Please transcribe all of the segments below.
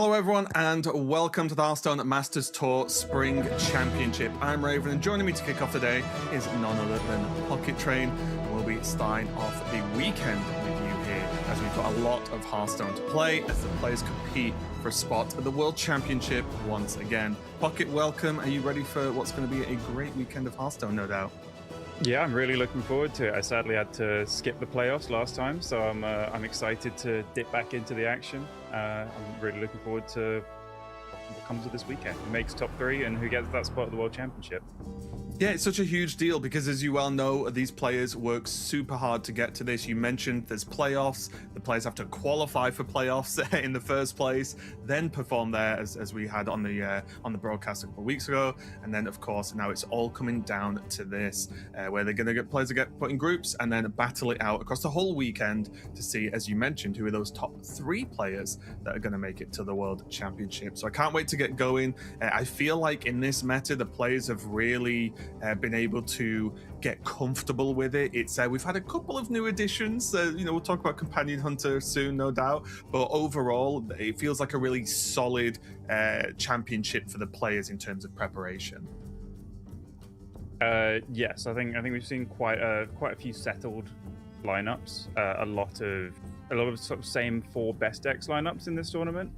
Hello everyone and welcome to the Hearthstone Masters Tour Spring Championship. I'm Raven and joining me to kick off the day is none other than Pocket Train. We'll be starting off the weekend with you here as we've got a lot of Hearthstone to play as the players compete for a spot at the World Championship once again. Pocket, welcome. Are you ready for what's going to be a great weekend of Hearthstone, no doubt? Yeah, I'm really looking forward to it. I sadly had to skip the playoffs last time, so I'm excited to dip back into the action. I'm really looking forward to what comes of this weekend. Who makes top 3 and who gets that spot at the World Championship. Yeah, it's such a huge deal because, as you well know, these players work super hard to get to this. You mentioned there's playoffs. The players have to qualify for playoffs in the first place, then perform there, as we had on the broadcast a couple of weeks ago. And then, of course, now it's all coming down to this, where they're going to get players to get put in groups and then battle it out across the whole weekend to see, as you mentioned, who are those top 3 players that are going to make it to the World Championship. So I can't wait to get going. I feel like in this meta, the players have really been able to get comfortable with it. It's we've had a couple of new additions. We'll talk about Companion Hunter soon, no doubt. But overall, it feels like a really solid championship for the players in terms of preparation. Yes, I think we've seen quite a few settled lineups. A lot of sort of same 4 best decks lineups in this tournament.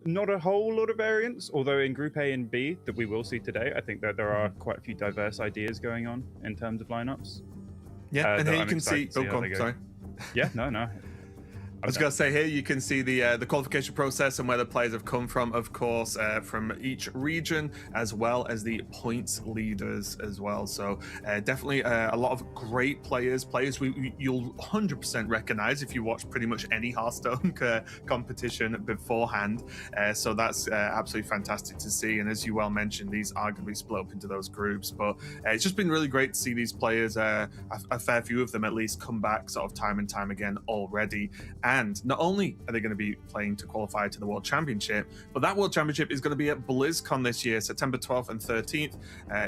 Not a whole lot of variants, although in Group A and B that we will see today, I think that there are quite a few diverse ideas going on in terms of lineups. Yeah, and here you can see. Oh, go on, sorry. Yeah, no. I was going to say, here you can see the qualification process and where the players have come from, of course, from each region, as well as the points leaders as well. So definitely a lot of great players you'll 100% recognize if you watch pretty much any Hearthstone competition beforehand. So that's absolutely fantastic to see. And as you well mentioned, these are going to be split up into those groups. But it's just been really great to see these players, a fair few of them at least, come back sort of time and time again already. And not only are they going to be playing to qualify to the World Championship, but that World Championship is going to be at BlizzCon this year, September 12th and 13th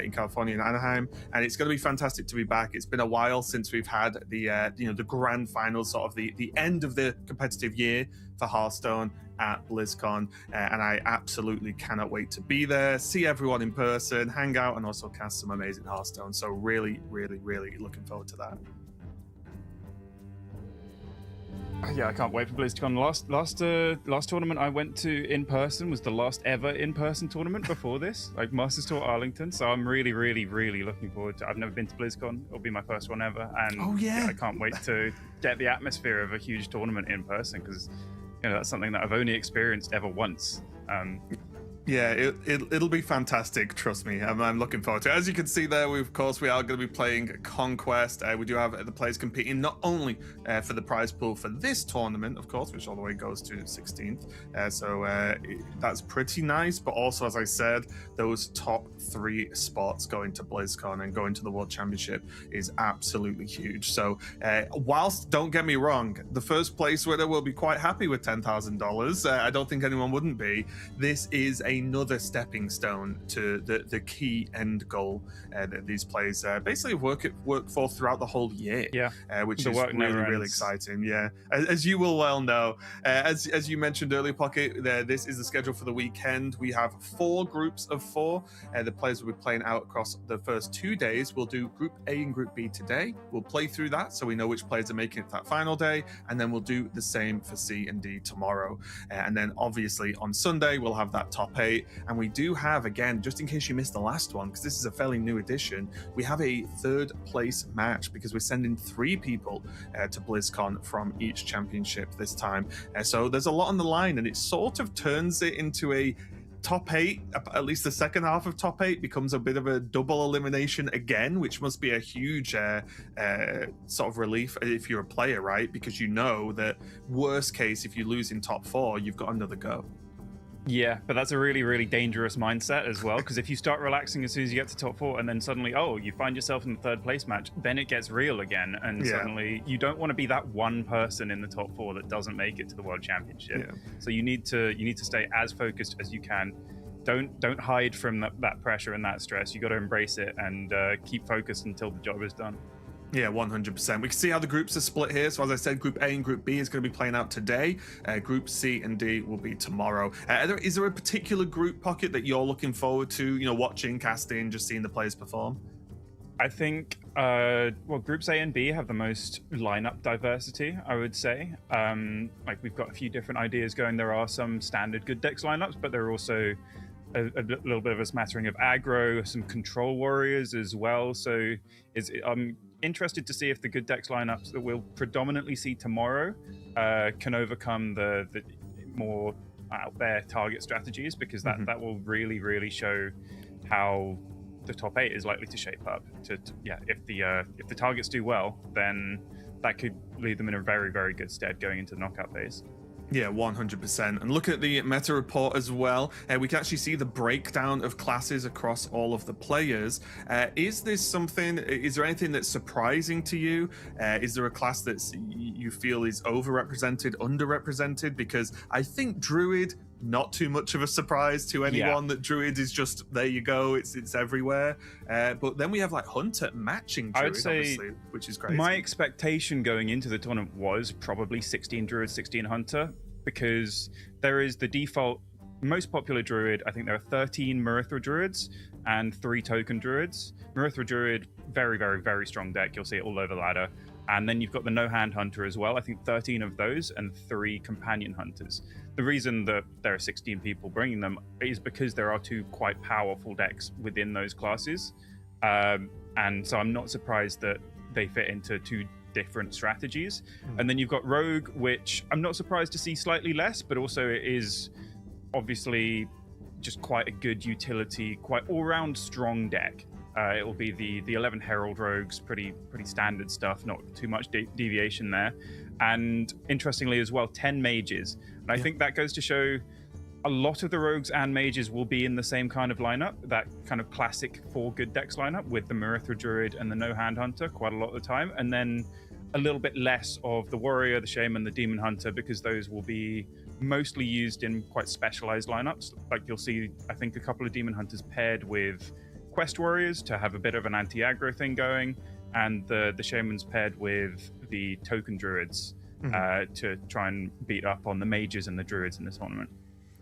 in California, in Anaheim. And it's going to be fantastic to be back. It's been a while since we've had the grand final, sort of the end of the competitive year for Hearthstone at BlizzCon. And I absolutely cannot wait to be there, see everyone in person, hang out, and also cast some amazing Hearthstone. So really, really, really looking forward to that. Yeah, I can't wait for BlizzCon. Last tournament I went to in person was the last ever in-person tournament before this, like Masters Tour Arlington. So I'm really, really, really looking forward to it. I've never been to BlizzCon. It'll be my first one ever. And I can't wait to get the atmosphere of a huge tournament in person because that's something that I've only experienced ever once. Yeah, it'll be fantastic. Trust me, I'm looking forward to it. As you can see there, we are going to be playing Conquest. We do have the players competing not only for the prize pool for this tournament, of course, which all the way goes to 16th. So that's pretty nice. But also, as I said, those top 3 spots going to BlizzCon and going to the World Championship is absolutely huge. So whilst, don't get me wrong, the first place winner will be quite happy with $10,000. I don't think anyone wouldn't be. This is another stepping stone to the key end goal that these players basically work for throughout the whole year. Which is really exciting. Yeah, as you will well know, as you mentioned earlier, Pocket, this is the schedule for the weekend. We have 4 groups of 4. The players will be playing out across the first 2 days. We'll do Group A and Group B today. We'll play through that so we know which players are making it to that final day, and then we'll do the same for C and D tomorrow. And then obviously on Sunday we'll have that top 8. And we do have, again, just in case you missed the last one, because this is a fairly new edition, we have a 3rd place match because we're sending 3 people to BlizzCon from each championship this time. So there's a lot on the line, and it sort of turns it into a top 8, at least the second half of top 8 becomes a bit of a double elimination again, which must be a huge sort of relief if you're a player, right? Because you know that worst case, if you lose in top 4, you've got another go. Yeah, but that's a really, really dangerous mindset as well, because if you start relaxing as soon as you get to top 4 and then suddenly, you find yourself in the 3rd place match, then it gets real again. And suddenly you don't want to be that one person in the top 4 that doesn't make it to the World Championship. Yeah. So you need to stay as focused as you can. Don't hide from that pressure and that stress. You got to embrace it and keep focused until the job is done. Yeah, 100%. We can see how the groups are split here. So as I said, Group A and Group B is going to be playing out today. Group C and D will be tomorrow. Is there a particular group pocket that you're looking forward to, watching, casting, just seeing the players perform? I think, Groups A and B have the most lineup diversity, I would say. Like, we've got a few different ideas going. There are some standard good decks lineups, but there are also a little bit of a smattering of aggro, some control warriors as well. So I'm interested to see if the good decks lineups that we'll predominantly see tomorrow can overcome the more out there target strategies, because that will really show how the top 8 is likely to shape up. If the targets do well, then that could leave them in a very good stead going into the knockout phase. Yeah, 100%. And looking at the meta report as well, we can actually see the breakdown of classes across all of the players. Is there anything that's surprising to you? Is there a class that you feel is overrepresented, underrepresented? Because I think Druid, not too much of a surprise to anyone that Druid is just, there you go, it's everywhere. But then we have like Hunter matching Druid, I would say, obviously, which is crazy. My expectation going into the tournament was probably 16 Druid, 16 Hunter, because there is the default most popular Druid. I think there are 13 Marithra Druids and 3 Token Druids. Marithra Druid, very strong deck. You'll see it all over the ladder. And then you've got the no-hand Hunter as well. I think 13 of those and 3 Companion Hunters. The reason that there are 16 people bringing them is because there are 2 quite powerful decks within those classes. And so I'm not surprised that they fit into 2 different strategies. And then you've got Rogue, which I'm not surprised to see slightly less, but also it is obviously just quite a good utility, quite all-round strong deck. It will be the 11 Herald Rogues, pretty standard stuff, not too much deviation there. And interestingly as well, 10 Mages. And I think that goes to show a lot of the Rogues and Mages will be in the same kind of lineup, that kind of classic 4 good decks lineup with the Marithra Druid and the no-hand Hunter quite a lot of the time. And then a little bit less of the Warrior, the Shaman, the Demon Hunter, because those will be mostly used in quite specialized lineups. Like you'll see, I think, a couple of Demon Hunters paired with Quest Warriors to have a bit of an anti-aggro thing going, and the Shamans paired with the Token Druids to try and beat up on the Mages and the Druids in this tournament.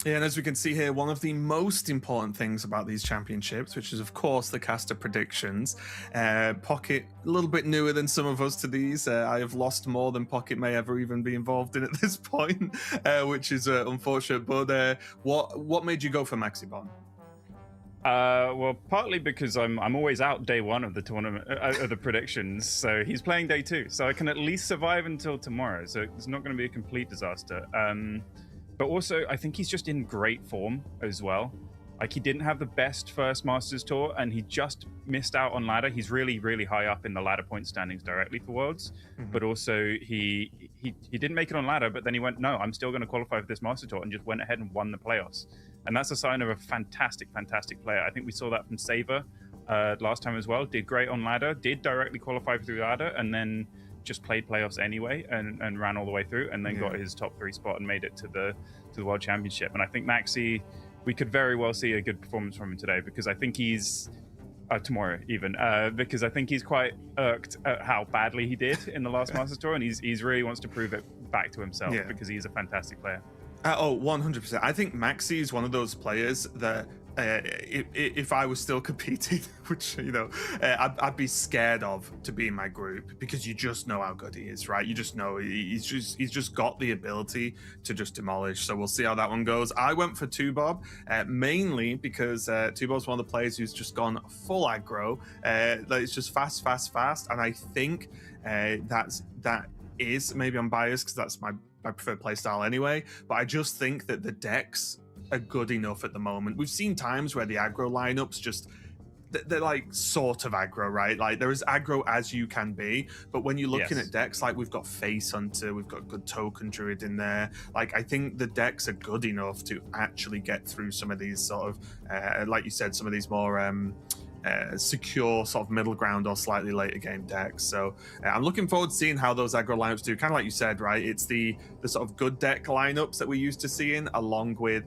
Yeah, and as we can see here, one of the most important things about these championships, which is of course the caster predictions. Pocket, a little bit newer than some of us to these. I have lost more than Pocket may ever even be involved in at this point, which is unfortunate. But what made you go for Maxibon? Well, partly because I'm always out day 1 of the tournament, of the predictions, so he's playing day 2, so I can at least survive until tomorrow, so it's not going to be a complete disaster. But also, I think he's just in great form as well. Like, he didn't have the best first Masters Tour, and he just missed out on ladder. He's really high up in the ladder point standings directly for Worlds, but also he didn't make it on ladder, but then he went, no, I'm still going to qualify for this Master Tour, and just went ahead and won the playoffs. And that's a sign of a fantastic player. I think we saw that from Saber last time as well. Did great on ladder, did directly qualify through ladder, and then just played playoffs anyway and ran all the way through, and then got his top 3 spot and made it to the World Championship. And I think Maxi, we could very well see a good performance from him today, because I think he's tomorrow even, because I think he's quite irked at how badly he did in the last Masters Tour, and he's really wants to prove it back to himself, because he's a fantastic player. 100%. I think Maxi is one of those players that if I was still competing, which I'd be scared of to be in my group, because you just know how good he is, right? You just know he's just got the ability to just demolish. So we'll see how that one goes. I went for Tubob, mainly because Tubob's one of the players who's just gone full aggro. It's just fast, and I think that is, maybe I'm biased because that's my preferred playstyle anyway, but I just think that the decks are good enough at the moment. We've seen times where the aggro lineups just, they're like sort of aggro, right? Like, there is aggro as you can be, but when you're looking at decks, like we've got Face Hunter, we've got good Token Druid in there. Like, I think the decks are good enough to actually get through some of these sort of, like you said, some of these more secure sort of middle ground or slightly later game decks. So I'm looking forward to seeing how those aggro lineups do. Kind of like you said, right? It's the sort of good deck lineups that we're used to seeing, along with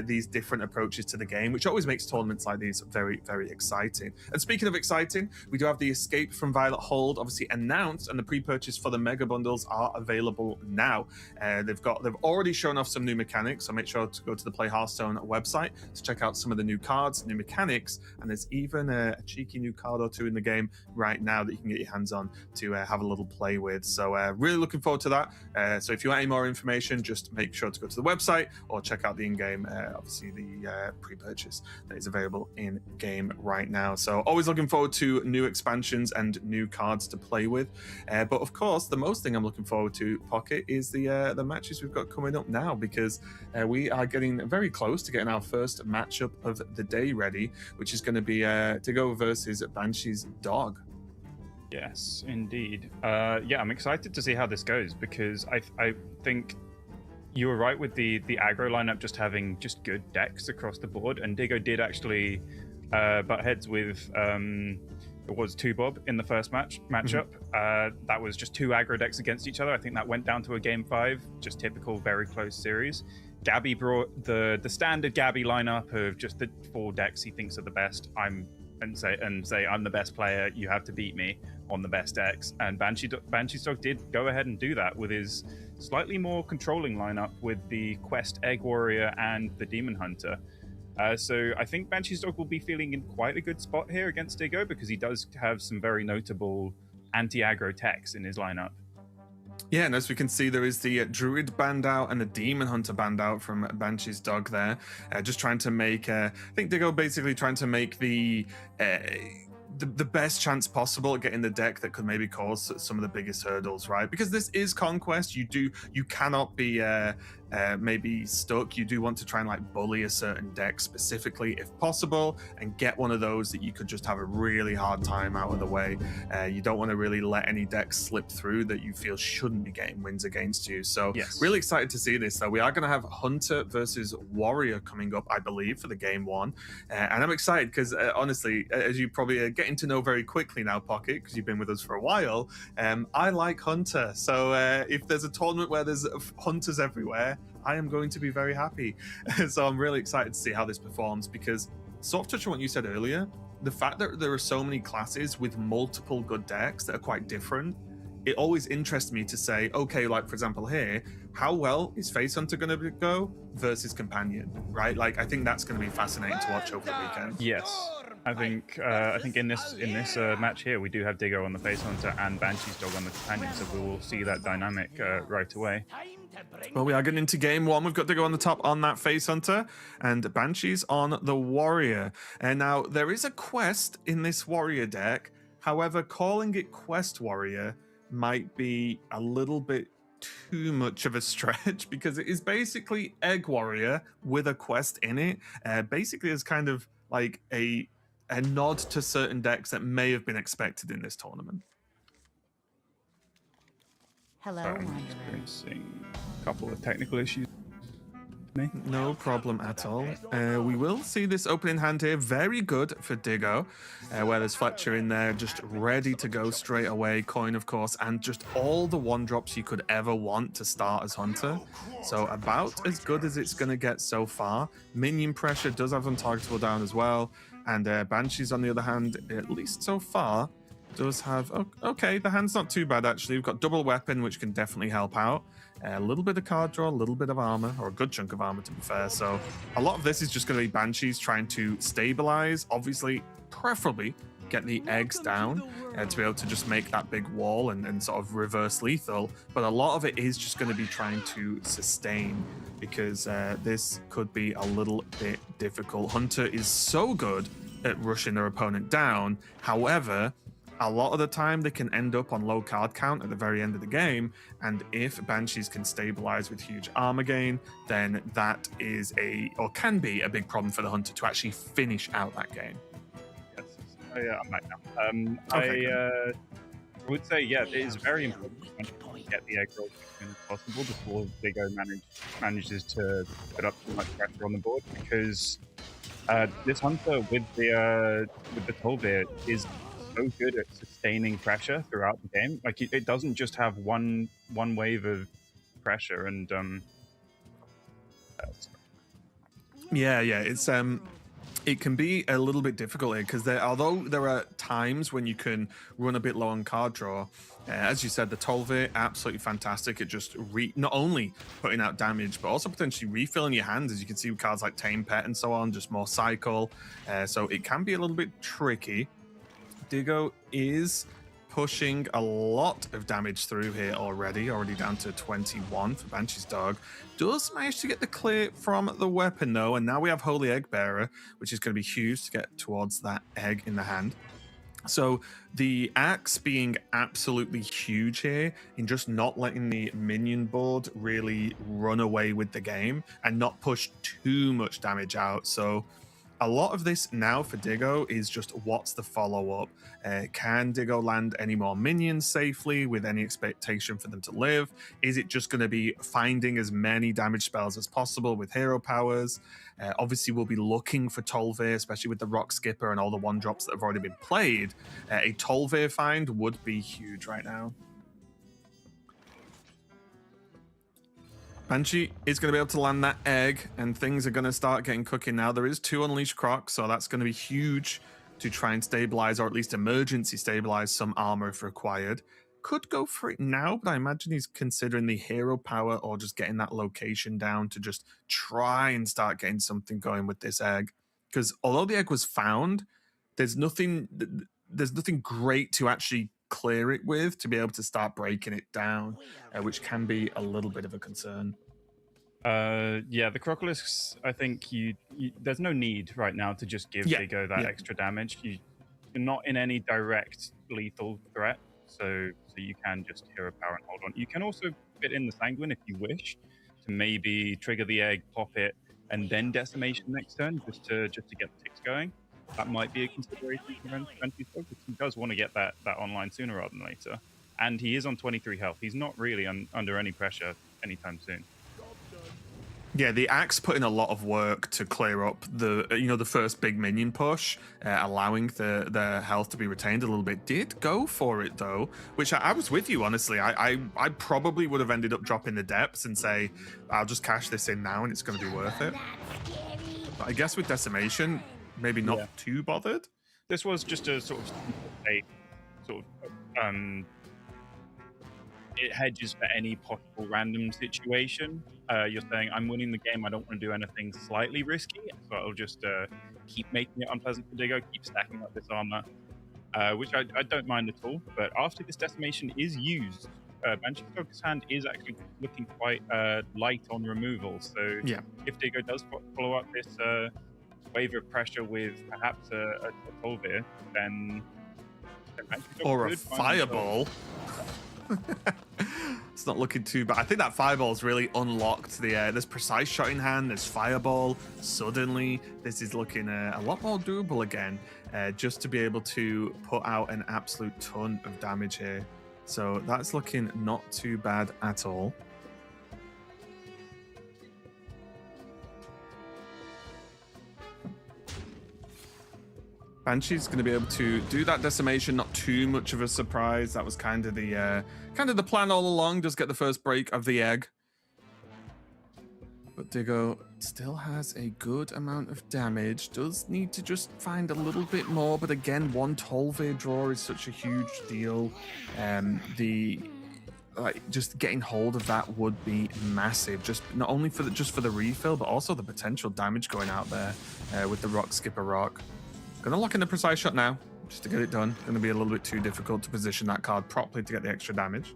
these different approaches to the game, which always makes tournaments like these very, very exciting. And speaking of exciting, we do have the Escape from Violet Hold obviously announced, and the pre-purchase for the mega bundles are available now. They've already shown off some new mechanics, so make sure to go to the Play Hearthstone website to check out some of the new cards, new mechanics, and there's even a cheeky new card or two in the game right now that you can get your hands on to have a little play with. So really looking forward to that. So if you want any more information, just make sure to go to the website or check out the in-game, obviously the pre-purchase that is available in-game right now. So always looking forward to new expansions and new cards to play with. But of course, the most thing I'm looking forward to, Pocket, is the matches we've got coming up now, because we are getting very close to getting our first matchup of the day ready, which is going to be Diggo versus Banshee's dog. Yes, indeed. Yeah, I'm excited to see how this goes, because I think you were right with the aggro lineup just having just good decks across the board, and Diggo did actually butt heads with it was 2Bob in the first matchup. That was just 2 aggro decks against each other. I think that went down to a game 5, just typical, very close series. Gabby brought the standard Gabby lineup of just the 4 decks he thinks are the best. Say I'm the best player, you have to beat me on the best decks. And Banshee's dog did go ahead and do that with his slightly more controlling lineup with the Quest Egg Warrior and the Demon Hunter. So I think Banshee's dog will be feeling in quite a good spot here against Diggo, because he does have some very notable anti-aggro techs in his lineup. Yeah, and as we can see, there is the Druid band out and the Demon Hunter band out from Banshee's dog there. Just trying to make, I think Diggo basically trying to make the best chance possible at getting the deck that could maybe cause some of the biggest hurdles, right? Because this is Conquest, you cannot be maybe stuck. You do want to try and like bully a certain deck specifically if possible, and get one of those that you could just have a really hard time out of the way. You don't want to really let any deck slip through that you feel shouldn't be getting wins against you. So yes, really excited to see this though. We are going to have Hunter versus Warrior coming up, I believe, for the game 1, and I'm excited because honestly, as you probably are getting to know very quickly now, Pocket, because you've been with us for a while, I like Hunter. So if there's a tournament where there's Hunters everywhere, I am going to be very happy. So I'm really excited to see how this performs, because sort of touching on what you said earlier, the fact that there are so many classes with multiple good decks that are quite different, it always interests me to say, okay, like for example here, how well is Face Hunter going to go versus Companion, right? Like I think that's going to be fascinating to watch over the weekend. Yes. I think in this match here, we do have Diggo on the Face Hunter and Banshee's dog on the Companion, so we will see that dynamic right away. Well, we are getting into game 1. We've got Diggo on the top on that Face Hunter, and Banshee's on the Warrior. And now there is a quest in this Warrior deck. However, calling it Quest Warrior might be a little bit too much of a stretch, because it is basically Egg Warrior with a quest in it. Basically, as kind of like a nod to certain decks that may have been expected in this tournament. Hello, I'm Wanderer. experiencing a couple of technical issues. No problem at all. We will see this opening hand here. Very good for Diggo, where there's Fletcher in there just ready to go straight away. Coin, of course, and just all the 1-drops you could ever want to start as Hunter. So about as good as it's going to get so far. Minion pressure does have untargetable down as well. And Banshees, on the other hand, at least so far, does have... okay, the hand's not too bad, actually. We've got double weapon, which can definitely help out. A little bit of card draw, a little bit of armor, or a good chunk of armor, to be fair. So a lot of this is just going to be Banshees trying to stabilize, obviously, preferably get the eggs down to be able to just make that big wall and sort of reverse lethal. But a lot of it is just going to be trying to sustain, because this could be a little bit difficult. Hunter is so good at rushing their opponent down. However, a lot of the time they can end up on low card count at the very end of the game, and if Banshees can stabilize with huge armor gain, then that is can be a big problem for the Hunter to actually finish out that game. Yes, I'm back now. I would say, yeah, it is very important to get the egg roll as soon as possible before Diggo manages to put up too much pressure on the board, because This hunter with the Tolbeer is so good at sustaining pressure throughout the game. Like it doesn't just have one wave of pressure, and Yeah, it can be a little bit difficult here because although there are times when you can run a bit low on card draw, as you said, the Tolve absolutely fantastic at just not only putting out damage but also potentially refilling your hand, as you can see with cards like Tame Pet and so on, just more cycle. So it can be a little bit tricky. Diggo is pushing a lot of damage through here already down to 21 for Banshee's dog. Does manage to get the clear from the weapon though, and now we have Holy Egg Bearer, which is going to be huge to get towards that egg in the hand. So the axe being absolutely huge here in just not letting the minion board really run away with the game and not push too much damage out. So a lot of this now for Diggo is just what's the follow-up? Can Diggo land any more minions safely with any expectation for them to live? Is it just going to be finding as many damage spells as possible with hero powers? Obviously, we'll be looking for Tolveir, especially with the Rock Skipper and all the one-drops that have already been played. A Tolveir find would be huge right now. Banshee is going to be able to land that egg, and things are going to start getting cooking now. There is 2 Unleashed Crocs, so that's going to be huge to try and stabilize, or at least emergency stabilize, some armor if required. Could go for it now, but I imagine he's considering the hero power or just getting that location down to just try and start getting something going with this egg. Because although the egg was found, there's nothing great to actually clear it with to be able to start breaking it down, which can be a little bit of a concern. Yeah, the Crocolisks, I think you there's no need right now to just give Diggo that extra damage. You're not in any direct lethal threat, so you can just hero power and hold on. You can also fit in the Sanguine if you wish to maybe trigger the egg, pop it, and then Decimation next turn just to get the ticks going. That might be a consideration for Renfi's focus. He does want to get that online sooner rather than later, and he is on 23 health. He's not really under any pressure anytime soon. Yeah, the axe put in a lot of work to clear up the first big minion push, allowing the health to be retained a little bit. Did go for it though, which I was with you honestly. I probably would have ended up dropping the depths and say I'll just cash this in now and it's going to be worth it. But I guess with Decimation, maybe not too bothered. This was just a sort of it hedges for any possible random situation. You're saying, I'm winning the game, I don't want to do anything slightly risky, so I'll just keep making it unpleasant for Diggo, keep stacking up this armor, which I don't mind at all. But after this Decimation is used, Banshee's Focus Hand is actually looking quite light on removal, so if Diggo does follow up this wave of pressure with perhaps a Tolveir, then or a Fireball. It's not looking too bad. I think that Fireball's really unlocked there's Precise Shot in hand, there's Fireball. Suddenly, this is looking a lot more doable again, just to be able to put out an absolute ton of damage here. So that's looking not too bad at all. Banshee's going to be able to do that Decimation, not too much of a surprise. That was kind of the plan all along. Just get the first break of the egg. But Diggo still has a good amount of damage. Does need to just find a little bit more. But again, one Tolveir draw is such a huge deal. Just getting hold of that would be massive. Just not only for the refill, but also the potential damage going out there with the Rock Skipper Rock. Gonna lock in the Precise Shot now, just to get it done. Gonna be a little bit too difficult to position that card properly to get the extra damage.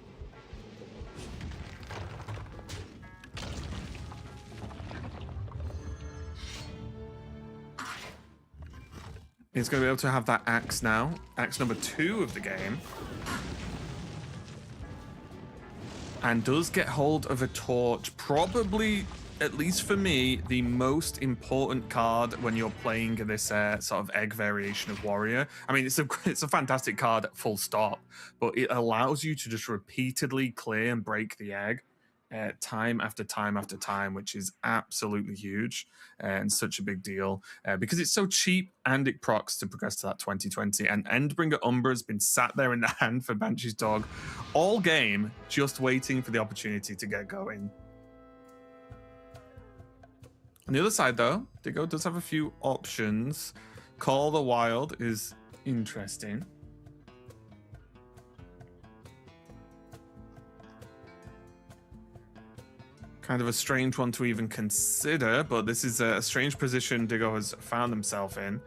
He's gonna be able to have that axe now. Axe number 2 of the game. And does get hold of a torch, probably, at least for me, the most important card when you're playing this sort of egg variation of warrior. I mean, it's a fantastic card, full stop, but it allows you to just repeatedly clear and break the egg. time after time after time, which is absolutely huge and such a big deal because it's so cheap and it procs to progress to that 2020. And Endbringer Umbra has been sat there in the hand for Banshee's Dog all game, just waiting for the opportunity to get going. On the other side, though, Diggo does have a few options. Call the Wild is interesting. Kind of a strange one to even consider, but this is a strange position Diggo has found himself in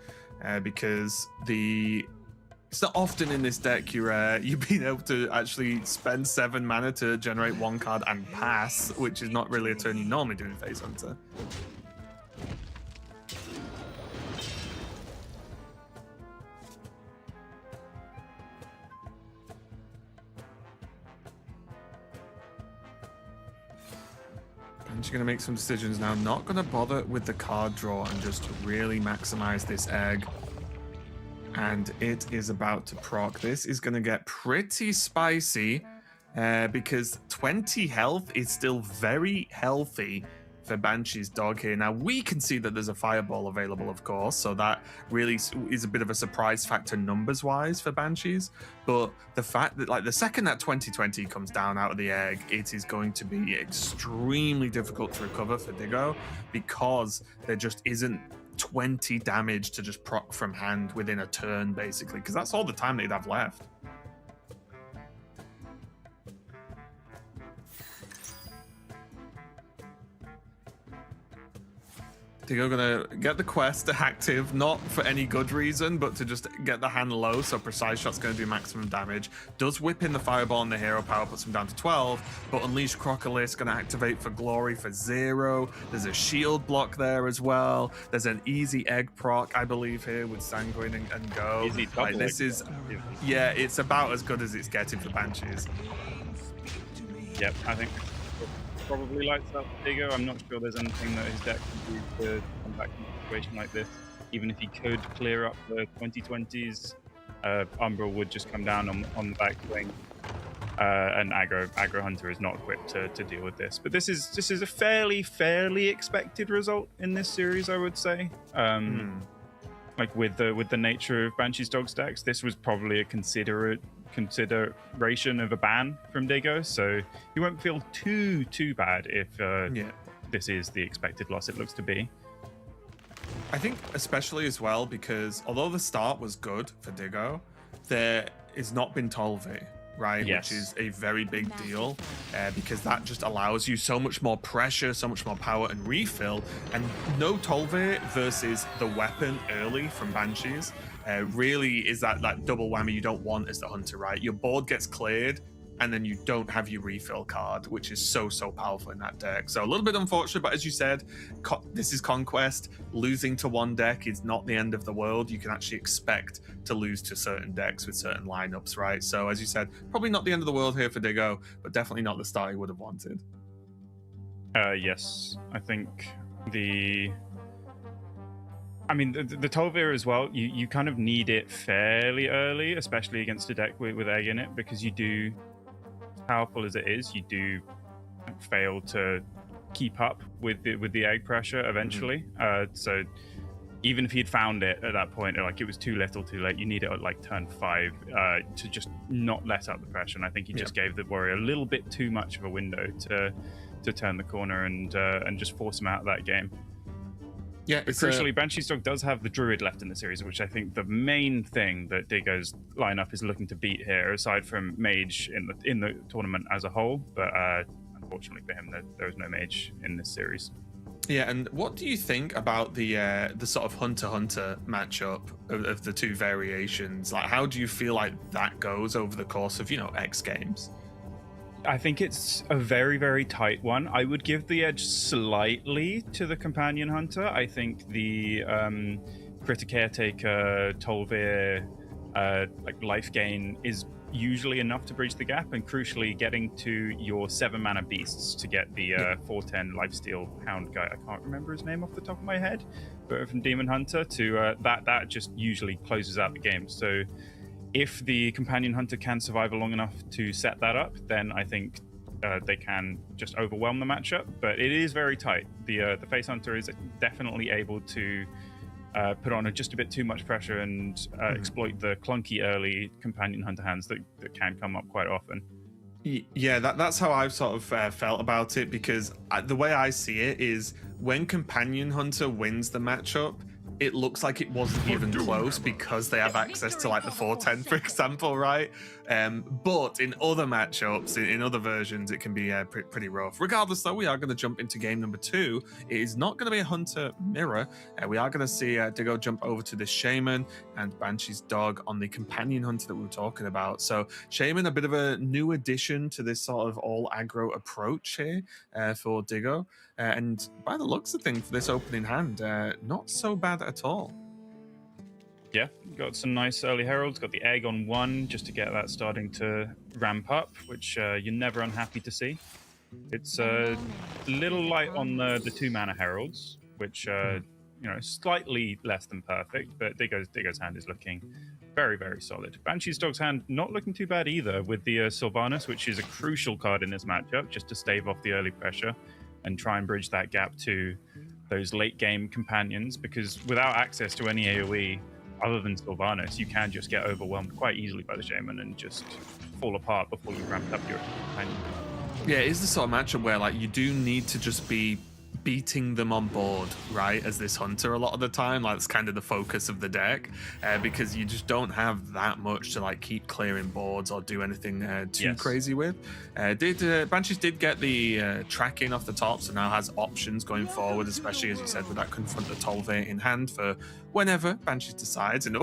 because it's not often in this deck you've been able to actually spend 7 mana to generate 1 card and pass, which is not really a turn you normally do in Face Hunter. She's going to make some decisions now. Not going to bother with the card draw and just really maximize this egg. And it is about to proc. This is going to get pretty spicy because 20 health is still very healthy for Banshee's Dog here. Now, we can see that there's a Fireball available, of course, so that really is a bit of a surprise factor numbers-wise for Banshees. But the fact that, like, the second that 2020 comes down out of the egg, it is going to be extremely difficult to recover for Diggo because there just isn't 20 damage to just proc from hand within a turn, basically, because that's all the time they'd have left. Diggo gonna get the quest active, not for any good reason, but to just get the hand low, so Precise Shot's gonna do maximum damage. Does whip in the Fireball and the Hero Power, puts him down to 12, but Unleash Crocolisk gonna activate for Glory for 0. There's a shield block there as well. There's an easy egg proc, I believe, here with Sanguine and Go. Easy like, this is, yeah, it's about as good as it's getting for Banshees. Yep, I think probably lights up Diggo. I'm not sure there's anything that his deck can do to come back in a situation like this. Even if he could clear up the 2020s, Umbra would just come down on the back wing. And Aggro Hunter is not equipped to deal with this. But this is a fairly expected result in this series, I would say. Like with the nature of Banshee's Dog stacks, this was probably a consideration of a ban from Diggo, so you won't feel too bad if this is the expected loss it looks to be. I think especially as well because although the start was good for Diggo, there has not been Tolve, right? Yes. Which is a very big deal because that just allows you so much more pressure, so much more power and refill. And no Tolve versus the weapon early from Banshees really is that double whammy you don't want as the Hunter, right? Your board gets cleared and then you don't have your refill card, which is so powerful in that deck. So a little bit unfortunate, but as you said, this is Conquest. Losing to one deck is not the end of the world. You can actually expect to lose to certain decks with certain lineups, right? So as you said, probably not the end of the world here for Diggo, but definitely not the start he would have wanted. Yes, I think the Tolvir as well, you kind of need it fairly early, especially against a deck with egg in it, because you do, powerful as it is, you do fail to keep up with the egg pressure eventually. So even if he'd found it at that point, like it was too little too late, you need it at like turn 5 to just not let up the pressure. And I think he just gave the warrior a little bit too much of a window to turn the corner and just force him out of that game. Yeah, but crucially, Banshee's Dog does have the Druid left in the series, which I think the main thing that Diggo's lineup is looking to beat here, aside from Mage in the tournament as a whole. But unfortunately for him, there is no Mage in this series. Yeah, and what do you think about the sort of Hunter-Hunter matchup of the two variations? Like, how do you feel like that goes over the course of, X Games? I think it's a very tight one. I would give the edge slightly to the Companion Hunter. I think the Critter Caretaker, Tolvir, life gain is usually enough to bridge the gap, and crucially getting to your 7 mana beasts to get the 4/10 lifesteal hound guy. I can't remember his name off the top of my head, but from Demon Hunter to that just usually closes out the game. So if the Companion Hunter can survive long enough to set that up, then I think they can just overwhelm the matchup. But it is very tight. The Face Hunter is definitely able to put on just a bit too much pressure and exploit the clunky early Companion Hunter hands that can come up quite often. Yeah, that's how I've sort of felt about it, because the way I see it is when Companion Hunter wins the matchup, it looks like it wasn't even close because they have access to like the 410, for example, right? But in other matchups, in other versions, it can be pretty rough. Regardless, though, we are going to jump into game number 2. It is not going to be a Hunter mirror. We are going to see Diggo jump over to the Shaman and Banshee's dog on the Companion Hunter that we were talking about. So Shaman, a bit of a new addition to this sort of all aggro approach here for Diggo. And by the looks of things for this opening hand, not so bad at all. Yeah, got some nice early heralds. Got the egg on 1 just to get that starting to ramp up, which you're never unhappy to see. It's a little light on the 2 mana heralds, which slightly less than perfect, but Diggo's hand is looking very, very solid. Banshee's dog's hand not looking too bad either, with the Sylvanas, which is a crucial card in this matchup, just to stave off the early pressure and try and bridge that gap to those late game companions, because without access to any AoE other than Sylvanas, you can just get overwhelmed quite easily by the Shaman and just fall apart before you ramp up your companion. Yeah, it is the sort of matchup where like you do need to just be beating them on board, right, as this Hunter a lot of the time. Like, that's kind of the focus of the deck, because you just don't have that much to like keep clearing boards or do anything too crazy with. Banshees did get the tracking off the top, so now has options going forward, especially as you said with that Confront the Tolve in hand for whenever Banshees decides. And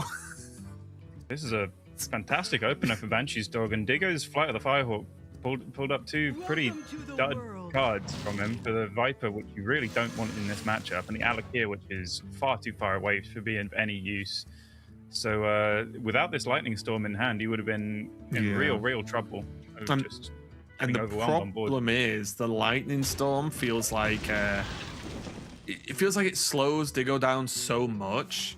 this is a fantastic opener for Banshee's dog, and Diggo's Flight of the Firehawk pulled up 2 pretty dud cards from him for the Viper, which you really don't want in this matchup, and the Alakir, which is far too far away for being of any use. So without this Lightning Storm in hand, he would have been in real trouble. Just and the problem is the Lightning Storm feels like it feels like it slows Diggo down so much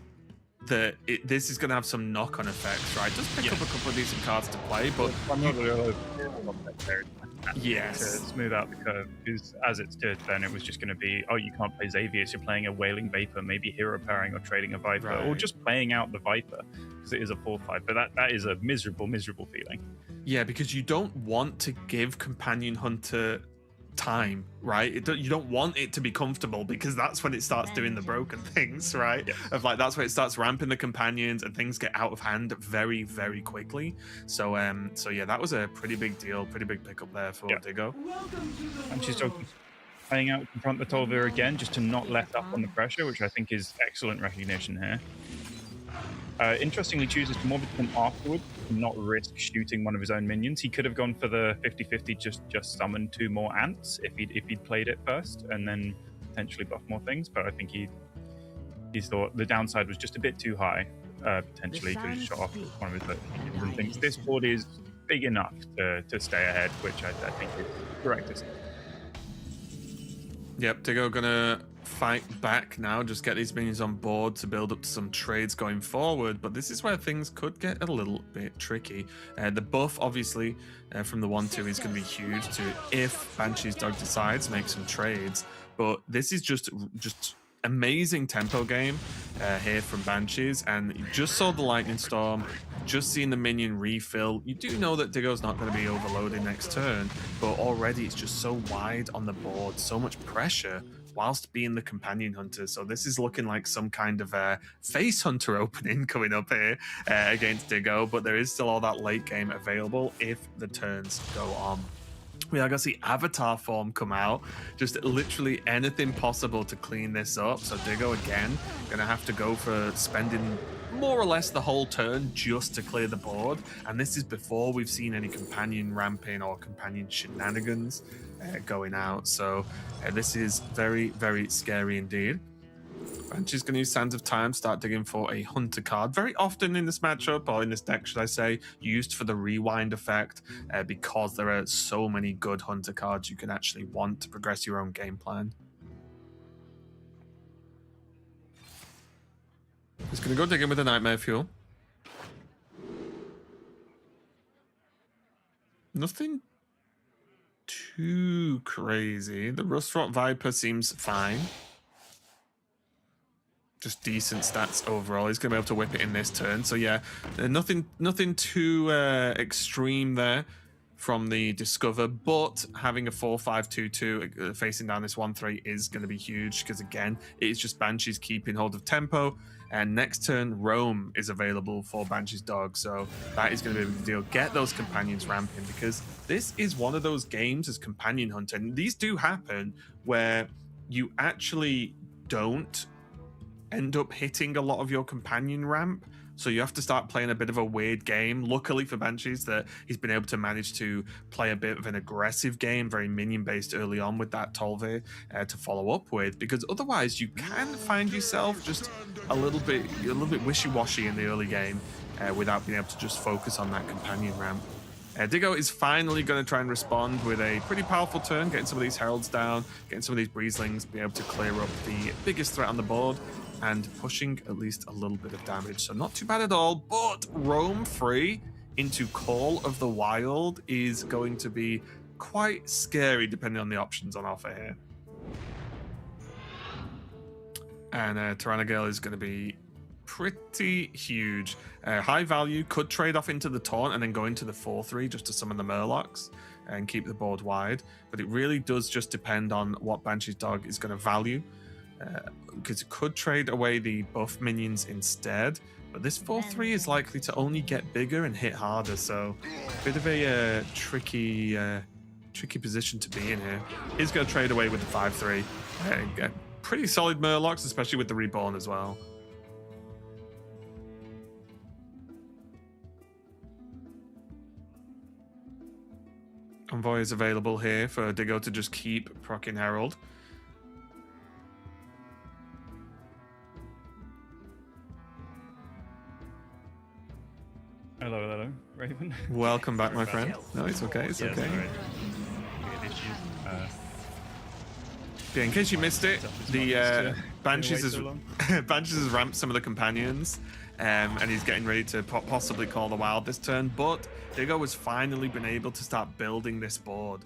that this is going to have some knock-on effects, right? Just pick up a couple of decent cards to play, but to smooth out the curve, because as it stood, then it was just going to be, oh, you can't play Xavier, so you're playing a Wailing Vapor, maybe hero pairing or trading a Viper, or just playing out the Viper, because it is a 4/5, but that is a miserable feeling. Yeah, because you don't want to give Companion Hunter time, right? You don't want it to be comfortable, because that's when it starts doing the broken things, right? Of like, that's when it starts ramping the companions and things get out of hand very, very quickly. So yeah, that was a pretty big deal, pretty big pickup there for Diggo. And she's playing out Confront the Tolver again, just to not let up on the pressure, which I think is excellent recognition here. Interestingly, chooses to Morbiton afterwards, not risk shooting one of his own minions. He could have gone for the 50-50, just summon 2 more ants if he'd played it first, and then potentially buff more things. But I think he thought the downside was just a bit too high. Potentially could have shot off one of his own minions and thinks this board is big enough to stay ahead, which I think is correct. Yep, Diggo gonna fight back now, just get these minions on board to build up some trades going forward, but this is where things could get a little bit tricky. The buff, obviously, from the 1/2 is going to be huge to if Banshee's dog decides to make some trades, but this is just amazing tempo game here from Banshees, and you just saw the Lightning Storm, just seeing the minion refill. You do know that Diggo's not going to be overloaded next turn, but already it's just so wide on the board, so much pressure whilst being the Companion Hunter. So this is looking like some kind of Face Hunter opening coming up here against Diggo, but there is still all that late game available if the turns go on. We are going to see Avatar form come out, just literally anything possible to clean this up. So Diggo again going to have to go for spending more or less the whole turn just to clear the board, and this is before we've seen any companion ramping or companion shenanigans going out. So this is very, very scary indeed. Banshee's going to use Sands of Time, start digging for a Hunter card. Very often in this matchup, or in this deck, should I say, used for the rewind effect, because there are so many good Hunter cards you can actually want to progress your own game plan. He's going to go dig in with a Nightmare Fuel. Nothing too crazy. The Rustrot Viper seems fine. Just decent stats overall. He's going to be able to whip it in this turn. So yeah, nothing too extreme there from the Discover, but having a 4-5-2-2 facing down this 1-3 is going to be huge because, again, it is just Banshees keeping hold of tempo. And next turn, Roam is available for Banshee's dog, so that is going to be a big deal. Get those companions ramping, because this is one of those games as companion hunter. And these do happen where you actually don't end up hitting a lot of your companion ramp, so you have to start playing a bit of a weird game. Luckily for Banshees, that he's been able to manage to play a bit of an aggressive game, very minion based early on with that Tolve to follow up with, because otherwise you can find yourself just a little bit wishy-washy in the early game without being able to just focus on that companion ramp. Diggo is finally going to try and respond with a pretty powerful turn, getting some of these heralds down, getting some of these breezlings, being able to clear up the biggest threat on the board, and pushing at least a little bit of damage. So not too bad at all, but roam free into Call of the Wild is going to be quite scary depending on the options on offer here. And Tyrannogale is going to be pretty huge. High value, could trade off into the taunt and then go into the 4-3 just to summon the Murlocs and keep the board wide. But it really does just depend on what Banshee's dog is going to value. Because it could trade away the buff minions instead, but this 4-3 is likely to only get bigger and hit harder, so a bit of a tricky position to be in here. He's going to trade away with the 5-3. Pretty solid Murlocs, especially with the Reborn as well. Envoy is available here for Diggo to just keep proccing Herald. Hello, Raven. Welcome back, my friend. No, it's okay. It's okay. Yeah, in case you missed it, the Banshees has ramped some of the companions, and he's getting ready to possibly call the Wild this turn. But Diggo has finally been able to start building this board,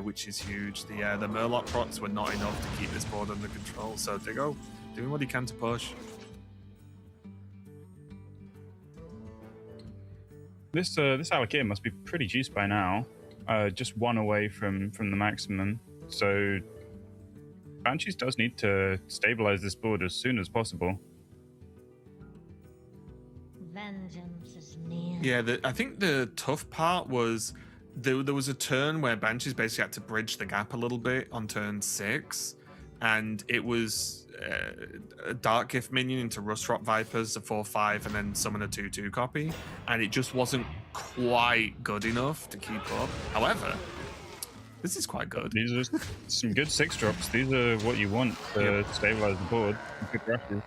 which is huge. The Murloc procs were not enough to keep this board under control, so Diggo doing what he can to push. This Alakir must be pretty juiced by now. Just one away from the maximum. So Banshees does need to stabilize this board as soon as possible. Vengeance is near. Yeah, I think the tough part was there was a turn where Banshees basically had to bridge the gap a little bit on turn 6, and it was a Dark Gift minion into Rustrot Vipers, a 4-5, and then summon a 2-2 copy, and it just wasn't quite good enough to keep up. However, this is quite good. These are some good 6-drops. These are what you want to stabilize the board. Good rushes.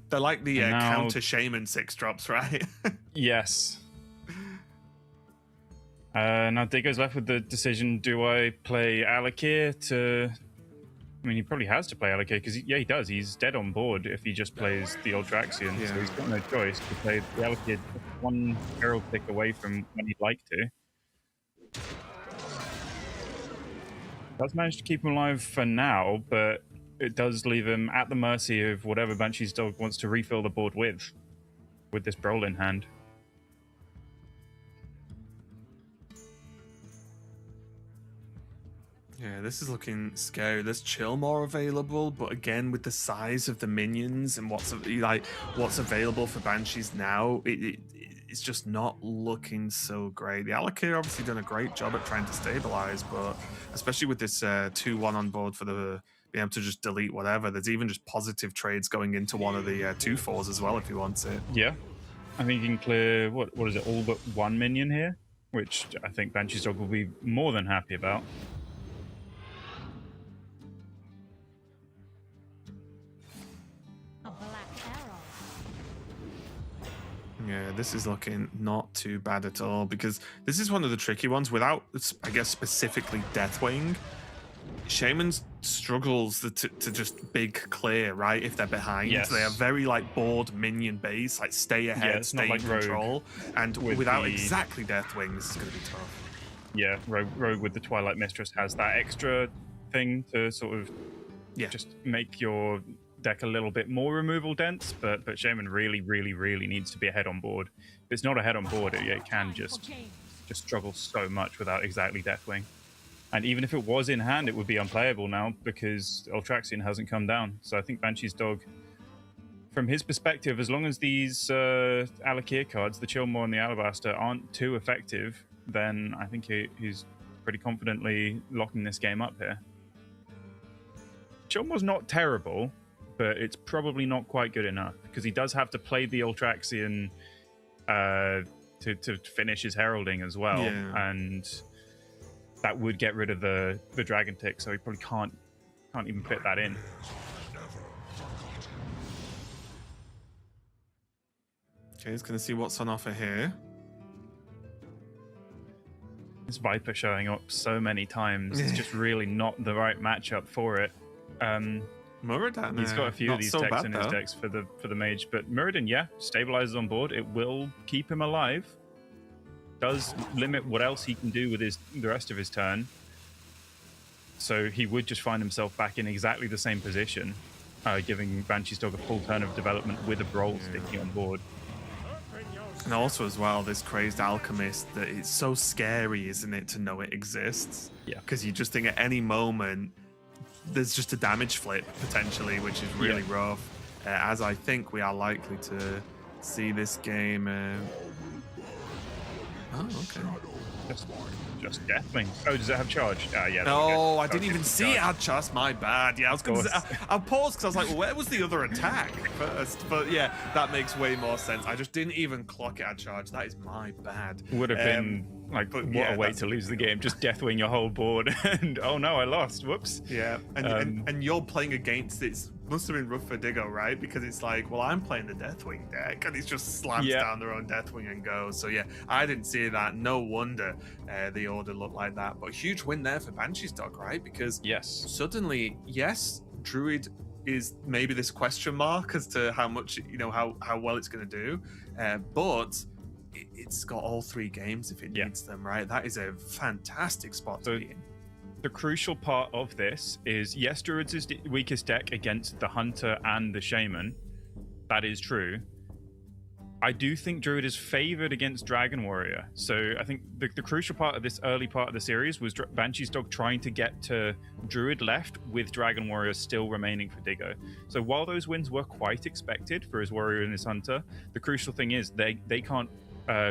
They're like the counter Shaman 6-drops, right? Yes. Now Diggo's left with the decision, do I play Alakir to... I mean, he probably has to play Alakir, because he does. He's dead on board if he just plays the Ultraxian, so he's got no choice to play the Alakir one Herald pick away from when he'd like to. Does manage to keep him alive for now, but it does leave him at the mercy of whatever Banshee's dog wants to refill the board with this Brawl in hand. Yeah, this is looking scary. There's Chill more available, but again, with the size of the minions and what's available for Banshees now, it's just not looking so great. The Alakir obviously done a great job at trying to stabilize, but especially with this 2-1 on board for the being able to just delete whatever, there's even just positive trades going into one of the 2-4s as well if he wants it. Yeah, I think you can clear what is it, all but one minion here, which I think Banshee's dog will be more than happy about. Yeah, this is looking not too bad at all, because this is one of the tricky ones. Without, I guess, specifically Deathwing, Shaman struggles to just big clear, right, if they're behind. Yes. They are very, like, board minion base, like, stay ahead, stay in control. And without exactly Deathwing, this is going to be tough. Yeah, Rogue with the Twilight Mistress has that extra thing to sort of just make your deck a little bit more removal dense, but Shaman really needs to be ahead on board. If it's not ahead on board, it can just struggle so much without exactly Deathwing. And even if it was in hand, it would be unplayable now because Ultraxion hasn't come down. So I think Banshee's Dog, from his perspective, as long as these Alakir cards, the Chillmore and the Alabaster, aren't too effective, then I think he's pretty confidently locking this game up here. Chillmore's not terrible, but it's probably not quite good enough because he does have to play the Ultraxion to finish his heralding as well, and that would get rid of the Dragon Tick, so he probably can't even fit that in. Okay, he's going to see what's on offer here. This Viper showing up so many times is just really not the right matchup for it. Muradin, he's got a few of these decks in his decks for the mage, but Muradin, stabilizes on board. It will keep him alive. Does limit what else he can do with the rest of his turn. So he would just find himself back in exactly the same position, giving Banshee's Dog a full turn of development with a Brawl sticking on board. And also as well, this crazed alchemist, that it's so scary, isn't it, to know it exists? Yeah. Because you just think at any moment there's just a damage flip potentially, which is really rough. As I think we are likely to see this game. Oh, okay. Just Deathwing. Oh, does it have charge? Yeah. Oh, I didn't even see it had charge. My bad. Yeah, I was going to say, I paused because I was like, well, where was the other attack first? But yeah, that makes way more sense. I just didn't even clock it had charge. That is my bad. Would have been like, what a way to lose the game. Just Deathwing your whole board and oh no, I lost. Whoops. Yeah, and you're playing against it. Must have been rough for Diggo, right? Because it's like, well, I'm playing the Deathwing deck, and it's just slams down their own Deathwing and goes. So yeah, I didn't see that. No wonder the order looked like that. But a huge win there for Banshee's Dog, right? Because suddenly, Druid is maybe this question mark as to how much, how well it's going to do, but it's got all 3 games if it needs them, right? That is a fantastic spot to be in. The crucial part of this is, yes, Druid's is the weakest deck against the Hunter and the Shaman. That is true. I do think Druid is favored against Dragon Warrior. So I think the crucial part of this early part of the series was Banshee's Dog trying to get to Druid left with Dragon Warrior still remaining for Diggo. So while those wins were quite expected for his Warrior and his Hunter, the crucial thing is they can't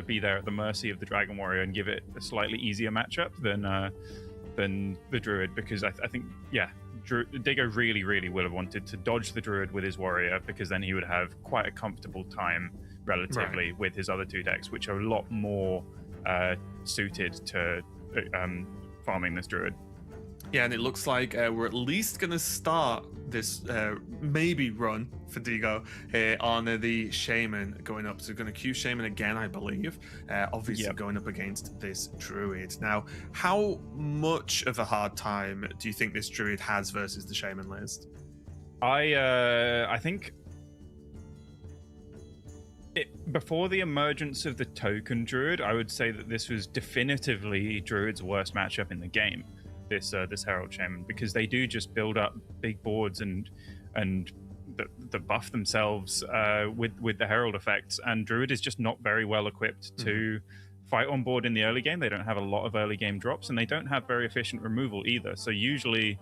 be there at the mercy of the Dragon Warrior and give it a slightly easier matchup than the Druid, because I think, Diggo really would have wanted to dodge the Druid with his Warrior, because then he would have quite a comfortable time relatively with his other 2 decks, which are a lot more suited to farming this Druid. Yeah, and it looks like we're at least going to start this maybe run for Diggo on the Shaman going up. So we're going to queue Shaman again, I believe. Obviously going up against this Druid. Now, how much of a hard time do you think this Druid has versus the Shaman list? I think before the emergence of the token Druid, I would say that this was definitively Druid's worst matchup in the game. This Herald Shaman, because they do just build up big boards and the buff themselves with the Herald effects, and Druid is just not very well equipped to fight on board in the early game. They don't have a lot of early game drops, and they don't have very efficient removal either. So usually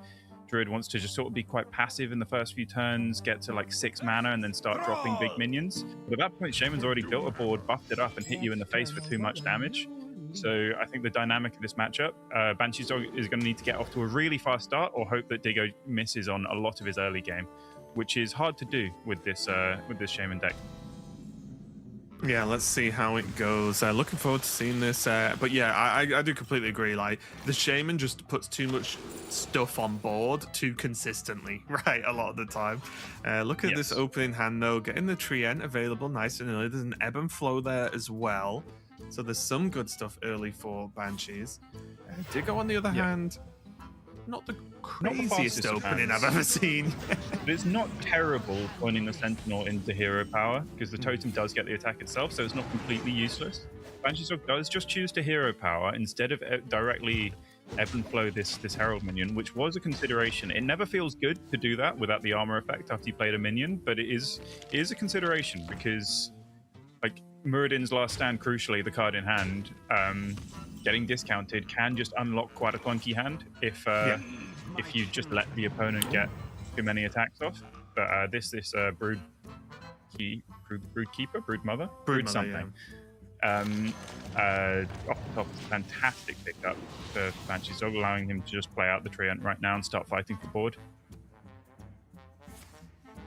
Druid wants to just sort of be quite passive in the first few turns, get to like 6 mana, and then start dropping big minions. But at that point, Shaman's already built a board, buffed it up, and hit you in the face for too much damage. So I think the dynamic of this matchup, Banshee's Dog is going to need to get off to a really fast start, or hope that Diggo misses on a lot of his early game, which is hard to do with this Shaman deck. Yeah, let's see how it goes. Looking forward to seeing this. But yeah, I do completely agree. Like, the Shaman just puts too much stuff on board too consistently, right? A lot of the time. Look at this opening hand, though. Getting the Trient available nice and early. There's an ebb and flow there as well. So there's some good stuff early for Banshees. Diggo, on the other hand, not the craziest opening I've ever seen. But it's not terrible pointing the Sentinel into hero power, because the totem does get the attack itself, so it's not completely useless. Banshee's Dog does just choose to hero power instead of directly ebb and flow this Herald minion, which was a consideration. It never feels good to do that without the armor effect after you played a minion, but it is a consideration because, like, Muradin's Last Stand, crucially, the card in hand, getting discounted can just unlock quite a clunky hand if you just let the opponent get too many attacks off. But this Brood Keeper, Brood Mother, Brood something. Off the top, it's a fantastic pickup for Banshee's Dog, allowing him to just play out the Treant right now and start fighting for board.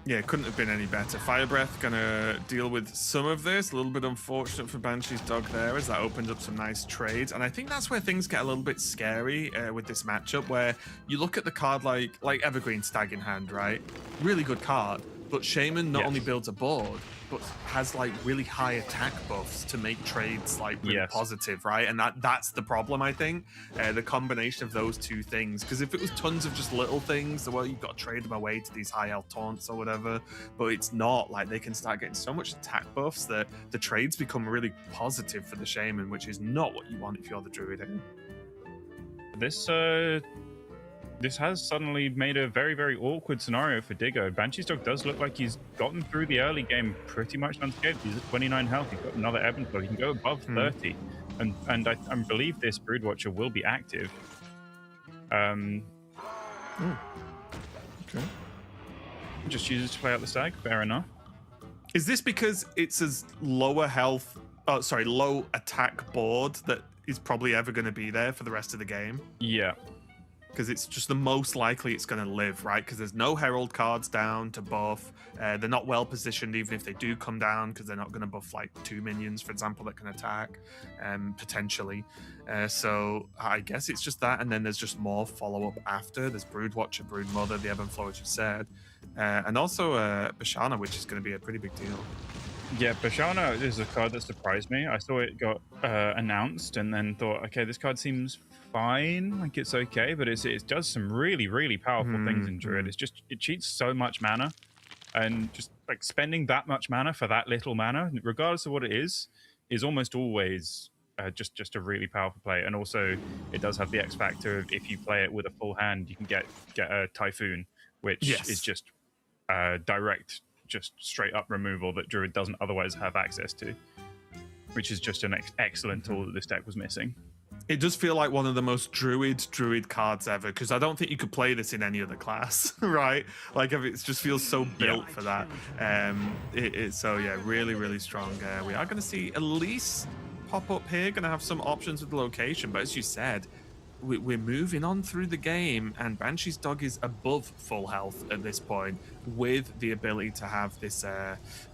Yeah, couldn't have been any better. Fire Breath gonna deal with some of this. A little bit unfortunate for Banshee's Dog there, as that opens up some nice trades. And I think that's where things get a little bit scary with this matchup, where you look at the card like Evergreen Stag in hand, right? Really good card, but Shaman not only builds a board, but has like really high attack buffs to make trades like really positive, right? And that's the problem, I think. The combination of those two things. Because if it was tons of just little things, well, you've got to trade them away to these high health taunts or whatever. But it's not. Like, they can start getting so much attack buffs that the trades become really positive for the Shaman, which is not what you want if you're the Druid. This has suddenly made a very, very awkward scenario for Diggo. Banshee's Dog does look like he's gotten through the early game pretty much unscathed. He's at 29 health. He's got another ebb and flow. He can go above 30. And I believe this Broodwatcher will be active. Okay. Just chooses to play out the Stag. Fair enough. Is this because it's as low attack board that is probably ever going to be there for the rest of the game? Yeah. Because it's just the most likely it's going to live, right? Because there's no Herald cards down to buff. They're not well positioned, even if they do come down, because they're not going to buff like 2 minions, for example, that can attack, potentially. So I guess it's just that, and then there's just more follow-up after. There's Broodwatcher, Brood Mother, the Ebb and Flow, as you said, and also Bashana, which is going to be a pretty big deal. Yeah, Bashana is a card that surprised me. I saw it got announced and then thought, okay, this card seems fine, like it's okay, but it does some really, really powerful things in Druid. It cheats so much mana, and just like spending that much mana for that little mana, regardless of what it is almost always just a really powerful play. And also, it does have the X factor of if you play it with a full hand, you can get a Typhoon, which is just direct, just straight up removal that Druid doesn't otherwise have access to, which is just an excellent tool that this deck was missing. It does feel like one of the most druid cards ever, because I don't think you could play this in any other class, right? Like, it just feels so built for that. So yeah, really, really strong. We are going to see Elise pop up here, going to have some options with the location, but as you said, we're moving on through the game, and Banshee's Dog is above full health at this point, with the ability to have this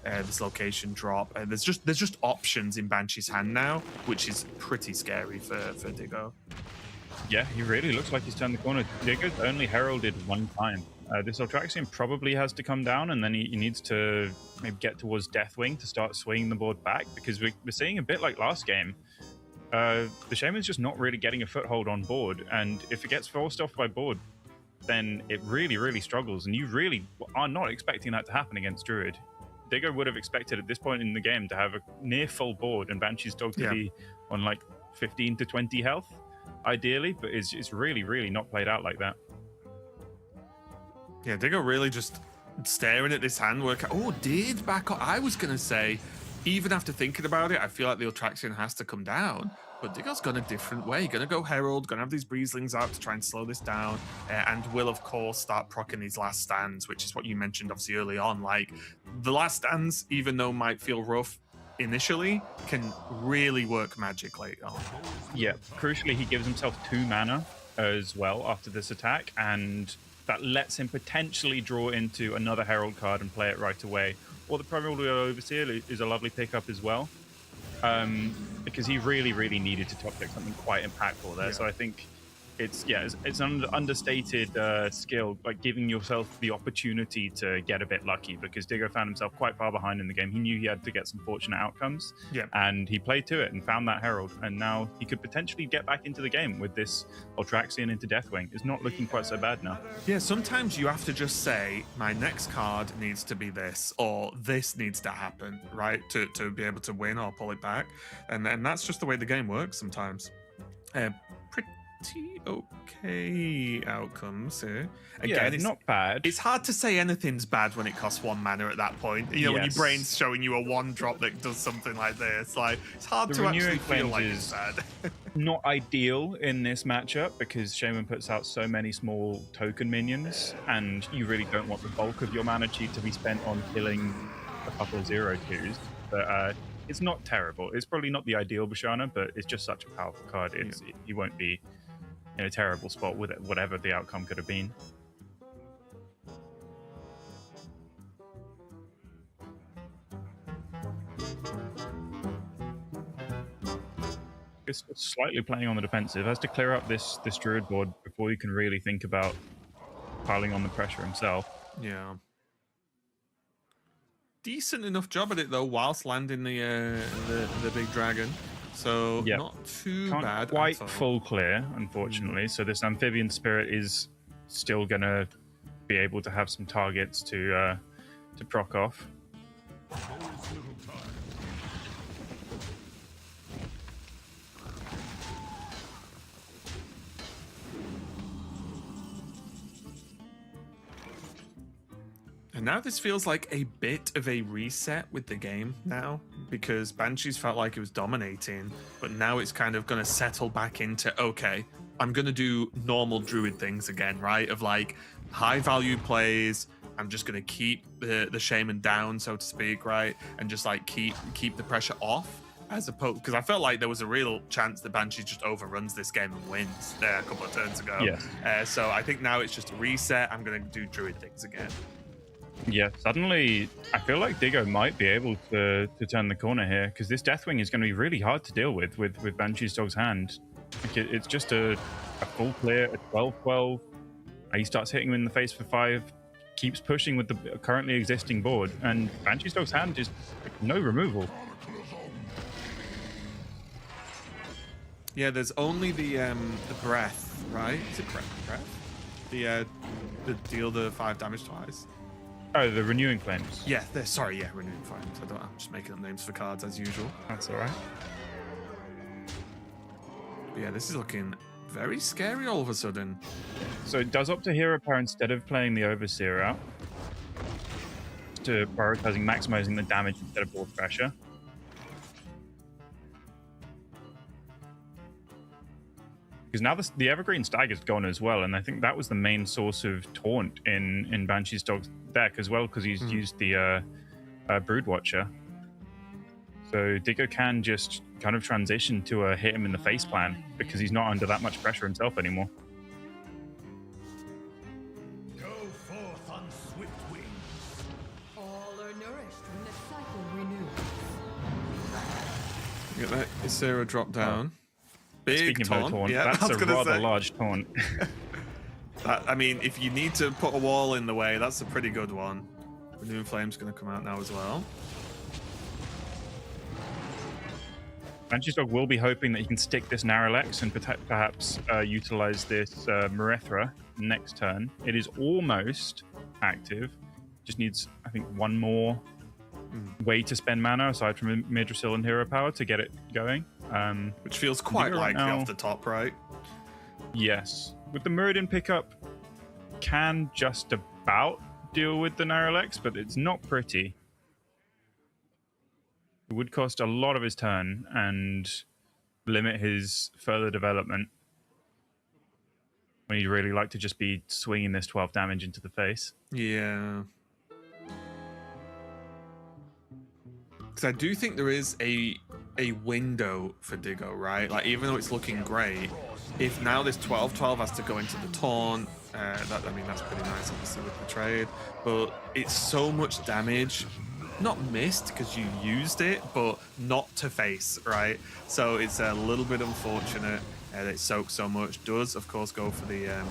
this location drop. There's just options in Banshee's hand now, which is pretty scary for Diggo. Yeah, he really looks like he's turned the corner. Diggo's only heralded one time. This Ultraxion probably has to come down, and then he needs to maybe get towards Deathwing to start swinging the board back, because we're seeing a bit like last game. The Shaman's just not really getting a foothold on board, and if it gets forced off by board, then it really, really struggles, and you really are not expecting that to happen against Druid. Diggo would have expected at this point in the game to have a near full board and Banshee's Dog to be on like 15 to 20 health, ideally, but it's really, really not played out like that. Yeah, Diggo really just staring at this hand work. Oh, did back up. I was going to say, even after thinking about it, I feel like the Ultraxion has to come down. But Diggo's gone a different way. Gonna go Herald, gonna have these Breezlings out to try and slow this down, and will, of course, start proccing these last stands, which is what you mentioned, obviously, early on. Like, the last stands, even though might feel rough initially, can really work magic late on. Yeah, crucially, he gives himself 2 mana as well after this attack, and that lets him potentially draw into another Herald card and play it right away. Or the Primordial Overseer is a lovely pickup as well, because he really, really needed to top deck something quite impactful there. So I think it's an understated skill, like giving yourself the opportunity to get a bit lucky, because Diggo found himself quite far behind in the game. He knew he had to get some fortunate outcomes, and he played to it and found that Herald, and now he could potentially get back into the game with this Ultraxian into Deathwing. It's not looking quite so bad now. Yeah, sometimes you have to just say, my next card needs to be this, or this needs to happen, right, to be able to win or pull it back, and that's just the way the game works sometimes. Pretty okay outcomes here. Again, it's not bad. It's hard to say anything's bad when it costs 1 mana at that point. You know, when your brain's showing you a 1-drop that does something like this, like it's hard to actually feel like it's bad. Not ideal in this matchup because Shaman puts out so many small token minions, and you really don't want the bulk of your mana cheat to be spent on killing a couple of 0/2s. But it's not terrible. It's probably not the ideal Bashana, but it's just such a powerful card. You won't be in a terrible spot with it, whatever the outcome could have been. It's slightly playing on the defensive. Has to clear up this druid board before you can really think about piling on the pressure himself. Yeah. Decent enough job at it though, whilst landing the big dragon. So not too bad. Quite full clear, unfortunately. So this amphibian spirit is still gonna be able to have some targets to proc off. And now this feels like a bit of a reset with the game now, because Banshees felt like it was dominating, but now it's kind of going to settle back into, okay, I'm going to do normal druid things again, right? Of like high value plays. I'm just going to keep the shaman down, so to speak, right? And just like keep the pressure off, as opposed, because I felt like there was a real chance that Banshees just overruns this game and wins there a couple of turns ago. Yes. So I think now it's just a reset. I'm going to do druid things again. Yeah, suddenly I feel like Diggo might be able to turn the corner here, because this Deathwing is going to be really hard to deal with Banshee's Dog's hand. Like it's just a full clear, a 12/12. He starts hitting him in the face for 5, keeps pushing with the currently existing board, and Banshee's Dog's hand is like, no removal. Yeah, there's only the breath, right? Is it breath? The deal the 5 damage twice. Oh, the Renewing Flames. Yeah, Renewing Flames. I'm just making up names for cards as usual. That's all right. But yeah, this is looking very scary all of a sudden. So it does opt to Hero Power instead of playing the Overseer out, to prioritizing maximizing the damage instead of board pressure. Because now the Evergreen Stag is gone as well, and I think that was the main source of taunt in Banshee's Dog's deck as well, because he's used the Broodwatcher. So Diggo can just kind of transition to a hit him in the face plan, because he's not under that much pressure himself anymore. Go forth on swift wings. All are nourished when the cycle renews. You get that Isera drop down. Big Speaking taunt. of taunt, Yeah, that's a rather large taunt. I mean, if you need to put a wall in the way, that's a pretty good one. Renewing Flame's going to come out now as well. Banshee's Dog will be hoping that he can stick this Naralex and perhaps utilize this Marethra next turn. It is almost active. Just needs, I think, one more way to spend mana aside from Midrasil and Hero Power to get it going. Which feels quite likely now, off the top, right? Yes. With the Muradin pickup, can just about deal with the Naralex, but it's not pretty. It would cost a lot of his turn and limit his further development, when he'd really like to just be swinging this 12 damage into the face. Yeah. Because I do think there is a window for Diggo, right? Like, even though it's looking great, if now this 12/12 has to go into the taunt, that's pretty nice, obviously, with the trade. But it's so much damage not missed because you used it, but not to face, right? So it's a little bit unfortunate that it soaks so much. Does of course go for the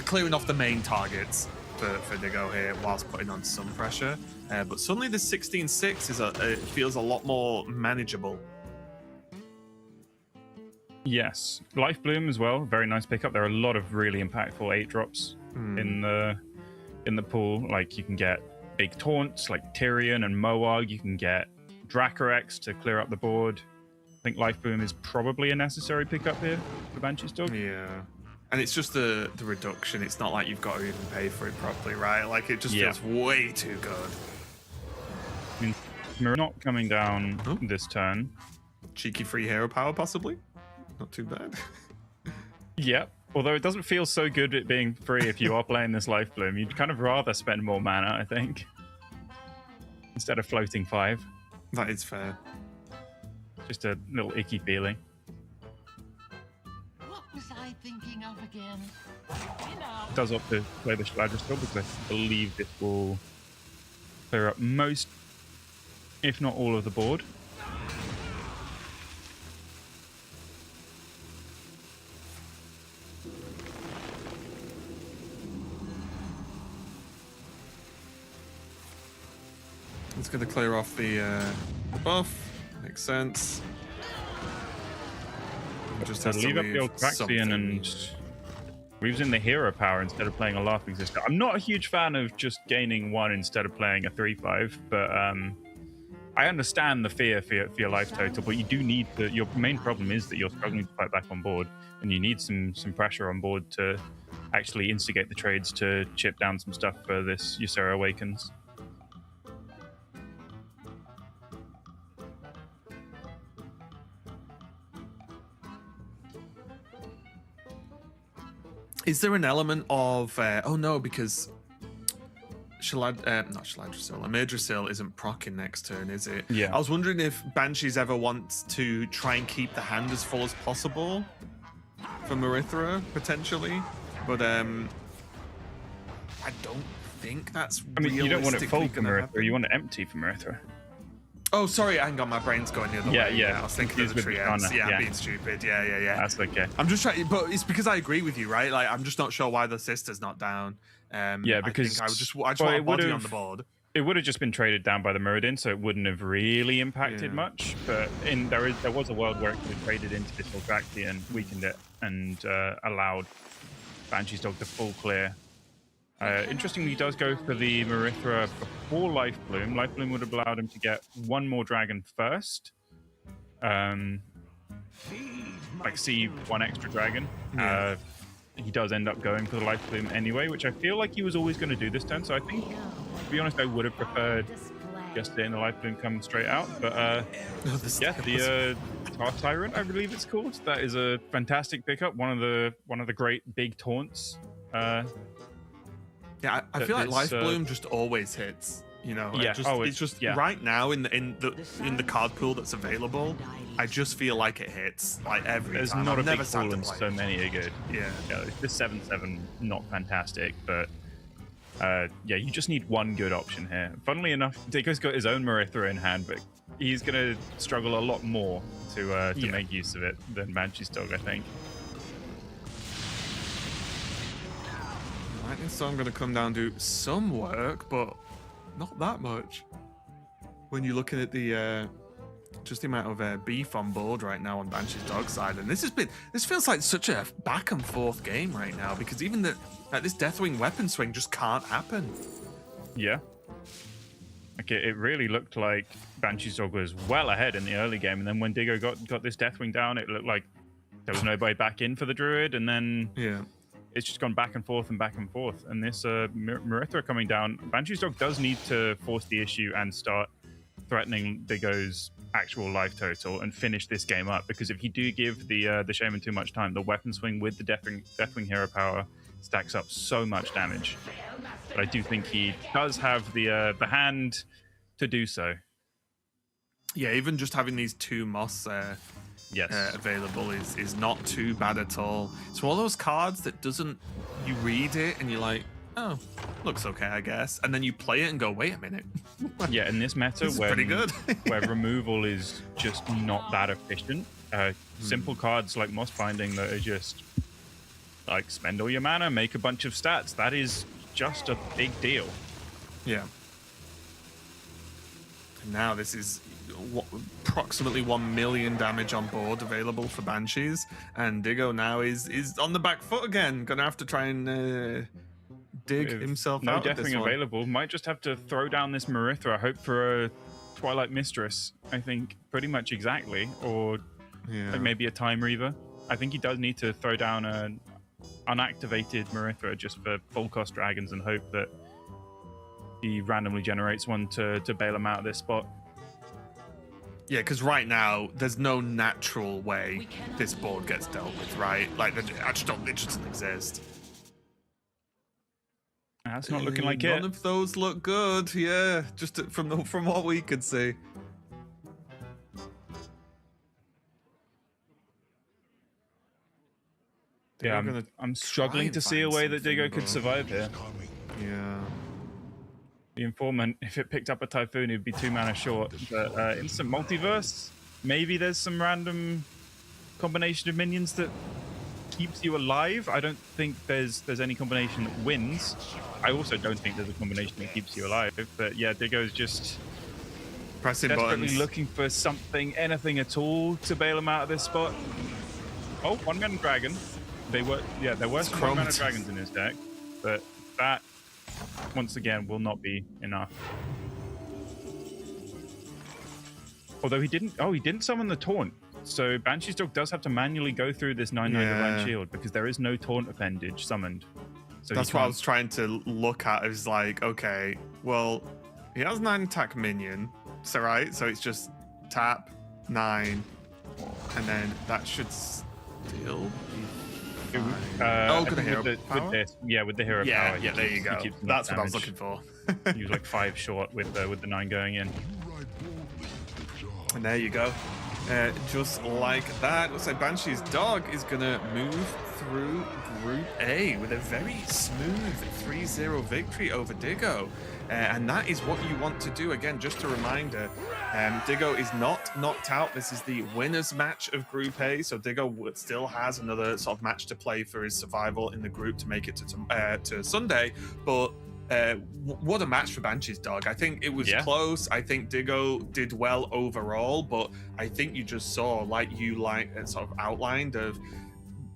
clearing off the main targets for Diggo here whilst putting on some pressure. But suddenly the 16-6 is it feels a lot more manageable. Yes, Life Bloom as well. Very nice pickup. There are a lot of really impactful 8-drops in the pool. Like you can get big taunts like Tyrion and Moarg. You can get Dracorex to clear up the board. I think Life Bloom is probably a necessary pickup here for Banshee's Dog. Yeah. And it's just the reduction. It's not like you've got to even pay for it properly, right? Like it just feels way too good. I mean, we're not coming down this turn. Cheeky free hero power, possibly. Not too bad. Yep. Although it doesn't feel so good at being free if you are playing this Life Bloom. You'd kind of rather spend more mana, I think, instead of floating 5. That is fair. Just a little icky feeling. What was I thinking of again? Does opt to play the Shaladra still because I believe this will clear up most, if not all, of the board. It's going to clear off the buff. Makes sense. Just So has to leave up the old Praxian and weaves in the hero power instead of playing a Laughing Sister. I'm not a huge fan of just gaining 1 instead of playing a 3/5, but I understand the fear for your life total, but you do need your main problem is that you're struggling to fight back on board, and you need some pressure on board to actually instigate the trades to chip down some stuff for this Ysera Awakens. Is there an element of oh no, because not Shaladrisil, Amirdrasil isn't proccing next turn, is it? Yeah. I was wondering if Banshees ever wants to try and keep the hand as full as possible for Marithra, potentially. But I don't think that's You don't want it full for gonna Marithra, happen. you want it empty for Marithra. Oh, sorry, hang on, my brain's going the other way. Yeah. I was thinking of the Confused with Treants. Shana, Yeah, yeah. I'm being stupid. Yeah. That's okay. I'm just trying, but it's because I agree with you, right? Like, I'm just not sure why the sister's not down. Yeah, because I just want a body on the board. It would have just been traded down by the Muradin, so it wouldn't have really impacted much. But there was a world where it could have traded into this Oldraxian, weakened it, and allowed Banshee's Dog to full clear. Interestingly, he does go for the Marithra before Life Bloom. Life Bloom would have allowed him to get 1 more dragon first. See 1 extra dragon. Yeah. He does end up going for the Life Bloom anyway, which I feel like he was always going to do this turn. So I think, to be honest, I would have preferred just letting the Life Bloom come straight out. But the Tar Tyrant, I believe it's called. That is a fantastic pickup. One of the great big taunts. Yeah, I feel like Life Bloom just always hits. You know, Yeah. it's just right now in the card pool that's available. I just feel like it hits like every There's time. not I've a big never sat pool to and play. so many are good. Yeah. This 7/7 not fantastic, but you just need 1 good option here. Funnily enough, Diggo's got his own Marithra in hand, but he's gonna struggle a lot more to make use of it than Banshee's Dog, I think. Lightning Storm going to come down and do some work, but not that much. When you're looking at the just the amount of beef on board right now on Banshee's Dog side, and this feels like such a back and forth game right now, because even this Deathwing weapon swing just can't happen. Yeah. Okay, it really looked like Banshee's Dog was well ahead in the early game, and then when Diggo got this Deathwing down, it looked like there was nobody back in for the Druid, and then it's just gone back and forth and back and forth. And this Marithra coming down, Banshee's Dog does need to force the issue and start threatening Diggo's actual life total and finish this game up, because if you do give the Shaman too much time, the weapon swing with the Deathwing hero power stacks up so much damage. But I do think he does have the hand to do so. Yeah, even just having these 2 moss available is not too bad at all. It's one of those cards that you read it and you're like, oh, looks okay, I guess. And then you play it and go, wait a minute. Yeah, in this meta, This is where pretty good. where removal is just not that efficient, simple cards like Moss Binding that are just like spend all your mana, make a bunch of stats. That is just a big deal. Yeah. And now this is approximately 1 million damage on board available for Banshees, and Diggo now is on the back foot again. Gonna have to try and dig With himself no out of this deathing one. available, might just have to throw down this Marithra, hope for a Twilight Mistress, I think, pretty much exactly, or Yeah. like maybe a Time Reaver. I think he does need to throw down an unactivated Marithra just for full cost dragons and hope that he randomly generates one to bail him out of this spot. Yeah, because right now there's no natural way this board gets dealt with, right? Like, I just don't. It just doesn't exist. That's not looking like None it. of those look good. Yeah, just from what we could see. Yeah, They're gonna I'm try struggling and to see a find way that something, Diggo could but- survive here. Yeah. The Informant, if it picked up a Typhoon, it'd be 2 mana short. But Instant Multiverse, maybe there's some random combination of minions that keeps you alive. I don't think there's any combination that wins. I also don't think there's a combination that keeps you alive. But yeah, Diggo's just Pressing desperately buttons. looking for something, anything at all, to bail him out of this spot. Oh, 1-mana dragon. There were some 1-mana Chromatus. dragons in his deck, but that once again will not be enough. Although he didn't summon the taunt. So Banshee's Dog does have to manually go through this 9/9 Divine Yeah. Shield because there is no taunt appendage summoned. So That's he what I can't- was trying to look at. It was like, okay, well, he has 9 attack minion, so right, so it's just tap 9, and then that should still be. I good think hero with power? this, with the hero Yeah, power. yeah, there you go. That's what I was looking for. He was like 5 short with the 9 going in. And there you go. Just like that, looks like Banshee's Dog is gonna move through Group A with a very smooth 3-0 victory over Diggo. And that is what you want to do. Again, just a reminder, Diggo is not knocked out. This is the winner's match of Group A, so Diggo still has another sort of match to play for his survival in the group to make it to Sunday. But what a match for Banshee's Dog. I think it was close. I think Diggo did well overall, but I think you just saw, like you sort of outlined, of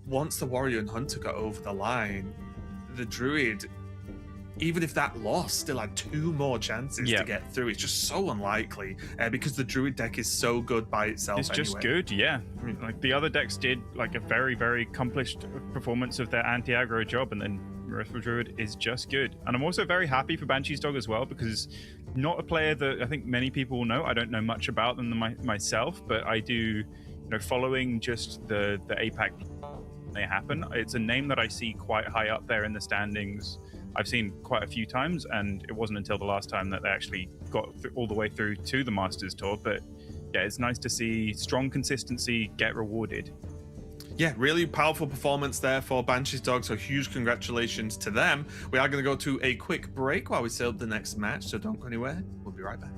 once the Warrior and Hunter got over the line, the Druid, even if that loss, still had 2 more chances to get through. It's just so unlikely because the Druid deck is so good by itself. It's just good, yeah. I mean, like the other decks did like a very, very accomplished performance of their anti-aggro job, and then Marithra Druid is just good. And I'm also very happy for Banshee's Dog as well, because not a player that I think many people will know. I don't know much about them myself, but I do, following just the APAC they happen. It's a name that I see quite high up there in the standings. I've seen quite a few times, and it wasn't until the last time that they actually got all the way through to the Masters Tour. But yeah, it's nice to see strong consistency get rewarded. Yeah, really powerful performance there for Banshee's Dog, so huge congratulations to them. We are going to go to a quick break while we set up the next match, so don't go anywhere. We'll be right back.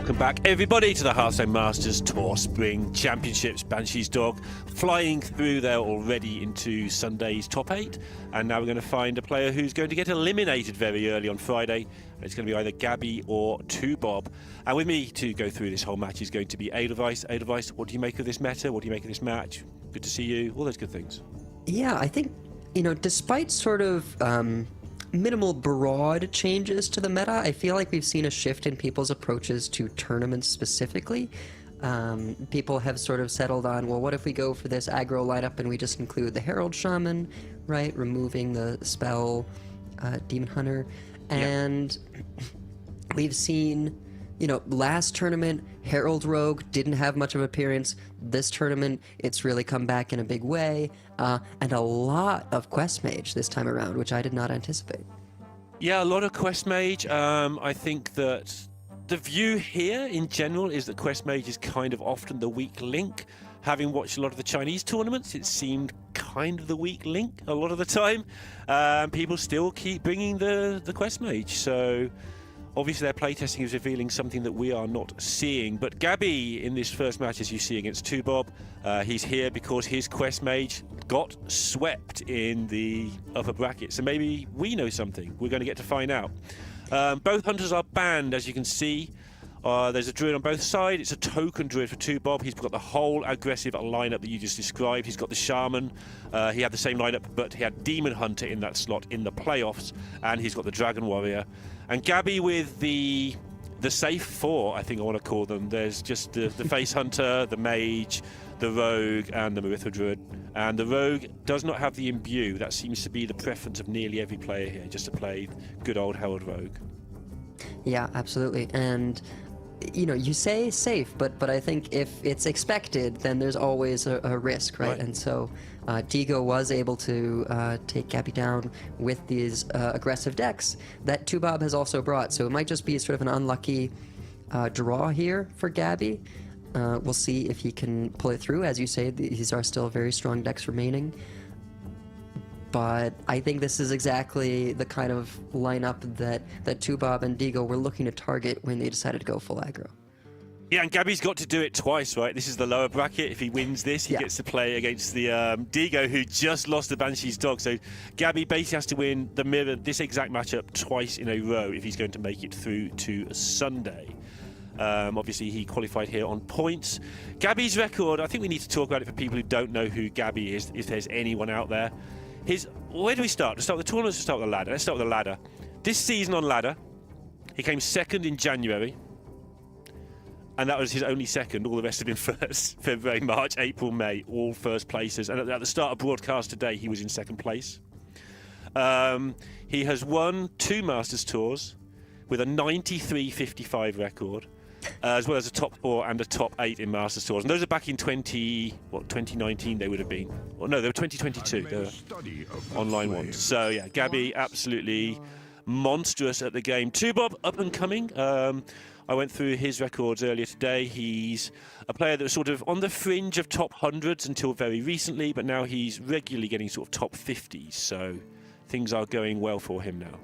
Welcome back, everybody, to the Hearthstone Masters Tour Spring Championships. Banshee's Dog flying through there already into Sunday's top 8. And now we're going to find a player who's going to get eliminated very early on Friday. It's going to be either Gabby or 2Bob. And with me to go through this whole match is going to be Edelweiss. Edelweiss, what do you make of this meta? What do you make of this match? Good to see you. All those good things. Yeah, I think, despite sort of minimal broad changes to the meta, I feel like we've seen a shift in people's approaches to tournaments specifically. People have sort of settled on, well, what if we go for this aggro lineup and we just include the Herald Shaman, right? Removing the spell Demon Hunter. And we've seen, last tournament, Herald Rogue didn't have much of an appearance. This tournament, it's really come back in a big way. And a lot of Quest Mage this time around, which I did not anticipate. Yeah, a lot of Quest Mage. I think that the view here in general is that Quest Mage is kind of often the weak link. Having watched a lot of the Chinese tournaments, it seemed kind of the weak link a lot of the time. People still keep bringing the Quest Mage. So obviously their playtesting is revealing something that we are not seeing. But Gabby in this first match, as you see against 2Bob, he's here because his Quest Mage got swept in the upper bracket. So maybe we know something. We're going to get to find out. Both hunters are banned, as you can see. There's a druid on both sides. It's a token druid for 2Bob. He's got the whole aggressive lineup that you just described. He's got the shaman. He had the same lineup, but he had demon hunter in that slot in the playoffs, and he's got the dragon warrior. And Gabby with the safe 4, I think I want to call them. There's just the face hunter, the mage, the rogue, and the Marithra druid. And the rogue does not have the imbue. That seems to be the preference of nearly every player here, just to play good old Herald Rogue. Yeah, absolutely. And you say safe, but I think if it's expected, then there's always a risk, right? And so Digo was able to take Gabby down with these aggressive decks that 2Bob has also brought. So it might just be sort of an unlucky draw here for Gabby. We'll see if he can pull it through. As you say, these are still very strong decks remaining. But I think this is exactly the kind of lineup that 2Bob and Digo were looking to target when they decided to go full aggro. Yeah, and Gabby's got to do it twice, right? This is the lower bracket. If he wins this, he gets to play against the Digo, who just lost the Banshee's Dog. So Gabby basically has to win the mirror, this exact matchup, twice in a row if he's going to make it through to Sunday. Obviously, he qualified here on points. Gabby's record, I think we need to talk about it for people who don't know who Gabby is, if there's anyone out there. Where do we start? To start with the tournament, to start with the ladder? Let's start with the ladder. This season on ladder, he came second in January, and that was his only second. All the rest have been first. February, March, April, May, all first places. And at the start of broadcast today, he was in second place. He has won 2 Masters Tours with a 93.55 record, as well as a top 4 and a top 8 in Masters Tours. And those are back in 2019 they would have been. Well, no, they were 2022. They were online ones. So, yeah, Gabby, absolutely monstrous at the game. 2Bob, up and coming. I went through his records earlier today. He's a player that was sort of on the fringe of top hundreds until very recently, but now he's regularly getting sort of top 50s. So things are going well for him now.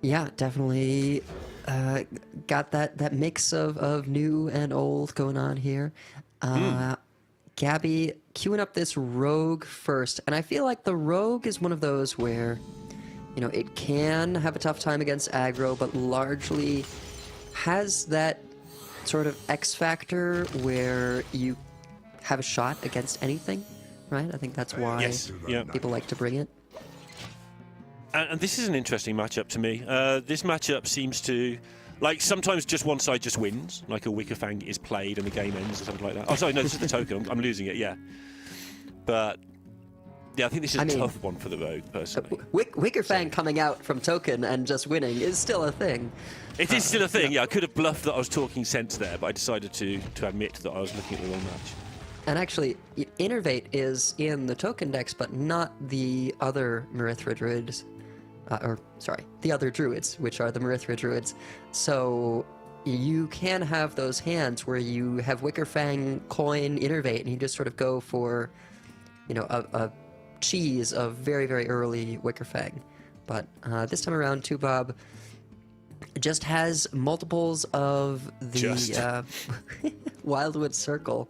Yeah, definitely got that mix of new and old going on here. Gabby queuing up this rogue first, and I feel like the rogue is one of those where it can have a tough time against aggro, but largely has that sort of X factor where you have a shot against anything, right? I think that's why people like to bring it. And this is an interesting matchup to me. This matchup seems to, like, sometimes just one side just wins, like a Wicker Fang is played and the game ends or something like that. Oh, sorry, no, this is the token. I'm losing it, yeah. But yeah, I think this is a tough one for the rogue, personally. Wicker Fang coming out from token and just winning is still a thing. It is still a thing, yeah. I could have bluffed that I was talking sense there, but I decided to admit that I was looking at the wrong match. And actually, Innervate is in the token decks, but not the other Marithra Druids. The other Druids, which are the Marithra Druids. So you can have those hands where you have Wicker Fang, coin, Innervate, and you just sort of go for, a cheese of very, very early Wicker Fang. But this time around, 2Bob just has multiples of the Wildwood Circle,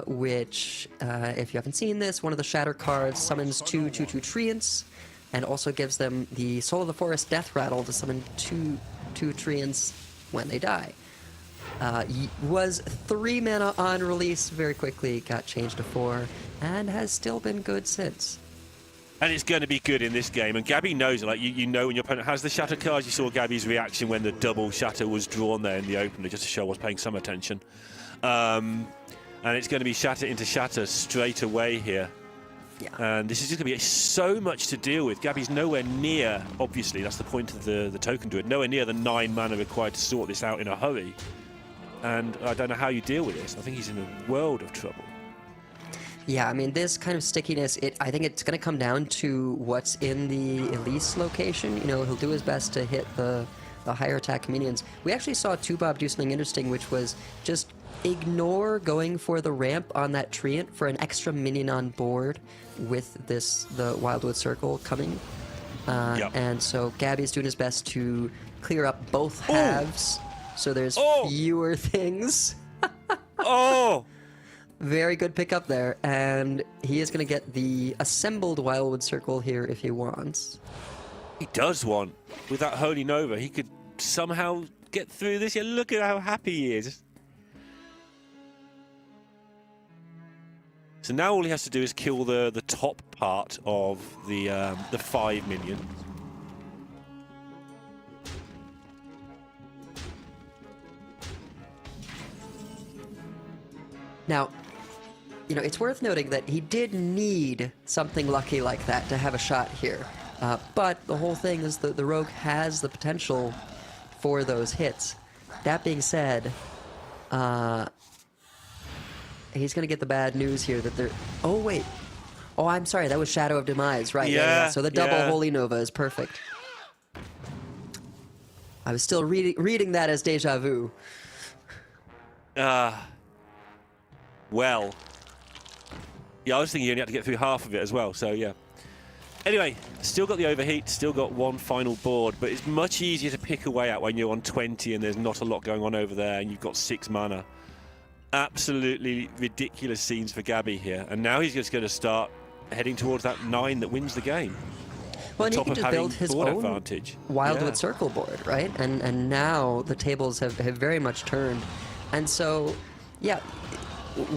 which, if you haven't seen this, one of the Shatter cards summons 2/2/2 Treants, and also gives them the Soul of the Forest Death Rattle to summon 2/2 Treants when they die. Was 3 mana on release, very quickly got changed to 4, and has still been good since. And it's going to be good in this game. And Gabby knows it. Like, you know when your opponent has the Shatter cards. You saw Gabby's reaction when the double Shatter was drawn there in the opener, just to show I was paying some attention. And it's going to be Shatter into Shatter straight away here. Yeah. And this is just going to be so much to deal with. Gabby's nowhere near, obviously, that's the point of the token druid, nowhere near the 9 mana required to sort this out in a hurry. And I don't know how you deal with this. I think he's in a world of trouble. Yeah, I mean, this kind of stickiness, I think it's going to come down to what's in the Elise location. You know, he'll do his best to hit the higher attack minions. We actually saw Tubob do something interesting, which was just ignore going for the ramp on that Treant for an extra minion on board with the Wildwood Circle coming. Yep. And so Gabby's doing his best to clear up both halves, so there's fewer things. Oh! Very good pickup there, and he is going to get the assembled Wildwood Circle here if he wants. He does want. With that Holy Nova, he could somehow get through this. Yeah, look at how happy he is. So now all he has to do is kill the top part of the 5 minions. Now, you know, it's worth noting that he did need something lucky like that to have a shot here. But the whole thing is that the Rogue has the potential for those hits. That being said, he's going to get the bad news here that they're... Oh, wait. Oh, I'm sorry. That was Shadow of Demise, right? Yeah, So the double Holy Nova is perfect. I was still reading that as deja vu. Well. Yeah, I was thinking you only had to get through half of it as well, so yeah. Anyway, still got the overheat, still got one final board, but it's much easier to pick away at when you're on 20 and there's not a lot going on over there and you've got 6 mana. Absolutely ridiculous scenes for Gabby here, and now he's just going to start heading towards that 9 that wins the game. Well, and he can just build his own advantage. Wildwood Circle board, right? And now the tables have very much turned. And so, yeah,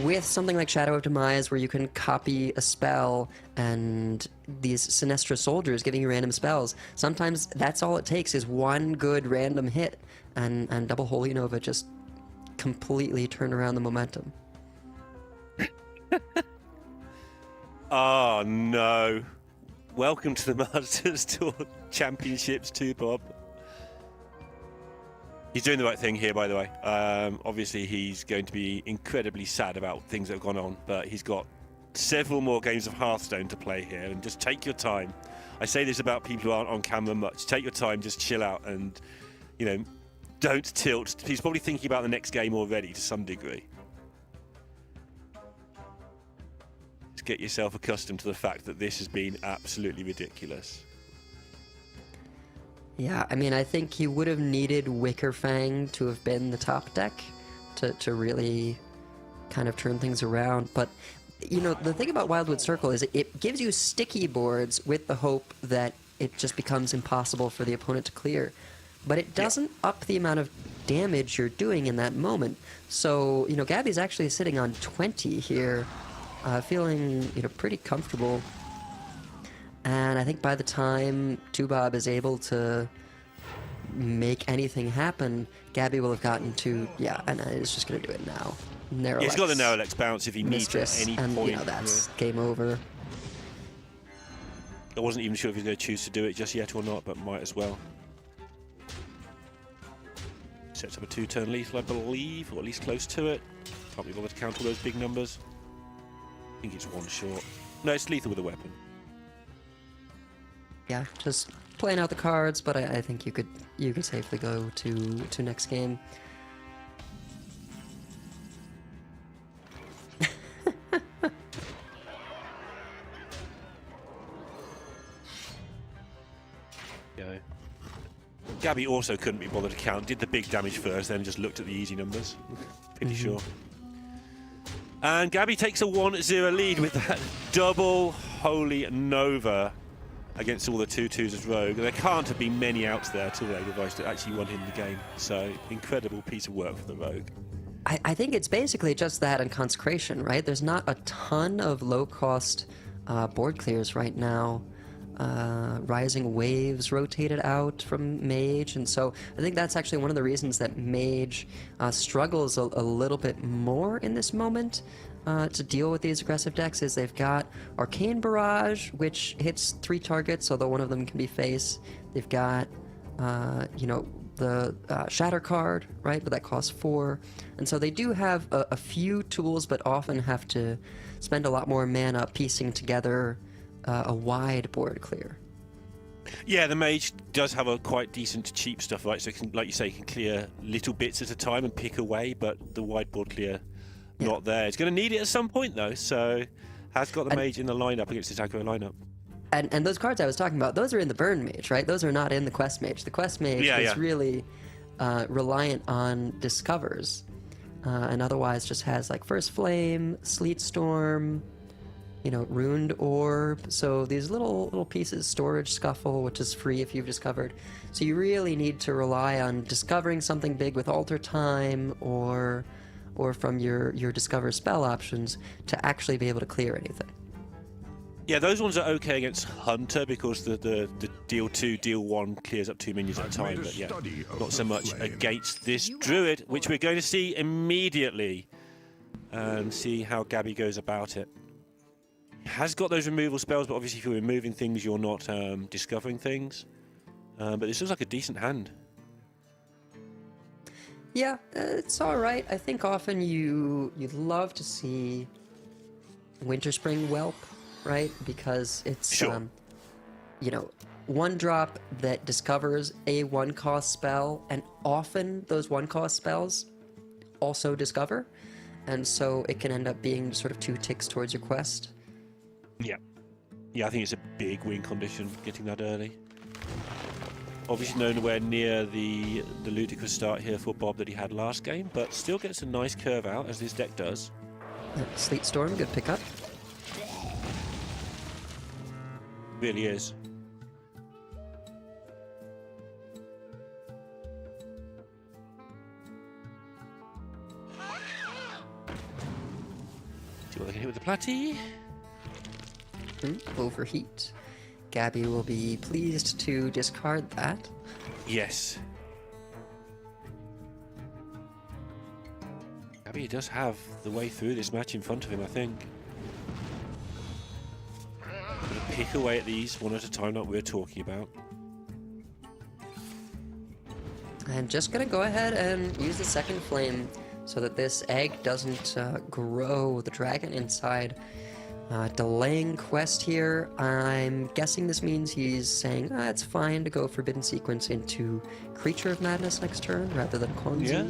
with something like Shadow of Demise, where you can copy a spell and these Sinestra soldiers giving you random spells, sometimes that's all it takes is one good random hit, and Double Holy Nova just completely turn around the momentum. Oh, no. Welcome to the Masters Tour Championships too, Bob. He's doing the right thing here, by the way. Obviously, he's going to be incredibly sad about things that have gone on, but he's got several more games of Hearthstone to play here, and just take your time. I say this about people who aren't on camera much. Take your time, just chill out, and, you know, don't tilt. He's probably thinking about the next game already to some degree. Just get yourself accustomed to the fact that this has been absolutely ridiculous. Yeah, I mean, I think he would have needed Wickerfang to have been the top deck to really kind of turn things around. But, you know, the thing about Wildwood Circle is it gives you sticky boards with the hope that it just becomes impossible for the opponent to clear. But it doesn't up the amount of damage you're doing in that moment. So, you know, Gabby's actually sitting on 20 here, feeling, you know, pretty comfortable. And I think by the time Tubob is able to make anything happen, Gabby will have gotten to, yeah, and it's just going to do it now. Narrow He's got the Narrow-Lex bounce if he needs it Mistress, at any and, point. you know, that's game over. I wasn't even sure if he was going to choose to do it just yet or not, but might as well. Sets up a 2-turn lethal, I believe, or at least close to it. Can't be bothered to count all those big numbers. I think it's 1 short. No, it's lethal with a weapon. Yeah, just playing out the cards, but I think you could safely go to next game. Gabby Gabby also couldn't be bothered to count. Did the big damage first, then just looked at the easy numbers. Pretty sure. And Gabby takes a 1-0 lead with that double Holy Nova against all the 2-2s as Rogue. There can't have been many outs there till they devised to actually won him the game. So, incredible piece of work for the Rogue. I think it's basically just that and Consecration, right? There's not a ton of low-cost board clears right now. Rising Waves rotated out from Mage, and so I think that's actually one of the reasons that Mage struggles a little bit more in this moment to deal with these aggressive decks. Is they've got Arcane Barrage, which hits 3 targets, although one of them can be face. They've got, the Shatter card, right, but that costs 4. And so they do have a few tools, but often have to spend a lot more mana piecing together a wide board clear. Yeah, the Mage does have a quite decent cheap stuff, right? So, it can, like you say, can clear little bits at a time and pick away, but the wide board clear, not there. It's going to need it at some point, though, so has got the Mage in the lineup against his aggro lineup. And those cards I was talking about, those are in the Burn Mage, right? Those are not in the Quest Mage. The Quest Mage is really reliant on Discovers, and otherwise just has like First Flame, Sleet Storm, Ruined Orb. So these little pieces, Storage Scuffle, which is free if you've discovered. So you really need to rely on discovering something big with Alter Time or from your Discover spell options to actually be able to clear anything. Yeah, those ones are okay against Hunter because the deal 2, deal 1 clears up 2 minions at a time, but yeah, not so much against this Druid, which we're going to see immediately and see how Gabby goes about it. Has got those removal spells, but obviously if you're removing things, you're not discovering things. But this looks like a decent hand. Yeah, it's all right. I think often you'd love to see Winterspring Whelp, right? Because it's, one drop that discovers a 1-cost spell, and often those 1-cost spells also discover, and so it can end up being sort of 2 ticks towards your quest. Yeah, I think it's a big win condition getting that early. Obviously nowhere near the ludicrous start here for Bob that he had last game, but still gets a nice curve out as this deck does. Sleet Storm, good pickup. Really is. See what they can hit with the Platy. Overheat. Gabby will be pleased to discard that. Yes. Gabby does have the way through this match in front of him, I think. Gonna pick away at these one at a time like we're talking about. I'm just gonna go ahead and use the second flame so that this egg doesn't grow the dragon inside. Delaying quest here. I'm guessing this means he's saying it's fine to go Forbidden Sequence into Creature of Madness next turn rather than Konzu. Yeah.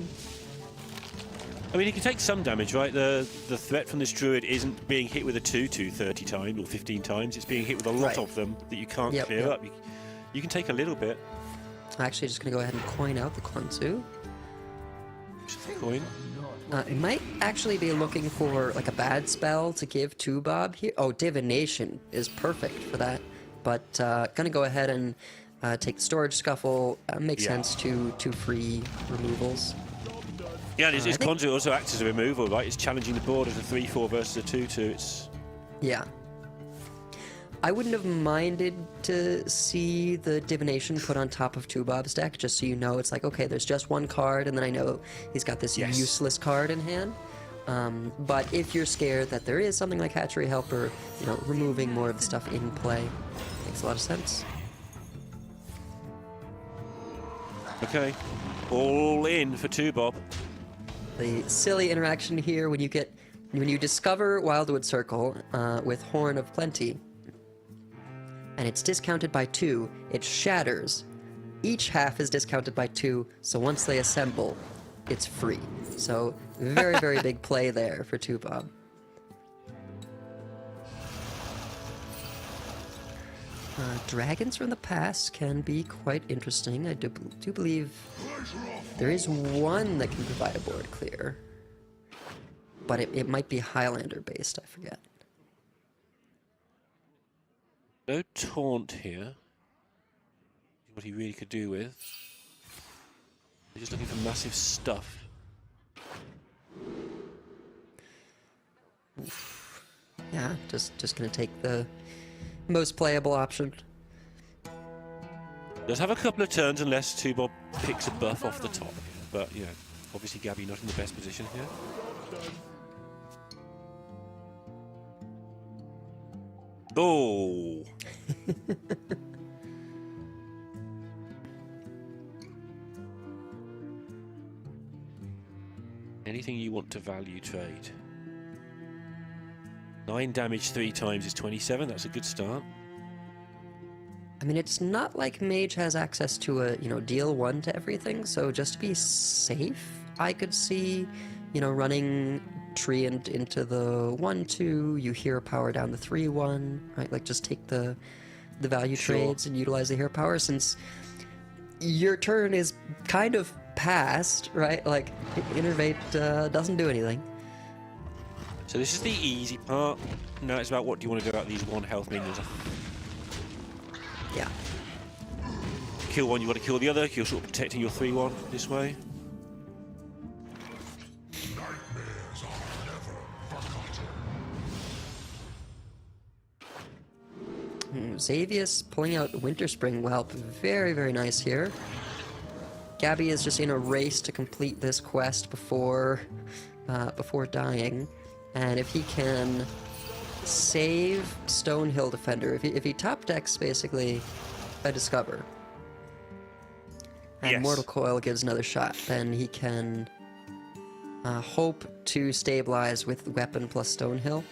I mean, he can take some damage, right? The threat from this Druid isn't being hit with a 2-2 30 times or 15 times. It's being hit with a lot of them that you can't clear up. You can take a little bit. I'm actually just going to go ahead and coin out the Konzu. Coin. It might actually be looking for like a bad spell to give to Bob here. Oh, Divination is perfect for that. But gonna go ahead and take the Storage Scuffle. Makes sense to free removals. Yeah, and his Konzu also acts as a removal, right? It's challenging the board as a 3-4 versus a 2-2. It's... Yeah. I wouldn't have minded to see the Divination put on top of Bob's deck, just so you know it's like, okay, there's just one card, and then I know he's got this useless card in hand. But if you're scared that there is something like Hatchery Helper, removing more of the stuff in play makes a lot of sense. Okay. All in for 2 Bob. The silly interaction here when you discover Wildwood Circle with Horn of Plenty, and it's discounted by 2, it shatters. Each half is discounted by 2, so once they assemble, it's free. So very, very big play there for 2 Bob. Dragons from the past can be quite interesting. I do believe there is one that can provide a board clear. But it might be Highlander based, I forget. No taunt here. What he really could do with. He's just looking for massive stuff. Yeah, just gonna take the most playable option. Does have a couple of turns unless Tubob picks a buff off the top. But, you know, obviously Gabby not in the best position here. Oh! Anything you want to value trade. 9 damage 3 times is 27. That's a good start. I mean, it's not like Mage has access to a, deal 1 to everything, so just to be safe, I could see, running Treant into the 1/2, you hero power down the 3/1, right? Like, just take the value trades and utilize the hero power, since your turn is kind of past, right? Like, Innervate doesn't do anything. So this is the easy part. Now it's about what do you want to do about these 1 health minions. Yeah. Kill one, you want to kill the other. You're sort of protecting your 3/1 this way. Xavius pulling out Winter Spring will help. Very, very nice here. Gabby is just in a race to complete this quest before dying. And if he can save Stonehill Defender, if he top decks basically a Discover, and Yes. Mortal Coil gives another shot, then he can hope to stabilize with Weapon plus Stonehill.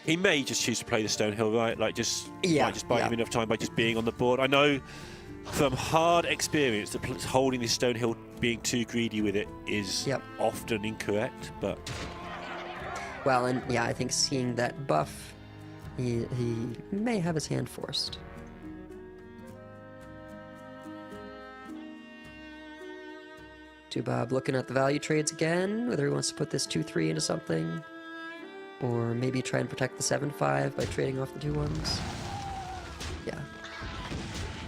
He may just choose to play the Stonehill, right? Like Yeah, might just buy yeah. him enough time by just being on the board. I know from hard experience that holding this Stonehill, being too greedy with it, is Yep. often incorrect, but Well, and yeah, I think seeing that buff, he may have his hand forced. Tubob looking at the value trades again, whether he wants to put this 2/3 into something, or maybe try and protect the 7/5 by trading off the 2/1s. Yeah,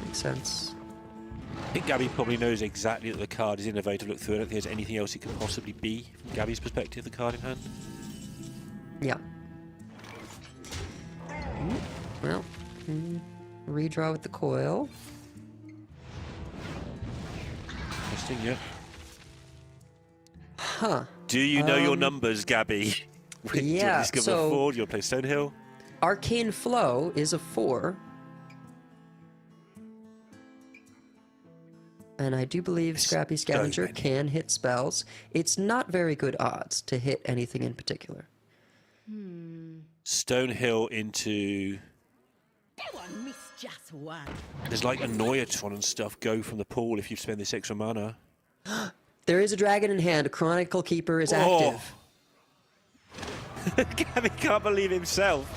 makes sense. I think Gabby probably knows exactly that the card is innovative. Look through it. I don't think there's anything else it could possibly be from Gabby's perspective, the card in hand. Yeah. Well, redraw with the coil. Interesting, yeah. Huh. Do you know your numbers, Gabby? Do you Yeah, want to discover so- 4? Do you want to play Stonehill? Arcane Flow is a 4. And I do believe Scrappy Scavenger many. can hit spells. It's not very good odds to hit anything in particular. Stonehill into... Go on, miss just one. There's like Annoyatron and stuff go from the pool if you spend this extra mana. There is a dragon in hand. Chronicle Keeper is Oh. active. Gabby can't believe himself.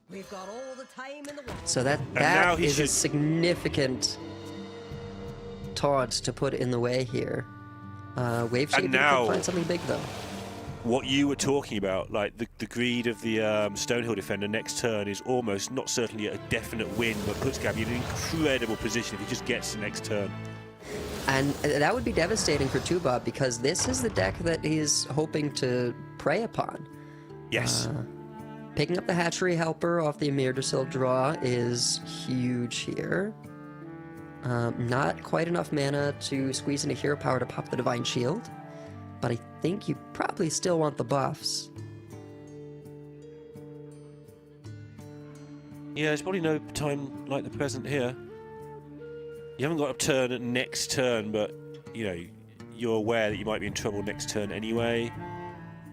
We've got all the time in the world. So that now he is a should- significant taunt to put in the way here. Wave Shaper now- could find something big, though. What you were talking about, like the greed of the Stonehill defender next turn is almost, not certainly a definite win, but puts Gabby in an incredible position if he just gets the next turn. And that would be devastating for Tubob, because this is the deck that he's hoping to prey upon. Yes. Picking up the Hatchery Helper off the Emir Drasil draw is huge here. Not quite enough mana to squeeze into hero power to pop the Divine Shield, but I think you probably still want the buffs. Yeah, there's probably no time like the present here. You haven't got a turn at next turn, but, you know, you're aware that you might be in trouble next turn anyway.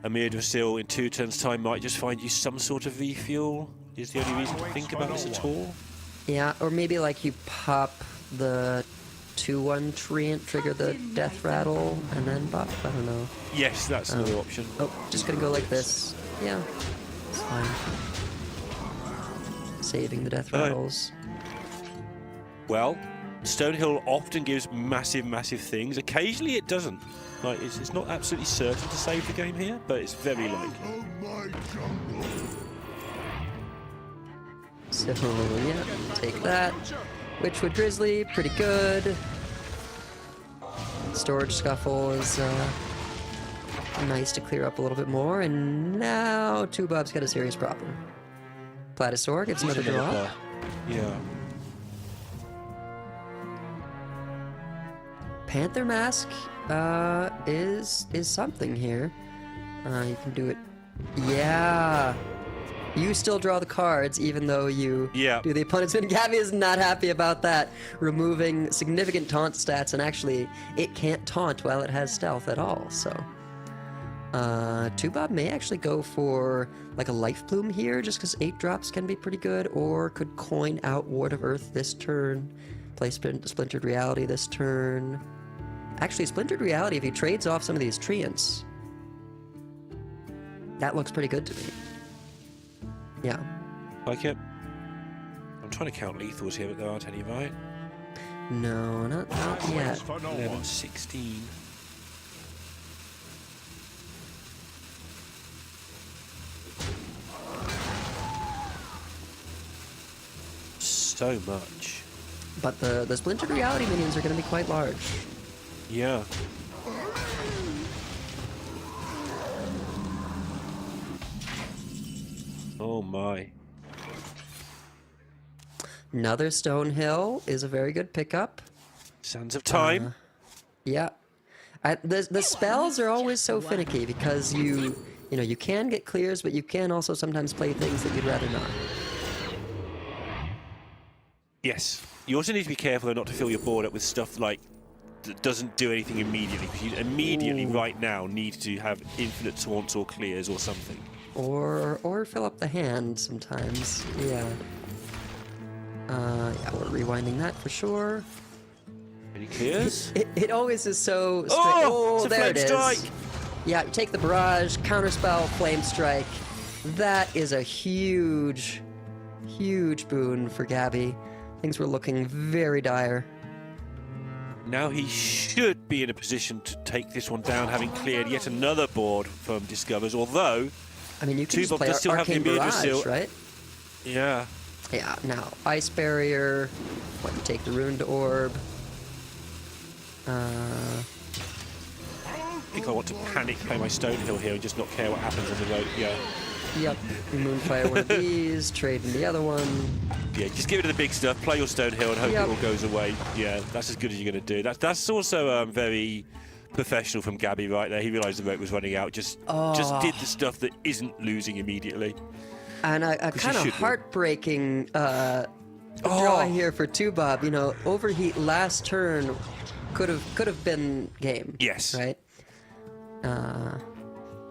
Amir Drasil in 2 turns' time might just find you some sort of refuel, is the only reason to think about this at all. Yeah, or maybe like you pop the 2/1 Treant, trigger the Death Rattle, and then buff. I don't know. Yes, that's another option. Oh, just gonna go like this. Yeah, it's fine. saving the death Oh. rattles. Well, Stonehill often gives massive, massive things. Occasionally it doesn't. Like, it's not absolutely certain to save the game here, but it's very likely. Oh my jungle. So, yeah, take that. Witchwood Grizzly, pretty good. Storage Scuffle is nice to clear up a little bit more. And now Two Bob's got a serious problem. Platysaur gets another draw. Yeah. Panther Mask is something here. You can do it. Yeah. You still draw the cards, even though you do the opponent's win. Gabby is not happy about that. Removing significant taunt stats, and actually, it can't taunt while it has stealth at all, so. Two Bob may actually go for like a Life Plume here, just because 8 drops can be pretty good, or could coin out Ward of Earth this turn, play Splintered Reality this turn. Actually, Splintered Reality, if he trades off some of these Treants, that looks pretty good to me. Yeah. Like it? I'm trying to count lethals here, but there aren't any, right? No, not yet. 11, 16. So much. But the Splintered Reality minions are going to be quite large. Yeah. Oh my. Another Stonehill is a very good pickup. Sands of Time. Yeah. The spells are always so finicky because you can get clears, but you can also sometimes play things that you'd rather not. Yes. You also need to be careful though not to fill your board up with stuff like that doesn't do anything immediately, because you immediately right now need to have infinite taunts or clears or something. Or fill up the hand sometimes. Yeah. Yeah, we're rewinding that for sure. Any clears? It always is so straight. Oh, it's a there flame it is. strike. Yeah, you take the barrage, counterspell, flame strike. That is a huge, huge boon for Gabby. Things were looking very dire. Now he should be in a position to take this one down, having cleared yet another board from Discovers, although I mean, you can just Tubok play does still have the Arcane immediate Barrage, seal. right? Yeah. Yeah, now Ice Barrier. What, you take the Ruined Orb. I think I want to panic play my Stonehill here and just not care what happens on the road. Yeah. Yep, Moonfire one of these, trade in the other one. Yeah, just give it to the big stuff, play your Stonehill and hope Yep. it all goes away. Yeah, that's as good as you're going to do. That's also very professional from Gabby right there. He realised the rope was running out, just did the stuff that isn't losing immediately. And a kind of heartbreaking draw here for Two Bob. You know, Overheat last turn could have been game. Yes. Right?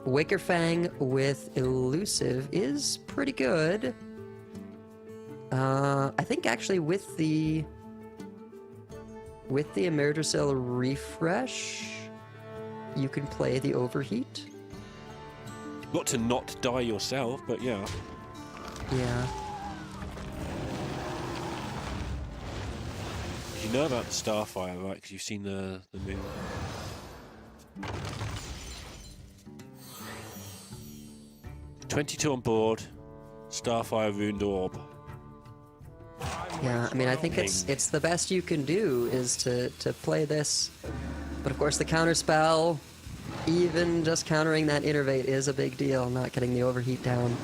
Waker Fang with Elusive is pretty good. I think actually with the Emerdrasil refresh, you can play the Overheat. Not to not die yourself, but yeah. Yeah. You know about the Starfire, right? Because you've seen the moon. $22 on board. Starfire Ruined Orb. Yeah, I mean, I think it's the best you can do is to play this. But of course, the counterspell, even just countering that Innervate is a big deal, not getting the Overheat down.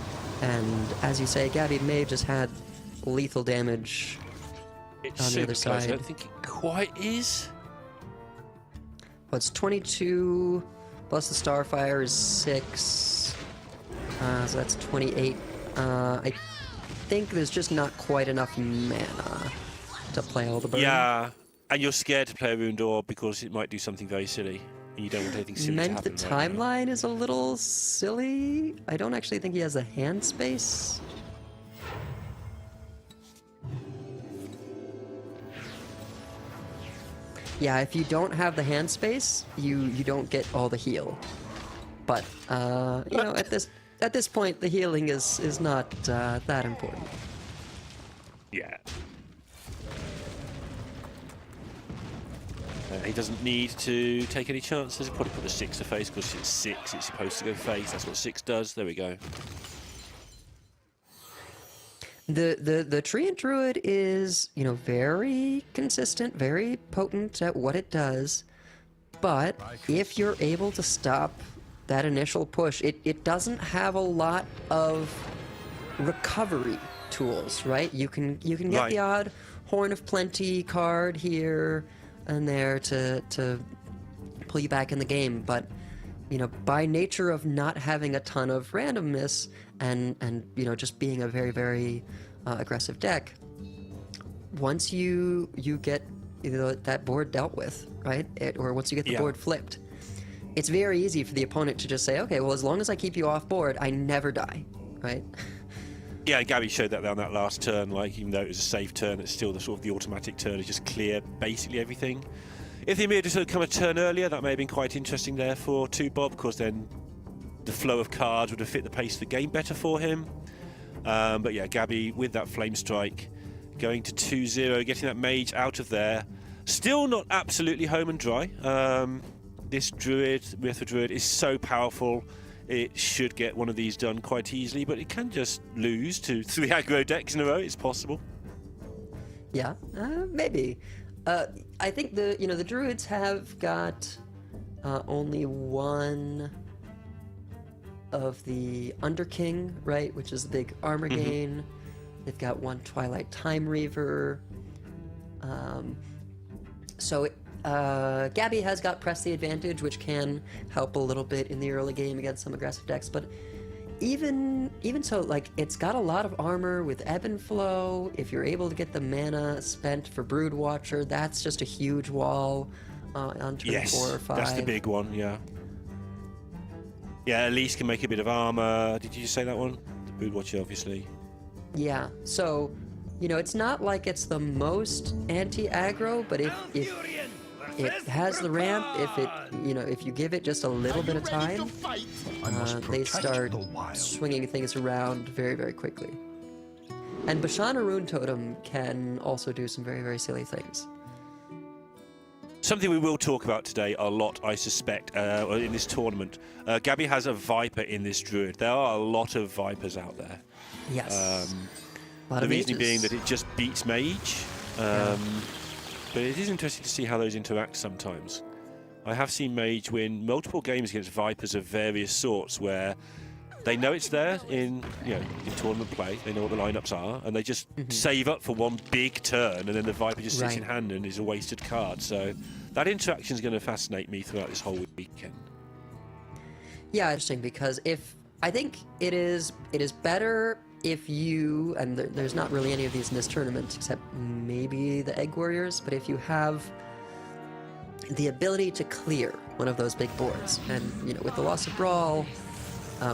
And as you say, Gabby may have just had lethal damage It's on the other super close. side. I don't think it quite is. Well, it's 22 plus the Starfire is 6. So that's 28. I think there's just not quite enough mana to play all the burn. Yeah, and you're scared to play a Ruined Orb because it might do something very silly. And you don't want anything silly to Meant the happen. right now. timeline is a little silly. I don't actually think he has the hand space. Yeah, if you don't have the hand space, you don't get all the heal. But you know, at this point, the healing is not that important. He doesn't need to take any chances. He'll probably put the 6 to face because it's 6. It's supposed to go face. That's what 6 does. There we go. The Treant Druid is, you know, very consistent, very potent at what it does. But if you're able to stop that initial push, it doesn't have a lot of recovery tools, right? You can get the odd Horn of Plenty card here and there to pull you back in the game, but you know, by nature of not having a ton of randomness and you know, just being a very, very aggressive deck, once you get that board dealt with, right, or once you get the board flipped, it's very easy for the opponent to just say, okay, well, as long as I keep you off board, I never die, right? Yeah, Gabby showed that there on that last turn. Like, even though it was a safe turn, it's still the sort of the automatic turn is just clear basically everything. If the Emir just had come a turn earlier, that may have been quite interesting there for 2Bob, because then the flow of cards would have fit the pace of the game better for him. But yeah, Gabby with that Flame Strike, going to 2-0, getting that mage out of there. Still not absolutely home and dry. This Druid, Mytho Druid, is so powerful. It should get one of these done quite easily, but it can just lose to 3 aggro decks in a row. It's possible. Yeah, maybe. I think the Druids have got only one of the Underking, right, which is the big armor gain. They've got one Twilight Time Reaver. So Gabby has got Press the Advantage, which can help a little bit in the early game against some aggressive decks, but even so, like, it's got a lot of armor with Ebb and Flow. If you're able to get the mana spent for Brood Watcher, that's just a huge wall on turn 4 or 5. That's the big one, yeah. Yeah, Elise can make a bit of armor. Did you say that one? The Brood Watcher, obviously. Yeah, so, you know, it's not like it's the most anti-aggro, but if it has the ramp, if you give it just a little bit of time, they start swinging things around very, very quickly. And Bashana Rune Totem can also do some very, very silly things. Something we will talk about today a lot, I suspect, in this tournament. Gabby has a Viper in this Druid. There are a lot of Vipers out there. Yes. The reason being that it just beats Mage. But it is interesting to see how those interact sometimes. I have seen Mage win multiple games against Vipers of various sorts where they know it's there in tournament play. They know what the lineups are, and they just save up for one big turn, and then the Viper just sits in hand and is a wasted card. So that interaction is going to fascinate me throughout this whole weekend. Yeah, interesting, because I think it is better if you, and there's not really any of these in this tournament except maybe the Egg Warriors, but if you have the ability to clear one of those big boards, and you know, with the loss of Brawl,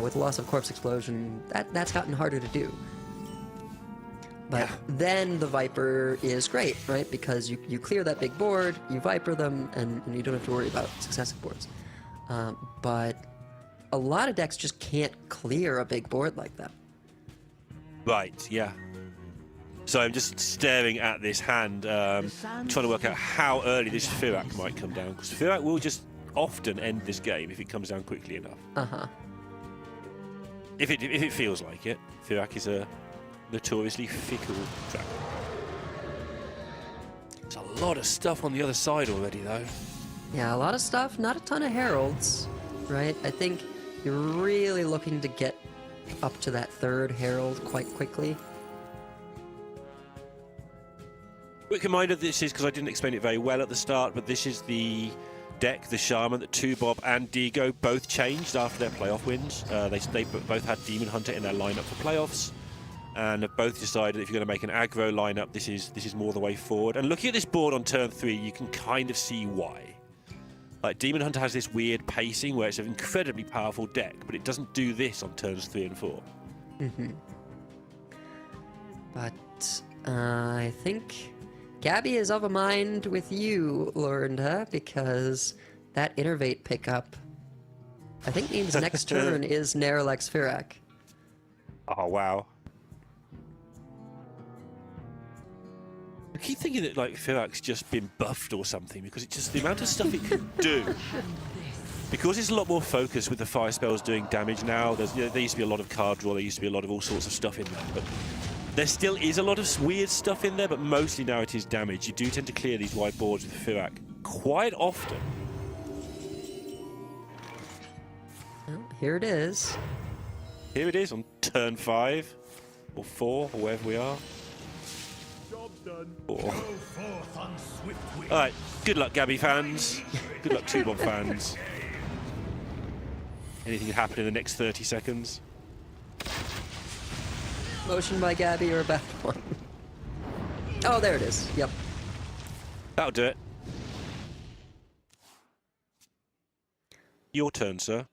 with the loss of Corpse Explosion, that's gotten harder to do. But then the Viper is great, right? Because you clear that big board, you Viper them, and you don't have to worry about successive boards. But a lot of decks just can't clear a big board like that. Right, yeah. So I'm just staring at this hand, trying to work out how early this Firak might come down, because Firak will just often end this game if it comes down quickly enough. If it feels like it. Firak is a notoriously fickle dragon. There's a lot of stuff on the other side already, though. Yeah, a lot of stuff, not a ton of heralds, right? I think you're really looking to get up to that third herald quite quickly. Quick reminder, this is, because I didn't explain it very well at the start, but this is the deck, the Shaman, that 2Bob and Digo both changed after their playoff wins. They both had Demon Hunter in their lineup for playoffs, and have both decided if you're going to make an aggro lineup, this is more the way forward. And looking at this board on turn 3, you can kind of see why. Like, Demon Hunter has this weird pacing where it's an incredibly powerful deck, but it doesn't do this on turns 3 and 4. But I think Gabby is of a mind with you, Lorinda, because that Innervate pickup, I think, means next turn is Neralex Firak. Oh, wow. keep thinking that like Firak's just been buffed or something because it's just the amount of stuff it can do. Because it's a lot more focused with the fire spells doing damage now. There used to be a lot of card draw. There used to be a lot of all sorts of stuff in there, but there still is a lot of weird stuff in there. But mostly now it is damage. You do tend to clear these wide boards with Firak quite often. Well, here it is. Here it is on turn 5 or 4 or wherever we are. Job's done. 4. Go forth on swift wing. All right. Good luck, Gabby fans. Good luck, 2-Bob fans. Anything can happen in the next 30 seconds. Motion by Gabby or a bad one? Oh, there it is. Yep. That'll do it. Your turn, sir.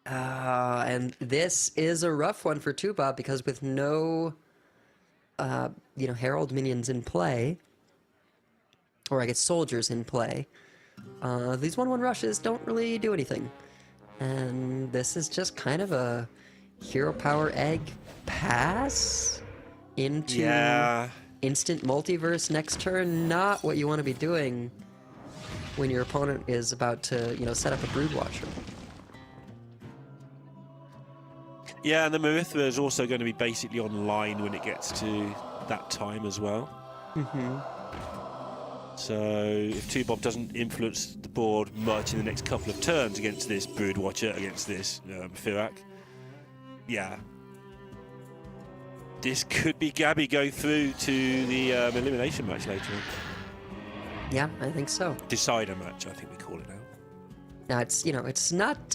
And this is a rough one for 2-Bob because with no, Herald minions in play, or I guess soldiers in play, these 1/1 rushes don't really do anything. And this is just kind of a hero power egg pass into instant multiverse next turn. Not what you want to be doing when your opponent is about to, set up a Brood Watcher. Yeah, and the Marithra is also going to be basically online when it gets to that time as well. Mm-hmm. So if 2-Bob doesn't influence the board much in the next couple of turns against this Brood Watcher, against this Firak, yeah. This could be Gabby going through to the elimination match later on. Yeah, I think so. Decider match, I think we call it now. Now it's not.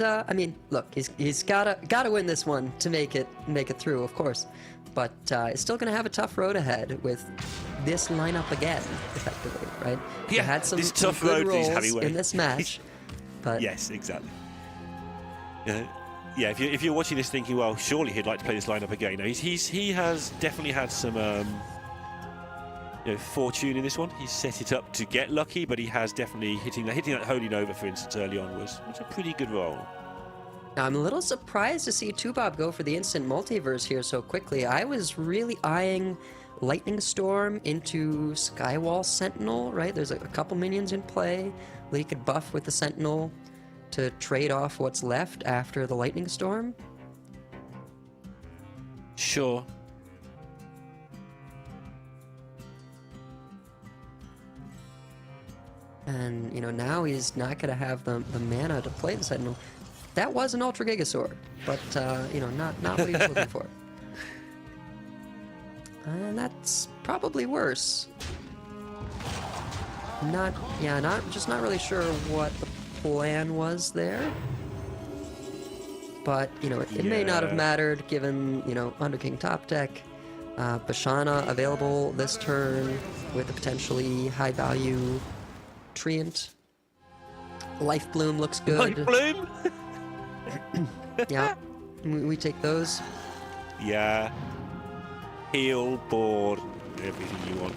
Look, he's gotta win this one to make it through, of course. But it's still gonna have a tough road ahead with this lineup again, effectively, right? Yeah, you had some tough good road rolls is heavyweight. in this match, but Yes, exactly. Yeah, if you're watching this thinking, well, surely he'd like to play this lineup again. No, he has definitely had some fortune in this one. He's set it up to get lucky, but he has definitely hitting that Holy Nova, for instance, early on was a pretty good roll. Now, I'm a little surprised to see 2-Bob go for the instant multiverse here so quickly. I was really eyeing Lightning Storm into Skywall Sentinel, right? There's a couple minions in play that he could buff with the Sentinel to trade off what's left after the Lightning Storm. Sure. And, now he's not going to have the mana to play the Sentinel. That was an Ultra Gigasaur, but, not what he was looking for. And that's probably worse. Not really sure what the plan was there. But, it may not have mattered given, Under King top deck. Bashana available this turn with a potentially high value Treant. Life Bloom looks good. Life Bloom? Yeah, we take those. Yeah. Heal, board, everything you want.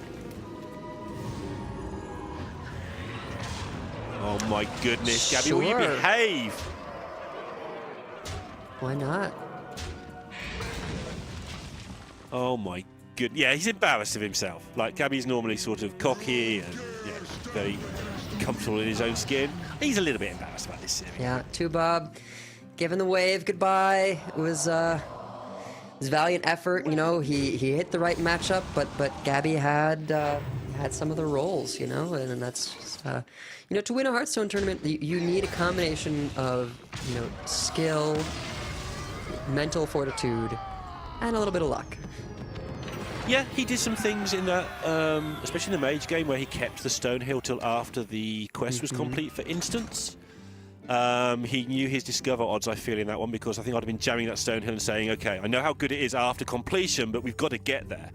Oh my goodness, Gabby, will you Sure. behave? Why not? Oh my good. Yeah, he's embarrassed of himself. Like, Gabby's normally sort of cocky and very comfortable in his own skin. He's a little bit embarrassed about this series. Yeah, 2-Bob giving the wave goodbye. It was valiant effort. He hit the right matchup, but Gabby had some of the rolls. And that's just, to win a Hearthstone tournament, you need a combination of skill, mental fortitude, and a little bit of luck. Yeah, he did some things in that, especially in the Mage game, where he kept the Stonehill till after the quest was complete, for instance. He knew his Discover odds, I feel, in that one, because I think I'd have been jamming that Stonehill and saying, okay, I know how good it is after completion, but we've got to get there.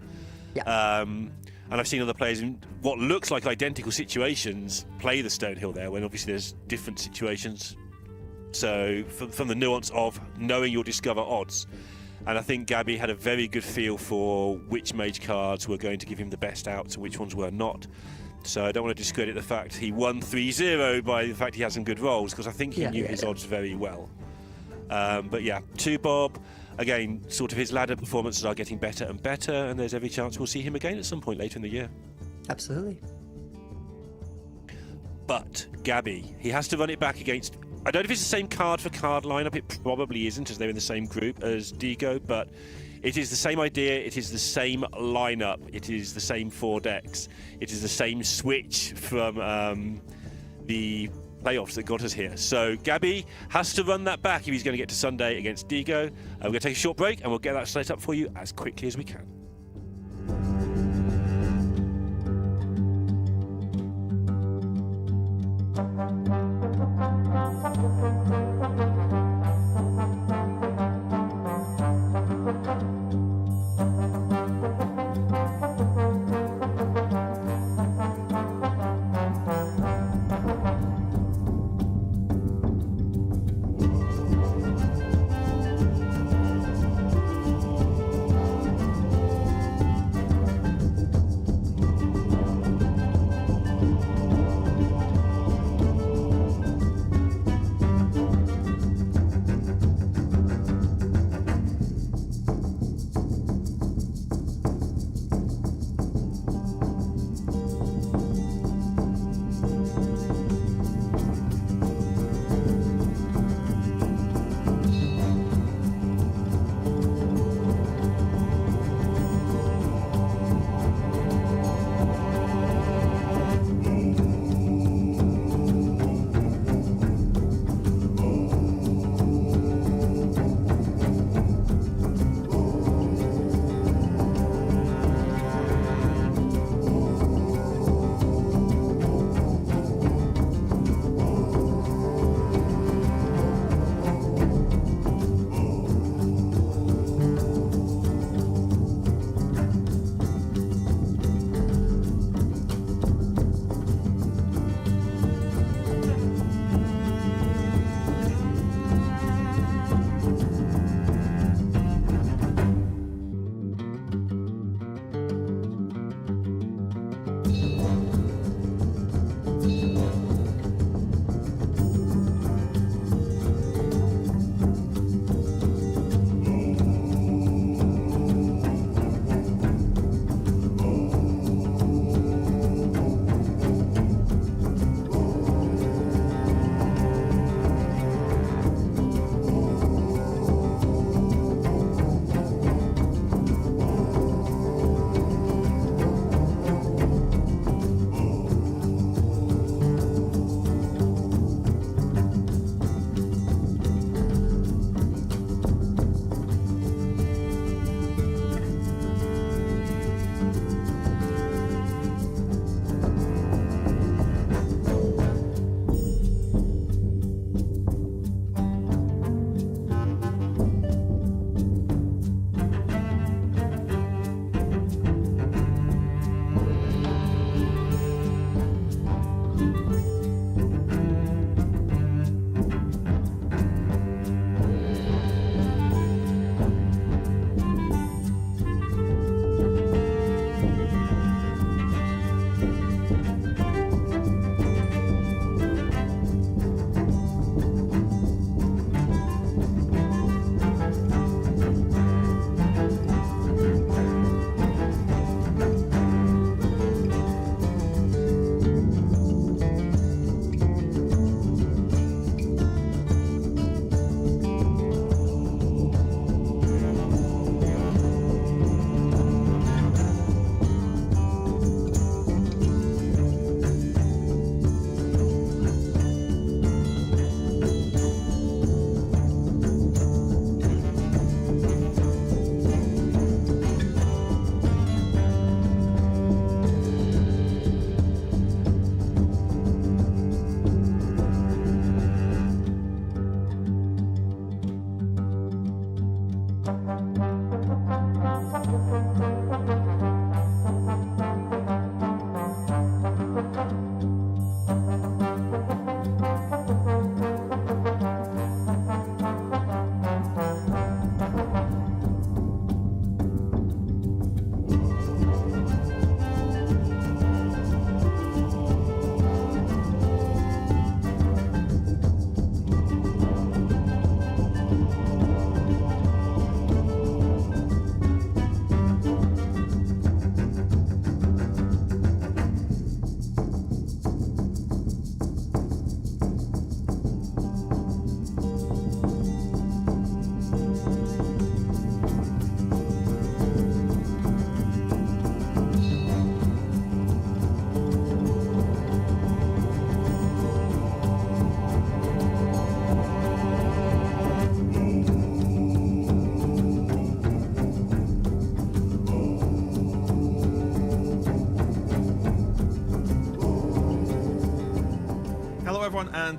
Yeah. And I've seen other players in what looks like identical situations play the Stonehill there, when obviously there's different situations. So, from the nuance of knowing your Discover odds. And I think Gabby had a very good feel for which Mage cards were going to give him the best outs and which ones were not. So I don't want to discredit the fact he won 3-0 by the fact he had some good rolls, because I think he knew his odds very well. But yeah, 2-Bob, again, sort of his ladder performances are getting better and better, and there's every chance we'll see him again at some point later in the year. Absolutely. But Gabby, he has to run it back against. I don't know if it's the same card for card lineup. It probably isn't, as they're in the same group as Digo, but it is the same idea. It is the same lineup. It is the same 4 decks. It is the same switch from the playoffs that got us here. So Gabby has to run that back if he's going to get to Sunday against Digo. We're going to take a short break and we'll get that set up for you as quickly as we can.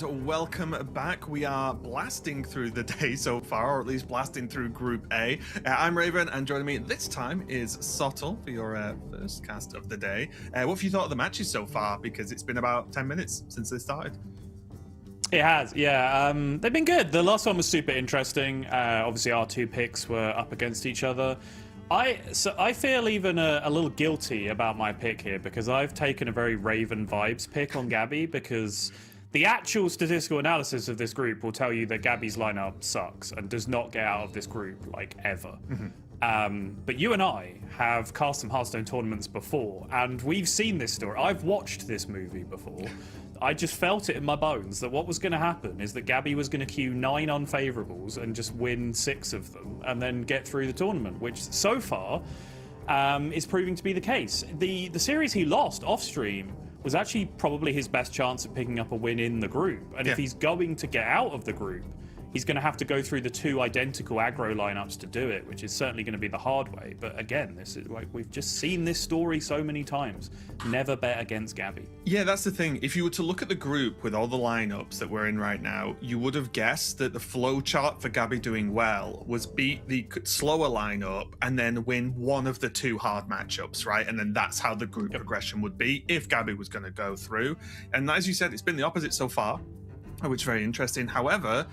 and welcome back. We are blasting through the day so far, or at least blasting through Group A. I'm Raven, and joining me this time is Sottle for your first cast of the day. What have you thought of the matches so far? Because it's been about 10 minutes since they started. It has, yeah. They've been good. The last one was super interesting. Obviously, our two picks were up against each other. I feel even a little guilty about my pick here because I've taken a very Raven vibes pick on Gabby because the actual statistical analysis of this group will tell you that Gabby's lineup sucks and does not get out of this group like ever. But you and I have cast some Hearthstone tournaments before, and we've seen this story. I've watched this movie before. I just felt it in my bones that what was going to happen is that Gabby was going to queue 9 unfavorables and just win 6 of them and then get through the tournament, which so far is proving to be the case. The series he lost off stream was actually probably his best chance of picking up a win in the group. And if he's going to get out of the group, he's going to have to go through the 2 identical aggro lineups to do it, which is certainly going to be the hard way. But again, this is like we've just seen this story so many times. Never bet against Gabby. Yeah, that's the thing. If you were to look at the group with all the lineups that we're in right now, you would have guessed that the flow chart for Gabby doing well was beat the slower lineup and then win one of the 2 hard matchups, right? And then that's how the group progression would be if Gabby was going to go through. And as you said, it's been the opposite so far, which is very interesting. However,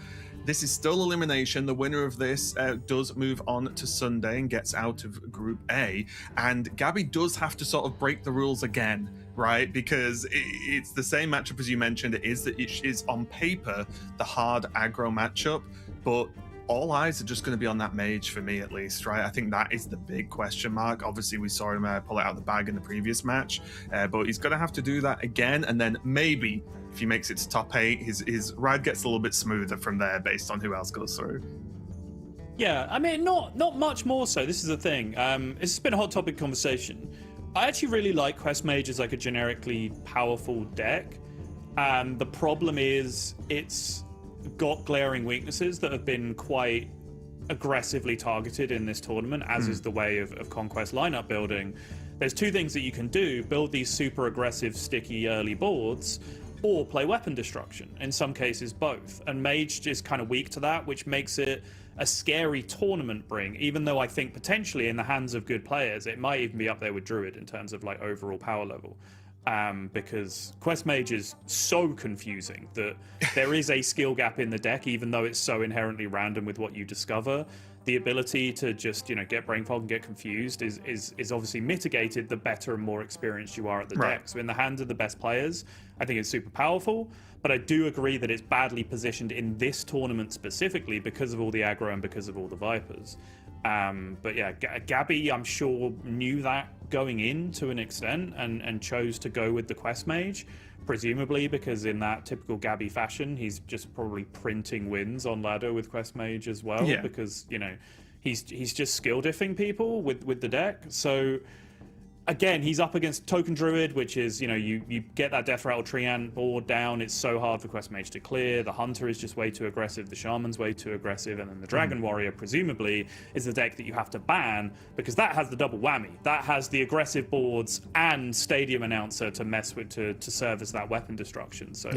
this is still elimination. The winner of this does move on to Sunday and gets out of Group A. And Gabby does have to sort of break the rules again, right? Because it's the same matchup as you mentioned. It is on paper the hard aggro matchup, but all eyes are just going to be on that mage for me, at least, right? I think that is the big question mark. Obviously, we saw him pull it out of the bag in the previous match, but he's going to have to do that again. And then maybe if he makes it to top 8, his ride gets a little bit smoother from there based on who else goes through. Yeah, I mean, not much more so. This is the thing. It's been a hot topic conversation. I actually really like Quest Mage as like a generically powerful deck. The problem is it's got glaring weaknesses that have been quite aggressively targeted in this tournament, as is the way of Conquest lineup building. There's 2 things that you can do: build these super aggressive, sticky early boards, or play weapon destruction. In some cases, both. And Mage is kind of weak to that, which makes it a scary tournament bring, even though I think potentially in the hands of good players, it might even be up there with Druid in terms of like overall power level. Because Quest Mage is so confusing that there is a skill gap in the deck, even though it's so inherently random with what you discover. The ability to just, get brain fog and get confused is obviously mitigated the better and more experienced you are at the deck. So in the hands of the best players, I think it's super powerful, but I do agree that it's badly positioned in this tournament specifically because of all the aggro and because of all the Vipers. But yeah, Gabby, I'm sure, knew that going in to an extent and chose to go with the Quest Mage, presumably because in that typical Gabby fashion, he's just probably printing wins on ladder with Quest Mage as well, because, he's just skill diffing people with the deck. So again, he's up against Token Druid, which is, you get that Death Rattle Treant board down. It's so hard for Quest Mage to clear. The Hunter is just way too aggressive. The Shaman's way too aggressive. And then the Dragon Warrior, presumably, is the deck that you have to ban because that has the double whammy. That has the aggressive boards and Stadium Announcer to mess with, to serve as that weapon destruction. So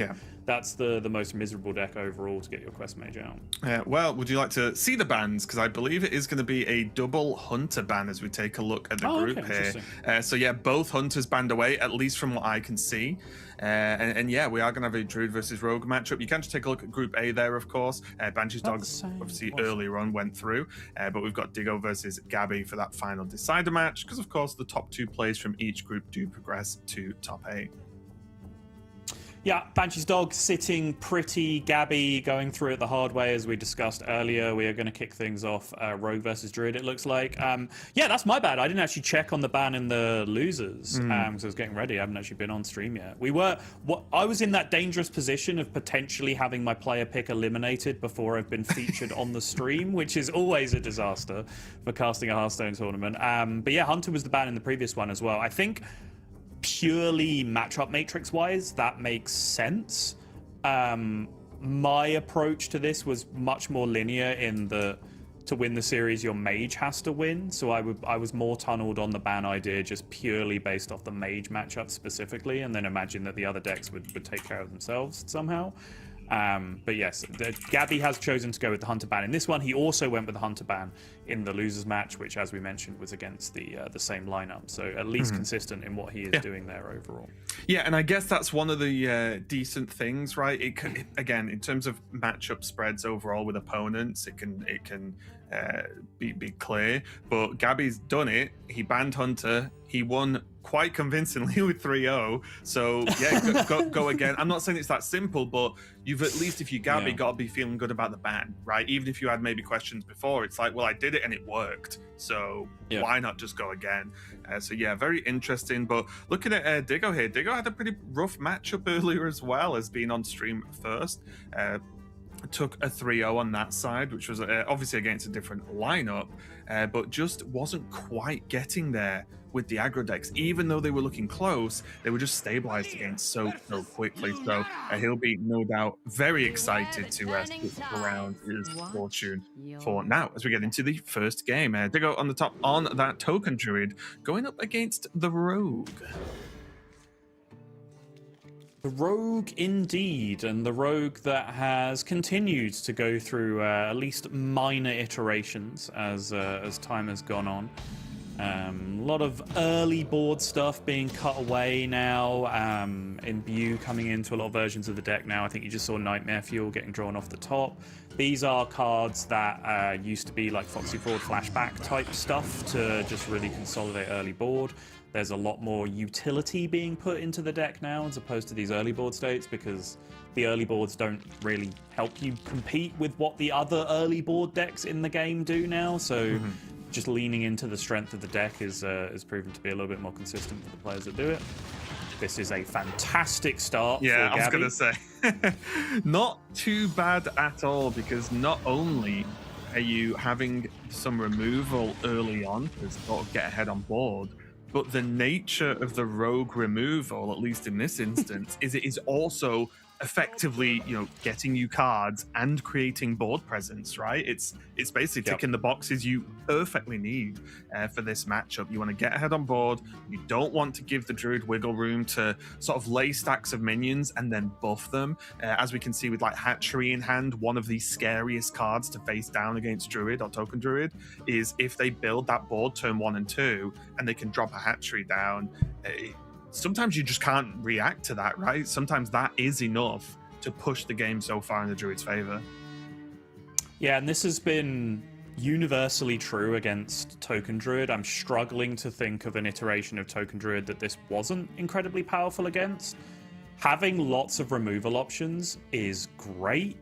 that's the most miserable deck overall to get your Quest Mage out. Well, would you like to see the bans? Because I believe it is going to be a double Hunter ban as we take a look at the group here. So yeah, both Hunters banned away, at least from what I can see. And yeah, we are going to have a Druid versus Rogue matchup. You can just take a look at Group A there, of course. Banshee's Dog, obviously, earlier on went through. But we've got Diggo versus Gabby for that final decider match, because, of course, the top 2 players from each group do progress to top 8. Yeah, Banshee's Dog sitting pretty. Gabby going through it the hard way, as we discussed earlier. We are going to kick things off Rogue versus Druid, it looks like. Yeah, that's my bad. I didn't actually check on the ban in the losers because I was getting ready. I haven't actually been on stream yet. I was in that dangerous position of potentially having my player pick eliminated before I've been featured on the stream, which is always a disaster for casting a Hearthstone tournament. But yeah, Hunter was the ban in the previous one as well. I think purely matchup matrix wise, that makes sense. My approach to this was much more linear in the to win the series your mage has to win, so I was more tunneled on the ban idea just purely based off the mage matchup specifically, and then imagine that the other decks would take care of themselves somehow. But yes, Gabby has chosen to go with the Hunter ban in this one. He also went with the Hunter ban in the losers match, which, as we mentioned, was against the same lineup. So at least consistent in what he is doing there overall. Yeah, and I guess that's one of the decent things, right? Again, in terms of matchup spreads overall with opponents, it can be clear. But Gabby's done it. He banned Hunter. He won quite convincingly with 3-0. So yeah, go again. I'm not saying it's that simple, but you've at least, if you're Gabby, got to be feeling good about the ban, right? Even if you had maybe questions before, it's like, well, I did it and it worked. So why not just go again? So yeah, very interesting. But looking at Diggo here, Diggo had a pretty rough matchup earlier as well as being on stream first. Took a 3-0 on that side, which was obviously against a different lineup, but just wasn't quite getting there with the aggro decks. Even though they were looking close, they were just stabilized against so quickly. So he'll be no doubt very excited to stick around his fortune for now as we get into the first game. Diggo on the top on that token druid, going up against the rogue. The rogue indeed, and the rogue that has continued to go through at least minor iterations as time has gone on. A lot of early board stuff being cut away now. Imbue coming into a lot of versions of the deck now. I think you just saw Nightmare Fuel getting drawn off the top. These are cards that used to be like Foxy Fraud flashback type stuff to just really consolidate early board. There's a lot more utility being put into the deck now as opposed to these early board states, because the early boards don't really help you compete with what the other early board decks in the game do now. So just leaning into the strength of the deck is proven to be a little bit more consistent for the players that do it. This is a fantastic start for Gabby. I was going to say, not too bad at all, because not only are you having some removal early on to sort of get ahead on board, but the nature of the rogue removal, at least in this instance, is it is also effectively, getting you cards and creating board presence, right? It's basically ticking the boxes you perfectly need for this matchup. You want to get ahead on board. You don't want to give the druid wiggle room to sort of lay stacks of minions and then buff them. As we can see with like Hatchery in hand, one of the scariest cards to face down against druid or token druid is if they build that board turn 1 and 2 and they can drop a Hatchery down. Sometimes you just can't react to that, right? Sometimes that is enough to push the game so far in the druid's favor. Yeah, and this has been universally true against token druid. I'm struggling to think of an iteration of token druid that this wasn't incredibly powerful against. Having lots of removal options is great.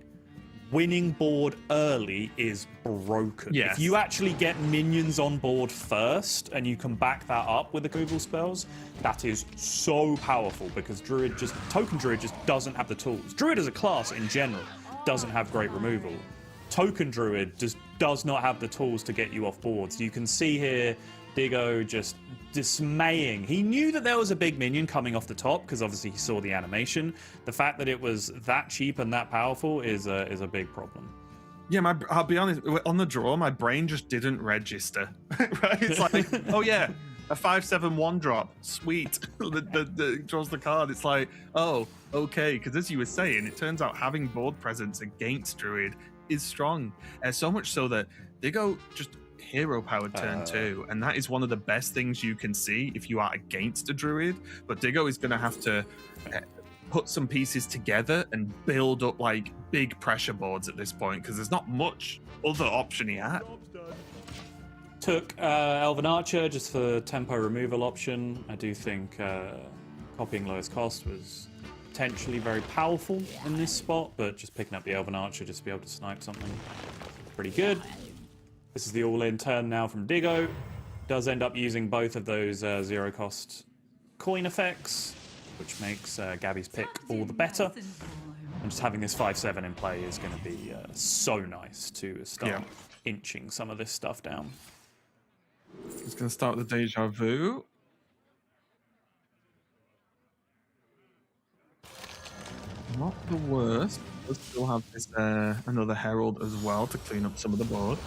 Winning board early is broken. Yes. If you actually get minions on board first and you can back that up with the removal spells, that is so powerful, because token druid just doesn't have the tools. Druid as a class in general doesn't have great removal. Token druid just does not have the tools to get you off boards. You can see here Diggo just dismaying. He knew that there was a big minion coming off the top because obviously he saw the animation. The fact that it was that cheap and that powerful is a big problem. Yeah, I'll be honest, on the draw, my brain just didn't register. Right? It's like, oh yeah, a 5/7/1 drop, sweet. the draws the card. It's like, oh, okay, because as you were saying, it turns out having board presence against druid is strong. So much so that Diggo just hero powered turn 2, and that is one of the best things you can see if you are against a druid. But Diggo is going to have to put some pieces together and build up like big pressure boards at this point, because there's not much other option he had. Took Elven Archer just for tempo removal option. I do think copying lowest cost was potentially very powerful in this spot, but just picking up the Elven Archer just to be able to snipe something pretty good. This is the all-in turn now from Diggo. Does end up using both of those zero-cost coin effects, which makes Gabby's pick all the better. And just having this 5/7 in play is going to be so nice to start inching some of this stuff down. He's going to start with the Deja Vu. Not the worst. We'll still have this another Herald as well to clean up some of the board.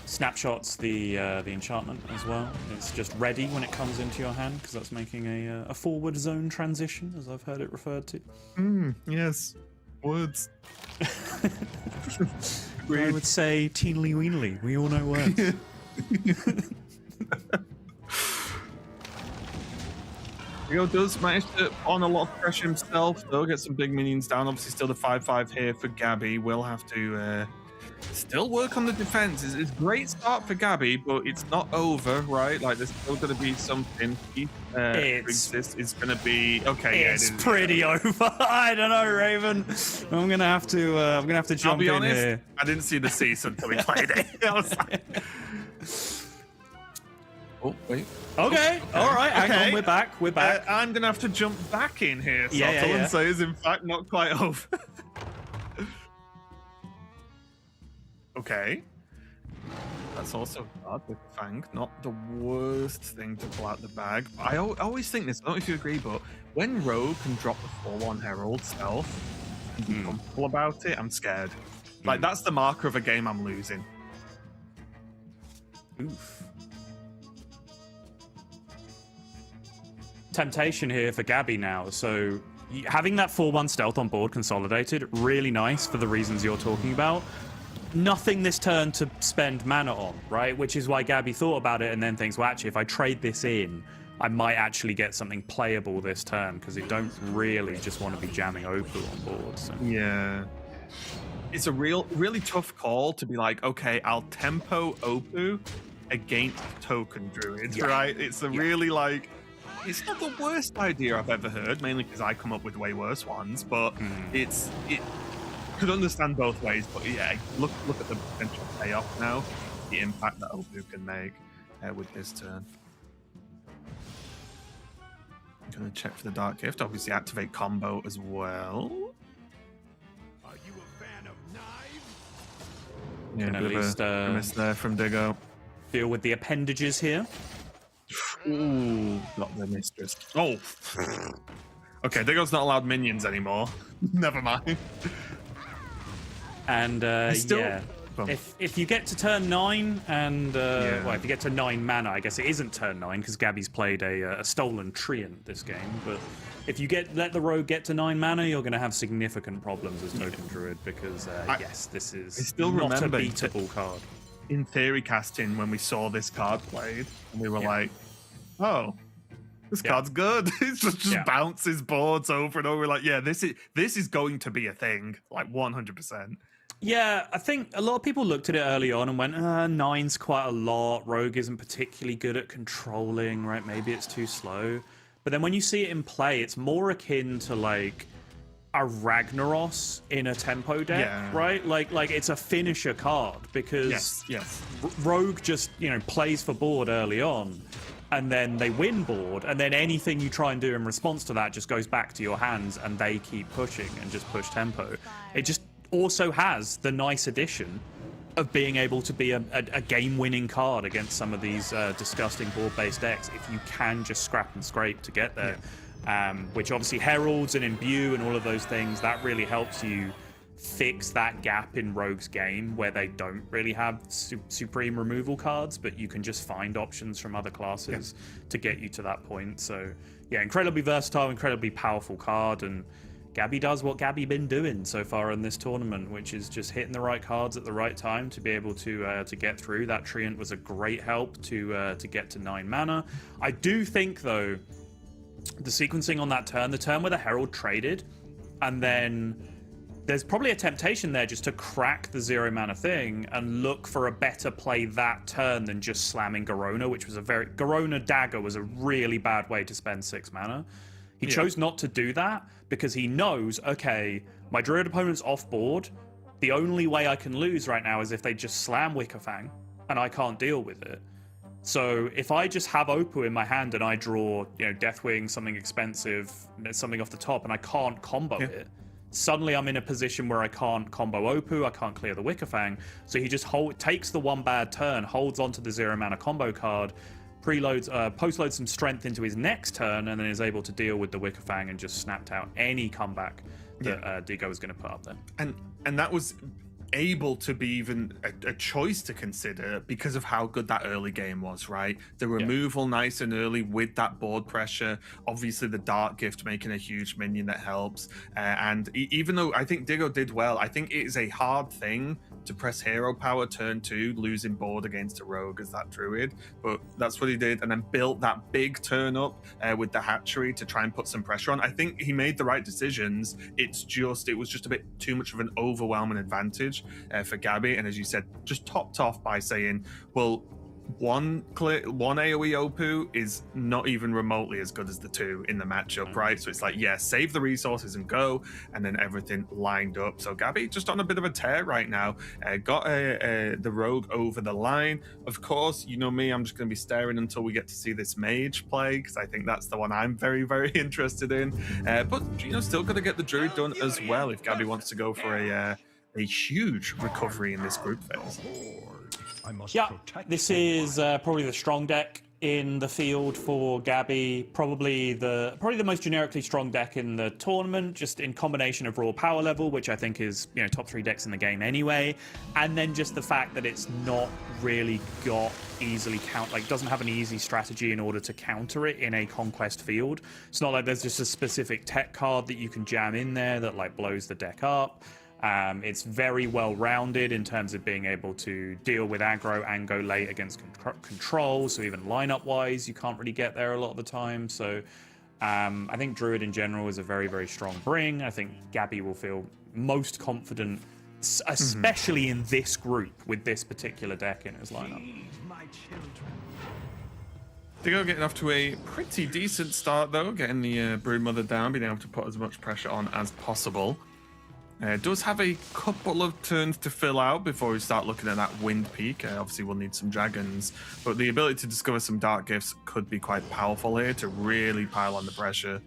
snapshots the enchantment as well. It's just ready when it comes into your hand because that's making a forward zone transition, as I've heard it referred to. Yes. Words. I would say teenly weenly. We all know words. Rio does manage to on a lot of pressure himself, though. Get some big minions down. Obviously, still the 5/5 here for Gabby. Will have to still work on the defense. It's a great start for Gabby, but it's not over, right? Like, there's still going to be something. It's going to be okay. It's pretty over. I don't know, Raven. I'm gonna have to jump I'll be in honest, here. I didn't see the season until we played it. I was like, oh wait. Okay. All right. Hang on. We're back. We're back. I'm gonna have to jump back in here, Sottle, Yeah. and say it's in fact not quite over. Okay. That's also hard with Fang. Not the worst thing to pull out the bag. I always think this, I don't know if you agree, but when Rogue can drop the 4/1 Herald stealth and be comfortable about it, I'm scared. Like, that's the marker of a game I'm losing. Oof. Temptation here for Gabby now. So having that 4/1 stealth on board consolidated, really nice for the reasons you're talking about. Nothing this turn to spend mana on, right? Which is why Gabby thought about it and then thinks, well, actually, if I trade this in, I might actually get something playable this turn because it don't really just want to be jamming Opal on board. So. Yeah. It's a really tough call to be like, okay, I'll tempo Opu against token druids, right? It's a really like, it's not the worst idea I've ever heard, mainly because I come up with way worse ones, but it could understand both ways. But yeah, look at the potential payoff now, the impact that Opu can make with this turn. I'm gonna check for the Dark Gift, obviously activate combo as well. Are you a fan of knives? Yeah, Can a at bit of least, a miss there from Diggo. Deal with the appendages here. Ooh, not the mistress. Oh. Okay, Diggo's not allowed minions anymore. Never mind. And yeah, if you get to turn 9 and well, if you get to 9 mana, I guess it isn't turn 9 because Gabby's played a stolen treant this game. But if you let the rogue get to 9 mana, you're going to have significant problems as token druid because yes, this is not a beatable card. In theory casting, when we saw this card played, and we were like, oh, this card's good. It just bounces boards over and over. Like, yeah, this is going to be a thing, like 100%. Yeah, I think a lot of people looked at it early on and went, 9's quite a lot. Rogue isn't particularly good at controlling, right? Maybe it's too slow. But then when you see it in play, it's more akin to like a Ragnaros in a tempo deck, right? Like it's a finisher card because Rogue just, plays for board early on and then they win board and then anything you try and do in response to that just goes back to your hands and they keep pushing and just push tempo. It just also has the nice addition of being able to be a game-winning card against some of these disgusting board-based decks if you can just scrap and scrape to get there. Which obviously heralds and imbue and all of those things, that really helps you fix that gap in Rogue's game where they don't really have supreme removal cards, but you can just find options from other classes to get you to that point. So yeah, incredibly versatile, incredibly powerful card, and Gabby does what Gabby been doing so far in this tournament, which is just hitting the right cards at the right time to be able to get through. That treant was a great help to get to 9 mana. I do think though, the sequencing on that turn, the turn where the Herald traded, and then there's probably a temptation there just to crack the 0 mana thing and look for a better play that turn than just slamming Garona, which was Garona Dagger was a really bad way to spend 6 mana. He chose not to do that because he knows, okay, my Druid opponent's off board. The only way I can lose right now is if they just slam Wickerfang, and I can't deal with it. So if I just have Opu in my hand and I draw, Deathwing, something expensive, something off the top, and I can't combo it, suddenly I'm in a position where I can't combo Opu, I can't clear the Wickerfang. So he just takes the one bad turn, holds onto the 0 mana combo card, postloads some strength into his next turn, and then is able to deal with the Wickerfang and just snapped out any comeback that Diggo was going to put up there. And that was able to be even a choice to consider because of how good that early game was, right? The removal nice and early with that board pressure, obviously the Dark Gift making a huge minion that helps, and even though I think Diggo did well, I think it is a hard thing to press hero power turn 2, losing board against a rogue as that druid, but that's what he did, and then built that big turn up with the hatchery to try and put some pressure on. I think he made the right decisions. It was just a bit too much of an overwhelming advantage for Gabby, and as you said, just topped off by saying, well, one AoE Opu is not even remotely as good as the 2 in the matchup, right? So it's like, yeah, save the resources and go, and then everything lined up. So Gabby just on a bit of a tear right now. Got the rogue over the line. Of course, you know me, I'm just going to be staring until we get to see this mage play, because I think that's the one I'm very, very interested in. But still going to get the druid done as well if Gabby wants to go for a huge recovery in this group phase. Yeah, this is probably the strong deck in the field for Gabby. Probably the most generically strong deck in the tournament, just in combination of raw power level, which I think is top 3 decks in the game anyway, and then just the fact that it's not really got easily doesn't have an easy strategy in order to counter it in a conquest field. It's not like there's just a specific tech card that you can jam in there that blows the deck up. It's very well rounded in terms of being able to deal with aggro and go late against control. So even lineup wise, you can't really get there a lot of the time. So I think Druid in general is a very, very strong bring. I think Gabby will feel most confident, especially in this group with this particular deck in his lineup. Diggo getting off to a pretty decent start though, getting the Broodmother down, being able to put as much pressure on as possible. Does have a couple of turns to fill out before we start looking at that wind peak. Obviously, we'll need some dragons, but the ability to discover some dark gifts could be quite powerful here to really pile on the pressure.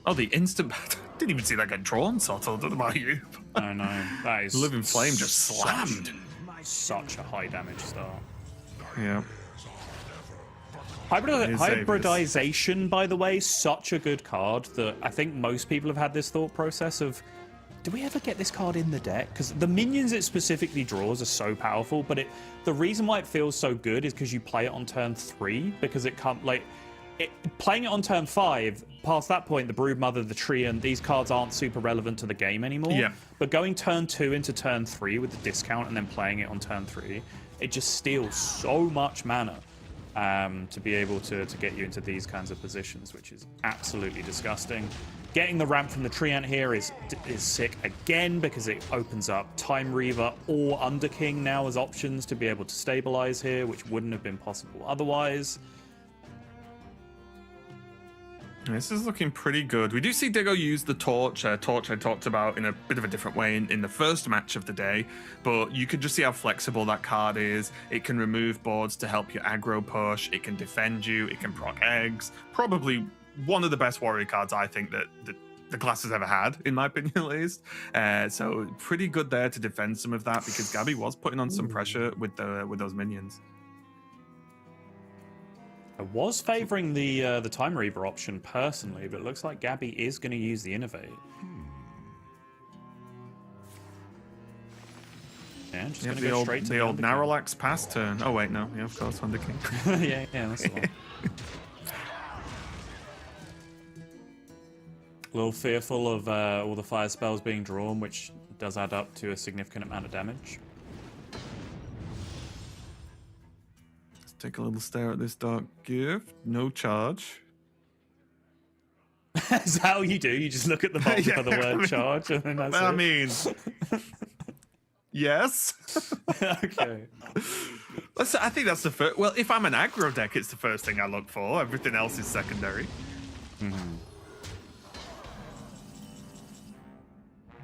Oh, the instant... didn't even see that get drawn, Soto. I don't know about you. I know. That is... Living Flame just slammed. Such a high damage start. Yeah. Hybridization, by the way, such a good card that I think most people have had this thought process of, do we ever get this card in the deck? Because the minions it specifically draws are so powerful, but the reason why it feels so good is because you play it on turn 3, because it can't, playing it on turn 5, past that point, the Broodmother, the Tree, and these cards aren't super relevant to the game anymore. Yeah. But going turn 2 into turn 3 with the discount and then playing it on turn 3, it just steals so much mana to be able to get you into these kinds of positions, which is absolutely disgusting. Getting the ramp from the Treant here is sick again, because it opens up Time Reaver or Underking now as options to be able to stabilize here, which wouldn't have been possible otherwise. This is looking pretty good. We do see Diggo use the Torch. Torch I talked about in a bit of a different way in the first match of the day, but you can just see how flexible that card is. It can remove boards to help you aggro push. It can defend you. It can proc eggs. Probably one of the best warrior cards I think that the class has ever had, in my opinion at least. So pretty good there to defend some of that, because Gabby was putting on some pressure with those minions. I was favouring the Time Reaver option personally, but it looks like Gabby is going to use the Innovate. Yeah, just going to go straight to the old Narrowlax pass turn. Oh wait, no, yeah, of course, Underking. yeah, that's the one. A little fearful of all the fire spells being drawn, which does add up to a significant amount of damage. Let's take a little stare at this Dark Gift. No charge. Is that how you do? You just look at the bottom for the word charge, and then that's it? I mean, yes. Okay. I think that's the first. Well, if I'm an aggro deck, it's the first thing I look for. Everything else is secondary.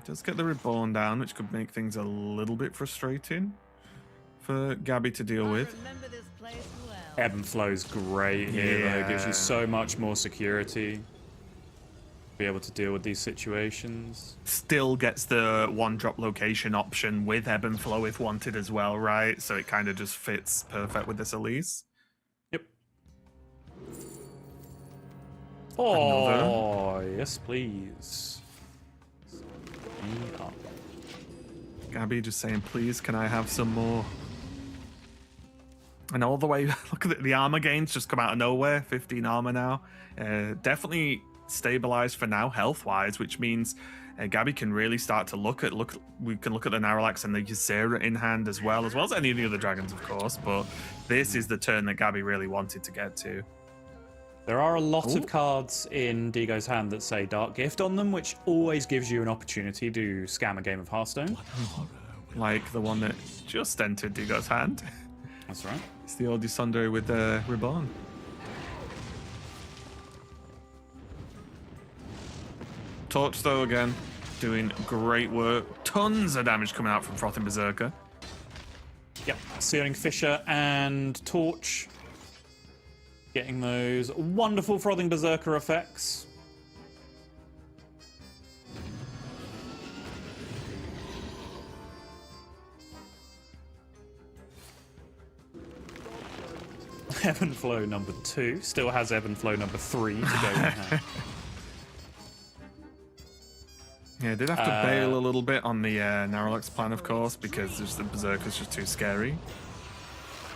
Does get the Reborn down, which could make things a little bit frustrating for Gabby to deal with. Ebb and Flow's great here, though. Gives you so much more security. Be able to deal with these situations. Still gets the one-drop location option with Ebb and Flow if wanted as well, right? So it kind of just fits perfect with this Elise. Yep. Oh, yes, please. Gabby just saying, please, can I have some more? And all the way, look at the armor gains just come out of nowhere. 15 armor now. Definitely stabilized for now, health-wise, which means Gabby can really start to we can look at the Naralax and the Ysera in hand as well as any of the other dragons, of course. But this is the turn that Gabby really wanted to get to. There are a lot of cards in Digo's hand that say Dark Gift on them, which always gives you an opportunity to scam a game of Hearthstone. Like the one that just entered Digo's hand. That's right. It's the old Ysunder with Reborn. Torch, though, again, doing great work. Tons of damage coming out from Frothing Berserker. Yep, Searing Fissure and Torch. Getting those wonderful Frothing Berserker effects. Ebb and Flow number 2 still has Ebb and Flow number 3 to go in hand. Yeah, did have to bail a little bit on the Naralax plan, of course, because just the Berserker's just too scary.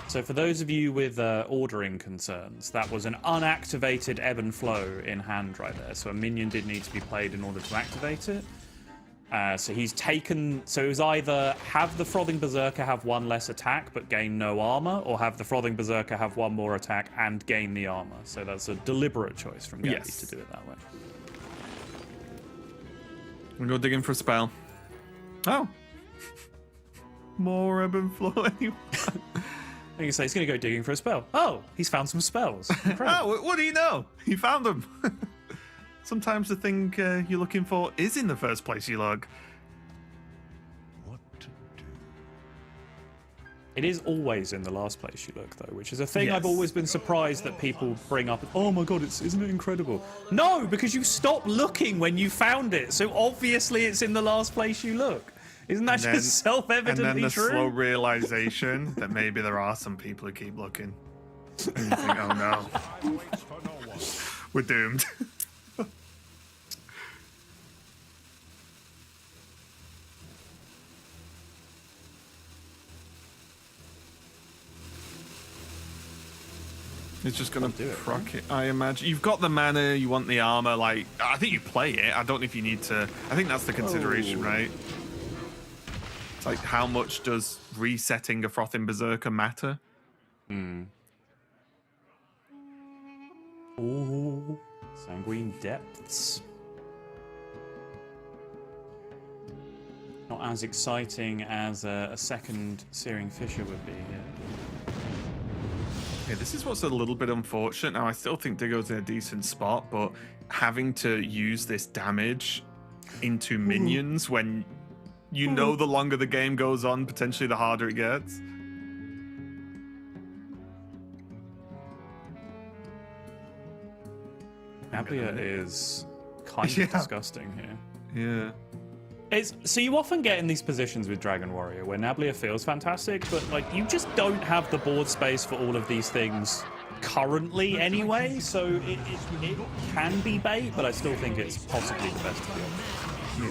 So for those of you with ordering concerns, that was an unactivated Ebb and Flow in hand right there. So a minion did need to be played in order to activate it. So he's taken... So it was either have the Frothing Berserker have one less attack but gain no armor, or have the Frothing Berserker have one more attack and gain the armor. So that's a deliberate choice from Gabby to do it that way. I'm gonna go digging for a spell. Oh! More Ebb and Flow anyway. I can say he's going to go digging for a spell. Oh, he's found some spells. Oh, what do you know? He found them. Sometimes the thing you're looking for is in the first place you look. What to do? It is always in the last place you look, though, which is a thing Yes. I've always been surprised that people bring up. Oh my god, isn't it incredible? No, because you stopped looking when you found it, so obviously it's in the last place you look. Isn't that just self-evidently true? And then the true? slow realization that maybe there are some people who keep looking. And you think, oh no, we're doomed. It's just gonna proc it, I imagine. You've got the mana, you want the armor, like, I think you play it. I don't know if you need to, I think that's the consideration, right? It's like, how much does resetting a Frothing Berserker matter? Ooh, Sanguine Depths. Not as exciting as a second Searing Fissure would be here. Yeah, this is what's a little bit unfortunate. Now, I still think Diggo's in a decent spot, but having to use this damage into minions when you know the longer the game goes on, potentially the harder it gets. Nablia is kind of disgusting here. Yeah. So you often get in these positions with Dragon Warrior where Nablia feels fantastic, but like you just don't have the board space for all of these things currently anyway, so it can be bait, but I still think it's possibly the best to be honest.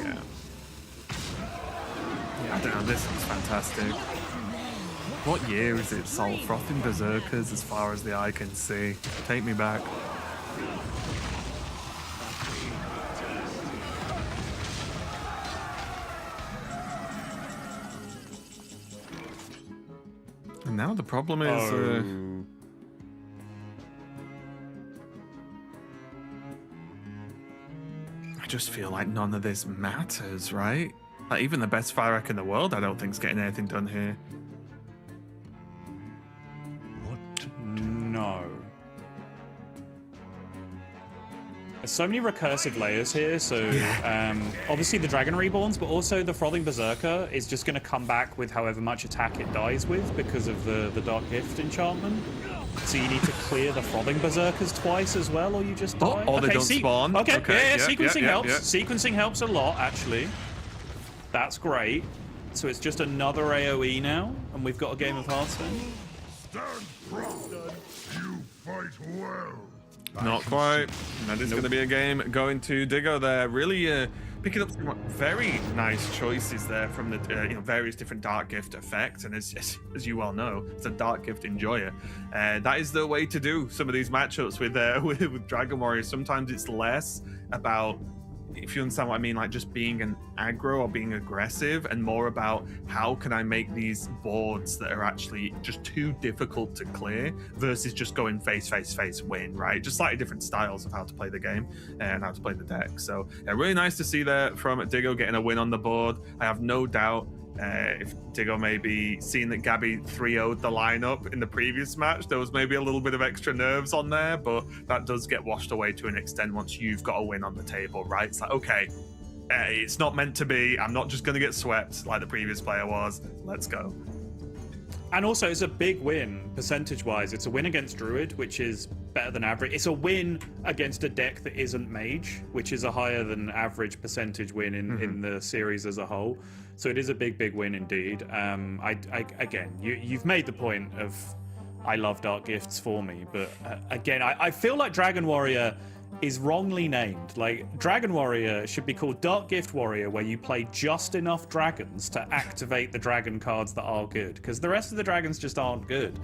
Yeah. I don't know, this is fantastic. What year is it, Sol? Frothing Berserkers as far as the eye can see. Take me back. And now the problem is... I just feel like none of this matters, right? Like, even the best fire rack in the world, I don't think is getting anything done here. No. There's so many recursive layers here, so obviously the Dragon Reborns, but also the Frothing Berserker is just going to come back with however much attack it dies with because of the Dark Gift enchantment. So you need to clear the Frothing Berserkers twice as well, or you just die. Or they don't spawn. Okay, yeah, sequencing helps. Yeah. Sequencing helps a lot, actually. That's great. So it's just another AoE now, and we've got a game of Hearthstone. Stand proud. You fight well. Not quite. That is going to be a game going to Diggo there. Really, picking up some very nice choices there from the various different Dark Gift effects, and as you well know, as a Dark Gift enjoyer, that is the way to do some of these matchups with with Dragon Warriors. Sometimes it's less about, if you understand what I mean, like just being an aggro or being aggressive, and more about how can I make these boards that are actually just too difficult to clear versus just going face, win, right? Just slightly different styles of how to play the game and how to play the deck. So yeah, really nice to see that from Diggo getting a win on the board. I have no doubt if Diggo maybe seeing that Gabby 3-0'd the lineup in the previous match, there was maybe a little bit of extra nerves on there, but that does get washed away to an extent once you've got a win on the table, right? It's like, okay, it's not meant to be. I'm not just going to get swept like the previous player was. Let's go. And also, it's a big win percentage-wise. It's a win against Druid, which is better than average. It's a win against a deck that isn't Mage, which is a higher than average percentage win in the series as a whole. So it is a big win indeed. Again, you've made the point of I love Dark Gifts for me, but again, I feel like Dragon Warrior is wrongly named. Like, Dragon Warrior should be called Dark Gift Warrior, where you play just enough dragons to activate the dragon cards that are good, because the rest of the dragons just aren't good.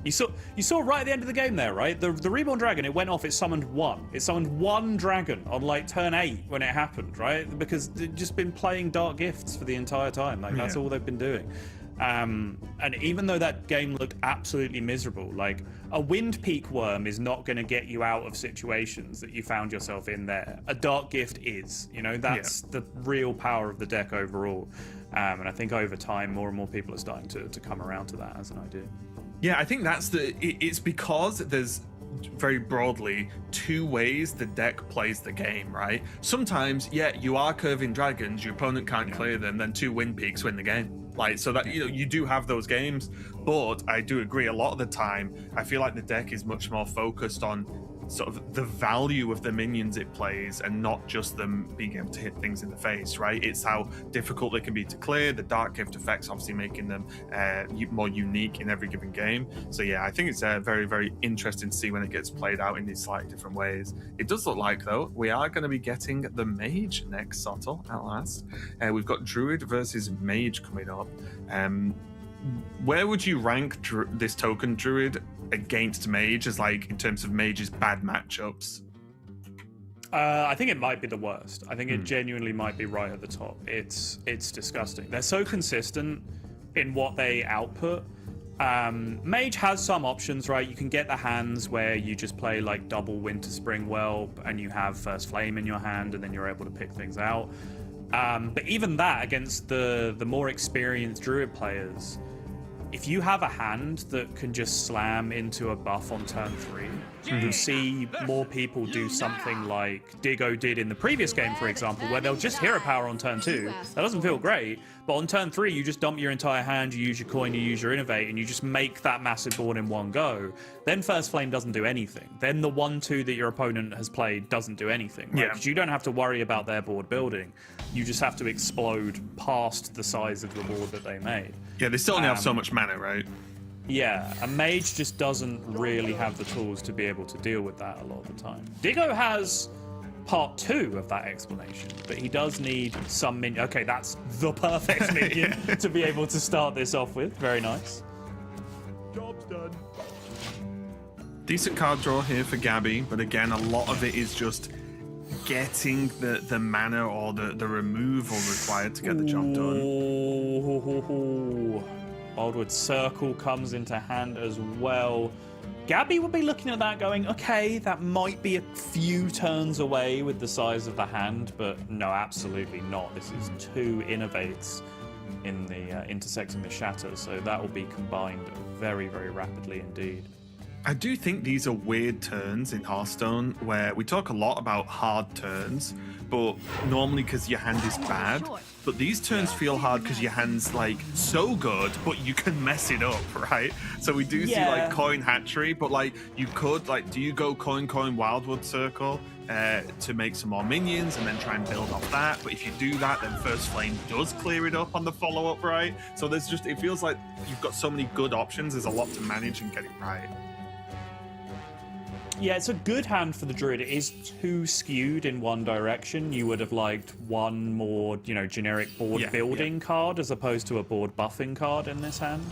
You saw right at the end of the game there, right? The Reborn Dragon, it went off, it summoned one. It summoned one dragon on like turn 8 when it happened, right? Because they've just been playing Dark Gifts for the entire time. Like, that's all they've been doing. And even though that game looked absolutely miserable, like, a Wind Peak Worm is not going to get you out of situations that you found yourself in there. A Dark Gift is, that's the real power of the deck overall. And I think over time, more and more people are starting to come around to that as an idea. Yeah, I think it's because there's very broadly two ways the deck plays the game, right? Sometimes, you are curving dragons, your opponent can't clear them, then 2 Wind Peaks win the game. Like, so that, you do have those games, but I do agree a lot of the time, I feel like the deck is much more focused on sort of the value of the minions it plays and not just them being able to hit things in the face, right? It's how difficult they can be to clear. The Dark Gift effects obviously making them more unique in every given game. So yeah, I think it's very, very interesting to see when it gets played out in these slightly different ways. It does look like, though, we are going to be getting the Mage next, Sottle, at last. We've got Druid versus Mage coming up. Where would you rank this token Druid against Mage as, like, in terms of Mage's bad matchups? I think it might be the worst. I think it genuinely might be right at the top. It's disgusting. They're so consistent in what they output. Mage has some options, right? You can get the hands where you just play like double Winter Spring Whelp and you have First Flame in your hand and then you're able to pick things out. But even that, against the more experienced Druid players, if you have a hand that can just slam into a buff on turn 3, you see more people do something like Diggo did in the previous game, for example, where they'll just hero power on turn 2. That doesn't feel great, but on turn 3, you just dump your entire hand, you use your coin, you use your innovate, and you just make that massive board in one go. Then First Flame doesn't do anything. Then the 1-2 that your opponent has played doesn't do anything. Right? Because you don't have to worry about their board building. You just have to explode past the size of the board that they made. Yeah, they still only have so much mana, right? Yeah, a Mage just doesn't really have the tools to be able to deal with that a lot of the time. Diggo has part 2 of that explanation, but he does need some minion. Okay, that's the perfect minion to be able to start this off with. Very nice. Job's done. Decent card draw here for Gabby, but again, a lot of it is just getting the mana or the removal required to get the job done. Ooh. Wildwood Circle comes into hand as well. Gabby would be looking at that going, okay, that might be a few turns away with the size of the hand, but no, absolutely not. This is 2 innovates in the intersect and the shatter, so that will be combined very, very rapidly indeed. I do think these are weird turns in Hearthstone where we talk a lot about hard turns, but normally because your hand is bad. But these turns feel hard because your hand's like so good, but you can mess it up, right? So we do see like coin hatchery, but like you could do you go coin Wildwood Circle to make some more minions and then try and build off that? But if you do that, then First Flame does clear it up on the follow up, right? So there's just, it feels like you've got so many good options. There's a lot to manage and get it right. yeah, it's a good hand for the druid. It is too skewed in one direction. You would have liked one more, you know, generic board building card as opposed to a board buffing card in this hand.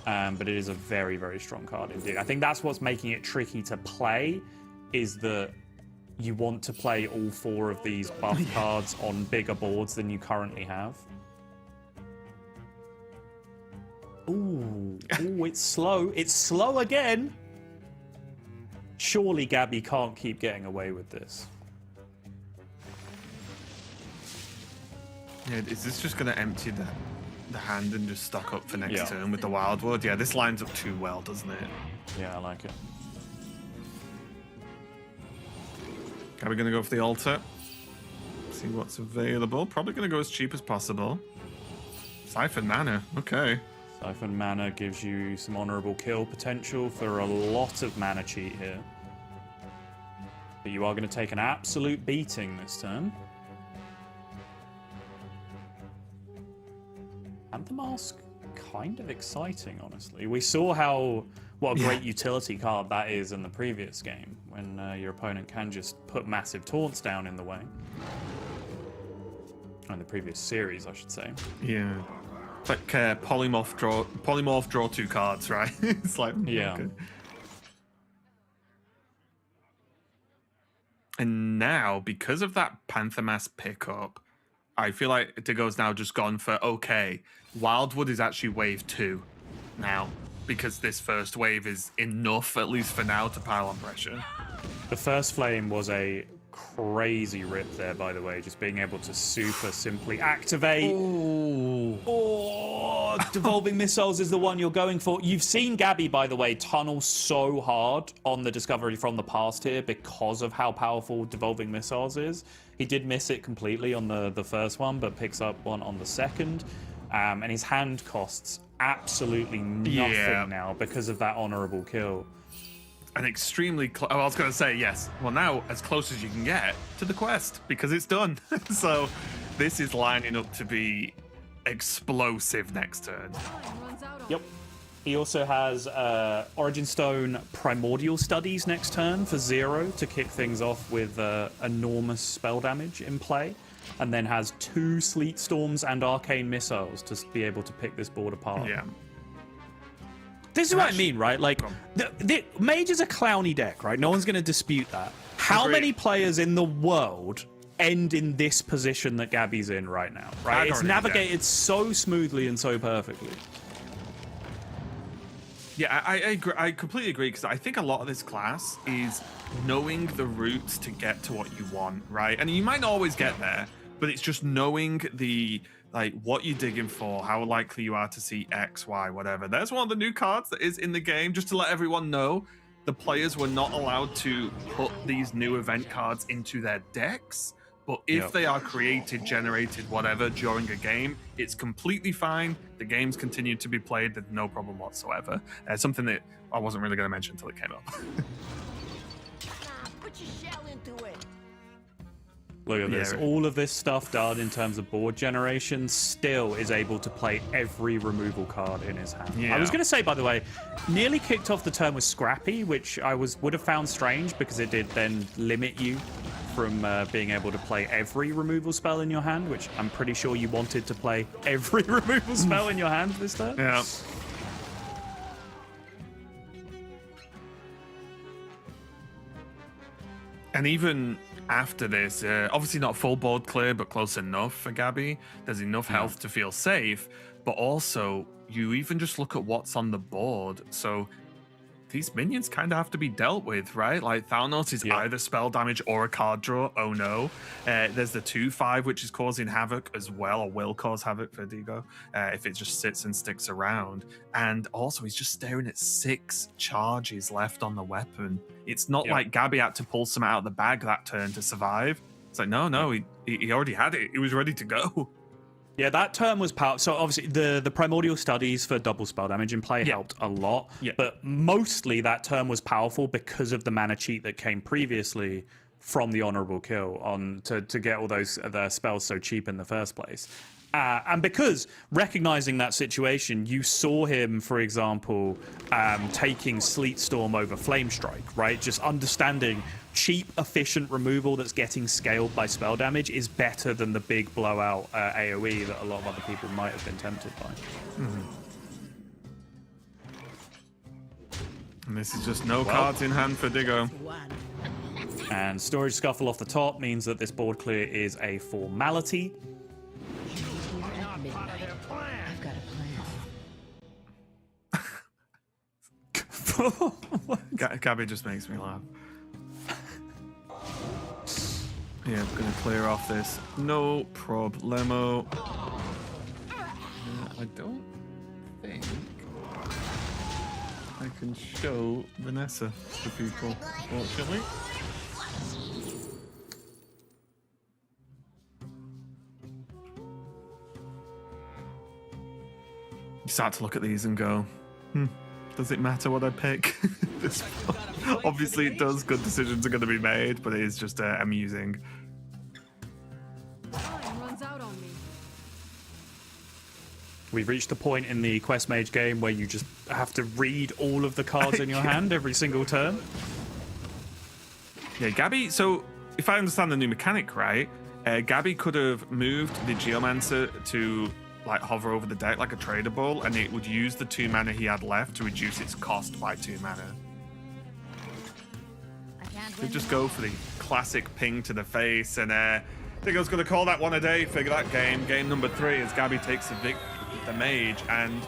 But it is a very, very strong card indeed. I think that's what's making it tricky to play, is that you want to play all 4 of these buff cards on bigger boards than you currently have. Ooh, it's slow. It's slow again. Surely Gabby can't keep getting away with this. Yeah, is this just going to empty the hand and just stock up for next turn with the Wildwood? Yeah, this lines up too well, doesn't it? Yeah, I like it. Are we going to go for the altar? See what's available. Probably going to go as cheap as possible. Siphon mana. Okay. Siphon mana gives you some honorable kill potential for a lot of mana cheat here. But you are going to take an absolute beating this turn. Panther Mask, kind of exciting, honestly. We saw what a great utility card that is in the previous game, when your opponent can just put massive taunts down in the way. In the previous series, I should say. Yeah. It's like polymorph draw 2 cards, right? It's like, yeah. Okay. And now, because of that Panther Mask pickup, I feel like Diggo's now just gone for, okay, Wildwood is actually wave 2 now, because this first wave is enough, at least for now, to pile on pressure. The first flame was a crazy rip there, by the way, just being able to super simply activate. Oh, Devolving Missiles is the one you're going for. You've seen Gabby, by the way, tunnel so hard on the Discovery from the past here because of how powerful Devolving Missiles is. He did miss it completely on the first one, but picks up one on the second. And his hand costs absolutely nothing now because of that honorable kill. An extremely I was going to say, yes. Well, now as close as you can get to the quest, because it's done. So this is lining up to be explosive next turn. Yep. He also has Origin Stone Primordial Studies next turn for 0 to kick things off with enormous spell damage in play. And then has 2 Sleet Storms and Arcane Missiles to be able to pick this board apart. Yeah. This is what I mean, right? Like, the Mage is a clowny deck, right? No one's going to dispute that. How many players in the world end in this position that Gabby's in right now, right? It's navigated so smoothly and so perfectly. Yeah, I agree. I completely agree, because I think a lot of this class is knowing the routes to get to what you want, right? And you might not always get there, but it's just knowing what you're digging for, how likely you are to see X, Y, whatever. There's one of the new cards that is in the game, just to let everyone know. The players were not allowed to put these new event cards into their decks, but if they are created, generated, whatever, during a game, it's completely fine. The games continue to be played. There's no problem whatsoever. Something that I wasn't really going to mention until it came up. Put your shell into it. Look at this. All of this stuff done in terms of board generation still is able to play every removal card in his hand. I was going to say, by the way, nearly kicked off the turn with Scrappy, which I would have found strange because it did then limit you from being able to play every removal spell in your hand, which I'm pretty sure you wanted to play every removal spell in your hand this turn. Yeah. And even after this, obviously not full board clear, but close enough for Gabby. There's enough health to feel safe, but also you even just look at what's on the board. So these minions kind of have to be dealt with, right? Like Thalnos is either spell damage or a card draw. Oh no. There's the 2/5, which is causing havoc as well, or will cause havoc for Digo if it just sits and sticks around. And also he's just staring at 6 charges left on the weapon. It's not like Gabby had to pull some out of the bag that turn to survive. It's like, no, he already had it. He was ready to go. Yeah, that turn was powerful. So obviously the Primordial Studies for double spell damage in play helped a lot. But mostly that turn was powerful because of the mana cheat that came previously from the Honorable Kill to get all those spells so cheap in the first place. And because recognizing that situation, you saw him, for example, taking Sleet Storm over Flame Strike, right? Just understanding cheap, efficient removal that's getting scaled by spell damage is better than the big blowout AoE that a lot of other people might have been tempted by. And this is just no cards in hand for Diggo. And Storage Scuffle off the top means that this board clear is a formality. I've got a plan. Gabby just makes me laugh. Yeah, I'm gonna clear off this. No problemo. I don't think I can show Vanessa to people, fortunately. You start to look at these and go, does it matter what I pick? Obviously it does. Good decisions are going to be made, but it is just amusing. Time runs out on me. We've reached a point in the Quest Mage game where you just have to read all of the cards in your hand every single turn. Yeah, Gabby, so if I understand the new mechanic right, Gabby could have moved the Geomancer to like hover over the deck like a trader ball, and it would use the 2 mana he had left to reduce its cost by 2 mana. Could just go for the classic ping to the face, and Diggo's going to call that one a day for that game. Game number 3 as Gabby takes the mage, and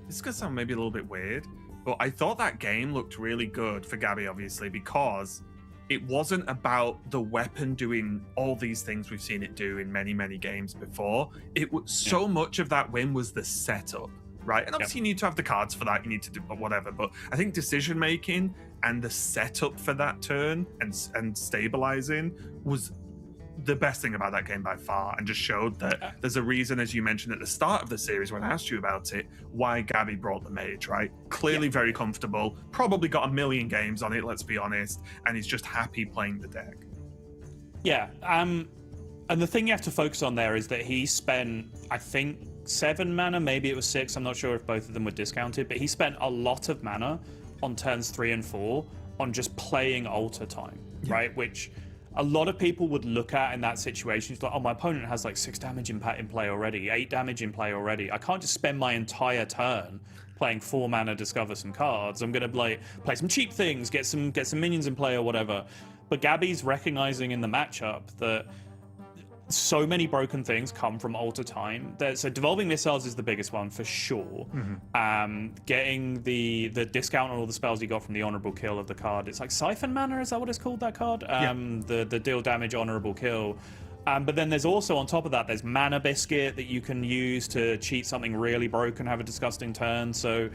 this is going to sound maybe a little bit weird, but I thought that game looked really good for Gabby, obviously, because it wasn't about the weapon doing all these things we've seen it do in many, many games before. It was so much of that win was the setup, right? And obviously you need to have the cards for that. You need to do whatever. But I think decision making and the setup for that turn and stabilizing was the best thing about that game by far, and just showed that there's a reason, as you mentioned at the start of the series when I asked you about it, why Gabby brought the mage, right? Clearly very comfortable, probably got a million games on it, let's be honest, and he's just happy playing the deck. Yeah, and the thing you have to focus on there is that he spent, I think, 7 mana, maybe it was 6, I'm not sure if both of them were discounted, but he spent a lot of mana on turns 3 and 4 on just playing Altar Time, right? Which a lot of people would look at in that situation. It's like, oh, my opponent has like 6 damage in play already, 8 damage in play already. I can't just spend my entire turn playing 4 mana, discover some cards. I'm gonna play some cheap things, get some minions in play or whatever. But Gabby's recognizing in the matchup that so many broken things come from Altar Time. So Devolving Missiles is the biggest one for sure. Getting the discount on all the spells you got from the honorable kill of the card. It's like Siphon Mana, is that what it's called, that card? The deal damage honorable kill. But then there's also, on top of that, there's Mana Biscuit that you can use to cheat something really broken, have a disgusting turn. So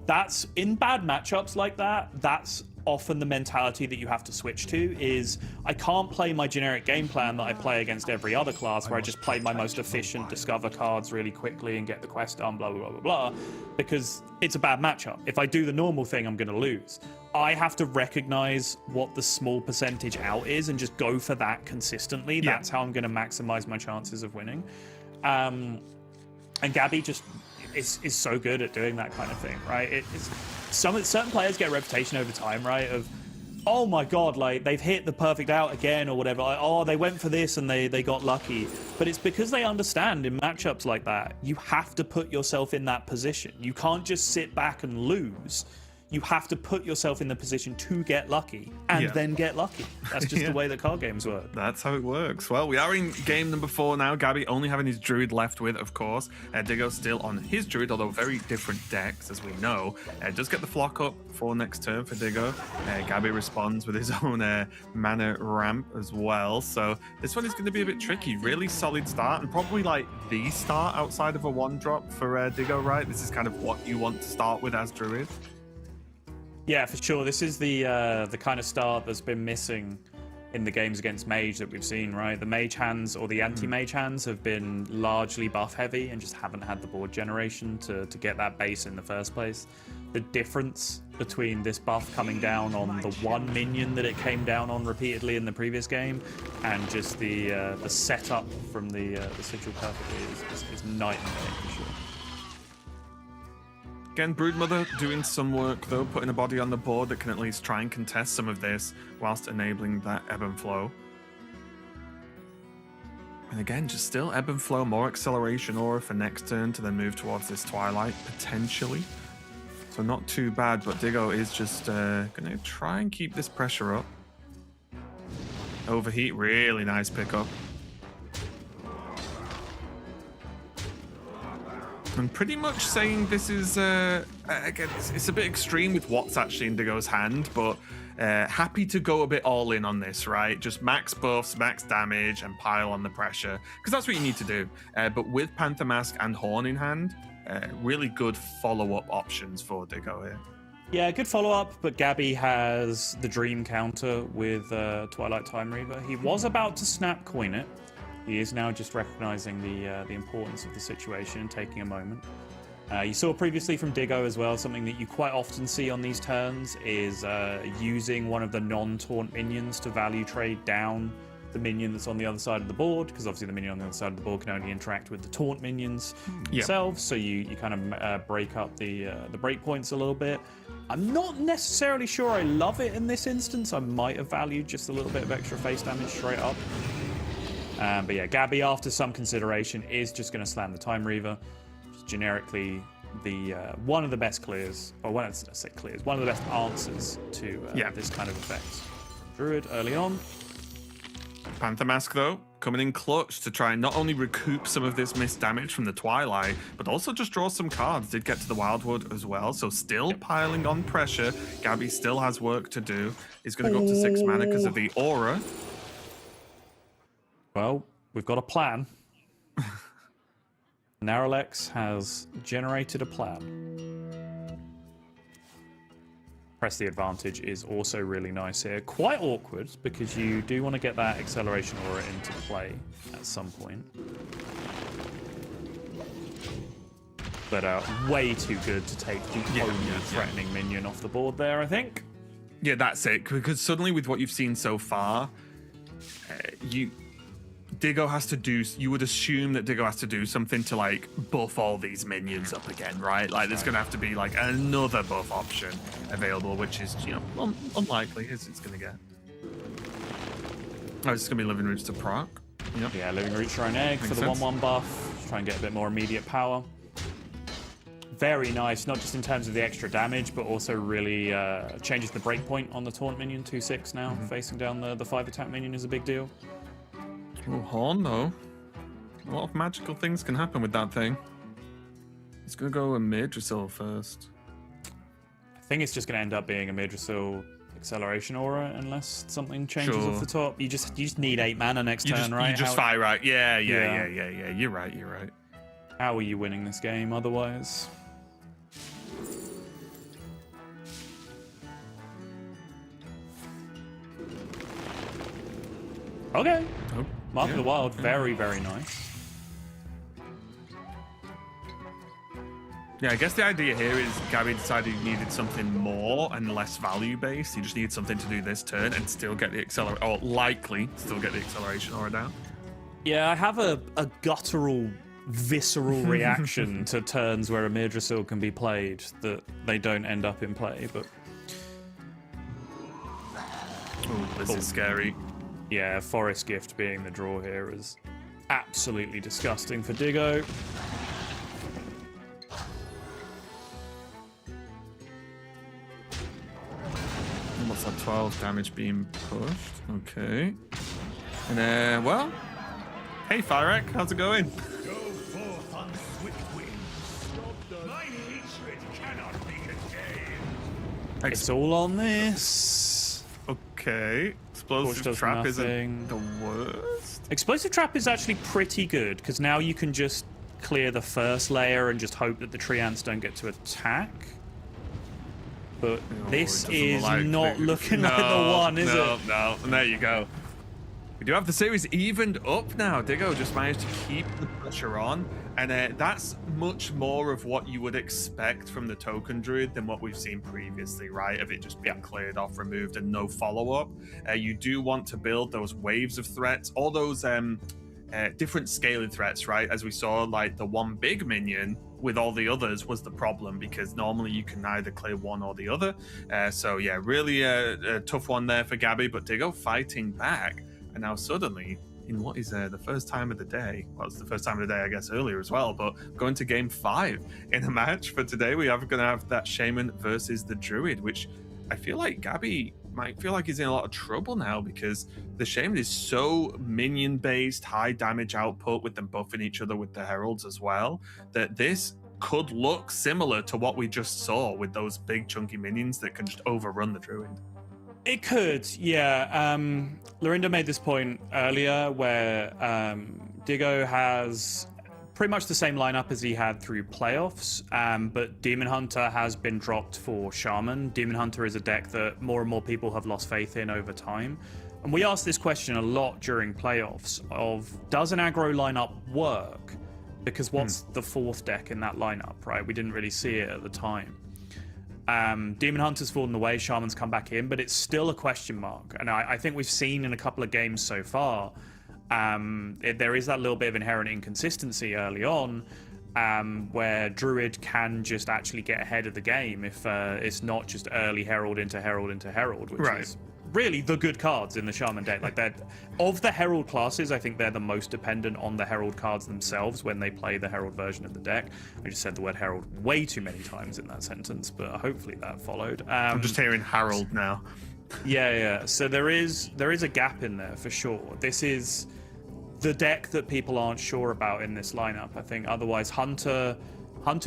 that's, in bad matchups like that, that's often the mentality that you have to switch to. Is I can't play my generic game plan that I play against every other class, where I just play my most efficient discover cards really quickly and get the quest done, blah blah blah blah blah, because it's a bad matchup. If I do the normal thing, I'm going to lose. I have to recognize what the small percentage out is and just go for that consistently. That's how I'm going to maximize my chances of winning. And Gabby just is so good at doing that kind of thing, right? It's certain players get a reputation over time, right, of, oh my god, like they've hit the perfect out again or whatever, like, oh, they went for this and they got lucky. But it's because they understand in matchups like that, you have to put yourself in that position. You can't just sit back and lose. You have to put yourself in the position to get lucky and then get lucky. That's just the way that card games work. That's how it works. Well, we are in game number 4 now. Gabby only having his druid left with, of course. Diggo still on his druid, although very different decks, as we know. Does get the flock up for next turn for Diggo. Gabby responds with his own mana ramp as well. So this one is going to be a bit tricky. Really solid start, and probably like the start outside of a 1-drop for Diggo, right? This is kind of what you want to start with as druid. Yeah, for sure. This is the kind of start that's been missing in the games against Mage that we've seen, right? The Mage hands or the anti-Mage hands have been largely buff heavy and just haven't had the board generation to get that base in the first place. The difference between this buff coming down on the one minion that it came down on repeatedly in the previous game, and just the setup from the Sigil perfectly is night and day for sure. Again, Broodmother doing some work though, putting a body on the board that can at least try and contest some of this whilst enabling that ebb and flow. And again, just still ebb and flow, more acceleration aura for next turn to then move towards this Twilight, potentially. So not too bad, but Diggo is just going to try and keep this pressure up. Overheat, really nice pickup. I'm pretty much saying this is, again, it's a bit extreme with what's actually in Diggo's hand, but happy to go a bit all in on this, right? Just max buffs, max damage, and pile on the pressure, because that's what you need to do. But with Panther Mask and Horn in hand, really good follow-up options for Diggo here. Yeah, good follow-up, but Gabby has the Dream counter with Twilight Time Reaver. He was about to snap coin it. He is now just recognizing the importance of the situation and taking a moment. You saw previously from Diggo as well, something that you quite often see on these turns is using one of the non-taunt minions to value trade down the minion that's on the other side of the board, because obviously the minion on the other side of the board can only interact with the taunt minions themselves, so you kind of break up the breakpoints a little bit. I'm not necessarily sure I love it in this instance. I might have valued just a little bit of extra face damage straight up. But yeah, Gabby, after some consideration, is just going to slam the Time Reaver. Just generically, the one of the best clears, or when I say clears, one of the best answers to this kind of effect. Druid early on. Panther Mask, though, coming in clutch to try and not only recoup some of this missed damage from the Twilight, but also just draw some cards. Did get to the Wildwood as well, so still piling on pressure. Gabby still has work to do. He's going to go up to 6 mana because of the aura. Well, we've got a plan. Naralex has generated a plan. Press the advantage is also really nice here. Quite awkward, because you do want to get that acceleration aura into play at some point. But way too good to take the only threatening minion off the board there, I think. Yeah, that's it. Because suddenly with what you've seen so far, Diggo has to do, you would assume that Diggo has to do something to like buff all these minions up again, right? Like there's going to have to be like another buff option available, which is, you know, unlikely as it's going to get. Oh, it's going to be Living Roots to proc. Yep. Yeah, Living Roots Shrine Egg for the 1/1 buff. Just try and get a bit more immediate power. Very nice, not just in terms of the extra damage, but also really changes the breakpoint on the taunt minion. 2/6 now, facing down the 5 attack minion is a big deal. Oh, Horn, though. A lot of magical things can happen with that thing. It's going to go a Madrasil first. I think it's just going to end up being a Madrasil acceleration aura unless something changes off the top. You just need 8 mana next turn, right? You just fire out. Yeah. You're right. How are you winning this game otherwise? Okay. Oh, Mark of the Wild, very, very nice. Yeah, I guess the idea here is Gabby decided he needed something more and less value-based. He just needed something to do this turn and still get the acceleration, or likely still get the acceleration aura down. Yeah, I have a guttural, visceral reaction to turns where a Madrasil can be played that they don't end up in play, but... Oh, this is scary. Yeah, Forest Gift being the draw here is absolutely disgusting for Diggo. What's that 12 damage being pushed? Okay. And well, hey Firek, how's it going? Go forth on swift wings. My hatred cannot be contained. It's all on this. Okay. Explosive Trap isn't the worst. Explosive Trap is actually pretty good, because now you can just clear the first layer and just hope that the tree ants don't get to attack. But this is not looking like the one, is it? No, and there you go. We do have the series evened up now. Diggo just managed to keep the pressure on, and that's much more of what you would expect from the token druid than what we've seen previously, right? Of it just being cleared off, removed, and no follow-up. You do want to build those waves of threats, all those different scaling threats, right? As we saw, like the one big minion with all the others was the problem, because normally you can either clear one or the other. So yeah, really a tough one there for Gabby, but Diggo fighting back. And now suddenly, in what is the first time of the day, well, it's the first time of the day, I guess, earlier as well, but going to game 5 in a match for today, we are going to have that Shaman versus the Druid, which I feel like Gabby might feel like he's in a lot of trouble now, because the Shaman is so minion-based, high damage output with them buffing each other with the Heralds as well, that this could look similar to what we just saw with those big chunky minions that can just overrun the Druid. It could, yeah. Lorinda made this point earlier where Diggo has pretty much the same lineup as he had through playoffs, but Demon Hunter has been dropped for Shaman. Demon Hunter is a deck that more and more people have lost faith in over time. And we asked this question a lot during playoffs of, does an aggro lineup work? Because what's the fourth deck in that lineup, right? We didn't really see it at the time. Demon Hunter's fallen away, Shaman's come back in, but it's still a question mark. And I think we've seen in a couple of games so far, there is that little bit of inherent inconsistency early on, where Druid can just actually get ahead of the game if it's not just early Herald into Herald into Herald, which is really the good cards in the Shaman deck. Like, that of the Herald classes, I think they're the most dependent on the Herald cards themselves when they play the Herald version of the deck. I just said the word Herald way too many times in that sentence, but hopefully that followed. I'm just hearing Herald now. Yeah. So there is a gap in there for sure. This is the deck that people aren't sure about in this lineup. I think otherwise Hunter,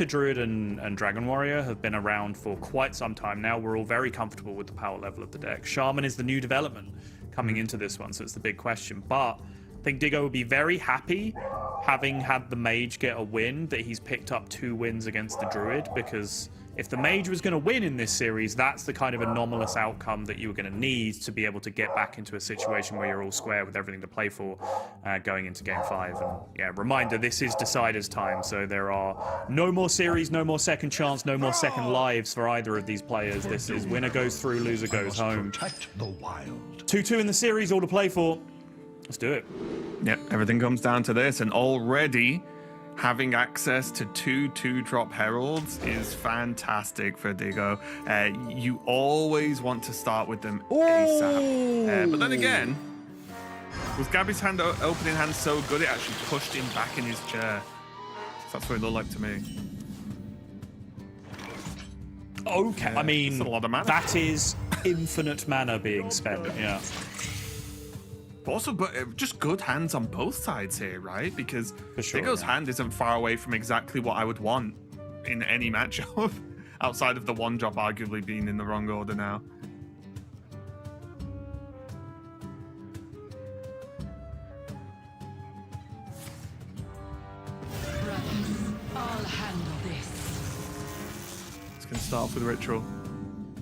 Druid, and Dragon Warrior have been around for quite some time now. We're all very comfortable with the power level of the deck. Shaman is the new development coming into this one, so it's the big question. But I think Diggo would be very happy, having had the Mage get a win, that he's picked up 2 wins against the Druid, because if the Mage was going to win in this series, that's the kind of anomalous outcome that you were going to need to be able to get back into a situation where you're all square with everything to play for going into Game 5. And yeah, reminder, this is Decider's time, so there are no more series, no more second chance, no more second lives for either of these players. This is winner goes through, loser goes home. 2-2 in the series, all to play for. Let's do it. Yep, everything comes down to this, and already having access to 2 2-drop Heralds is fantastic for Diggo. You always want to start with them ASAP. But then again, was Gabby's opening hand so good it actually pushed him back in his chair? That's what it looked like to me. Okay, Yeah, I mean, it's a lot of mana. that is infinite mana being spent, yeah. Also, but just good hands on both sides here, right? Because sure, Diggo's yeah. hand isn't far away from exactly what I would want in any matchup, outside of the 1-drop arguably being in the wrong order now. I'll handle this. It's going to start off with Ritual.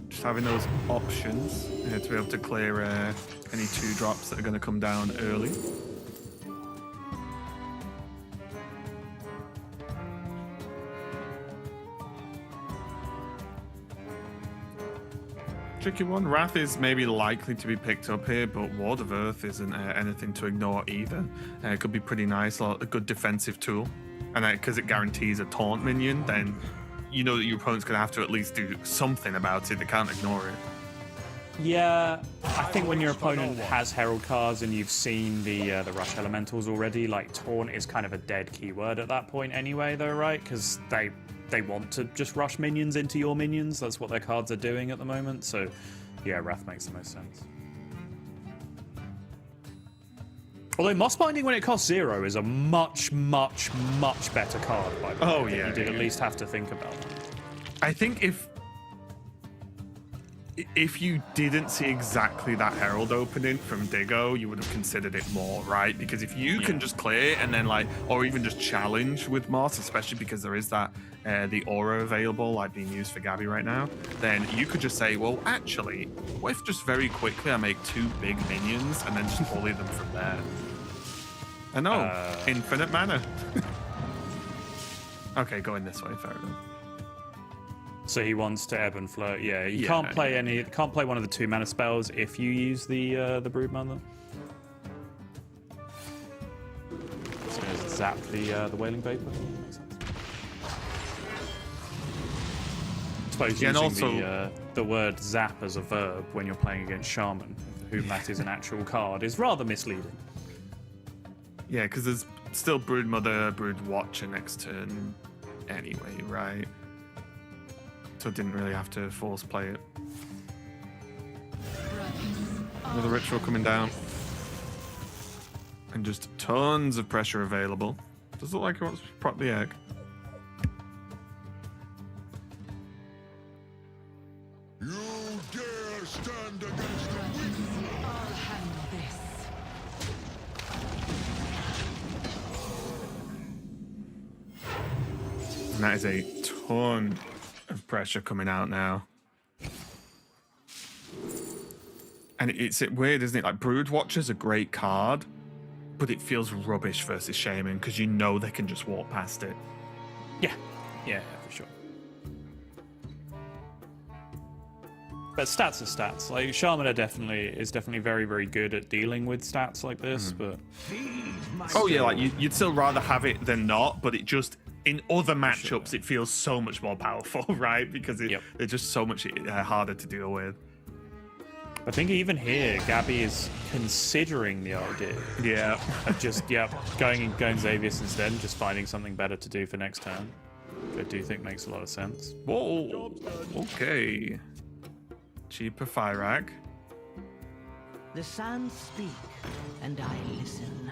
Just having those options to be able to clear any 2-drops that are going to come down early. Tricky one. Wrath is maybe likely to be picked up here, but Ward of Earth isn't anything to ignore either. It could be pretty nice, a good defensive tool. And because it guarantees a taunt minion, then you know that your opponent's going to have to at least do something about it. They can't ignore it. Yeah, I think when your opponent has Herald cards and you've seen the Rush Elementals already, like, taunt is kind of a dead keyword at that point anyway, though, right? Because they want to just rush minions into your minions. That's what their cards are doing at the moment. So, yeah, Wrath makes the most sense. Although Moss Binding, when it costs 0, is a much, much, much better card, by the way. Oh, I think yeah, you did yeah. at least have to think about that. I think if if you didn't see exactly that Herald opening from Diggo, you would have considered it more, right? Because if you can just clear and then like, or even just challenge with Moss, especially because there is that the aura available, like being used for Gabby right now, then you could just say, well, actually, what if just very quickly I make 2 big minions and then just volley them from there? I know, infinite mana. Okay, going this way, fair enough. So he wants to ebb and flow. Yeah, you can't play can't play one of the 2 mana spells if you use the Broodmother. So just zap the Wailing Vapor. Makes sense. I suppose Yeah, and using also- the word zap as a verb when you're playing against Shaman, whom that is an actual card, is rather misleading. Yeah, because there's still Broodmother, Broodwatcher next turn anyway, right? So didn't really have to force play it. Another ritual coming down. And just tons of pressure available. Does look like he wants to prop the egg. You dare stand against the weak? I'll handle this. And that is a ton of pressure coming out now. And it's weird, isn't it? Like, Broodwatcher's a great card, but it feels rubbish versus Shaman because you know they can just walk past it. Yeah, for sure. But stats are stats. Like Shaman is definitely very, very good at dealing with stats like this. But Oh yeah, like you'd still rather have it than not, but it just in other matchups it feels so much more powerful, right? Because they're just so much harder to deal with. I think even here, Gabby is considering the idea Yeah. of just going Xavius instead and just finding something better to do for next turn. Which I do think makes a lot of sense. Whoa. Okay. Cheaper Fyrak. The sands speak, and I listen.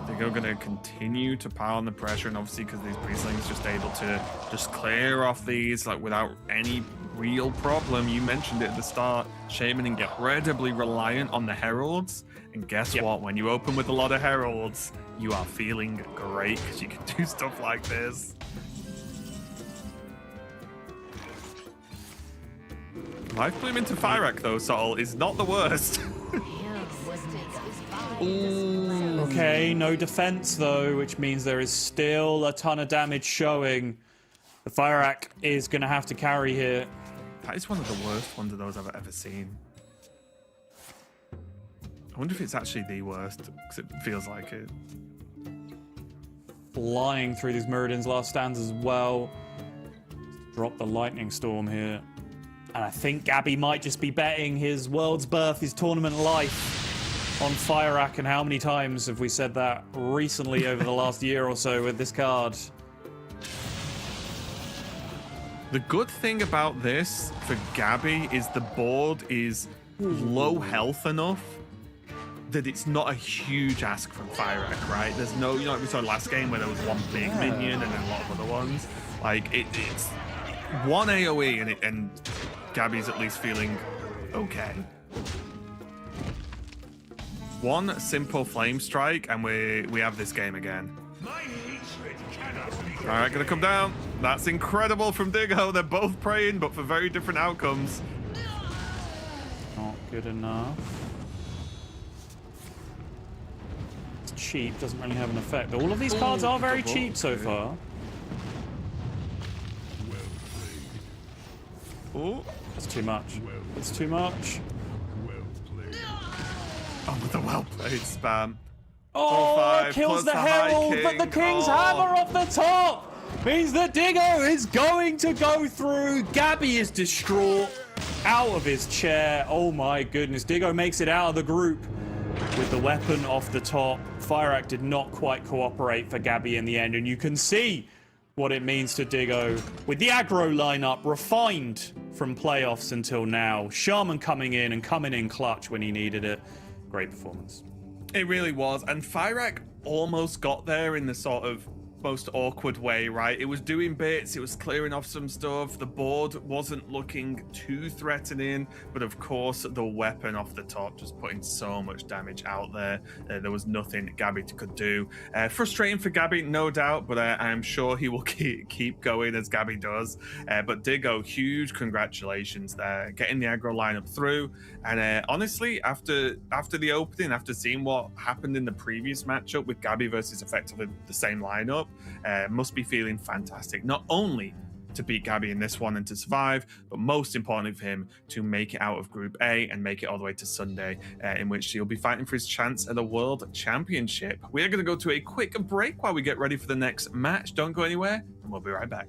They're going to continue to pile on the pressure, and obviously because these Priestlings just able to just clear off these like without any real problem. You mentioned it at the start. Shaman incredibly reliant on the Heralds, and guess what? When you open with a lot of Heralds, you are feeling great because you can do stuff like this. Life Bloom into Fyrak though, Sol, is not the worst. Okay, no defense though, which means there is still a ton of damage showing. The Fyrak is going to have to carry here. That is one of the worst ones of those I've ever seen. I wonder if it's actually the worst, because it feels like it. Flying through these Muradin's last stands as well. Drop the Lightning Storm here. And I think Gabby might just be betting his world's birth, his tournament life on Fyrak. And how many times have we said that recently over the last year or so with this card? The good thing about this for Gabby is the board is low health enough that it's not a huge ask from Fyrak, right? There's no, you know, like we saw last game where there was one big minion and then a lot of other ones. Like it's one AoE and Gabby's at least feeling okay. One simple flame strike and we have this game again. My hatred cannot be. All right, gonna come down. That's incredible from Diggo. They're both praying, but for very different outcomes. Not good enough. It's cheap, doesn't really have an effect. All of these cards are very cheap so far. Oh, That's too much. It's too much. Well played. oh, with the well played spam. Oh, 4-5 kills plus the the High Herald, but King. the King's Oh. Hammer off the top means that Diggo is going to go through. Gabby is distraught, out of his chair. Oh my goodness, Diggo makes it out of the group with the weapon off the top. Fyrak did not quite cooperate for Gabby in the end, and you can see what it means to Diggo with the aggro lineup refined from playoffs until now. Shaman coming in clutch when he needed it. Great performance. It really was. And Fyrak almost got there in the sort of most awkward way, right? It was doing bits, it was clearing off some stuff. The board wasn't looking too threatening, but of course, the weapon off the top just putting so much damage out there. There was nothing Gabby could do. Frustrating for Gabby, no doubt, but I'm sure he will keep going as Gabby does. But Diggo, huge congratulations there, getting the aggro lineup through. And honestly, after the opening, after seeing what happened in the previous matchup with Gabby versus effectively the same lineup, must be feeling fantastic. Not only to beat Gabby in this one and to survive, but most importantly for him to make it out of Group A and make it all the way to Sunday, in which he'll be fighting for his chance at the World Championship. We are going to go to a quick break while we get ready for the next match. Don't go anywhere, and we'll be right back.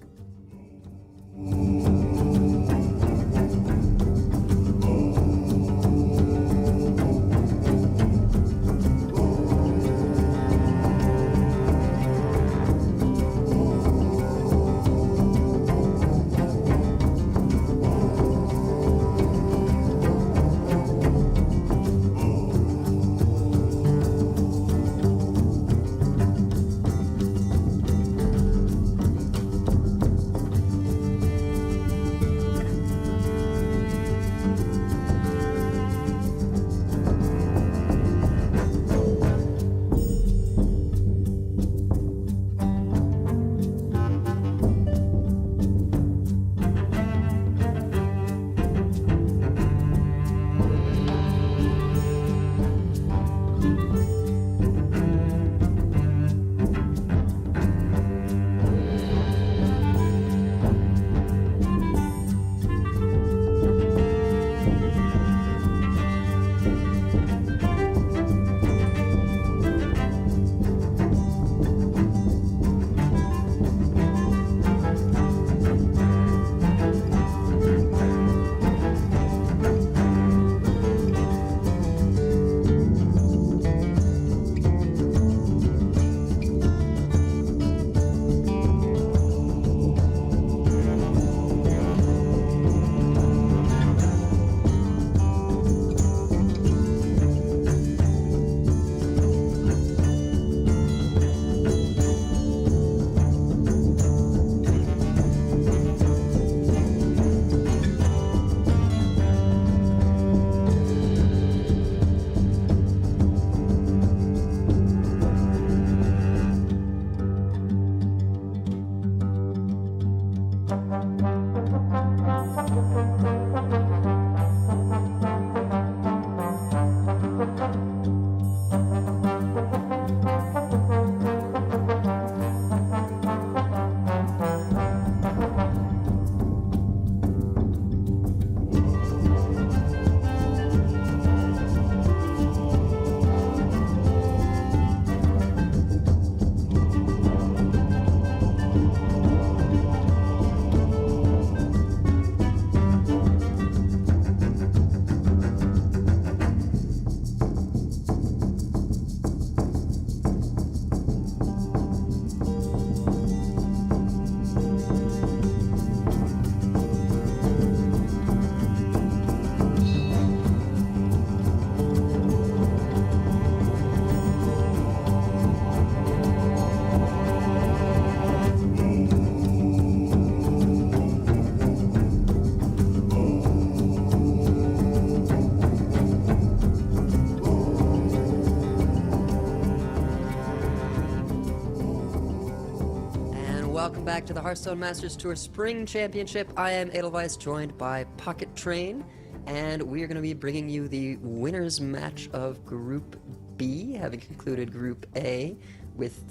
Welcome back to the Hearthstone Masters Tour Spring Championship. I am Edelweiss, joined by Pocket Train, and we are going to be bringing you the winner's match of Group B, having concluded Group A with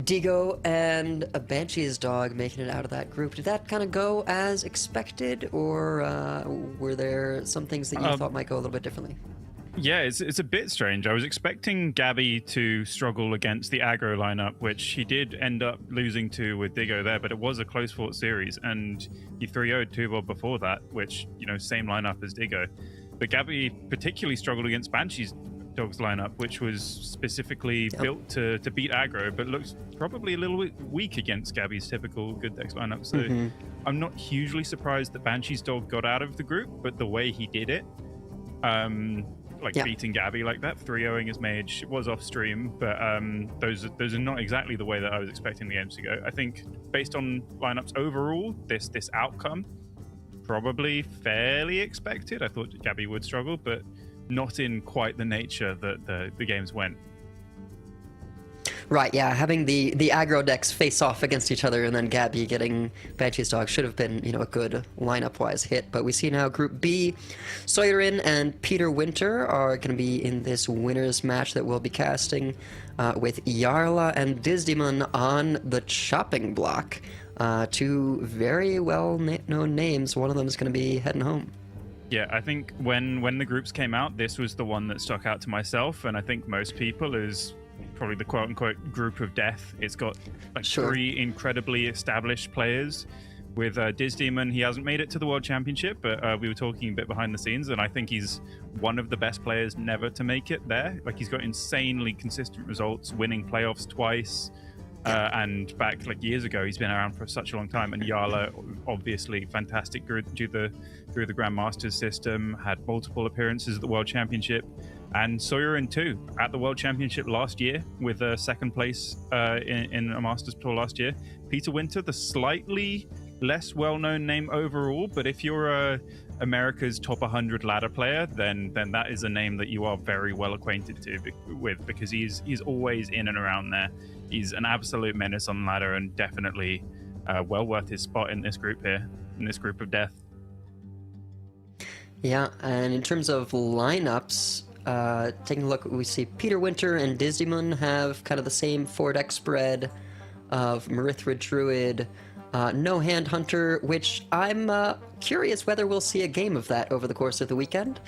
Digo and a Banshee's dog making it out of that group. Did that kind of go as expected, or were there some things that you thought might go a little bit differently? Yeah, it's a bit strange. I was expecting Gabby to struggle against the aggro lineup, which he did end up losing to with Digo there, but it was a close fought series, and he 3-0'd Tubal before that, which, you know, same lineup as Digo. But Gabby particularly struggled against Banshee's dog's lineup, which was specifically built to beat aggro, but looks probably a little bit weak against Gabby's typical good decks lineup. So I'm not hugely surprised that Banshee's dog got out of the group, but the way he did it, like Yeah. beating Gabby like that, 3-0ing his mage. It was off stream, but those are not exactly the way that I was expecting the games to go. I think based on lineups overall, this outcome probably fairly expected. I thought Gabby would struggle, but not in quite the nature that the games went. Right, yeah, having the aggro decks face off against each other and then Gabby getting Banshee's Dog should have been, a good lineup-wise hit. But we see now Group B, Soyerin and Peter Winter are going to be in this winners match that we'll be casting with Yarla and Disdemon on the chopping block. Two very well-known names. One of them is going to be heading home. Yeah, I think when the groups came out, this was the one that stuck out to myself, and I think most people is probably the quote-unquote group of death. It's got like three incredibly established players. With Disdemon, he hasn't made it to the World Championship, but we were talking a bit behind the scenes, and I think he's one of the best players never to make it there. Like, he's got insanely consistent results, winning playoffs twice, and back like years ago, he's been around for such a long time. And Yarla, obviously fantastic through the Grandmasters system, had multiple appearances at the World Championship. And Soyerin too, at the World Championship last year with second place in a Masters Tour last year. Peter Winter, the slightly less well-known name overall, but if you're America's top 100 ladder player, then that is a name that you are very well acquainted with, because he's always in and around there. He's an absolute menace on ladder, and definitely well worth his spot in this group here, in this group of death. Yeah, and in terms of lineups, taking a look, we see Peter Winter and Disdemon have kind of the same 4-deck spread of Marithra Druid, No Hand Hunter, which I'm curious whether we'll see a game of that over the course of the weekend.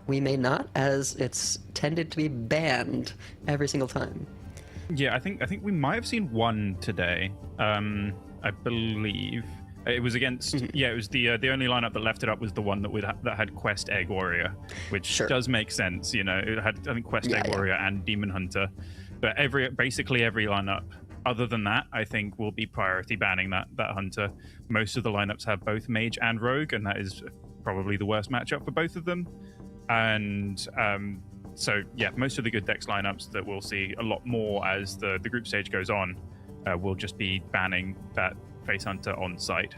We may not, as it's tended to be banned every single time. Yeah, I think we might have seen one today. I believe it was against. Yeah, it was the only lineup that left it up was the one that had Quest Egg Warrior, which does make sense. It had, I think, Quest Egg Warrior and Demon Hunter, but basically every lineup other than that, I think, will be priority banning that Hunter. Most of the lineups have both Mage and Rogue, and that is probably the worst matchup for both of them. And so, yeah, most of the good decks lineups that we'll see a lot more as the group stage goes on will just be banning that Face Hunter on site.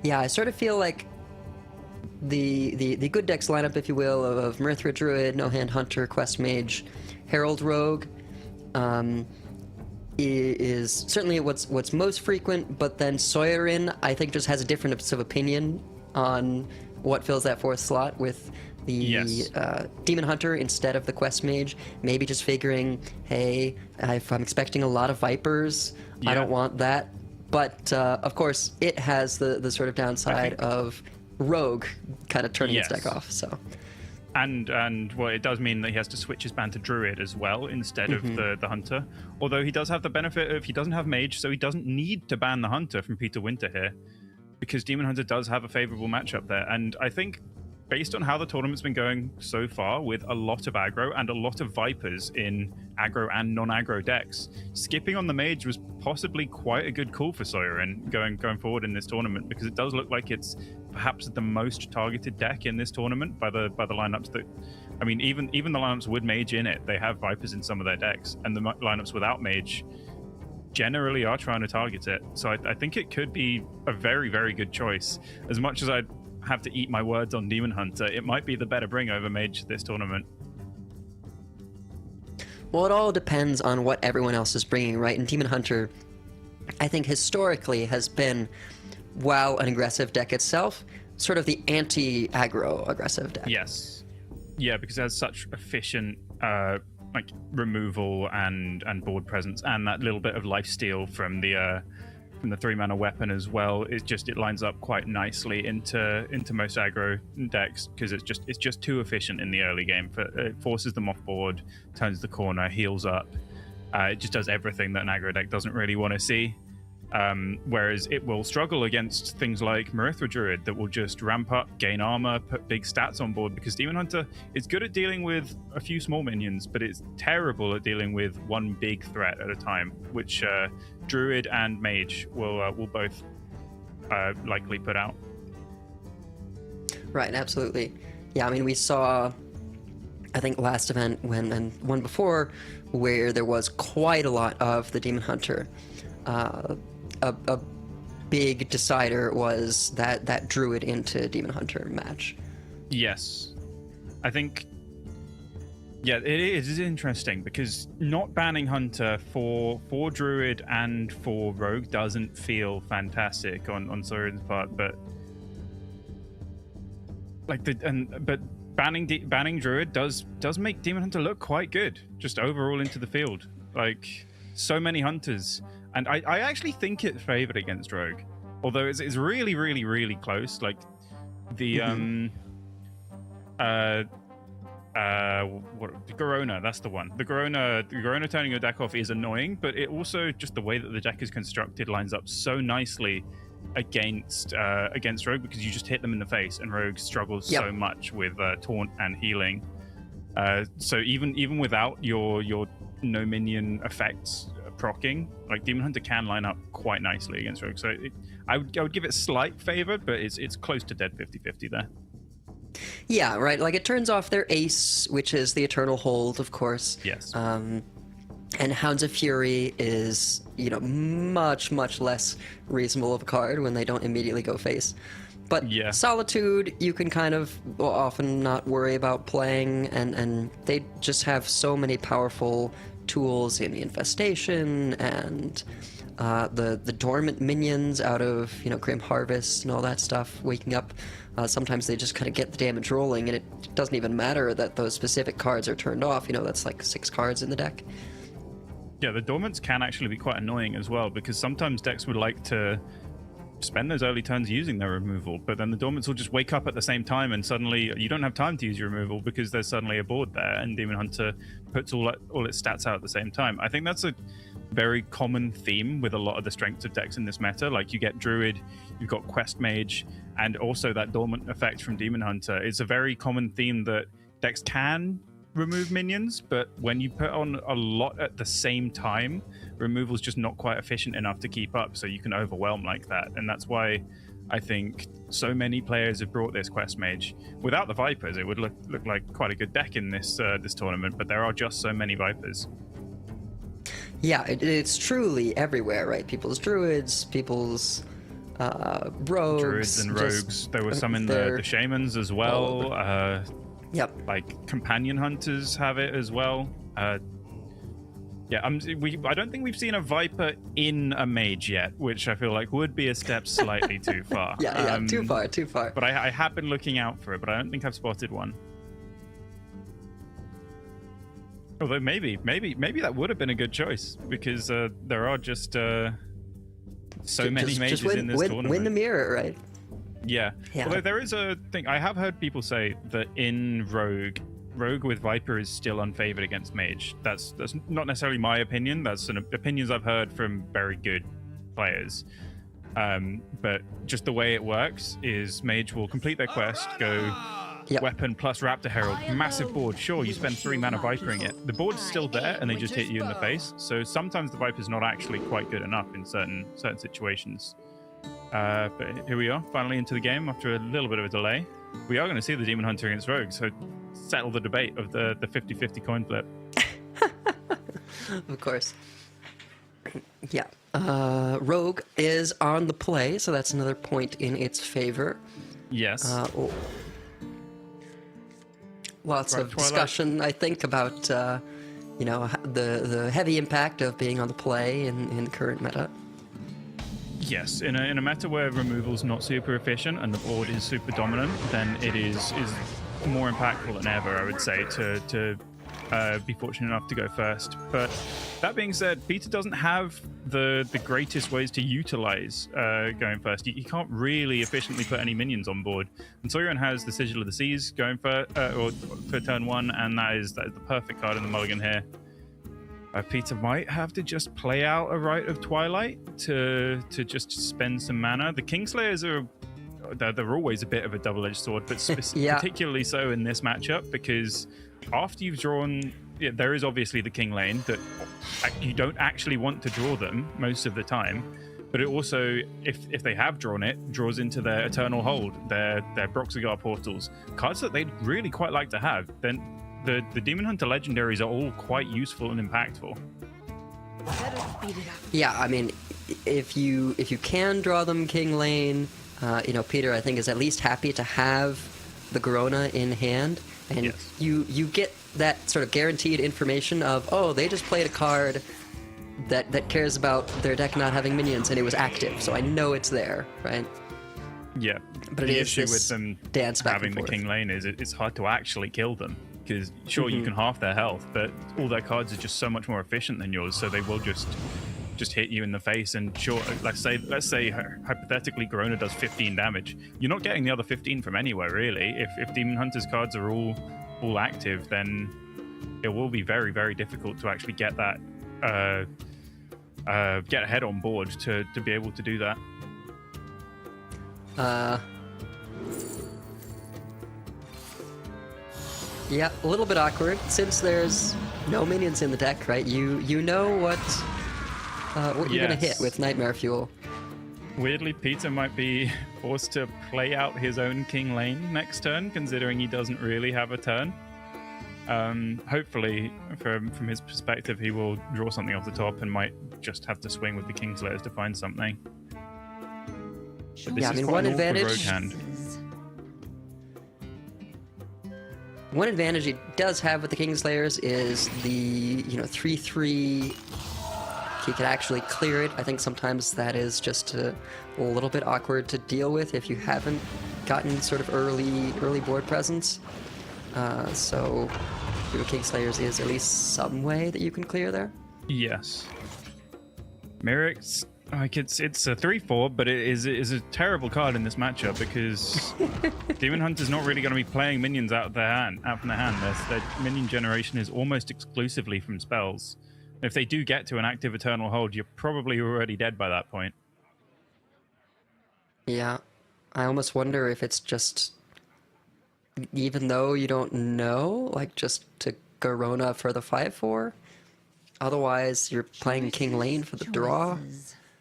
Yeah, I sort of feel like the good decks lineup, if you will, of Marithra Druid, No Hand Hunter, Quest Mage, Herald Rogue, is certainly what's most frequent, but then Soyerin, I think, just has a difference of opinion on what fills that fourth slot with the Demon Hunter instead of the Quest Mage. Maybe just figuring, hey, if I'm expecting a lot of Vipers, I don't want that. But, of course, it has the sort of downside of Rogue kind of turning its deck off, so... And well, it does mean that he has to switch his ban to Druid as well instead of the Hunter. Although he does have the benefit of he doesn't have Mage, so he doesn't need to ban the Hunter from Peter Winter here, because Demon Hunter does have a favorable matchup there. And I think, based on how the tournament's been going so far, with a lot of aggro and a lot of Vipers in aggro and non-aggro decks, skipping on the Mage was possibly quite a good call for Soyerin going forward in this tournament, because it does look like it's perhaps the most targeted deck in this tournament by the lineups that, I mean, even the lineups with Mage in it, they have Vipers in some of their decks, and the lineups without Mage generally are trying to target it. So I think it could be a very, very good choice. As much as I'd have to eat my words on Demon Hunter, it might be the better bring over Mage this tournament. Well, it all depends on what everyone else is bringing, right? And Demon Hunter, I think, historically has been, while an aggressive deck itself, sort of the anti-aggro aggressive deck. Yes. Yeah, because it has such efficient like removal and board presence, and that little bit of lifesteal from the 3-mana weapon as well. It lines up quite nicely into most aggro decks, because it's just too efficient in the early game. It forces them off board, turns the corner, heals up. It just does everything that an aggro deck doesn't really want to see. Whereas it will struggle against things like Marithra Druid that will just ramp up, gain armor, put big stats on board, because Demon Hunter is good at dealing with a few small minions, but it's terrible at dealing with one big threat at a time, which Druid and Mage will both likely put out. Right, absolutely. Yeah, I mean, we saw I think last event and one before, where there was quite a lot of the Demon Hunter. A big decider was that Druid into Demon Hunter match. Yes, I think. Yeah, it is interesting because not banning Hunter for Druid and for Rogue doesn't feel fantastic on Sauron's part, but banning Druid does make Demon Hunter look quite good just overall into the field. Like so many hunters, and I actually think it's favored against Rogue, although it's really really really close. Like the the Garona, that's the one. The Garona turning your deck off is annoying, but it also just the way that the deck is constructed lines up so nicely against Rogue because you just hit them in the face, and Rogue struggles so much with taunt and healing. So even without your no minion effects proccing, like Demon Hunter can line up quite nicely against Rogue. So I would give it slight favor, but it's close to dead 50-50 there. Yeah, right. Like it turns off their ace, which is the Eternal Hold, of course. Yes. And Hounds of Fury is, much, much less reasonable of a card when they don't immediately go face. But Solitude, you can kind of often not worry about playing, and they just have so many powerful tools in the Infestation and the dormant minions out of, Grim Harvest and all that stuff, waking up. Sometimes they just kind of get the damage rolling, and it doesn't even matter that those specific cards are turned off. That's like 6 cards in the deck. Yeah, the dormants can actually be quite annoying as well, because sometimes decks would like to spend those early turns using their removal, but then the dormants will just wake up at the same time, and suddenly you don't have time to use your removal because there's suddenly a board there, and Demon Hunter puts all its stats out at the same time. I think that's a very common theme with a lot of the strengths of decks in this meta. Like you get Druid, you've got Quest Mage, and also that dormant effect from Demon Hunter. It's a very common theme that decks can remove minions, but when you put on a lot at the same time, removal's just not quite efficient enough to keep up, so you can overwhelm like that. And that's why I think so many players have brought this Quest Mage. Without the Vipers, it would look like quite a good deck in this tournament, but there are just so many Vipers. Yeah, it's truly everywhere, right? People's Druids, people's rogues. Druids and rogues. There were some in the Shamans as well. Yep. Like Companion Hunters have it as well. I don't think we've seen a Viper in a Mage yet, which I feel like would be a step slightly too far. Too far. But I have been looking out for it, but I don't think I've spotted one. Although maybe that would have been a good choice, because there are just so many mages in this tournament. Win the mirror, right? Yeah. Although there is a thing, I have heard people say that in Rogue with Viper is still unfavored against Mage. That's not necessarily my opinion. That's opinions I've heard from very good players. But just the way it works is Mage will complete their quest, go weapon plus Raptor Herald, massive board. Sure, you spend 3 mana Vipering it. The board's still there, and they just hit you in the face. So sometimes the Viper's not actually quite good enough in certain situations. But here we are, finally into the game after a little bit of a delay. We are going to see the Demon Hunter against Rogue, so settle the debate of the 50-50 coin flip. Of course. Yeah. Rogue is on the play, so that's another point in its favor. Yes. Lots of discussion, I think, about the heavy impact of being on the play in current meta. Yes, in a meta where removal's not super efficient and the board is super dominant, then it is more impactful than ever, I would say, to be fortunate enough to go first. But that being said, Peter doesn't have the greatest ways to utilize going first. He can't really efficiently put any minions on board. And Sauron has the Sigil of the Seas going for turn 1, and that is the perfect card in the mulligan here. Peter might have to just play out a Rite of Twilight to just spend some mana. The Kingslayers they're always a bit of a double-edged sword, but particularly so in this matchup, because after you've drawn, there is obviously the King lane that you don't actually want to draw them most of the time, but it also, if they have drawn it, draws into their Eternal Hold, their Broxigar portals, cards that they'd really quite like to have. Then the Demon Hunter legendaries are all quite useful and impactful. Better speed it up. Yeah, I mean, if you can draw them King Lane, you know, Peter, I think, is at least happy to have the Garona in hand, and Yes. you get that sort of guaranteed information of, oh, they just played a card that cares about their deck not having minions, and it was active, so I know it's there, right? Yeah, But it the is issue this with them dance back having and the forth. King Lane is it's hard to actually kill them, because sure, you Mhm. can half their health, but all their cards are just so much more efficient than yours, so they will just hit you in the face. And sure, let's say hypothetically Garona does 15 damage, you're not getting the other 15 from anywhere really. If Demon Hunter's cards are all active, then it will be very, very difficult to actually get that get ahead on board to be able to do that. Yeah, a little bit awkward since there's no minions in the deck, right? You know what you're gonna hit Yes. with Nightmare Fuel. Weirdly, Peter might be forced to play out his own King Lane next turn, considering he doesn't really have a turn. Hopefully, from his perspective, he will draw something off the top and might just have to swing with the Kingslayers to find something. But this Yeah, I is mean, quite one an awkward rogue advantage- hand. One advantage he does have with the Kingslayers is the 3/3. He can actually clear it. I think sometimes that is just a little bit awkward to deal with if you haven't gotten sort of early board presence. So, Kingslayers is at least some way that you can clear there. Yes. Merrick's like it's a 3/4, but it is a terrible card in this matchup because Demon Hunter's not really going to be playing minions out from their hand. Their minion generation is almost exclusively from spells. If they do get to an active Eternal Hold, you're probably already dead by that point. Yeah, I almost wonder if it's just, even though you don't know, like just to Garona for the 5/4. Otherwise, you're playing King Lane for the draw.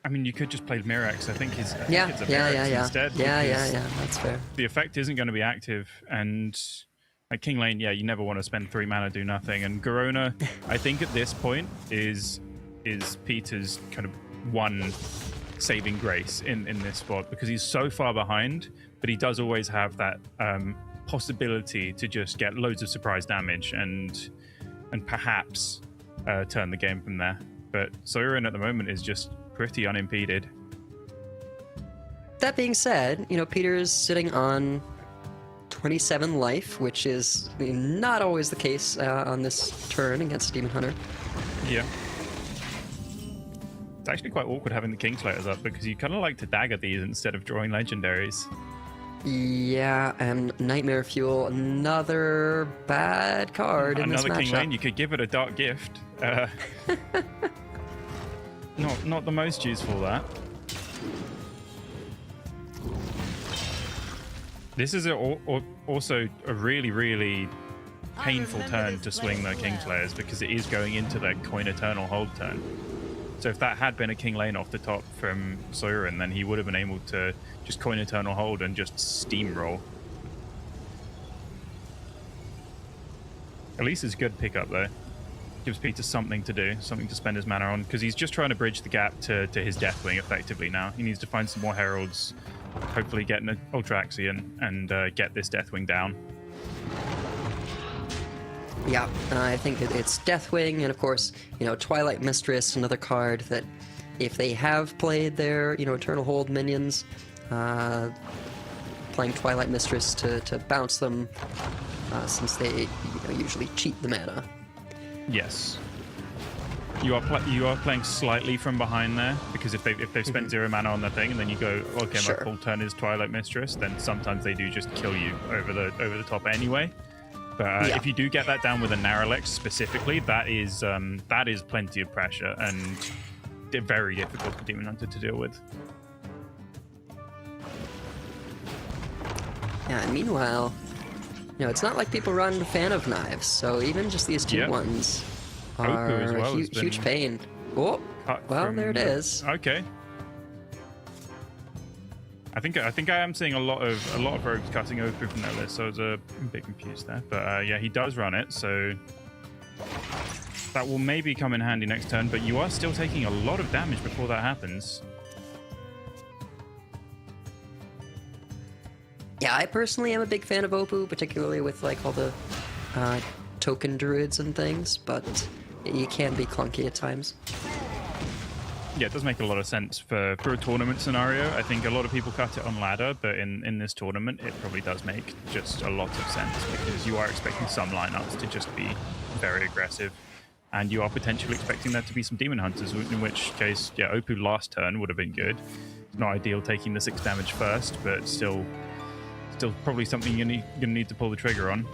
I mean, you could just play Mirax. I think it's a Yeah, Mirax instead. because yeah. That's fair. The effect isn't going to be active, and like King Lane, yeah, you never want to spend 3 mana, do nothing. And Garona, I think at this point is Peter's kind of one saving grace in this spot, because he's so far behind, but he does always have that possibility to just get loads of surprise damage and perhaps turn the game from there. But Soirin at the moment is just pretty unimpeded. That being said, Peter's sitting on 27 life, which is not always the case on this turn against Demon Hunter. Yeah. It's actually quite awkward having the Kingslayers up, because you kind of like to dagger these instead of drawing legendaries. Yeah, and Nightmare Fuel, another bad card in this Another King matchup. Lane, you could give it a Dark Gift. Not the most useful, that. This is also a really, really painful turn to swing the Kingslayers, because it is going into their Coin Eternal Hold turn. So if that had been a King Lane off the top from Soirin, then he would have been able to just Coin Eternal Hold and just steamroll. At least it's a good pickup, though. Gives Peter something to do, something to spend his mana on, because he's just trying to bridge the gap to his Deathwing effectively now. He needs to find some more Heralds, hopefully get an Ultra Axion, and get this Deathwing down. Yeah, I think it's Deathwing, and of course, Twilight Mistress, another card that if they have played their, Eternal Hold minions, playing Twilight Mistress to bounce them, since they usually cheat the mana. Yes. You are playing slightly from behind there, because if they've spent 0 mana on the thing, and then you go, okay, Sure. my full turn is Twilight Mistress, then sometimes they do just kill you over the top anyway. But Yeah. if you do get that down with a Naralex specifically, that is plenty of pressure and very difficult for Demon Hunter to deal with. Yeah, and meanwhile, it's not like people run Fan of Knives, so even just these two Yeah. ones Oku are as well a has huge been pain. Oh, Cut well, from there it the- is. Okay. think I am seeing a lot of rogues cutting Opu from their list, so I was a bit confused there. But yeah, he does run it, so that will maybe come in handy next turn. But you are still taking a lot of damage before that happens. Yeah, I personally am a big fan of Opu, particularly with like all the token druids and things, but you can be clunky at times. Yeah, it does make a lot of sense for a tournament scenario. I think a lot of people cut it on ladder, but in this tournament, it probably does make just a lot of sense because you are expecting some lineups to just be very aggressive, and you are potentially expecting there to be some demon hunters, in which case, yeah, Opu last turn would have been good. It's not ideal taking the 6 damage first, but still probably something you're gonna need to pull the trigger on.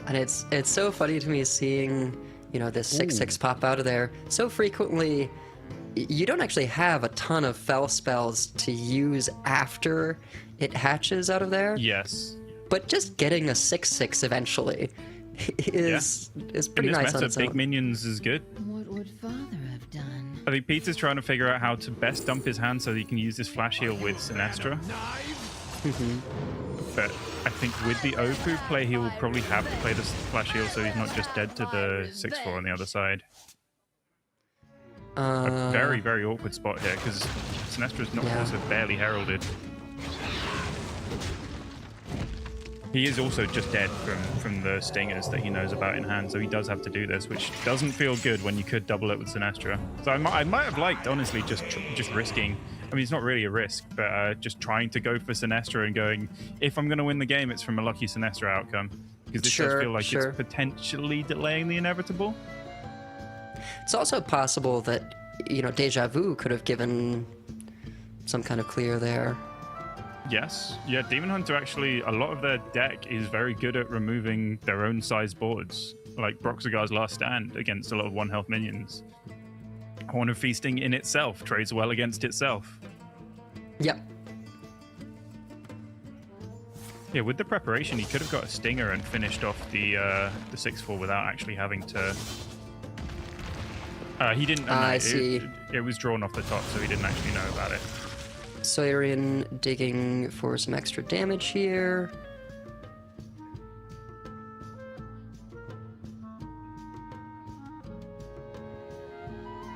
And it's so funny to me seeing, you know, this 6/6 pop out of there so frequently. You don't actually have a ton of fell spells to use after it hatches out of there. Yes. But just getting a 6/6 eventually is pretty in this nice meta, on its big own. minions is good. What would father have done? I think Peter's trying to figure out how to best dump his hand so that he can use this flash heal with Sinestra. But I think with the Opu play, he will probably have to play this flash heal so he's not just dead to the 6/4 on the other side. A very, very awkward spot here because Sinestra's not also barely heralded. He is also just dead from the stingers that he knows about in hand, so he does have to do this, which doesn't feel good when you could double it with Sinestra. So I might have liked, honestly, just risking. I mean, it's not really a risk, but just trying to go for Sinestra and going, if I'm going to win the game, it's from a lucky Sinestra outcome. Because this does feel like it's potentially delaying the inevitable. It's also possible that, you know, Deja Vu could have given some kind of clear there. Yes. Yeah, Demon Hunter actually, a lot of their deck is very good at removing their own size boards. Like Broxagar's Last Stand against a lot of 1 health minions. Horn of Feasting in itself trades well against itself. Yep. Yeah, with the preparation, he could have got a stinger and finished off the 6/4 without actually having to... he didn't... I see. It was drawn off the top, so he didn't actually know about it. Saurian digging for some extra damage here.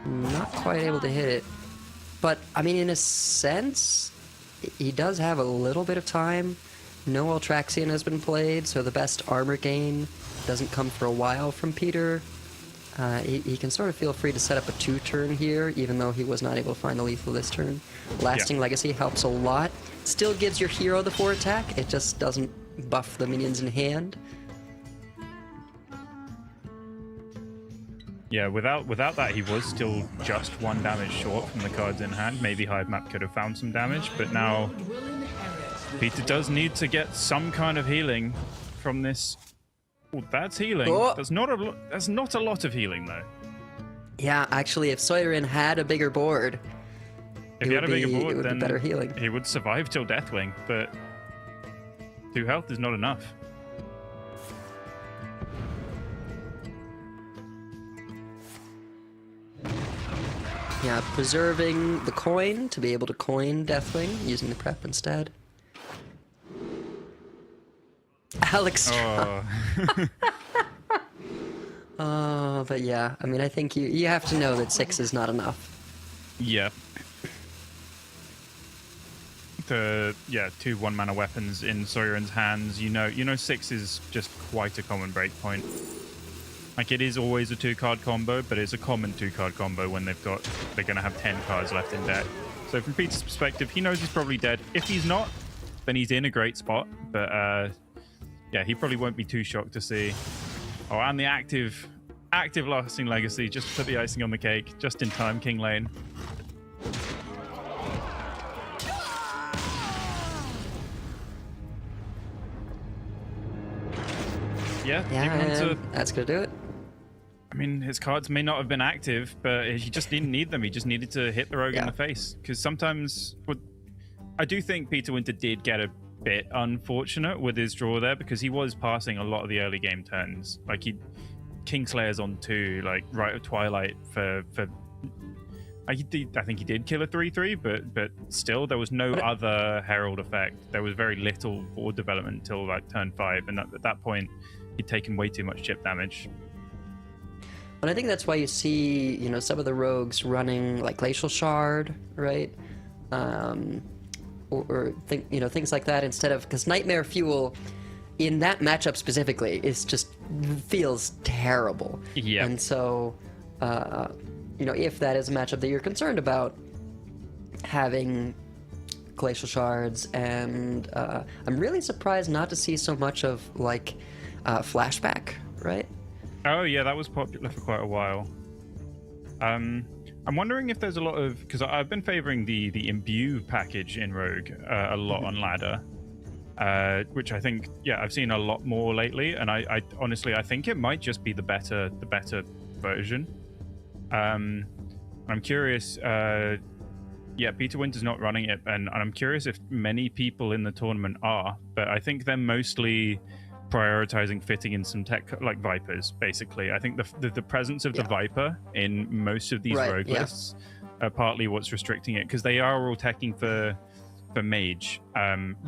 Not quite able to hit it. But, I mean, in a sense, he does have a little bit of time. No Altraxian has been played, so the best armor gain doesn't come for a while from Peter. He can sort of feel free to set up a 2-turn here, even though he was not able to find the lethal this turn. Lasting Legacy helps a lot. Still gives your hero the 4 attack, it just doesn't buff the minions in hand. Yeah, without that, he was still just 1 damage short from the cards in hand. Maybe Hive Map could have found some damage, but now Peter does need to get some kind of healing from this. Oh, that's healing. Oh. That's not a lot of healing, though. Yeah, actually, if Soirin had a bigger board, If he had a bigger board, it would then be better healing. he would survive till Deathwing, but 2 health is not enough. Yeah, preserving the coin to be able to coin Deathwing, using the prep instead. Alex. Oh. Oh, but yeah, I mean, I think you have to know that 6 is not enough. Yeah. 2 1-mana weapons in Soirin's hands. You know 6 is just quite a common breakpoint. Like, it is always a 2-card combo, but it's a common 2-card combo when they're going to have 10 cards left in deck. So from Peter's perspective, he knows he's probably dead. If he's not, then he's in a great spot. But yeah, he probably won't be too shocked to see. Oh, and the active Lasting Legacy, just to put the icing on the cake, just in time, King Lane. Yeah, that's gonna do it. I mean, his cards may not have been active, but he just didn't need them. He just needed to hit the rogue in the face. Because sometimes, I do think Peter Winter did get a bit unfortunate with his draw there, because he was passing a lot of the early game turns. Like, Kingslayer's on 2, like Rite of Twilight for I think he did kill a 3/3, but still there was no other herald effect. There was very little board development until like turn 5, and at that point he'd taken way too much chip damage. And I think that's why you see, you know, some of the rogues running like Glacial Shard, right? Or things like that instead of, because Nightmare Fuel in that matchup specifically is just feels terrible. Yeah. And so, you know, if that is a matchup that you're concerned about, having Glacial Shards, and I'm really surprised not to see so much of like Flashback, right? Oh yeah, that was popular for quite a while. I'm wondering if there's a lot of, because I've been favoring the Imbue package in Rogue a lot on ladder, which I think, yeah, I've seen a lot more lately, and I honestly I think it might just be the better version. I'm curious. Yeah, Peter Winter's not running it, and I'm curious if many people in the tournament are, but I think they're mostly prioritizing fitting in some tech like Vipers, basically. I think the presence of the Viper in most of these rogue lists are partly what's restricting it, because they are all teching for Mage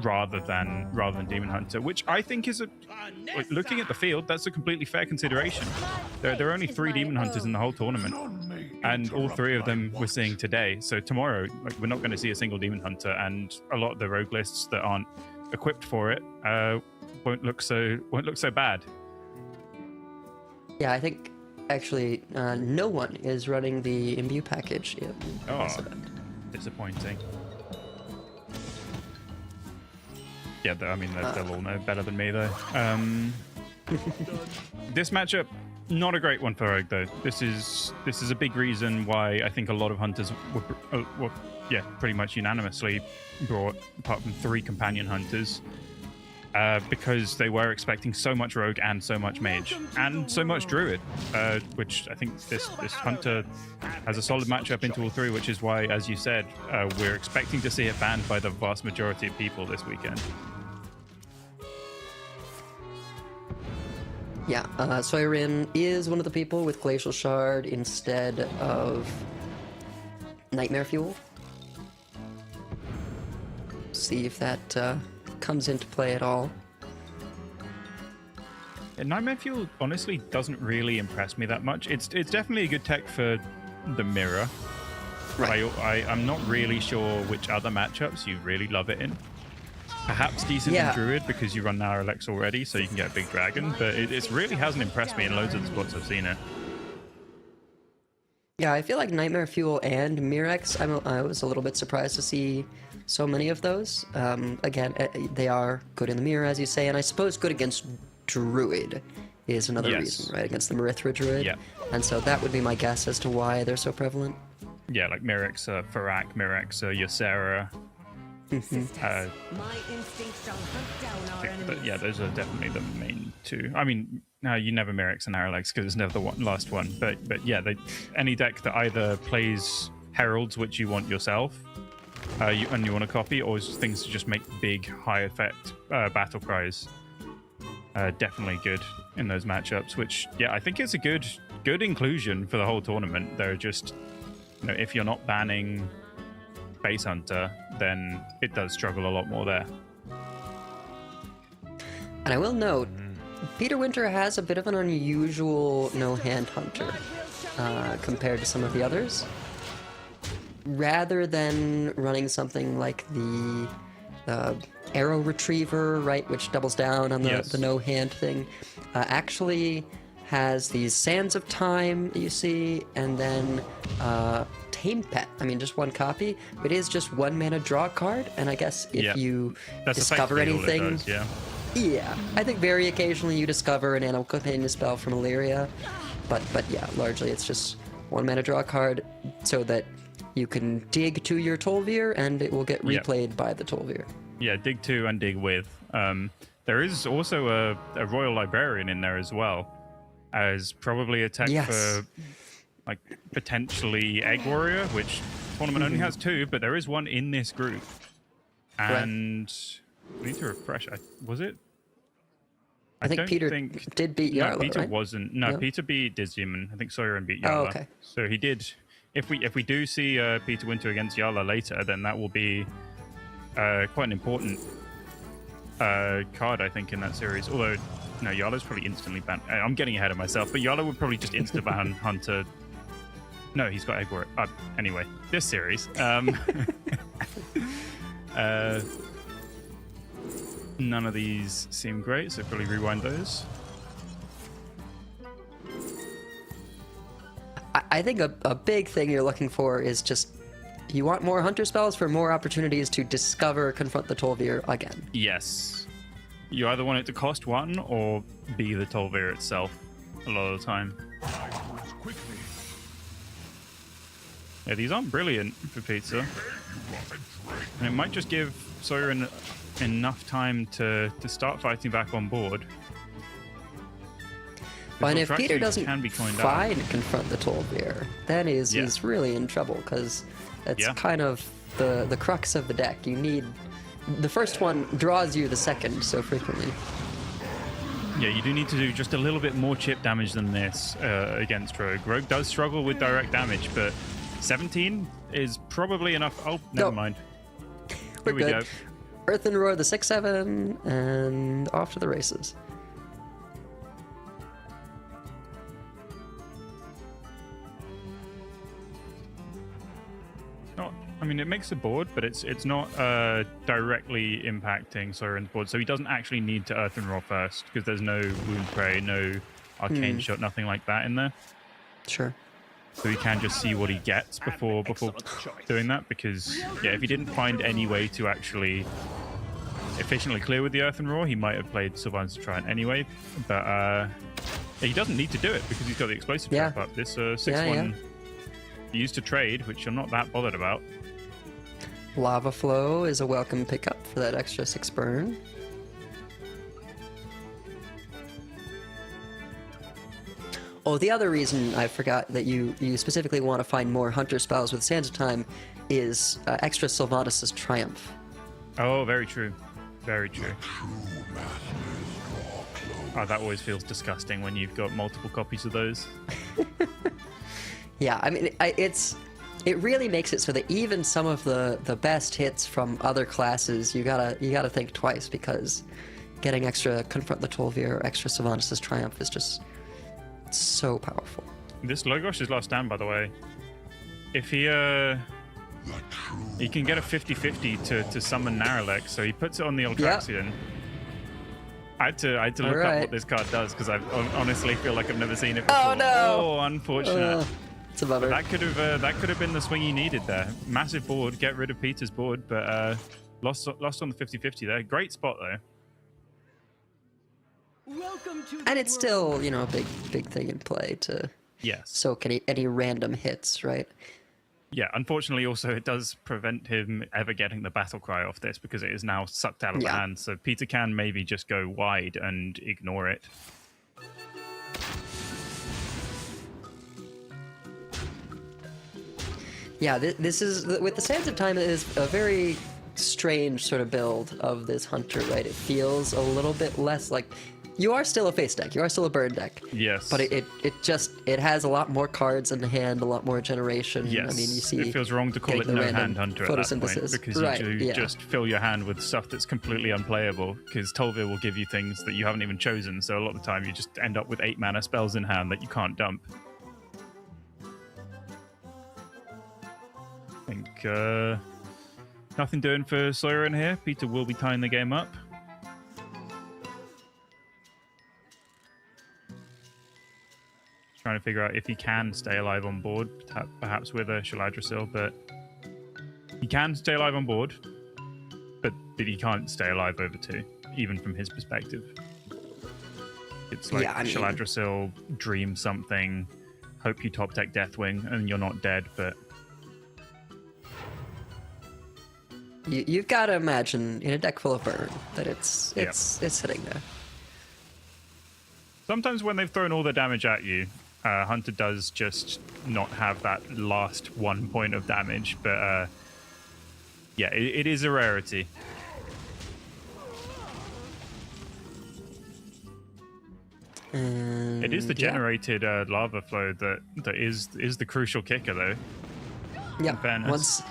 rather than Demon Hunter, which I think is looking at the field, that's a completely fair consideration. There are only 3 Demon Hunters in the whole tournament, and all 3 of them we're seeing today. So tomorrow, like, we're not going to see a single Demon Hunter, and a lot of the rogue lists that aren't equipped for it won't look so bad. Yeah, I think actually no one is running the Imbue package in this event. Disappointing. Yeah, I mean, they'll all know better than me, though. This matchup, not a great one for Rogue, though. This is a big reason why I think a lot of hunters were pretty much unanimously brought, apart from 3 companion hunters, because they were expecting so much Rogue and so much Mage and so much Druid, which I think this hunter has a solid matchup into all 3, which is why, as you said, we're expecting to see it banned by the vast majority of people this weekend. Yeah, Soirin is one of the people with Glacial Shard instead of Nightmare Fuel. See if that comes into play at all. Yeah, Nightmare Fuel honestly doesn't really impress me that much. It's definitely a good tech for the mirror. Right. I'm not really sure which other matchups you really love it in. Perhaps decent in Druid because you run Naralex already, so you can get a big dragon, but it really hasn't impressed me in loads of the spots I've seen it. Yeah, I feel like Nightmare Fuel and Mirex, I was a little bit surprised to see so many of those. Again, they are good in the mirror, as you say, and I suppose good against Druid is another reason, right? Against the Marithra Druid. Yeah. And so that would be my guess as to why they're so prevalent. Yeah, like Mirex, Farak, Mirex, Ysera. My instincts shall hunt down our enemies. But yeah, those are definitely the main 2. I mean, no, you never Mirex and Naralex because it's never the last one. But yeah, any deck that either plays Heralds, which you want yourself, and you want to copy, or things to just make big, high effect battle cries, definitely good in those matchups. Which, yeah, I think it's a good inclusion for the whole tournament. They're just, if you're not banning Base Hunter, then it does struggle a lot more there. And I will note, Peter Winter has a bit of an unusual no-hand hunter compared to some of the others. Rather than running something like the Arrow Retriever, right, which doubles down on the no-hand thing, actually has these Sands of Time that you see, and then Tame Pet. I mean, just 1 copy. It is just 1 mana draw card, and I guess if you discover anything... Yeah, I think very occasionally you discover an Animal Companion spell from Illyria, but yeah, largely it's just 1 mana draw card so that you can dig to your Tol'vir and it will get replayed by the Tol'vir. Yeah, dig to and dig with. There is also a Royal Librarian in there as well, as probably a tech for like potentially Egg Warrior, which tournament only has 2, but there is 1 in this group. And I need to refresh. Was it? I think Peter did beat Yarla, No, Peter right? wasn't. No, Peter beat Dizzyman. I think Sawyer beat Yarla. Oh, okay. So he did if we do see Peter Winter against Yala later, then that will be quite an important card, I think, in that series. Although, no, Yala's probably instantly banned. I'm getting ahead of myself, but Yala would probably just insta ban Hunter. No, he's got Egg War. Anyway, this series. None of these seem great, so probably rewind those. I think a big thing you're looking for is just you want more hunter spells for more opportunities to discover Confront the Tol'vir again. Yes. You either want it to cost 1 or be the Tol'vir itself a lot of the time. Backwards quickly. Yeah, these aren't brilliant for Pizza. And it might just give Sawyer enough time to start fighting back on board. But if Peter doesn't can be coined find Confront the Tol'vir, then he's really in trouble, because that's kind of the crux of the deck. You need... The first one draws you the second so frequently. Yeah, you do need to do just a little bit more chip damage than this against Rogue. Rogue does struggle with direct damage, but 17 is probably enough. Oh, never mind. We're Here we good. go. Earth and Roar the 6/7, and off to the races. I mean, it makes the board, but it's not directly impacting Soren's board, so he doesn't actually need to Earth and Roar first, because there's no Wound Prey, no Arcane Shot, nothing like that in there. Sure. So he can just see what he gets before doing that, because, yeah, if he didn't find any way to actually efficiently clear with the Earth and Roar, he might have played Sylvan's Triumph anyway, but he doesn't need to do it, because he's got the Explosive Trap up. This 6/1 used to trade, which I'm not that bothered about. Lava Flow is a welcome pickup for that extra 6 burn. Oh, the other reason I forgot that you specifically want to find more Hunter spells with Sands of Time is extra Sylvanas' Triumph. Oh, very true. Very true. Oh, that always feels disgusting when you've got multiple copies of those. Yeah, I mean, it really makes it so that even some of the best hits from other classes, you gotta think twice, because getting extra Confront the Tol'vir or extra Sylvanas' Triumph is just so powerful. This Logos is last stand, by the way. If he can get a 50/50 to summon Naralex, so he puts it on the Ultraxian. I had to look up what this card does, because I honestly feel like I've never seen it before. Oh no! Oh, unfortunate. It's a bummer. That could have been the swing he needed there. Massive board, get rid of Peter's board, but lost on the 50/50 there. Great spot though. Welcome to And it's still, a big thing in play to soak any random hits, right? Yeah, unfortunately also it does prevent him ever getting the battle cry off this, because it is now sucked out of the hand. So Peter can maybe just go wide and ignore it. Yeah, this is, with the Sands of Time, it is a very strange sort of build of this Hunter, right? It feels a little bit less like... You are still a face deck, you are still a burn deck. Yes. But it has a lot more cards in the hand, a lot more generation. Yes. I mean, you see... It feels wrong to call it no hand hunter at that point, because you do just fill your hand with stuff that's completely unplayable, because Tol'vir will give you things that you haven't even chosen, so a lot of the time you just end up with 8 mana spells in hand that you can't dump. I think nothing doing for Sawyer in here. Peter will be tying the game up. Trying to figure out if he can stay alive on board, perhaps with a Shaladrisil, but he can stay alive on board, but he can't stay alive over 2, even from his perspective. It's like Shaladrisil, dream something, hope you top deck Deathwing, and you're not dead, but... You've got to imagine, in a deck full of burn, that it's sitting there. Sometimes when they've thrown all the damage at you, Hunter does just not have that last 1 point of damage, but yeah, it is a rarity. And It is the yeah. generated lava flow that is the crucial kicker, though. Yeah. fairness.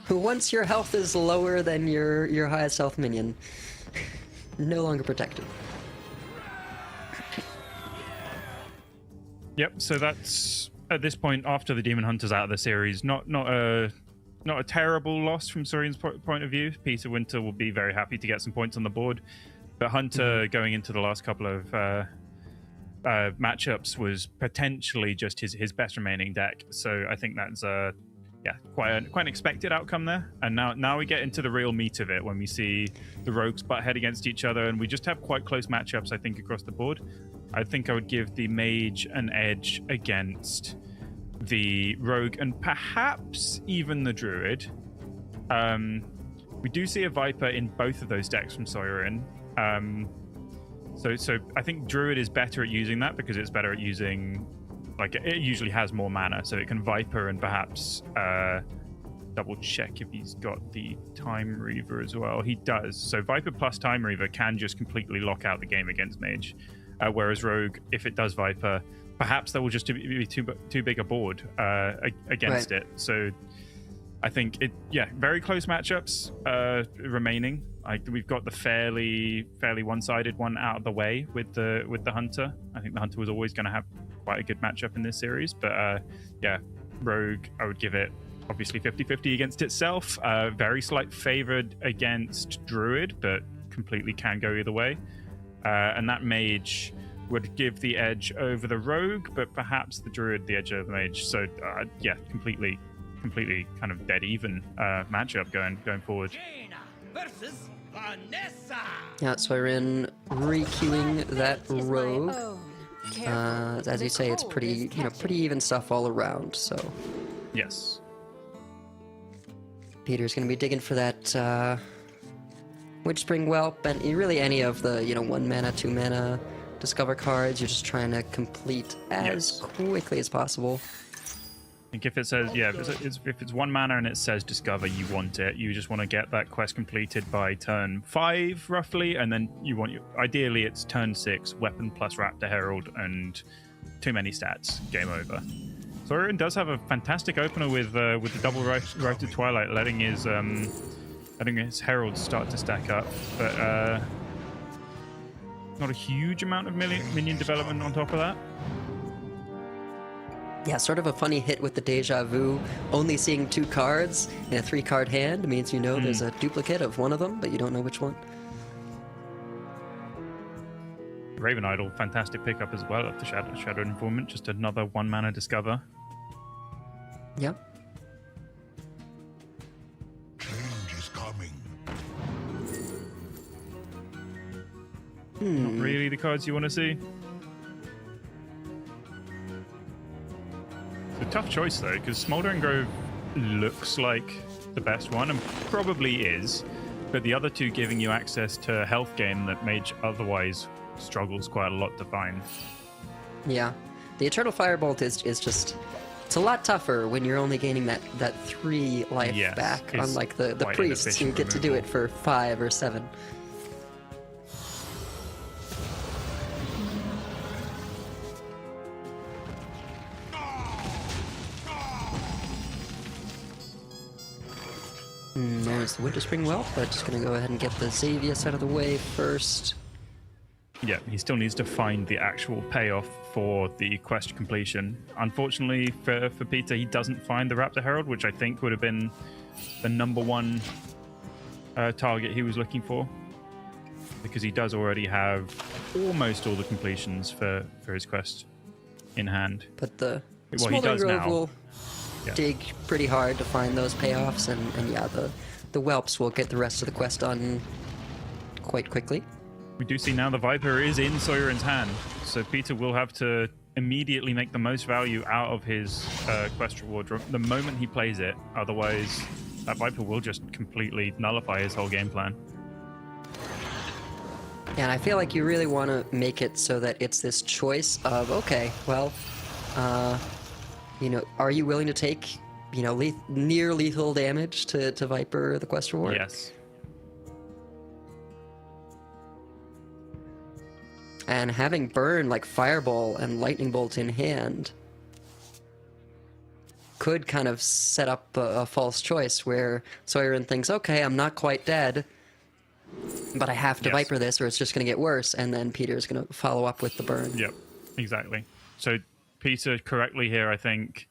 Once your health is lower than your highest health minion, no longer protected. Yep. So that's at this point after the Demon Hunter's out of the series. Not a terrible loss from Saurian's point of view. Peter Winter will be very happy to get some points on the board, but Hunter going into the last couple of matchups was potentially just his best remaining deck. So I think that's quite an expected outcome there. And now we get into the real meat of it when we see the rogues butt head against each other, and we just have quite close matchups, I think, across the board. I think I would give the mage an edge against the rogue and perhaps even the druid. We do see a viper in both of those decks from Saurian. So I think druid is better at using that because it's better at using, like, it usually has more mana, so it can viper and perhaps double check if he's got the Time Reaver as well. He does. So viper plus Time Reaver can just completely lock out the game against mage. Whereas rogue, if it does viper, perhaps that will just be too big a board against it. So I think very close matchups remaining. We've got the fairly one-sided one out of the way with the hunter. I think the hunter was always going to have quite a good matchup in this series, but rogue, I would give it obviously 50-50 against itself. Very slight favored against druid, but completely can go either way. And that mage would give the edge over the rogue, but perhaps the druid the edge over the mage. So completely kind of dead even matchup going forward. Yeah, so we're in re-queuing that rogue. As you say, it's pretty even stuff all around. So Yes. Peter's gonna be digging for that Witchspring Whelp, and really any of the 1 mana, 2 mana discover cards. You're just trying to complete as quickly as possible. I think if it says, if it's 1 mana and it says discover, you want it. You just want to get that quest completed by turn 5, roughly, and then ideally it's turn 6, weapon plus Raptor Herald, and too many stats, game over. Saurian does have a fantastic opener with the double Roted Twilight, letting his heralds start to stack up, but not a huge amount of minion development on top of that. Yeah, sort of a funny hit with the Deja Vu. Only seeing 2 cards in a 3-card hand means there's a duplicate of one of them, but you don't know which one. Raven Idol, fantastic pickup as well of the Shadow Informant, just another 1 mana discover. Yeah. Change is coming. Not really the cards you want to see. It's a tough choice though, because Smoldering Grove looks like the best one, and probably is, but the other 2 giving you access to health gain that Mage otherwise struggles quite a lot to find. Yeah. The Eternal Firebolt is just... It's a lot tougher when you're only gaining that 3 life back, it's unlike the quite priests who get to do it for 5 or 7. There's the Winterspring Whelp, but just gonna go ahead and get the Xavius out of the way first. Yeah, he still needs to find the actual payoff for the quest completion. Unfortunately for Peter, he doesn't find the Raptor Herald, which I think would have been the number 1 target he was looking for, because he does already have almost all the completions for his quest in hand. But the he Smoldering does Grove now. will dig pretty hard to find those payoffs, and yeah, the whelps will get the rest of the quest done quite quickly. We do see now the Viper is in Saurian's hand, so Peter will have to immediately make the most value out of his quest reward the moment he plays it. Otherwise, that Viper will just completely nullify his whole game plan. Yeah, and I feel like you really want to make it so that it's this choice of, okay, well, are you willing to take, near lethal damage to Viper the quest reward? Yes. And having burn like Fireball and Lightning Bolt in hand could kind of set up a false choice where Soirin thinks, okay, I'm not quite dead, but I have to Viper this or it's just going to get worse, and then Peter's going to follow up with the burn. Yep, exactly. So Peter correctly here, I think,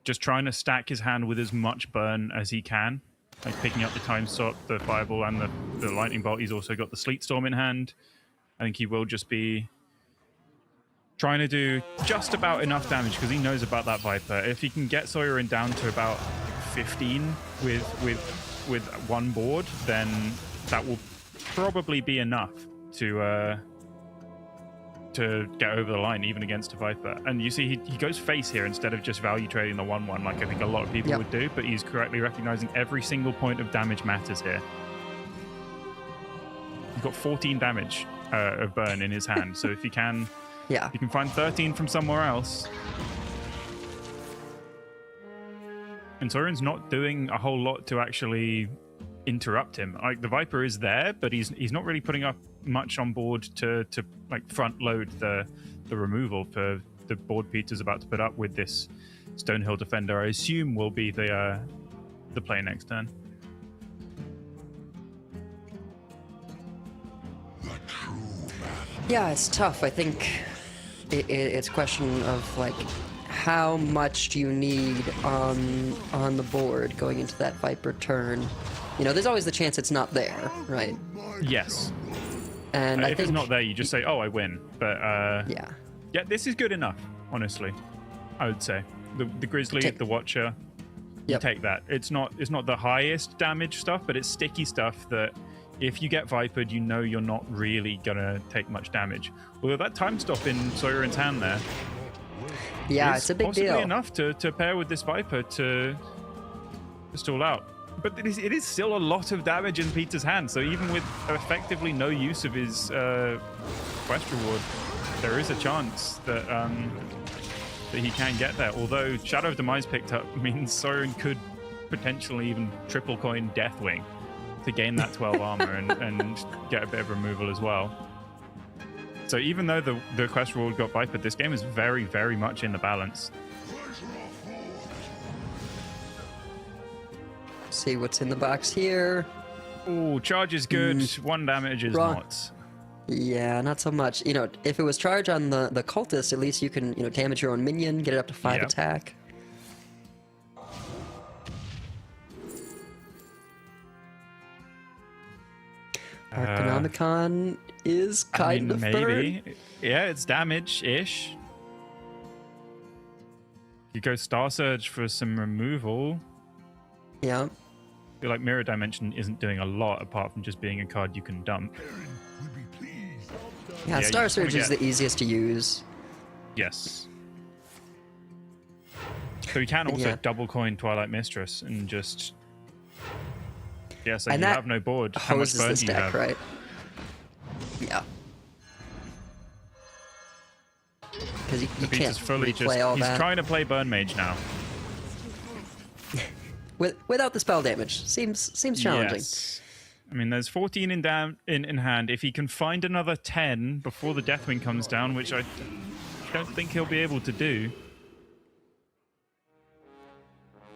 just trying to stack his hand with as much burn as he can, like picking up the Time Stop, the Fireball, and the Lightning Bolt. He's also got the Sleet Storm in hand. I think he will just be trying to do just about enough damage because he knows about that Viper. If he can get Soirin down to about 15 with one board, then that will probably be enough to get over the line, even against a Viper. And you see, he goes face here instead of just value trading the 1/1 like I think a lot of people would do, but he's correctly recognizing every single point of damage matters here. He's got 14 damage of burn in his hand, so if you can... Yeah. You can find 13 from somewhere else. And Soirin's not doing a whole lot to actually interrupt him. Like, the Viper is there, but he's not really putting up much on board to like front load the removal for the board Peter's about to put up with this Stonehill Defender. I assume will be the play next turn. Yeah, it's tough. I think it's a question of like how much do you need on the board going into that Viper turn. You know, there's always the chance it's not there, right? Yes. And I if think it's not there, you just say, "Oh, I win." But yeah, this is good enough. Honestly, I would say the Grizzly, the Watcher. You take that. It's not the highest damage stuff, but it's sticky stuff that if you get Vipered, you know you're not really gonna take much damage. Although that Time Stop in Soirin's hand there, it's a big possibly deal. enough to pair with this Viper to stall out. But it is still a lot of damage in Peter's hand, so even with effectively no use of his quest reward, there is a chance that he can get there. Although Shadow of Demise picked up means Soirin could potentially even triple coin Deathwing to gain that 12 armor and get a bit of removal as well. So even though the quest reward got Vipered, this game is very, very much in the balance. See what's in the box here. Oh, charge is good. One damage is not. Yeah, not so much. You know, if it was charge on the cultist, at least you can, you know, damage your own minion, get it up to 5 attack. Arcanomicon is kind of maybe. burn. Yeah, it's damage-ish. You go Star Surge for some removal. Yeah. I feel like Mirror Dimension isn't doing a lot apart from just being a card you can dump. Yeah, Star Surge is the easiest to use. Yes. So you can also double coin Twilight Mistress and just... Yeah, so you have no board. How much burn do you have? Right? Yeah. Because you can't fully replay all that. He's trying to play Burn Mage now. Without the spell damage. Seems challenging. Yes. I mean, there's 14 in hand. If he can find another 10 before the Deathwing comes down, which I don't think he'll be able to do,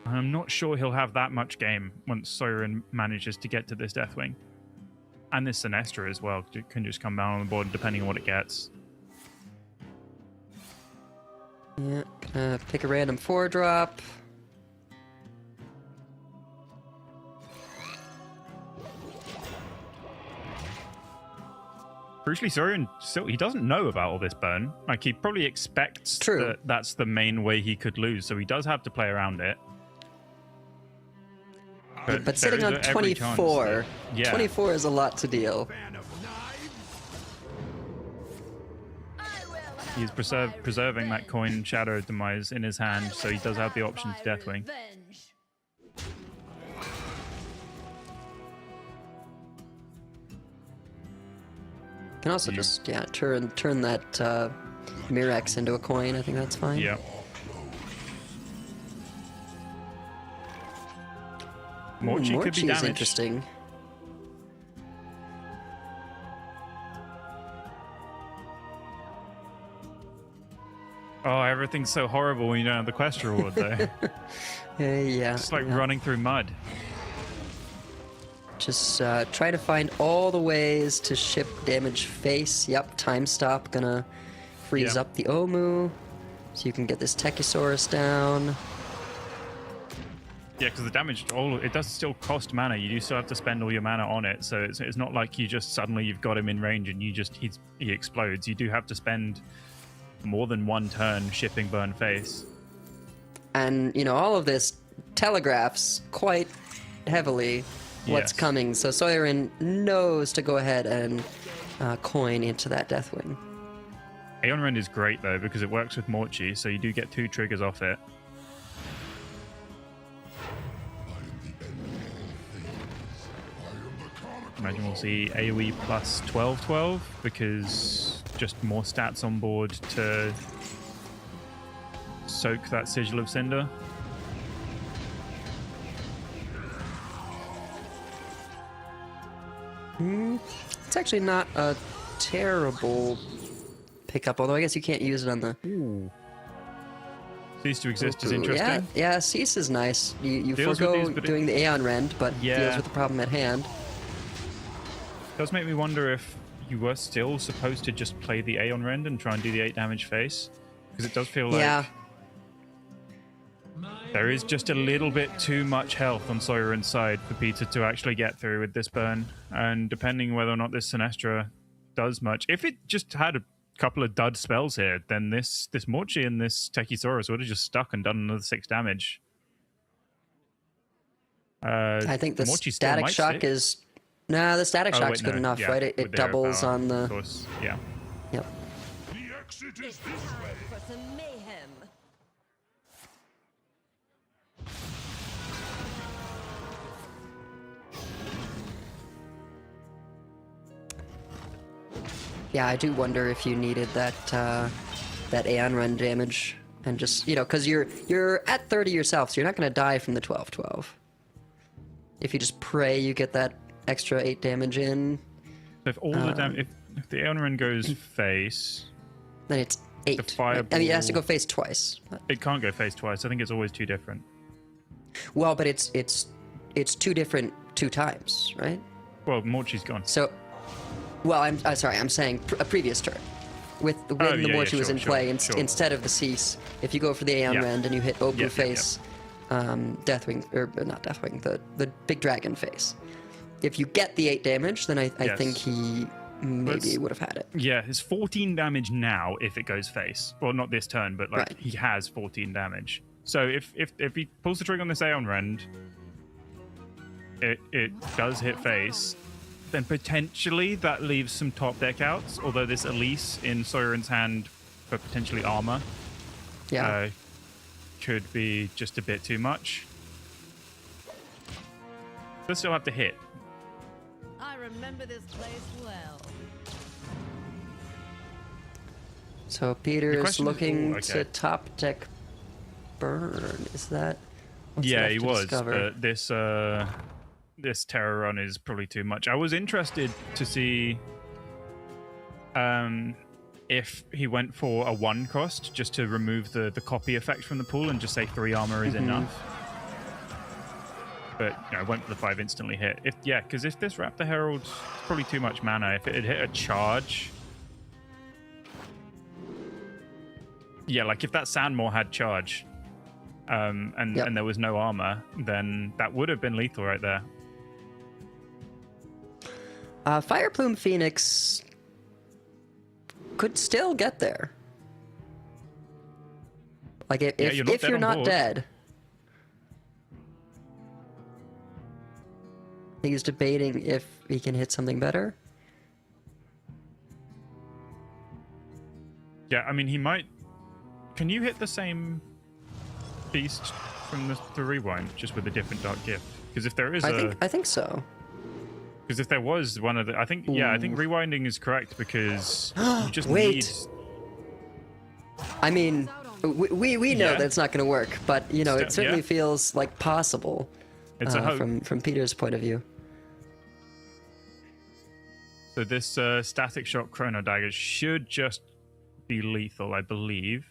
I'm not sure he'll have that much game once Soirin manages to get to this Deathwing. And this Sinestra as well. It can just come down on the board depending on what it gets. Yeah, gonna pick a random 4-drop. Crucially, Soirin still, he doesn't know about all this burn. Like, he probably expects that that's the main way he could lose, so he does have to play around it. But sitting on 24, 24 is a lot to deal. He's preserving that coin Shadow Demise in his hand, so he does have the option to Deathwing. Can also just turn that Mirex into a coin. I think that's fine. Yeah. Morchi could be is damaged. Interesting. Oh, everything's so horrible when you don't have the quest reward, though. Yeah. It's like yeah. running through mud. Just try to find all the ways to ship damage face. Yep, time stop gonna freeze Yeah. up the Omu, so you can get this Techosaurus down. Yeah, because the damage, it does still cost mana. You do still have to spend all your mana on it, so it's not like you just suddenly you've got him in range and he explodes. You do have to spend more than one turn shipping burn face. And all of this telegraphs quite heavily what's Yes. coming. So Soirin knows to go ahead and coin into that Deathwing. Aeon Rend is great though because it works with Morchi, so you do get 2 triggers off it. Imagine we'll see AoE plus 12/12 because just more stats on board to soak that Sigil of Cinder. It's actually not a terrible pickup, although I guess you can't use it on the... Cease to exist is Ooh, interesting. Yeah, Cease is nice. You Deals with forego these, but doing the Aeon Rend, but Yeah. deals with the problem at hand. Does make me wonder if you were still supposed to just play the Aeon Rend and try and do the 8 damage face, because it does feel like Yeah. there is just a little bit too much health on Soirin's side for Peter to actually get through with this burn, and depending whether or not this Sinestra does much. If it just had a couple of dud spells here, then this Morchi and this Techosaurus would have just stuck and done another 6 damage. I think the Morchi still Static might Shock stick. is... Nah, the Static Oh, Shock's wait, good no, enough, yeah, right? It with the hero doubles power, on the... Of course, yeah. Yep. The exit is It's this time way. for some mayhem. Yeah, I do wonder if you needed that that Aeon Run damage, and just because you're at 30 yourself, so you're not gonna die from the 12/12. If you just pray, you get that extra 8 damage in. So if all the damage, if the Aeon Rend goes face, Then it's 8. The fireball- I mean, it has to go face twice. it can't go face twice. I think it's always 2 different. Well, but it's 2 different 2 times, right? Well, Morchi's gone. So, well, I'm sorry. I'm saying a previous turn. When the yeah, Morchi was sure, in play, sure, sure. instead of the Cease, if you go for the Aeon Yeah. Rend and you hit Obu Yep, yep, face, Deathwing, or not Deathwing, the big dragon face. If you get the 8 damage, then I Yes. think he maybe Let's- would have had it. Yeah, it's 14 damage now if it goes face. Well, not this turn, but like Right. he has 14 damage. So if he pulls the trigger on this Aeon Rend, it does hit face, then potentially that leaves some top deck outs. Although this Elise in Soirin's hand for potentially armor Yeah. could be just a bit too much. Does still have to hit. I remember this place well. So Peter is question is- looking ooh, to okay. top deck burn. Is that? what's Yeah, left he to was, discover? but this terror run is probably too much. I was interested to see if he went for a 1 cost just to remove the copy effect from the pool and just say 3 armor is enough. But went for the 5 instantly hit. Because if this Raptor Herald, it's probably too much mana. If it had hit a charge, like if that Sandmore had charge, and there was no armor, then that would have been lethal right there. Fire Plume Phoenix could still get there. Like if you're not dead you're on not board. dead. He's debating if he can hit something better. Yeah, I mean he might. Can you hit the same beast from the rewind just with a different dark gift? Because if there is I think so. because if there was one of the, I think rewinding is correct because you just Wait. need. I mean, we know Yeah. that it's not going to work, but it certainly yeah. feels like possible. It's a hope. from Peter's point of view. So this static shock chrono dagger should just be lethal, I believe.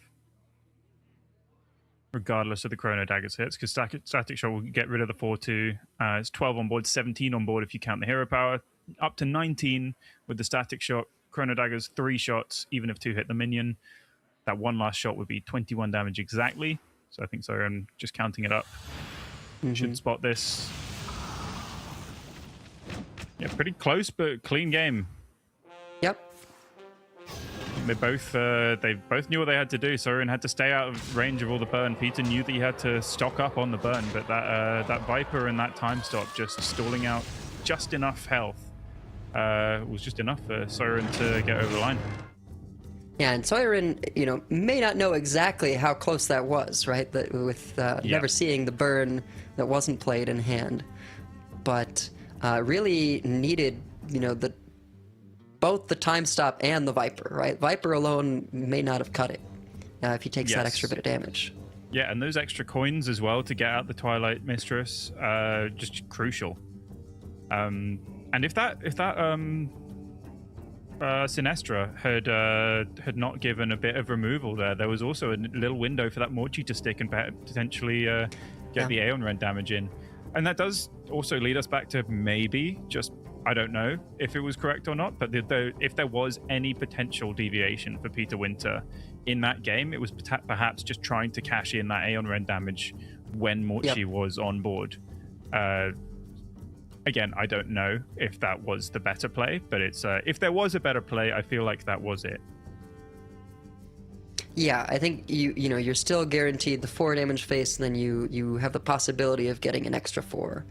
regardless of the Chrono Daggers hits, because Static Shock will get rid of the 4-2. It's 12 on board, 17 on board if you count the hero power, up to 19 with the Static Shock. Chrono Daggers, 3 shots, even if 2 hit the minion. That one last shot would be 21 damage exactly. So I think Siren, just counting it up, should spot this. Yeah, pretty close, but clean game. Yep. They both knew what they had to do. Siren had to stay out of range of all the burn. Peter knew that he had to stock up on the burn, but that Viper and that time stop just stalling out just enough health was just enough for Siren to get over the line. Yeah, and Siren, may not know exactly how close that was, right? That with never seeing the burn that wasn't played in hand, but really needed, both the time stop and the Viper, right? Viper alone may not have cut it if he takes that extra bit of damage. Yeah, and those extra coins as well to get out the Twilight Mistress, just crucial. And if that Sinestra had not given a bit of removal there was also a little window for that Morchi to stick and potentially get the Aeon Rend damage in. And that does also lead us back to maybe just, I don't know if it was correct or not, but if there was any potential deviation for Peter Winter in that game, it was perhaps just trying to cash in that Aeon Rend damage when Morchi was on board. Again, I don't know if that was the better play, but it's if there was a better play, I feel like that was it. Yeah, I think you're still guaranteed the 4 damage face, and then you have the possibility of getting an extra 4.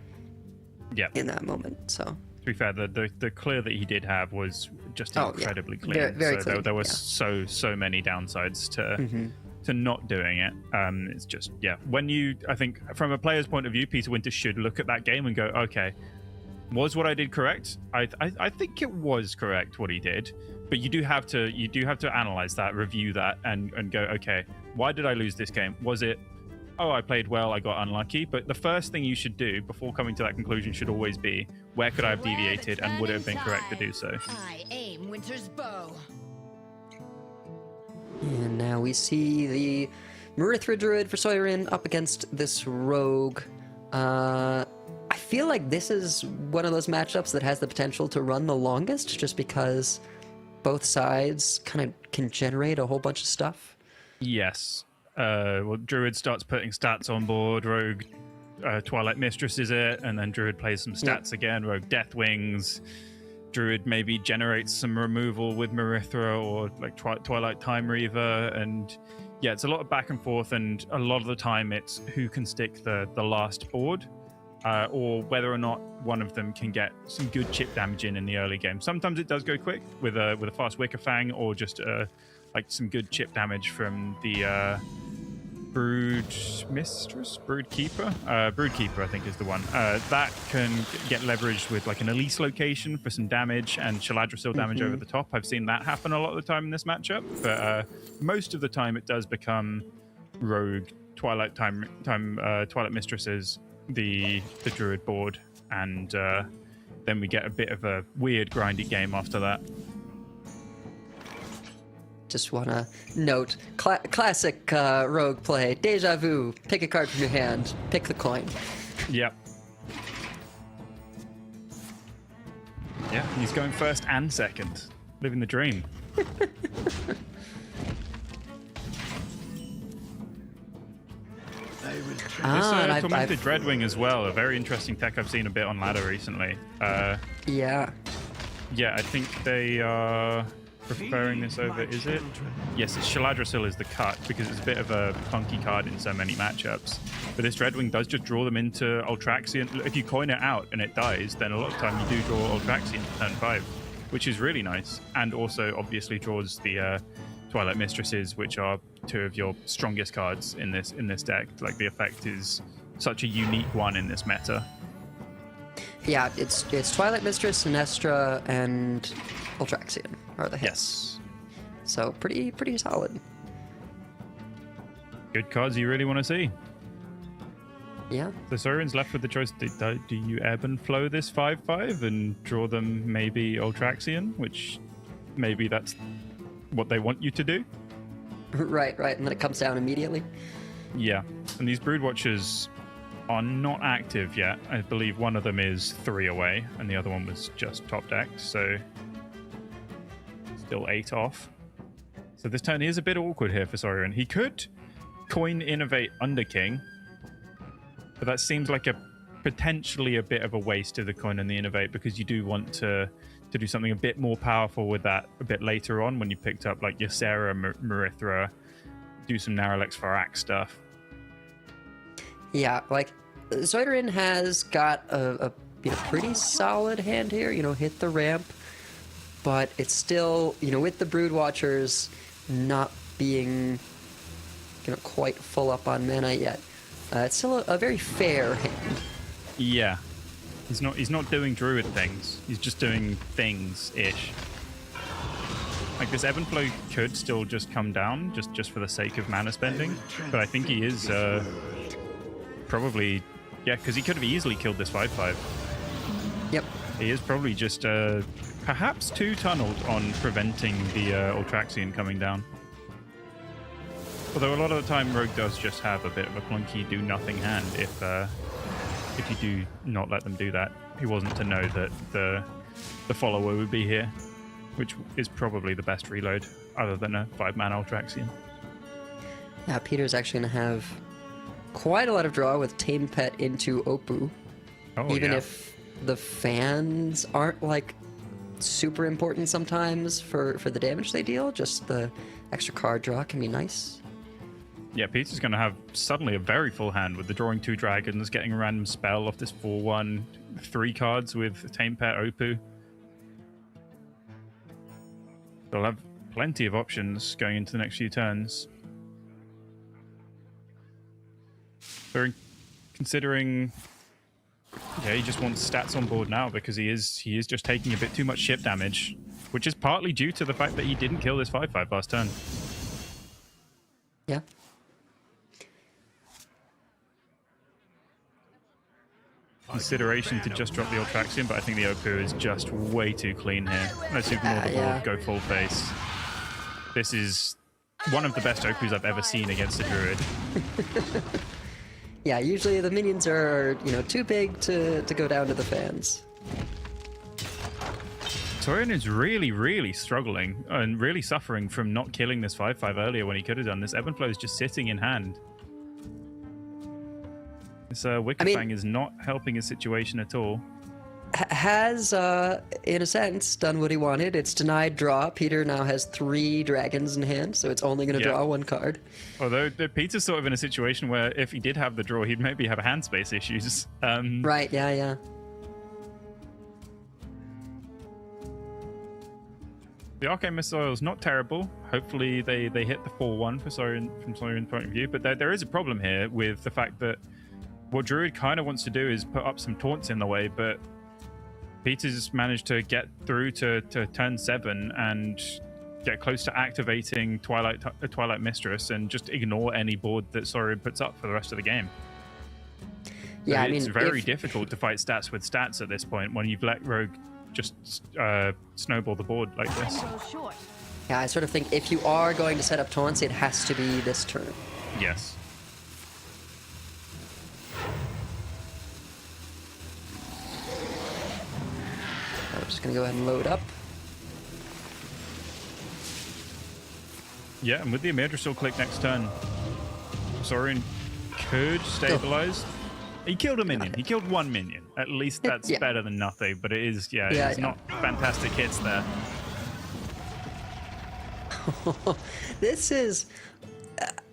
In that moment. So to be fair, the clear that he did have was just incredibly clean. Very so clean. There was so many downsides to not doing it. It's just when I think from a player's point of view, Peter Winter should look at that game and go, okay, was what I did correct? I think it was correct what he did, but you do have to analyze that, review that, and go, okay, why did I lose this game? Was it, I played well, I got unlucky? But the first thing you should do before coming to that conclusion should always be, where could I have deviated, and would it have been correct to do so? I aim Winter's bow. And now we see the Marithra Druid for Siren up against this Rogue. I feel like this is one of those matchups that has the potential to run the longest, just because both sides kind of can generate a whole bunch of stuff. Yes. Well, Druid starts putting stats on board, Rogue Twilight Mistress is it, and then Druid plays some stats again, Rogue Death Wings, Druid maybe generates some removal with Marithra or like Twilight Time Reaver, and it's a lot of back and forth, and a lot of the time it's who can stick the last board. Or whether or not one of them can get some good chip damage in the early game. Sometimes it does go quick with a fast Wicker Fang, or just like some good chip damage from the Brood Keeper, I think is the one. That can get leveraged with like an Elise location for some damage and Shaladrisil damage over the top. I've seen that happen a lot of the time in this matchup, but most of the time it does become Rogue Twilight Twilight Mistresses, the Druid board, and then we get a bit of a weird grindy game after that. Just want to note, classic Rogue play, Deja Vu, pick a card from your hand, pick the coin. Yep. Yeah, he's going first and second, living the dream. This Tormented Dreadwing as well, a very interesting tech I've seen a bit on ladder recently. Yeah, I think they are preferring this over, is it? Yes, it's Shaladrisil is the cut, because it's a bit of a clunky card in so many matchups. But this Dreadwing does just draw them into Ultraxian. If you coin it out and it dies, then a lot of time you do draw Ultraxian to turn 5, which is really nice. And also obviously draws the Twilight Mistresses, which are 2 of your strongest cards in this deck. Like, the effect is such a unique one in this meta. Yeah, it's Twilight Mistress, Sinestra, and Ultraxian are the hits. Yes. So pretty solid. Good cards you really want to see. Yeah. So Siren's left with the choice, do you ebb and flow this 5/5 and draw them maybe Ultraxian, which maybe that's what they want you to do? Right, and then it comes down immediately. Yeah, and these Brood Watchers are not active yet. I believe one of them is 3 away, and the other one was just top decked, so still 8 off. So this turn is a bit awkward here for Saurian. He could coin Innovate Under King, but that seems like potentially a bit of a waste of the coin and the Innovate, because you do want to do something a bit more powerful with that a bit later on when you picked up like your Sarah, Marithra, do some Naralex for Axe stuff. Yeah, like Zoiderin has got a pretty solid hand here. Hit the ramp, but it's still with the Brood Watchers not being quite full up on mana yet. It's still a very fair hand. Yeah, he's not doing Druid things. He's just doing things ish. Like this Ebb and Flow could still just come down just for the sake of mana spending, but I think he is probably, yeah, because he could have easily killed this 5/5. Yep. He is probably just perhaps too tunneled on preventing the Ultraxian coming down. Although a lot of the time Rogue does just have a bit of a clunky do-nothing hand if you do not let them do that. He wasn't to know that the follower would be here, which is probably the best reload other than a 5-man Ultraxian. Yeah, Peter's actually going to have quite a lot of draw with Tame Pet into Opoo. Oh, even yeah. if the fans aren't like super important sometimes for the damage they deal, just the extra card draw can be nice. Yeah, Peter's going to have suddenly a very full hand with the drawing 2 dragons, getting a random spell off this 4/1, 3 cards with Tame Pet Opoo. They'll have plenty of options going into the next few turns. They're considering, yeah, he just wants stats on board now because he is just taking a bit too much ship damage, which is partly due to the fact that he didn't kill this 5/5 last turn. Yeah. Consideration to just drop the Ultraxian, but I think the Opoo is just way too clean here. Let's ignore the board, yeah. go full face. This is one of the best Opoos I've ever seen against a Druid. Yeah, usually the minions are, too big to go down to the fans. Saurian is really, really struggling and really suffering from not killing this 5/5 earlier when he could have done this. Ebb and Flow is just sitting in hand. This Wicked Fang is not helping his situation at all. Has, in a sense, done what he wanted. It's denied draw. Peter now has 3 dragons in hand, so it's only going to draw 1 card. Although Peter's sort of in a situation where if he did have the draw, he'd maybe have hand space issues. Right, yeah. The Arcane Missile is not terrible. Hopefully they hit the 4/1 for Saurian, from Saurian's point of view, but there is a problem here with the fact that what Druid kind of wants to do is put up some taunts in the way, but Peter's managed to get through to turn 7 and get close to activating Twilight Mistress and just ignore any board that Saurian puts up for the rest of the game. Yeah, It's very difficult to fight stats with stats at this point when you've let Rogue just snowball the board like this. Yeah, I sort of think if you are going to set up taunts, it has to be this turn. Yes. I'm just going to go ahead and load up. Yeah, and with the Amidra click next turn, Saurian could stabilize. He killed a minion. He killed 1 minion. At least that's better than nothing, but it is, it's not fantastic hits there. This is,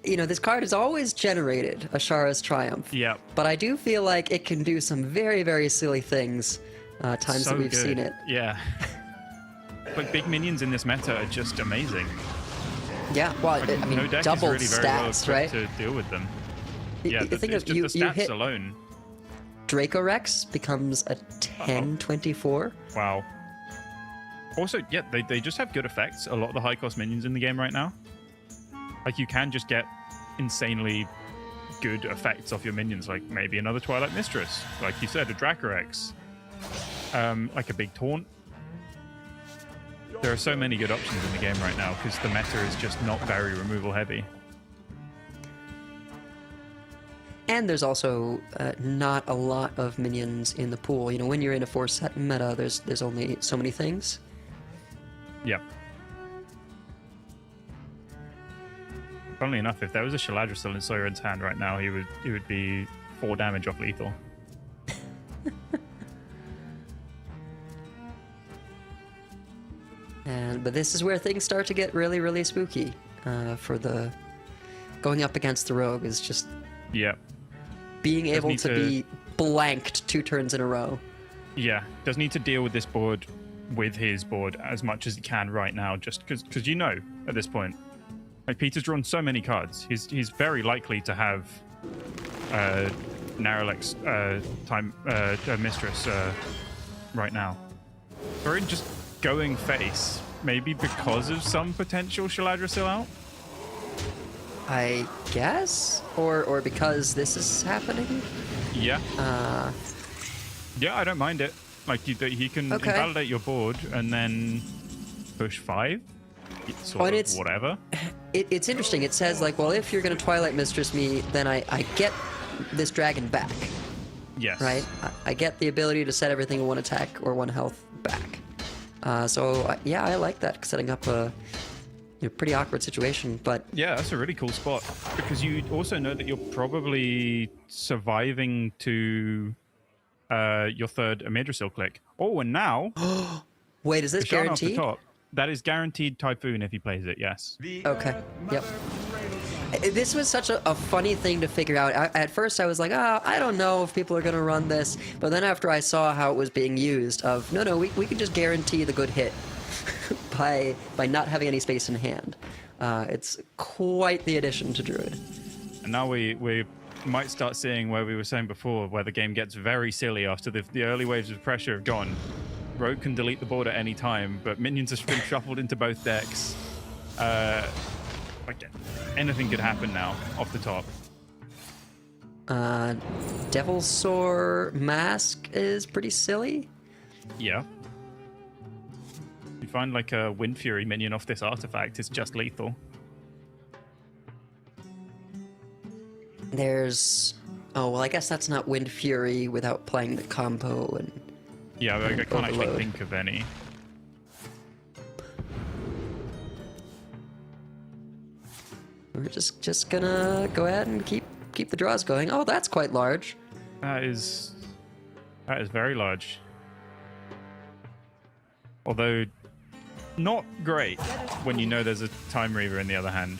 this card has always generated Ashara's Triumph. Yeah. But I do feel like it can do some very, very silly things times that we've seen it. Yeah. But big minions in this meta are just amazing. Yeah, well, No deck double is really very well stats, equipped right? to deal with them. Yeah, Think it's of just the you stats hit alone. Dracorex becomes a 10/24. Wow. Also, yeah, they just have good effects. A lot of the high-cost minions in the game right now. Like, you can just get insanely good effects off your minions, like maybe another Twilight Mistress. Like you said, a Dracorex. Like a big taunt. There are so many good options in the game right now because the meta is just not very removal heavy. And there's also not a lot of minions in the pool. You know, when you're in a 4-set meta, there's only so many things. Yep. Funnily enough, if there was a Shaladra still in Soiran's hand right now, he would be 4 damage off lethal. But this is where things start to get really, really spooky. For the going up against the rogue is just being able to be blanked 2 turns in a row. Yeah, does need to deal with this board with his board as much as he can right now, just because you know at this point, like Peter's drawn so many cards, he's very likely to have Naralex time mistress right now. Or just going face, maybe because of some potential Shaladra out. I guess, or because this is happening. Yeah. Yeah, I don't mind it. Like he can invalidate your board and then push 5. Sort of whatever. It's interesting. It says like, well, if you're going to Twilight Mistress me, then I get this dragon back. Yes. Right. I get the ability to set everything in 1 attack or 1 health back. Yeah, I like that, setting up a pretty awkward situation. But yeah, that's a really cool spot because you also know that you're probably surviving to your 3rd Amidrisil click. Oh, and now wait, is this Kashan off the guaranteed? top. That is guaranteed Typhoon if he plays it. Yes. Okay. Yep. This was such a funny thing to figure out. At first, I was like, I don't know if people are going to run this. But then after I saw how it was being used, no, we can just guarantee the good hit by not having any space in hand. It's quite the addition to Druid. And now we might start seeing where we were saying before, where the game gets very silly after the early waves of pressure have gone. Rogue can delete the board at any time, but minions have been shuffled into both decks. Like anything could happen now off the top. Devilsaur Mask is pretty silly. Yeah. You find like a Wind Fury minion off this artifact, it's just lethal. There's... Oh, well, I guess that's not Wind Fury without playing the combo and... Yeah, I can't actually think of any. We're just gonna go ahead and keep the draws going. Oh, that's quite large. That is very large. Although not great when you know there's a Time Reaver in the other hand.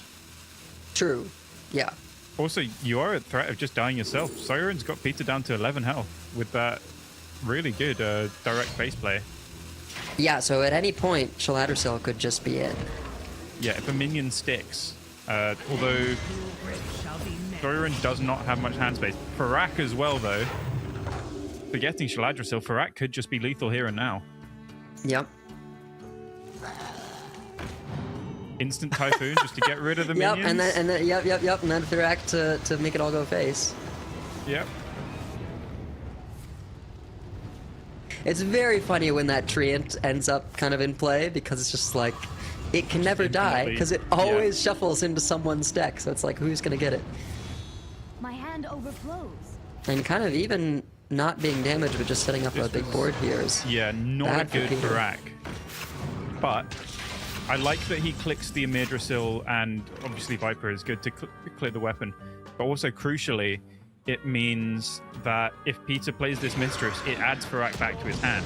True. Yeah. Also, you are at threat of just dying yourself. Soiran's got Peter down to 11 health with that really good direct face play. Yeah, so at any point, Shaladra could just be in. Yeah, if a minion sticks. Although Soiran does not have much hand space. Farak as well, though. Forgetting Shaladra, Farak could just be lethal here and now. Yep. Instant Typhoon just to get rid of the minions. Yep, and then yep, and then Farak to make it all go face. Yep. It's very funny when that treant ends up kind of in play because it's just like it can never die because it always shuffles into someone's deck. So it's like, who's gonna get it? My hand overflows. And kind of even not being damaged, but just setting up a big board here is not a bad for good Peter. Farak. But I like that he clicks the Amidrisil, and obviously Viper is good to clear the weapon. But also crucially, it means that if Peter plays this Mistress, it adds Farak back to his hand.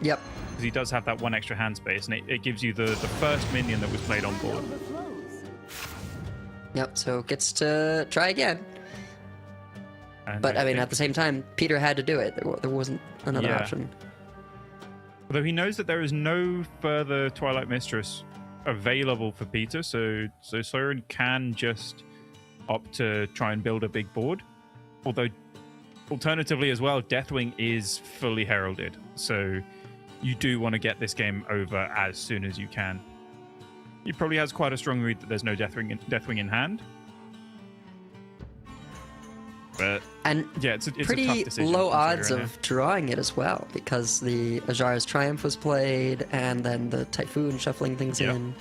Yep. Because he does have that 1 extra hand space, and it gives you the first minion that was played on board. Yep, so gets to try again. And But I mean, at the same time, Peter had to do it. There wasn't another option. Although he knows that there is no further Twilight Mistress available for Peter, so Soiran can just opt to try and build a big board. Although, alternatively as well, Deathwing is fully heralded, so you do want to get this game over as soon as you can. He probably has quite a strong read that there's no Deathwing in hand. But and yeah, it's pretty a tough decision low odds considering of drawing it as well, because the Ajara's Triumph was played, and then the Typhoon shuffling things in.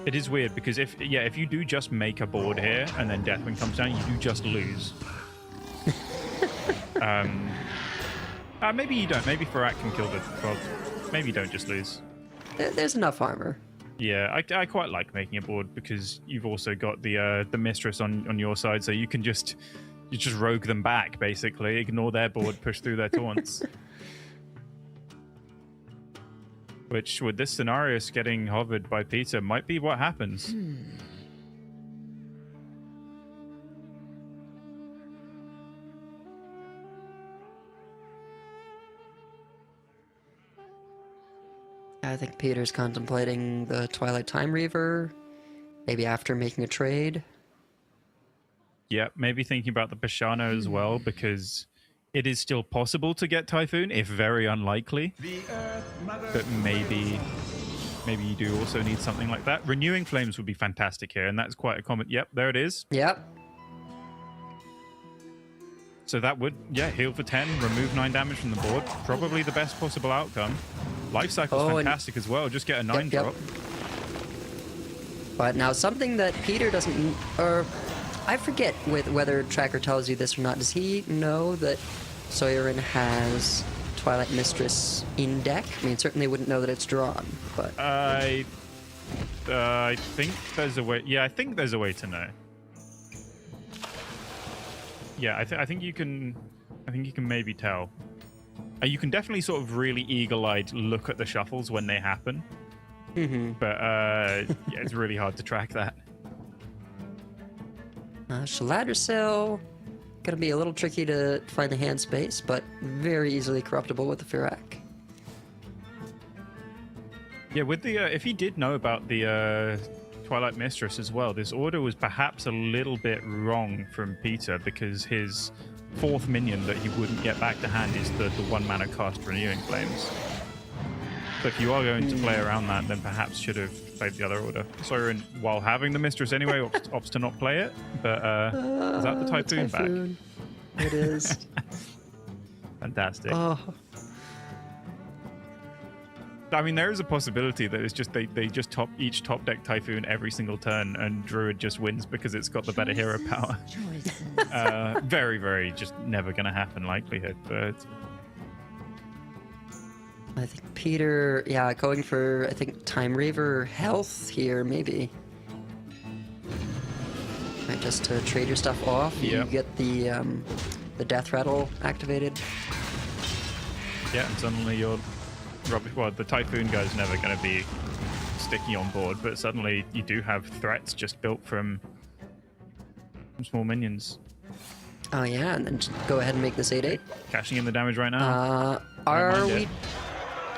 It is weird because if you do just make a board here and then Deathwing comes down, you do just lose. Maybe you don't. Maybe Farak can kill the. Well, maybe you don't just lose. There's enough armor. Yeah, I quite like making a board because you've also got the mistress on your side, so you can just rogue them back basically, ignore their board, push through their taunts. Which, with this scenario getting hovered by Peter, might be what happens. I think Peter's contemplating the Twilight Time Reaver, maybe after making a trade. Yeah, maybe thinking about the Pashano as well, because it is still possible to get Typhoon, if very unlikely. But maybe you do also need something like that. Renewing Flames would be fantastic here, and that's quite a common... Yep, there it is. Yep. So that would, heal for 10, remove 9 damage from the board. Probably the best possible outcome. Life Cycle's fantastic as well. Just get a 9 drop. But now something that Peter doesn't... Or I forget whether Tracker tells you this or not. Does he know that Soyerin has Twilight Mistress in deck? I mean, certainly wouldn't know that it's drawn, but... I think there's a way... Yeah, I think there's a way to know. Yeah, I think you can maybe tell. You can definitely sort of really eagle-eyed look at the shuffles when they happen. But yeah, it's really hard to track that. Shaladricel, gonna be a little tricky to find the hand space, but very easily corruptible with the Firak. Yeah, with the if he did know about the Twilight Mistress as well, this order was perhaps a little bit wrong from Peter, because his 4th minion that he wouldn't get back to hand is the 1-mana cast Renewing Flames. So if you are going to play around that, then perhaps should have played the other order. Soyerin, while having the Mistress anyway, opts to not play it. But is that the Typhoon back? It is. Fantastic. Oh. I mean, there is a possibility that it's just they just each top deck Typhoon every single turn, and Druid just wins because it's got the better hero power. Very, very just never going to happen likelihood, but I think Peter, going for, I think, Time Raver health here, maybe. Right, just to trade your stuff off, you get the Death Rattle activated. Yeah, and suddenly you're rubbish. Well, the Typhoon guy's never going to be sticky on board, but suddenly you do have threats just built from small minions. Oh yeah, and then just go ahead and make this 8/8. Cashing in the damage right now.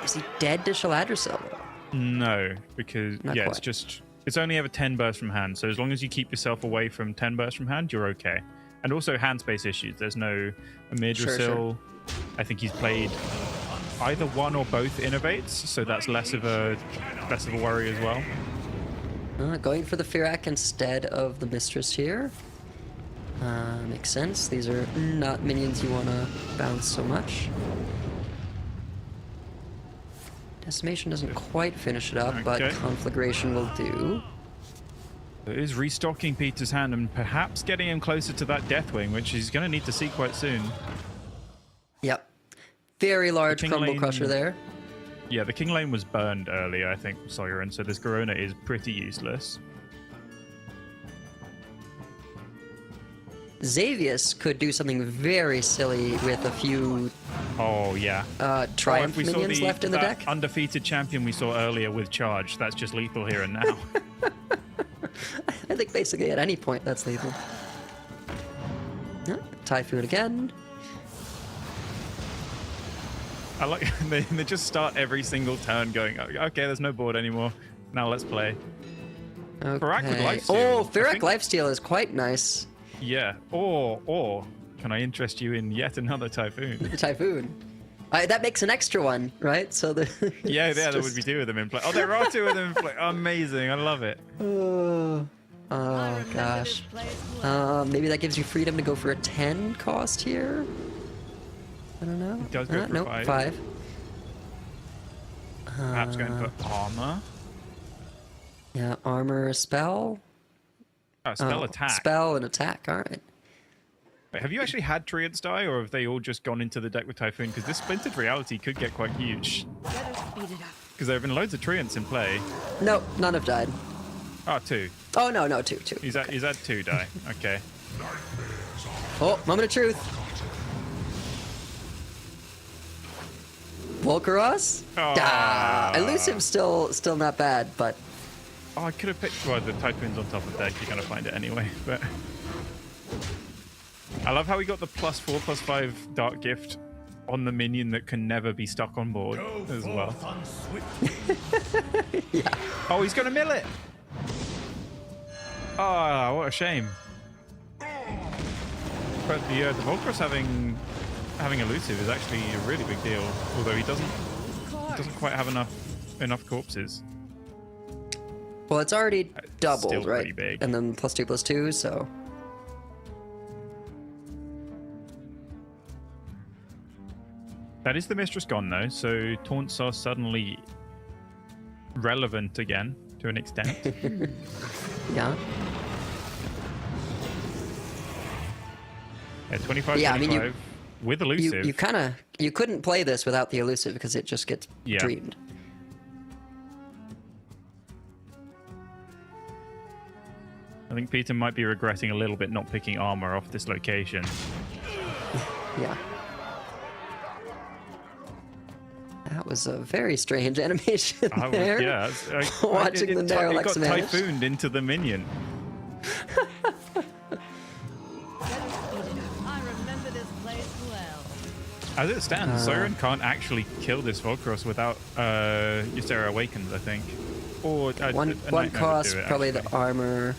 Is he dead to Shaladricel? No, because Not quite. it's only ever 10 bursts from hand, so as long as you keep yourself away from 10 bursts from hand, you're okay. And also hand space issues. There's no Amidra Sure. I think he's played either one or both innovates, so that's less of a worry as well. Going for the Firak instead of the Mistress here. Makes sense. These are not minions you want to bounce so much. Decimation doesn't quite finish it up, but Conflagration will do. It is restocking Peter's hand and perhaps getting him closer to that Deathwing, which he's going to need to see quite soon. Yep. Very large Crumble Crusher there. Yeah, the King Lane was burned earlier, I think, Soyerin, so this Garona is pretty useless. Xavius could do something very silly with a few Triumph minions left in the deck. Undefeated champion we saw earlier with Charge, that's just lethal here and now. I think basically at any point that's lethal. Typhoon again. I like they just start every single turn going, okay, there's no board anymore. Now let's play. Okay. Firak with lifesteal. Firak lifesteal is quite nice. Yeah, or can I interest you in yet another Typhoon? The Typhoon. That makes an extra one, right? So there would be 2 of them in play. Oh, there are 2 of them in play. Amazing, I love it. Oh gosh. Maybe that gives you freedom to go for a 10 cost here. I don't know. It does go for 5. Perhaps going for armor. Yeah, armor, spell. Spell attack. Spell and attack. All right. Wait, have you actually had Treants die, or have they all just gone into the deck with Typhoon? Because this Splintered Reality could get quite huge. Let us speed it up. Because there have been loads of Treants in play. No, none have died. Oh, 2. Oh, no, two. He's had 2 die. Okay. Oh, moment of truth. Volcaros? Oh. Elusive's still not bad, but Oh, I could have picked. Well, the Typhoon's on top of deck. You're gonna find it anyway. But I love how we got the +4/+5 Dark Gift on the minion that can never be stuck on board as well. yeah. Oh, he's gonna mill it. Ah, what a shame. But the Volcrus having elusive is actually a really big deal. Although he doesn't quite have enough corpses. Well, it's already doubled, Still right? pretty big. And then +2/+2, so. That is the Mistress gone though, so taunts are suddenly relevant again to an extent. Yeah. Yeah, 25, Yeah, I 25 mean, with elusive. You couldn't play this without the elusive because it just gets dreamed. I think Peter might be regretting a little bit not picking armor off this location. Yeah. That was a very strange animation there. Yeah, Watching the Narrow it got vanish. typhooned into the minion. I remember this place well. As it stands, Siren can't actually kill this Volcross without Ysera Awakens, I think. Or a One Nightmare would cost, do it, probably actually. the armor.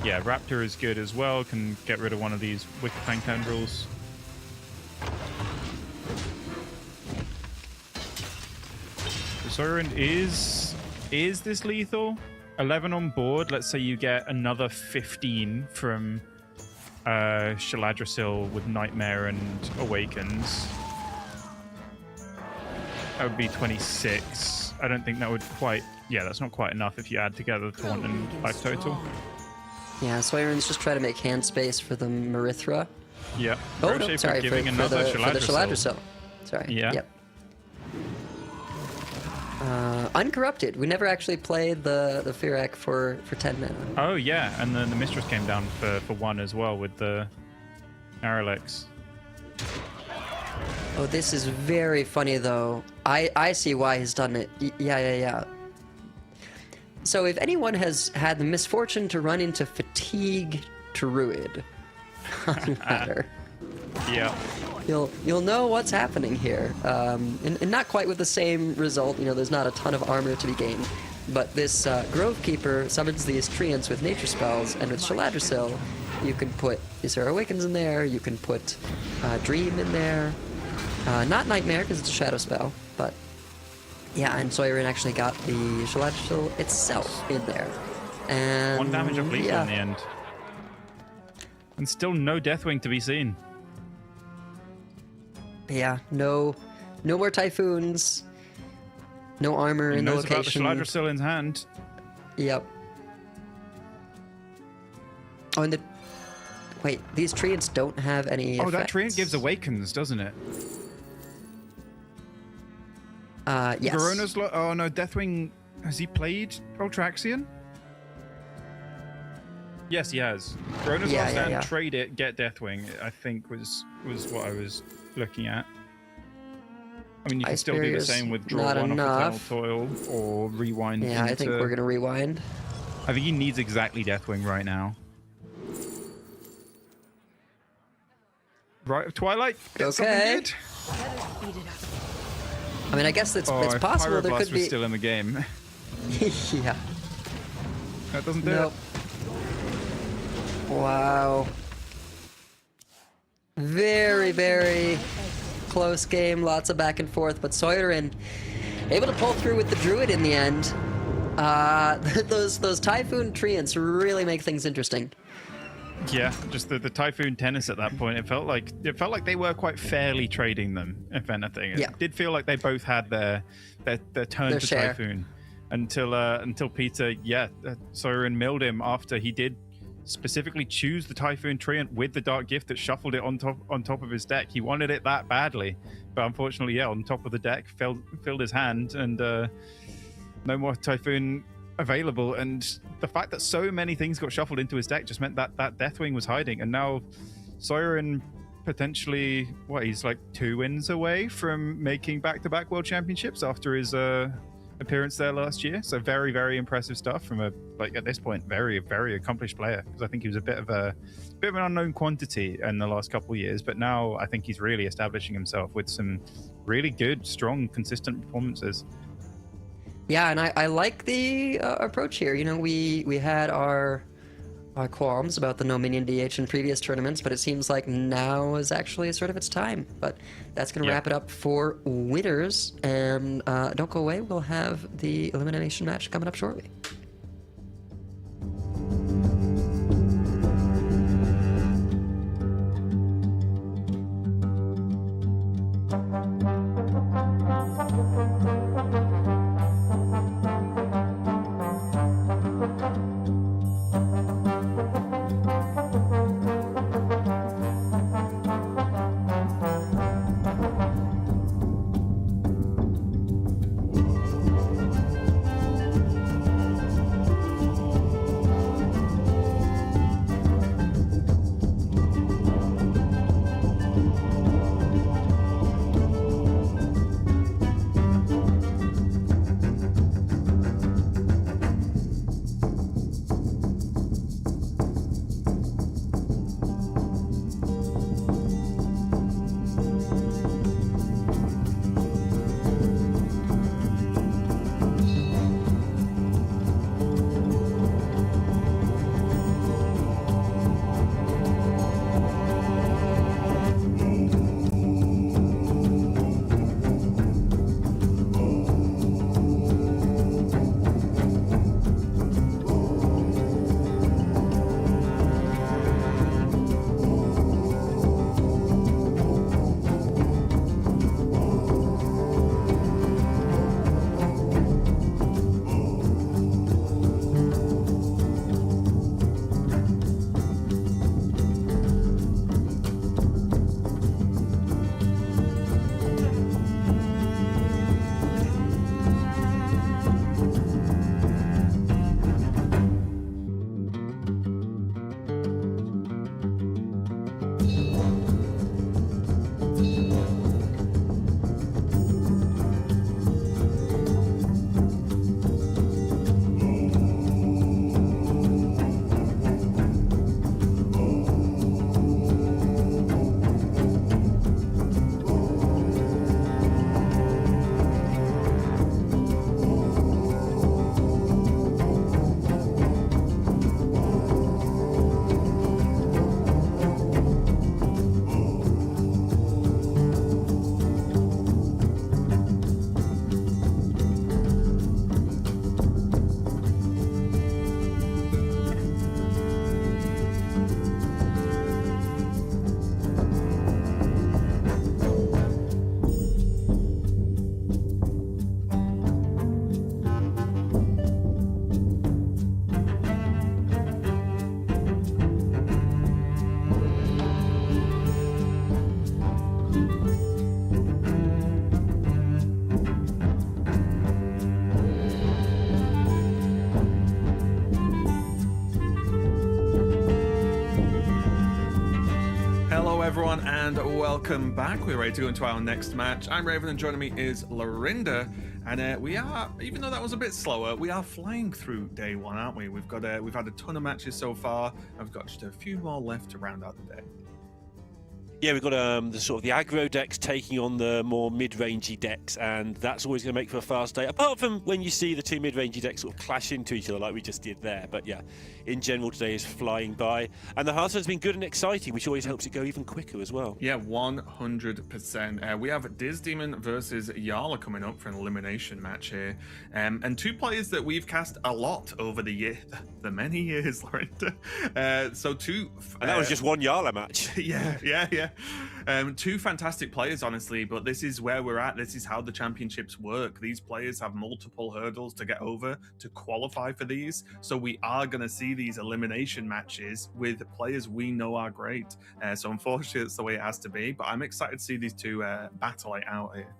Yeah, Raptor is good as well. Can get rid of one of these Wicked Fang tendrils. Siren is this lethal? 11 on board. Let's say you get another 15 from Shaladrasil with Nightmare and Awakens. That would be 26. I don't think that would quite... Yeah, that's not quite enough if you add together Taunt and Life Total. Yeah, Soiren's just trying to make hand space for the Marithra. Yeah. Oh, Rochet no, sorry, giving for another the Shaladrasil. Shaladrasil. Sorry. Yeah. Yep. Uncorrupted. We never actually played the Firak for 10 mana. Oh, yeah. And then the Mistress came down for 1 as well with the Aralex. Oh, this is very funny, though. I see why he's done it. Yeah. So if anyone has had the misfortune to run into Fatigue Druid on ladder, Yeah. you'll know what's happening here. And not quite with the same result. You know, there's not a ton of armor to be gained. But this Grove Keeper summons these Treants with nature spells, and with Shaladrasil, you can put Ysera Awakens in there, you can put Dream in there. Not Nightmare, because it's a shadow spell, but yeah, and Soiren actually got the Shaladrasil itself in there. And 1 damage of lethal yeah. in the end. And still no Deathwing to be seen. Yeah, no more Typhoons, no armor He in the knows location. about the Shaladrasil in hand. Yep. Oh, and wait, these Treants don't have any Oh, that effects. Treant gives Awakens, doesn't it? Yes. Garona's oh no, Deathwing, has he played Ultraxian? Yes, he has. Garona's Yeah, last yeah, stand, yeah. trade it, get Deathwing, I think was what I was looking at. I mean, you can Ice still do the Barrier's same with draw not 1 off enough. Eternal Toil or rewind. Yeah, I think into- we're gonna rewind. I think he needs exactly Deathwing right now. Right, Twilight, get something Okay. good. Let us speed it up. I mean, I guess it's If possible there Pyroblast could was be. still in the game. Yeah. That doesn't do Nope. it. Wow. Very, very close game. Lots of back and forth, but Soiren able to pull through with the Druid in the end. Those Typhoon Treants really make things interesting. Yeah, just the Typhoon tennis at that point. It felt like they were quite fairly trading them, if anything. It did feel like they both had their turn Their to share. Typhoon until Peter, Sauron milled him after he did specifically choose the Typhoon Treant with the Dark Gift that shuffled it on top of his deck. He wanted it that badly, but unfortunately, on top of the deck, filled his hand, and no more Typhoon available. And the fact that so many things got shuffled into his deck just meant that Deathwing was hiding, and now Sauron potentially, he's like 2 wins away from making back-to-back World Championships after his appearance there last year. So very, very impressive stuff from at this point, very, very accomplished player, because I think he was a bit of an unknown quantity in the last couple of years, but now I think he's really establishing himself with some really good, strong, consistent performances. Yeah, and I like the approach here. You know, we had our qualms about the no minion DH in previous tournaments, but it seems like now is actually sort of its time. But that's going to wrap it up for winners. And don't go away. We'll have the elimination match coming up shortly. everyone, and welcome back. We're ready to go into our next match. I'm Raven, and joining me is Lorinda. And we are, even though that was a bit slower, we are flying through day one, aren't we? We've had a ton of matches so far, and we've got just a few more left to round out the day. Yeah, we've got the sort of the aggro decks taking on the more mid-rangey decks, and that's always going to make for a fast day. Apart from when you see the two mid-rangey decks sort of clash into each other, like we just did there. But yeah, in general, today is flying by, and the Hearthstone's been good and exciting, which always helps it go even quicker as well. Yeah, 100%. We have Diz Demon versus Yarla coming up for an elimination match here, and two players that we've cast a lot over the many years, Lorinda. So two, and that was just one Yarla match. Yeah. Two fantastic players, honestly, but this is where we're at. This is how the championships work. These players have multiple hurdles to get over to qualify for these. So we are going to see these elimination matches with players we know are great. So unfortunately, it's the way it has to be. But I'm excited to see these two battle it out here.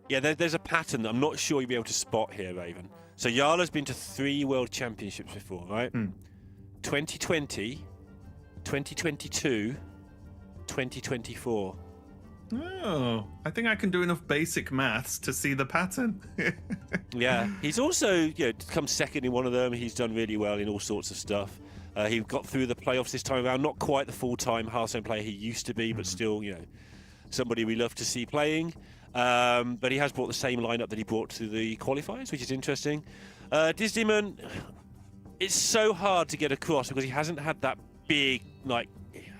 Yeah, there's a pattern that I'm not sure you'll be able to spot here, Raven. So Yarla's been to 3 World Championships before, right? 2020, 2022, 2024. Oh, I think I can do enough basic maths to see the pattern. Yeah, he's also come second in one of them. He's done really well in all sorts of stuff. He got through the playoffs this time around. Not quite the full-time Hearthstone player he used to be, but still, somebody we love to see playing. But he has brought the same lineup that he brought to the qualifiers, which is interesting. Diz Demon, it's so hard to get across because he hasn't had that big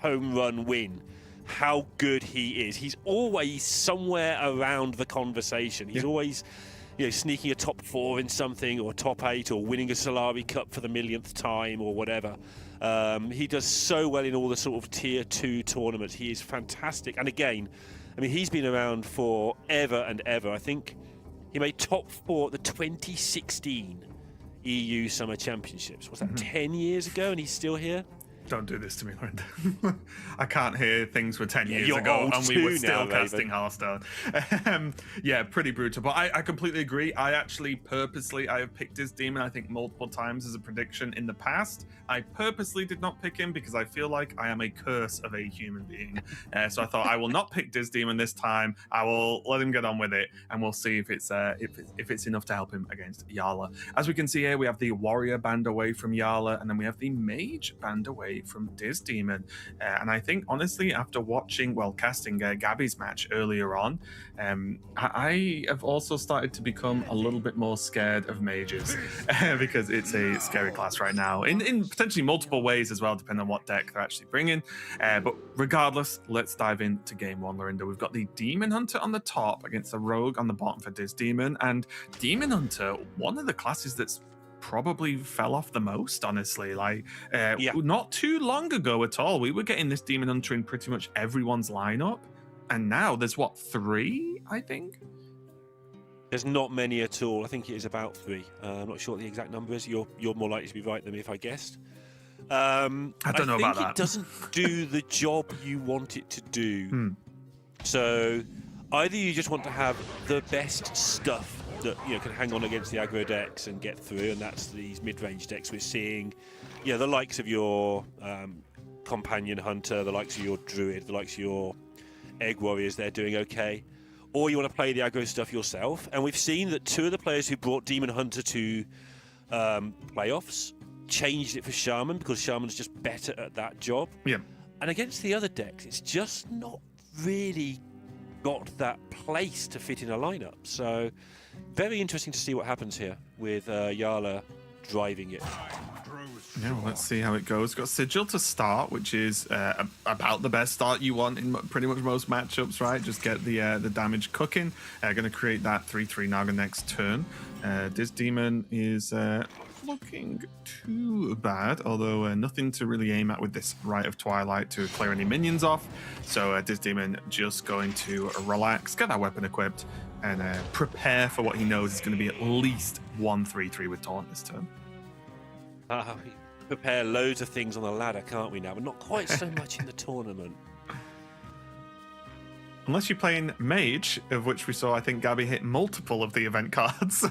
home run win. How good he is. He's always somewhere around the conversation. He's always sneaking a top 4 in something, or top 8, or winning a Solari Cup for the millionth time, or whatever. He does so well in all the sort of tier 2 tournaments. He is fantastic. And again, I mean, he's been around for ever and ever. I think he made top 4 at the 2016 EU Summer Championships. Was that 10 years ago, and he's still here? Don't do this to me, Lorinda. I can't hear things were 10 years you're ago old and we were too still now, casting Hearthstone. Yeah, pretty brutal. But I completely agree. I actually purposely, I have picked his demon, I think, multiple times as a prediction in the past. I purposely did not pick him because I feel like I am a curse of a human being. So I thought I will not pick Diz Demon this time. I will let him get on with it, and we'll see if it's enough to help him against Yarla. As we can see here, we have the Warrior banned away from Yarla, and then we have the Mage banned away from Diz Demon. And I think, honestly, after casting Gabby's match earlier on, I have also started to become a little bit more scared of mages because it's a scary class right now in potentially multiple ways as well, depending on what deck they're actually bringing. But regardless, let's dive into game 1, Lorinda. We've got the Demon Hunter on the top against the Rogue on the bottom for Diz Demon. And Demon Hunter, one of the classes that's probably fell off the most, honestly. Not too long ago at all, we were getting this Demon Hunter in pretty much everyone's lineup, and now there's 3, I think. There's not many at all. I think it is about 3. I'm not sure what the exact number is. You're more likely to be right than me if I guessed. I don't know about that. It doesn't do the job you want it to do. So either you just want to have the best stuff that can hang on against the aggro decks and get through, and that's these mid-range decks we're seeing. The likes of your companion hunter, the likes of your druid, the likes of your egg warriors, they're doing okay. Or you want to play the aggro stuff yourself, and we've seen that 2 of the players who brought Demon Hunter to playoffs changed it for Shaman because Shaman's just better at that job. Yeah. And against the other decks, it's just not really got that place to fit in a lineup. So very interesting to see what happens here with Yarla driving it. Yeah, well, let's see how it goes. We've got Sigil to start, which is about the best start you want in pretty much most matchups, right? Just get the damage cooking. Going to create that 3/3 Naga next turn. Diz Demon is looking too bad, although nothing to really aim at with this Rite of Twilight to clear any minions off. So Diz Demon just going to relax, get that weapon equipped, and prepare for what he knows is going to be at least 1 3/3 with Taunt this turn. We prepare loads of things on the ladder, can't we now? But not quite so much in the tournament. Unless you're playing Mage, of which we saw, I think Gabby hit multiple of the event cards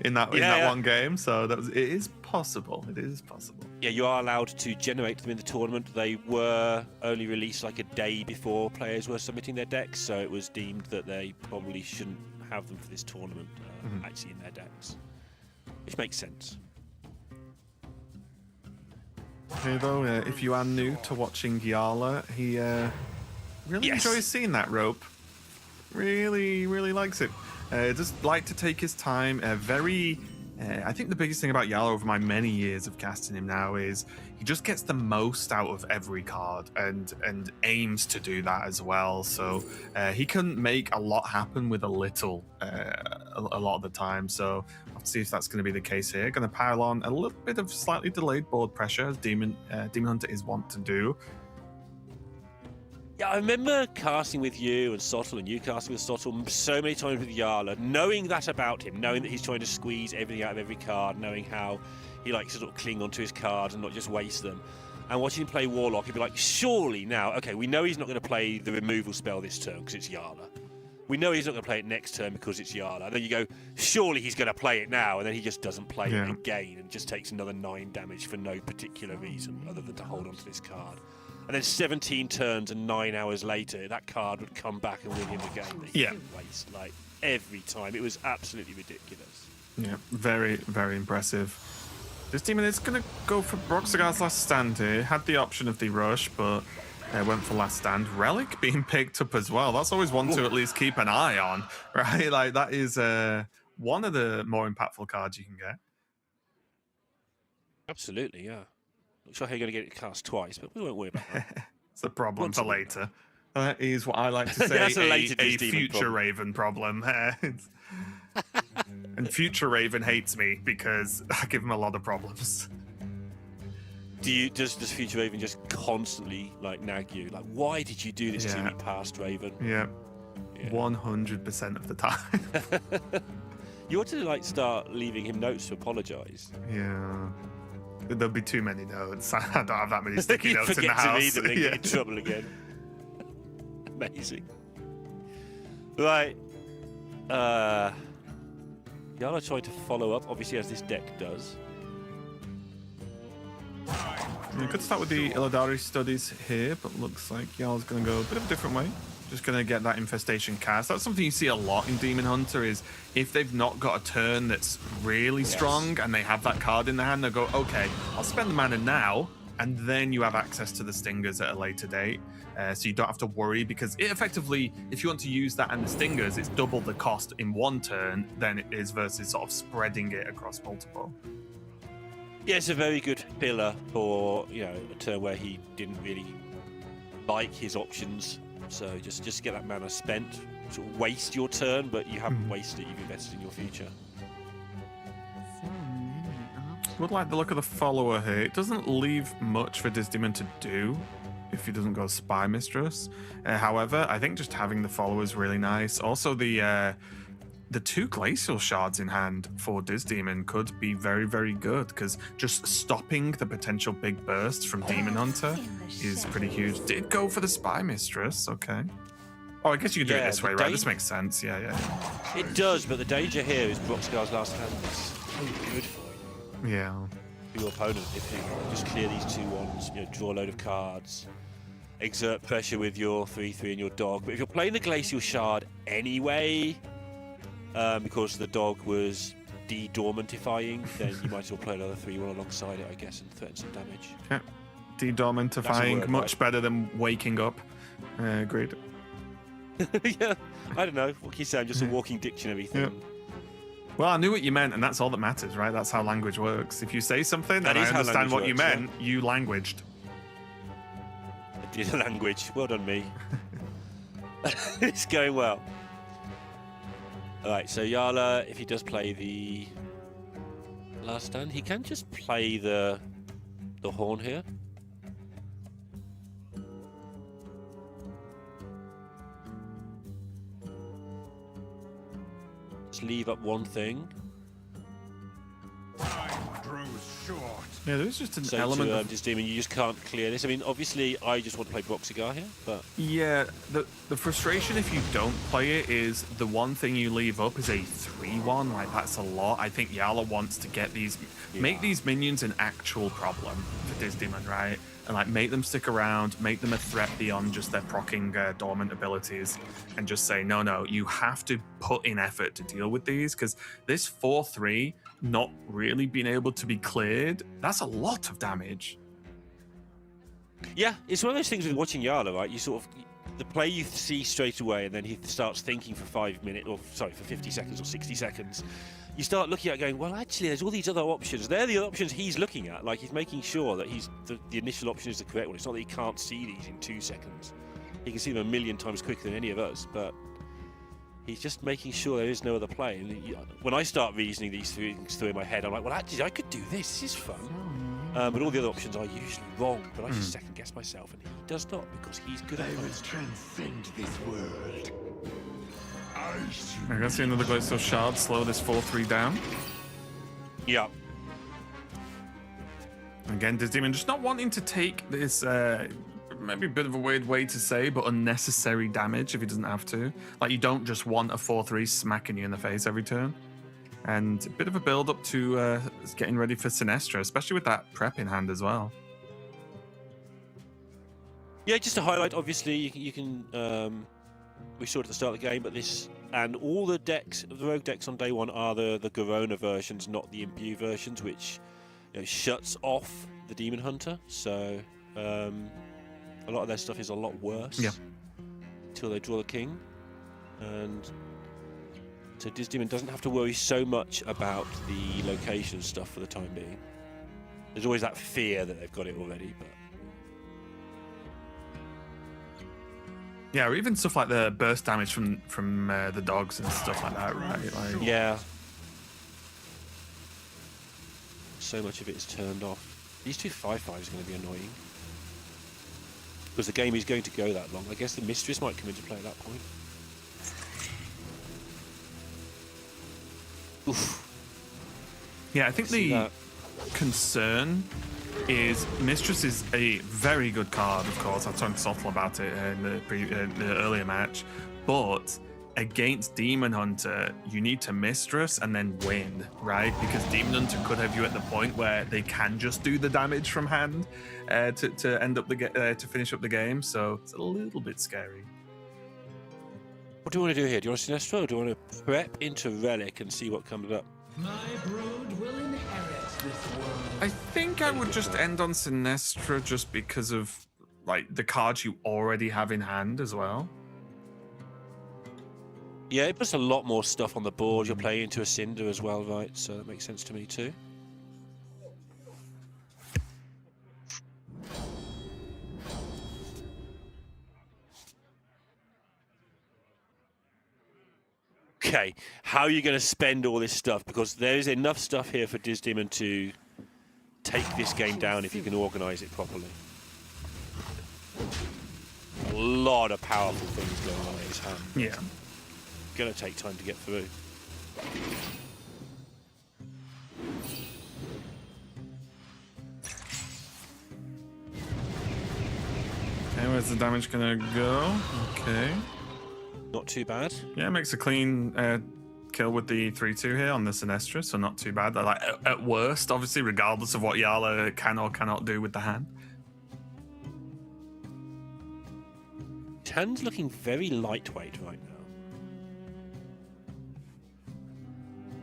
in that one game. So it is possible. It is possible. Yeah, you are allowed to generate them in the tournament. They were only released like a day before players were submitting their decks, so it was deemed that they probably shouldn't have them for this tournament actually in their decks, which makes sense. Okay, though, if you are new to watching Yarla, he Really Yes. enjoys seeing that rope. Really, really likes it. Just like to take his time. I think the biggest thing about Yala over my many years of casting him now is he just gets the most out of every card and aims to do that as well. So he can make a lot happen with a little a lot of the time. So we'll have to see if that's going to be the case here. Going to pile on a little bit of slightly delayed board pressure, as Demon Hunter is wont to do. Yeah, I remember casting with you and Sottle and you casting with Sottle so many times with Yarla, knowing that about him, knowing that he's trying to squeeze everything out of every card, knowing how he likes to sort of cling onto his cards and not just waste them. And watching him play Warlock, he'd be like, surely now, okay, we know he's not going to play the removal spell this turn because it's Yarla. We know he's not going to play it next turn because it's Yarla. And then you go, surely he's going to play it now. And then he just doesn't play it again and just takes another 9 damage for no particular reason other than to hold onto this card. And then 17 turns and 9 hours later, that card would come back and win him the game that he didn't waste, like, every time. It was absolutely ridiculous. Yeah, very, very impressive. This demon is going to go for Broxigar's last stand here. Had the option of the rush, but went for last stand. Relic being picked up as well. That's always one to at least keep an eye on, right? Like, that is one of the more impactful cards you can get. Absolutely, yeah. Not sure how you're going to get it cast twice, but we won't worry about that. It's a problem for later. That is what I like to say, That's a later a demon future problem. Raven problem. And future Raven hates me because I give him a lot of problems. Does Future Raven just constantly like nag you? Like, why did you do this to me, past Raven? Yeah. 100% of the time. You ought to like start leaving him notes to apologise. Yeah. There'll be too many notes. I don't have that many sticky You notes in the forget to house. read them and get in trouble again. Amazing. Right. Yala tried to follow up, obviously, as this deck does. We could start with the Illidari studies here, but looks like Yala's going to go a bit of a different way. Just going to get that infestation cast. That's something you see a lot in Demon Hunter is if they've not got a turn that's really strong and they have that card in their hand, they'll go, okay, I'll spend the mana now, and then you have access to the Stingers at a later date. So you don't have to worry because it effectively, if you want to use that and the Stingers, it's double the cost in one turn than it is versus sort of spreading it across multiple. Yeah, it's a very good pillar for, you know, a turn where he didn't really like his options. So just get that mana spent, sort of waste your turn, but you haven't wasted it, you've invested in your future. So many options. Would like the look of the follower here. It doesn't leave much for Disdemon to do if he doesn't go Spy Mistress. However, I think just having the follower is really nice. Also, the 2 Glacial Shards in hand for Disdemon could be very, very good because just stopping the potential big bursts from Demon Hunter is pretty huge. Did go for the Spy Mistress, okay. Oh, I guess you can do it this way, right? This makes sense, yeah. It does, but the danger here is Broxgar's last hand is so good for you. Yeah. For your opponent, if you just clear these 2/1s, you know, draw a load of cards, exert pressure with your 3/3 and your dog. But if you're playing the Glacial Shard anyway, because the dog was de-dormantifying, then you might as well play another 3/1 alongside it, I guess, and threaten some damage. Yeah. De-dormantifying, word, much right? better than waking up. Agreed. Yeah, I don't know. What can you say? I'm just a walking dictionary thing. Yeah. Well, I knew what you meant, and that's all that matters, right? That's how language works. If you say something That and I is how understand what language you works, meant, you languaged. I did a language. Well done, me. It's going well. All right, so Yala, if he does play the last stand, he can just play the horn here. Just leave up one thing. Yeah, there's just an So element to of... this demon, you just can't clear this. I mean, obviously, I just want to play Broxigar here, but Yeah, the frustration if you don't play it is the one thing you leave up is a 3/1. Like, that's a lot. I think Yala wants to get these... Make these minions an actual problem for Disdemon, right? And, like, make them stick around, make them a threat beyond just their proccing dormant abilities, and just say, no, you have to put in effort to deal with these, because this 4/3 not really being able to be cleared, that's a lot of damage. yeah, it's one of those things with watching Yala, right? You sort of, the play you see straight away, and then he starts thinking for 5 minutes, or sorry, for 50 seconds or 60 seconds. You start looking at it going, well, actually, there's all these other options. They're the options he's looking at. Like, he's making sure that the initial option is the correct one. It's not that he can't see these in 2 seconds. He can see them a million times quicker than any of us, but he's just making sure there is no other play. And when I start reasoning these things through in my head, I'm like, well, actually, I could do this. This is fun. But all the other options are usually wrong. But I just second guess myself, and he does not, because he's good at I will those. transcend this world. I'm gonna see another Glacial Shard slow this 4-3 down. Yeah. Again, Demon just not wanting to take this, maybe a bit of a weird way to say, but unnecessary damage if he doesn't have to. Like, you don't just want a 4-3 smacking you in the face every turn. And a bit of a build up to getting ready for Sinestra, especially with that prep in hand as well. Yeah, just to highlight, obviously, you can we saw it at the start of the game, but this and all the decks, the rogue decks on day one are the Garona versions, not the Imbue versions, which shuts off the Demon Hunter. So a lot of their stuff is a lot worse until they draw the king. And so Demon doesn't have to worry so much about the location stuff for the time being. There's always that fear that they've got it already, but yeah, or even stuff like the burst damage from the dogs and stuff like that, right? Like, yeah. So much of it is turned off. These 2 5/5s are going to be annoying. Because the game is going to go that long. I guess the Mistress might come into play at that point. Oof. Yeah, I think the concern is Mistress is a very good card, of course. I talked subtle about it in the earlier match, but against Demon Hunter, you need to Mistress and then win, right? Because Demon Hunter could have you at the point where they can just do the damage from hand to end up to finish up the game. So it's a little bit scary. What do you want to do here? Do you want to Sinestra, or do you want to prep into Relic and see what comes up? My brood will inherit this world. I think I would just end on Sinestra just because of like the cards you already have in hand as well. Yeah, it puts a lot more stuff on the board. You're playing into a Cinder as well, right? So that makes sense to me too. Okay, how are you going to spend all this stuff? Because there is enough stuff here for Demon to take this game down if you can organise it properly. A lot of powerful things going on in his hand. Yeah. Going to take time to get through. Okay, where's the damage gonna go? Okay. Not too bad. Yeah, makes a clean kill with the 3-2 here on the Sinestra, so not too bad. Like at worst, obviously, regardless of what Yala can or cannot do with the hand. His hand's looking very lightweight right now.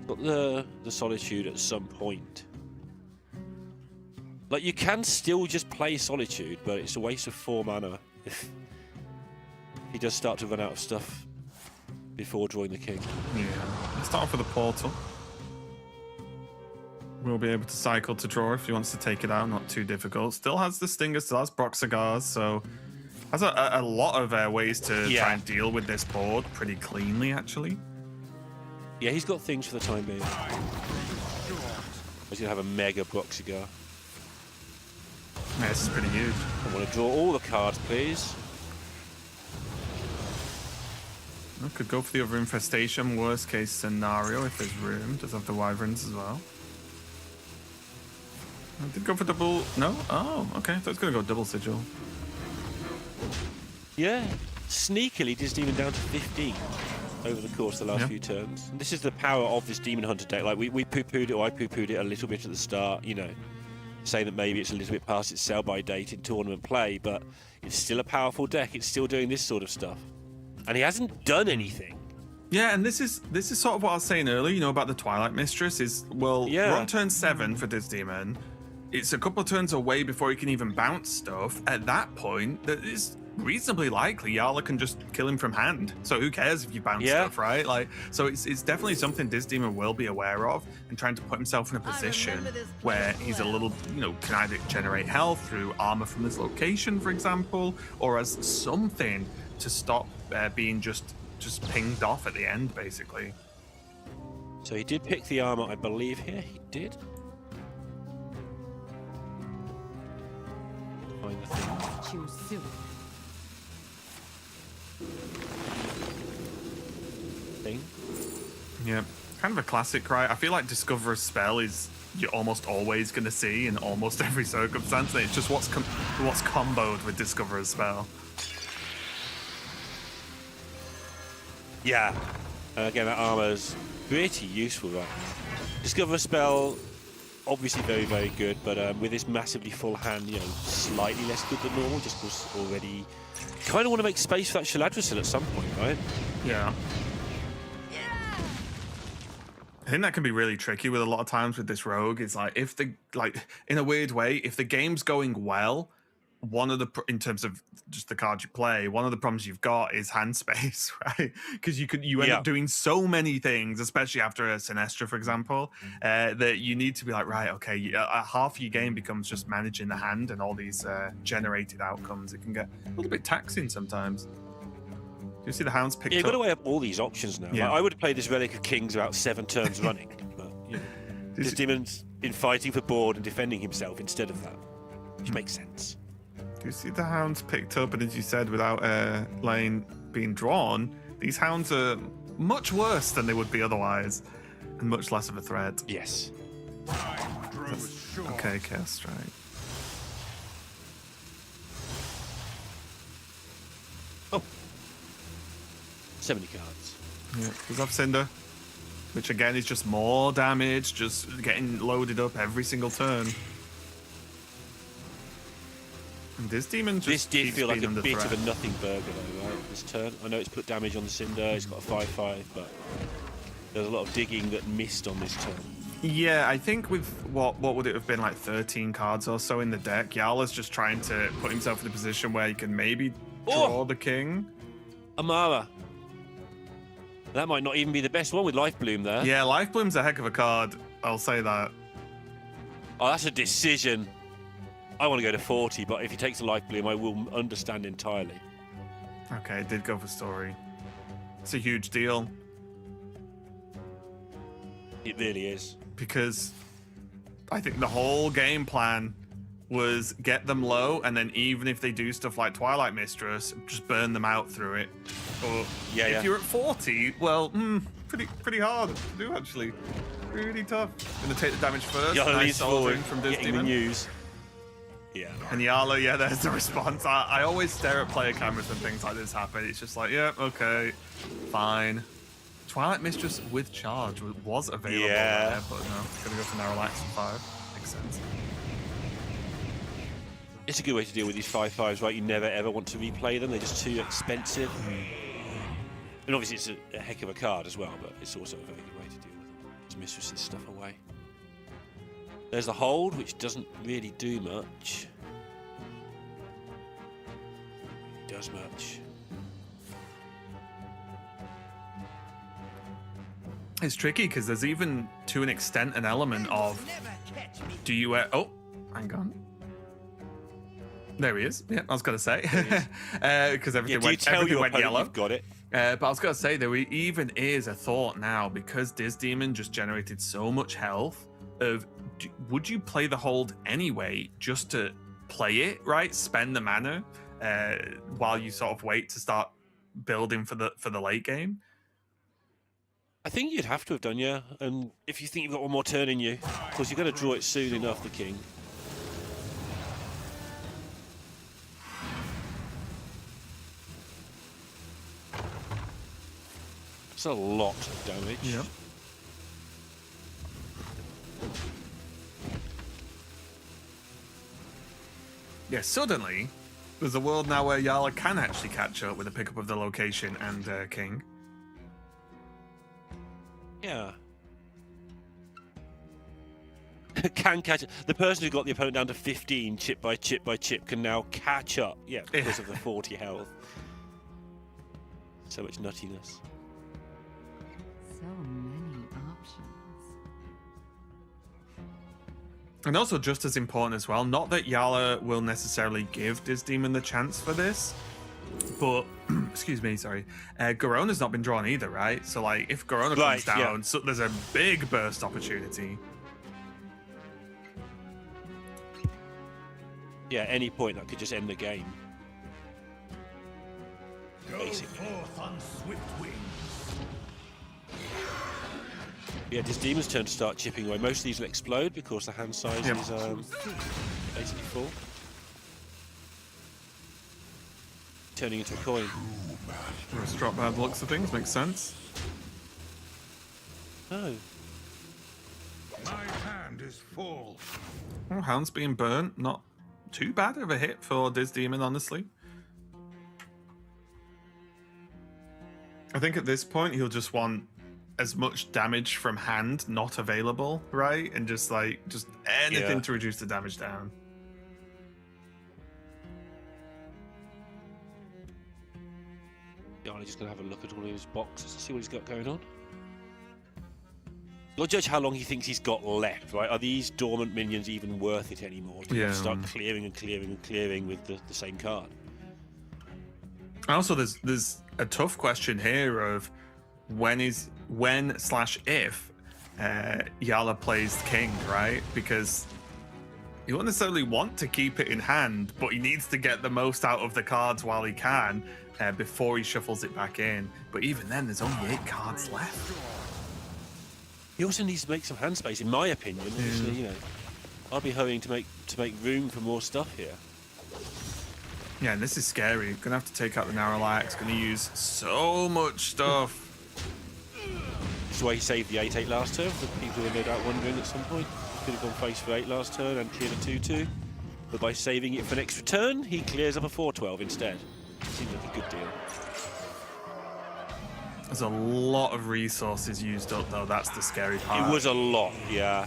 Got the Solitude at some point. Like, you can still just play Solitude, but it's a waste of 4 mana if he does start to run out of stuff before drawing the king. Yeah. Let's start off with a portal. We'll be able to cycle to draw if he wants to take it out. Not too difficult. Still has the Stinger, still has Brock Cigars, so has a lot of ways to try and deal with this board pretty cleanly, actually. Yeah, he's got things for the time being. He's going to have a mega Brock Cigar. Yeah, this is pretty huge. I want to draw all the cards, please. I could go for the other infestation, worst case scenario if there's room. Does have the wyverns as well. I did go for double. No? Oh, okay. So it's going to go double sigil. Yeah. Sneakily, just even down to 15 over the course of the last few turns. And this is the power of this Demon Hunter deck. Like, we poo-pooed it, or I poo-pooed it a little bit at the start, you know, saying that maybe it's a little bit past its sell-by date in tournament play, but it's still a powerful deck. It's still doing this sort of stuff. And he hasn't done anything. Yeah, and this is sort of what I was saying earlier, you know, about the Twilight Mistress is, well, we're on turn 7 for this demon. it's a couple of turns away before he can even bounce stuff. At that point, that is reasonably likely Yala can just kill him from hand. So who cares if you bounce stuff, right? Like, so it's definitely something Diz Demon will be aware of and trying to put himself in a position where he's a little, you know, can either generate health through armor from this location, for example, or as something to stop being just pinged off at the end, basically. So he did pick the armor, I believe. Here he did. Find the thing. Choose soon. Thing. Yeah, kind of a classic, right? I feel like Discoverer's spell is you're almost always going to see in almost every circumstance. And it's just what's comboed with Discoverer's spell. Yeah. And again, that armor's pretty useful right now. Discover spell, obviously very, very good, but with this massively full hand, you know, slightly less good than normal, just because already kind of want to make space for that Shaladrisil at some point, right? Yeah. I think that can be really tricky with a lot of times with this rogue. It's like if the in a weird way, if the game's going well, one of the in terms of just the cards you play, one of the problems you've got is hand space, right? Because you end up doing so many things, especially after a Sinestra, for example, that you need to be like, right, okay, half your game becomes just managing the hand and all these generated outcomes. It can get a little bit taxing sometimes. Do you see the hounds picked up? You've got to weigh up all these options now. Yeah. Like, I would have played this Relic of Kings about 7 turns running, but you know, this demon's been fighting for board and defending himself instead of that, which makes sense. Do you see the hounds picked up? And as you said, without lane being drawn, these hounds are much worse than they would be otherwise, and much less of a threat. Yes. Okay, Chaos Strike. Oh. 70 cards. Yeah, does have Cinder, which again is just more damage, just getting loaded up every single turn. And this demon just This did feel like a under bit threat. of a nothing burger, though, right? This turn. I know it's put damage on the Cinder, it's got a 5/5, but there's a lot of digging that missed on this turn. Yeah, I think with what would it have been, like 13 cards or so in the deck, Yala's just trying to put himself in a position where he can maybe draw the king. Amara. That might not even be the best one with Life Bloom there. Yeah, Life Bloom's a heck of a card. I'll say that. Oh, that's a decision. I want to go to 40, but if he takes a Life Bloom, I will understand entirely. Okay, it did go for story. It's a huge deal. It really is. Because I think the whole game plan was get them low, and then even if they do stuff like Twilight Mistress, just burn them out through it. Or if you're at 40, well, pretty hard to do, actually. Really tough. Gonna take the damage first. Yala Nice leads forward, soldiering from Diz getting the Demon. news. Yeah. And Yala, yeah, there's the response. I always stare at player cameras when things like this happen. It's just like, yeah, okay, fine. Twilight Mistress with charge was available there, but no, gonna go for Narrow Lights for 5. Makes sense. It's a good way to deal with these 5/5s, right? You never ever want to replay them. They're just too expensive. And obviously it's a heck of a card as well, but it's also a very good way to deal with them. Just mistress this stuff away. There's the hold, which doesn't really do much. It does much. It's tricky because there's even, to an extent, an element of, do you... oh, hang on. There he is. Yeah, I was going to say. Because everything went yellow. You've got it. But I was going to say, there even is a thought now, because Diz Demon just generated so much health, of would you play the hold anyway, just to play it, right? Spend the mana while you sort of wait to start building for the late game? I think you'd have to have done, yeah. And if you think you've got one more turn in you, of course, you're going to draw it soon enough, the king. It's a lot of damage. Yep. Yeah, suddenly, there's a world now where Yala can actually catch up with the pickup of the location and king. Yeah. can catch the person who got the opponent down to 15 chip by chip by chip can now catch up. Yeah, because of the 40 health. So much nuttiness. So many options. And also, just as important as well, not that Yala will necessarily give Demon the chance for this, but excuse me, sorry, Garona's not been drawn either, right? So like, if Garona comes down, so there's a big burst opportunity. Yeah, any point that could just end the game. Basically. Yeah, this Demon's turn to start chipping away. Most of these will explode because the hand size is basically full. Turning into a coin. Let's drop bad looks of things, makes sense. Oh. My hand is full. Oh, Hound's being burnt. Not too bad of a hit for Demon, honestly. I think at this point he'll just want as much damage from hand not available, right? And just anything to reduce the damage down. I'm just gonna have a look at all of his boxes to see what he's got going on. You'll judge how long he thinks he's got left, right? Are these dormant minions even worth it anymore? To start clearing and clearing and clearing with the same card. Also, there's a tough question here of when/if Yala plays King, right? Because he won't necessarily want to keep it in hand, but he needs to get the most out of the cards while he can before he shuffles it back in. But even then, there's only 8 cards left. He also needs to make some hand space, in my opinion. Obviously, you know, I'll be hurrying to make room for more stuff here. Yeah, and this is scary. Gonna have to take out the narrow axe. Gonna use so much stuff. This is why he saved the 8/8 last turn. For people who are no doubt wondering at some point, could have gone face for 8 last turn and cleared a 2/2. But by saving it for an extra turn, he clears up a 4/12 instead. Seems like a good deal. There's a lot of resources used up, though. That's the scary part. It was a lot, yeah.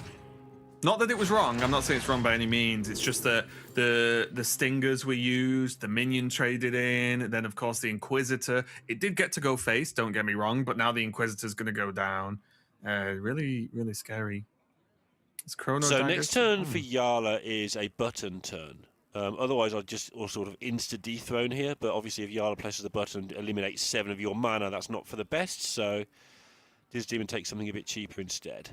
Not that it was wrong. I'm not saying it's wrong by any means. It's just that the stingers were used, the minion traded in, then of course the Inquisitor. It did get to go face, don't get me wrong, but now the Inquisitor's going to go down. Really, really scary. It's Chrono So Dagger. next turn for Yala is a button turn. Otherwise, I'll just sort of insta-dethrone here, but obviously if Yala presses the button, eliminates 7 of your mana, that's not for the best, so this demon takes something a bit cheaper instead.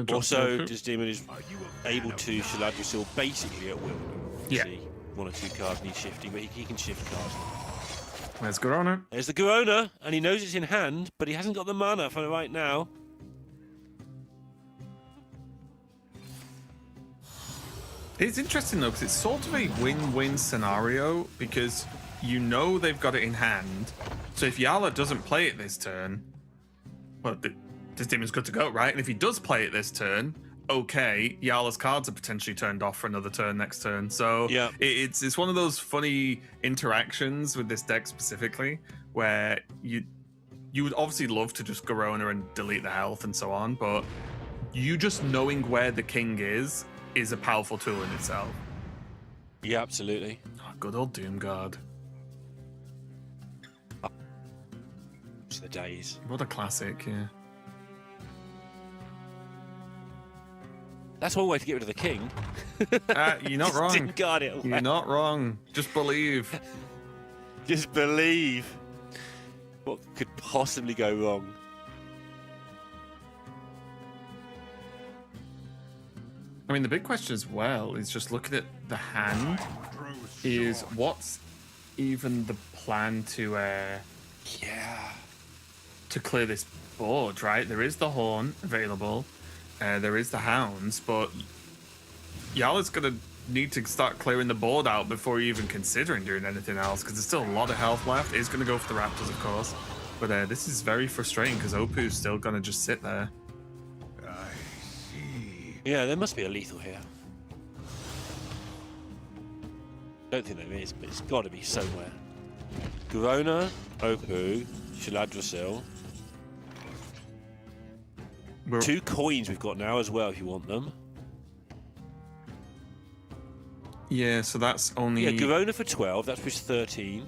Also, this demon is able to Shaladrisil basically at will. Yeah. See 1 or 2 cards need shifting, but he can shift cards. There's Garona. There's the Garona, and he knows it's in hand, but he hasn't got the mana for right now. It's interesting though, because it's sort of a win-win scenario, because you know they've got it in hand. So if Yala doesn't play it this turn, well, this demon's good to go, right? And if he does play it this turn, okay, Yala's cards are potentially turned off for another turn next turn. So yeah, it's one of those funny interactions with this deck specifically, where you would obviously love to just Garona and delete the health and so on, but you just knowing where the king is a powerful tool in itself. Yeah, absolutely. Oh, good old Doomguard. It's the days. What a classic, yeah. That's one way to get rid of the king. You're not wrong. Doomguard it away. You're not wrong. Just believe. Just believe. What could possibly go wrong? I mean, the big question as well is just looking at the hand, is what's even the plan to clear this board, right? There is the Horn available, there is the Hounds, but Yala's going to need to start clearing the board out before you're even considering doing anything else, because there's still a lot of health left. He's going to go for the Raptors, of course, but this is very frustrating because Opu's still going to just sit there. Yeah, there must be a lethal here. Don't think there is, but it's got to be somewhere. Garona, Opu, Shaladrisil. 2 coins we've got now as well, if you want them. Yeah, so that's only... Yeah, Garona for 12, that's just 13.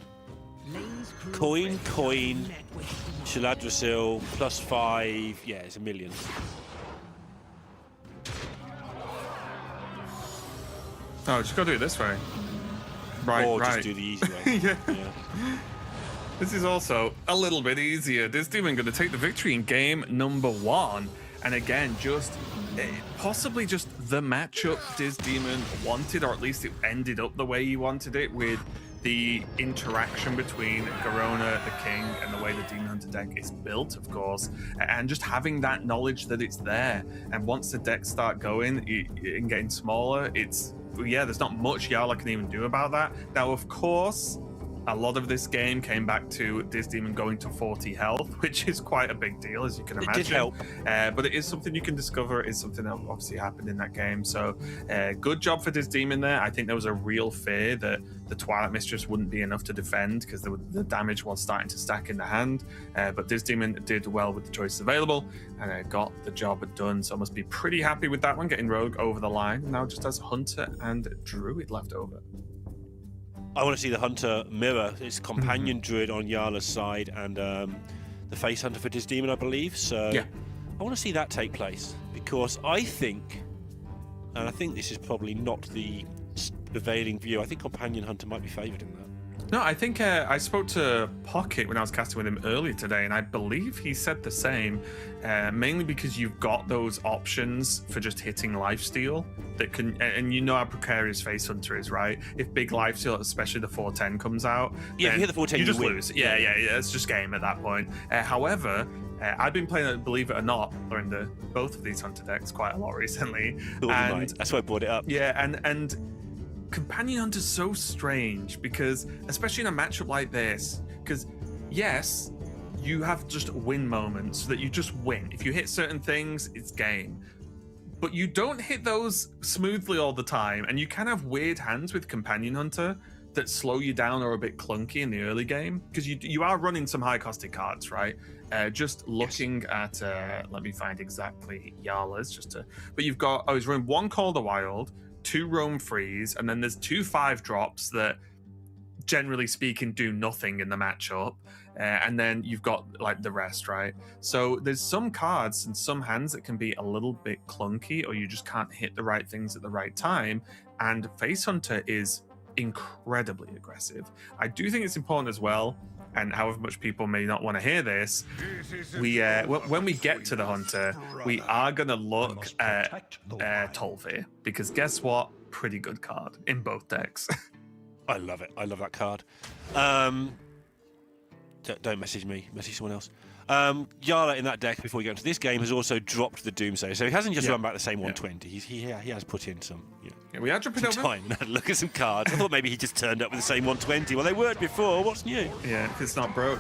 Coin, Shaladrasil, plus 5, yeah, it's 1 million. Oh, just gotta do it this way. Right, or right. just do the easy way. Yeah. Yeah. This is also a little bit easier. This demon going to take the victory in game number 1. And again, just possibly just the matchup Diz Demon wanted, or at least it ended up the way he wanted it, with the interaction between Garona, the King, and the way the Demon Hunter deck is built, of course, and just having that knowledge that it's there. And once the decks start going and getting smaller, there's not much Yarla can even do about that. Now, of course, a lot of this game came back to Diz Demon going to 40 health, which is quite a big deal, as you can imagine. It did help. But it is something you can discover. It is something that obviously happened in that game. So good job for Diz Demon there. I think there was a real fear that the Twilight Mistress wouldn't be enough to defend because the damage was starting to stack in the hand. But Diz Demon did well with the choices available and got the job done. So I must be pretty happy with that one, getting Rogue over the line. Now just has Hunter and Druid left over. I want to see the Hunter mirror its companion Druid on Yarla's side and the Face Hunter for Diz Demon, I believe. So yeah. I want to see that take place because I think, and I think this is probably not the prevailing view, I think Companion Hunter might be favoured in that. No, I think I spoke to Pocket when I was casting with him earlier today, and I believe he said the same, mainly because you've got those options for just hitting lifesteal that can, and you know how precarious Face Hunter is, right? If big lifesteal, especially the 410 comes out, yeah, if you hit the 410, you just win. lose. Yeah, it's just game at that point. However, I've been playing, believe it or not, learned both of these Hunter decks quite a lot recently. That's why I brought it up. Yeah, and Companion Hunter's so strange because, especially in a matchup like this, because yes, you have just win moments so that you just win. If you hit certain things, it's game. But you don't hit those smoothly all the time, and you can have weird hands with Companion Hunter that slow you down or are a bit clunky in the early game because you are running some high costed cards, right? Just looking at, let me find exactly Yarla's but you've got, he's running 1 Call the Wild, 2 Roam Freeze, and then there's 2 5-drops that, generally speaking, do nothing in the matchup. And then you've got like the rest, right? So there's some cards and some hands that can be a little bit clunky, or you just can't hit the right things at the right time. And Face Hunter is incredibly aggressive. I do think it's important as well, and however much people may not want to hear this, we when we get to the Hunter, we are going to look at Tolvir, because guess what? Pretty good card in both decks. I love it. I love that card. Don't message me. Message someone else. Yarla in that deck, before we go into this game, has also dropped the Doomsayer. So he hasn't just run back the same 120. He has put in some, we are jumping over time and had a look at some cards. I thought maybe he just turned up with the same 120. Well, they weren't before. What's new? Yeah, if it's not broke.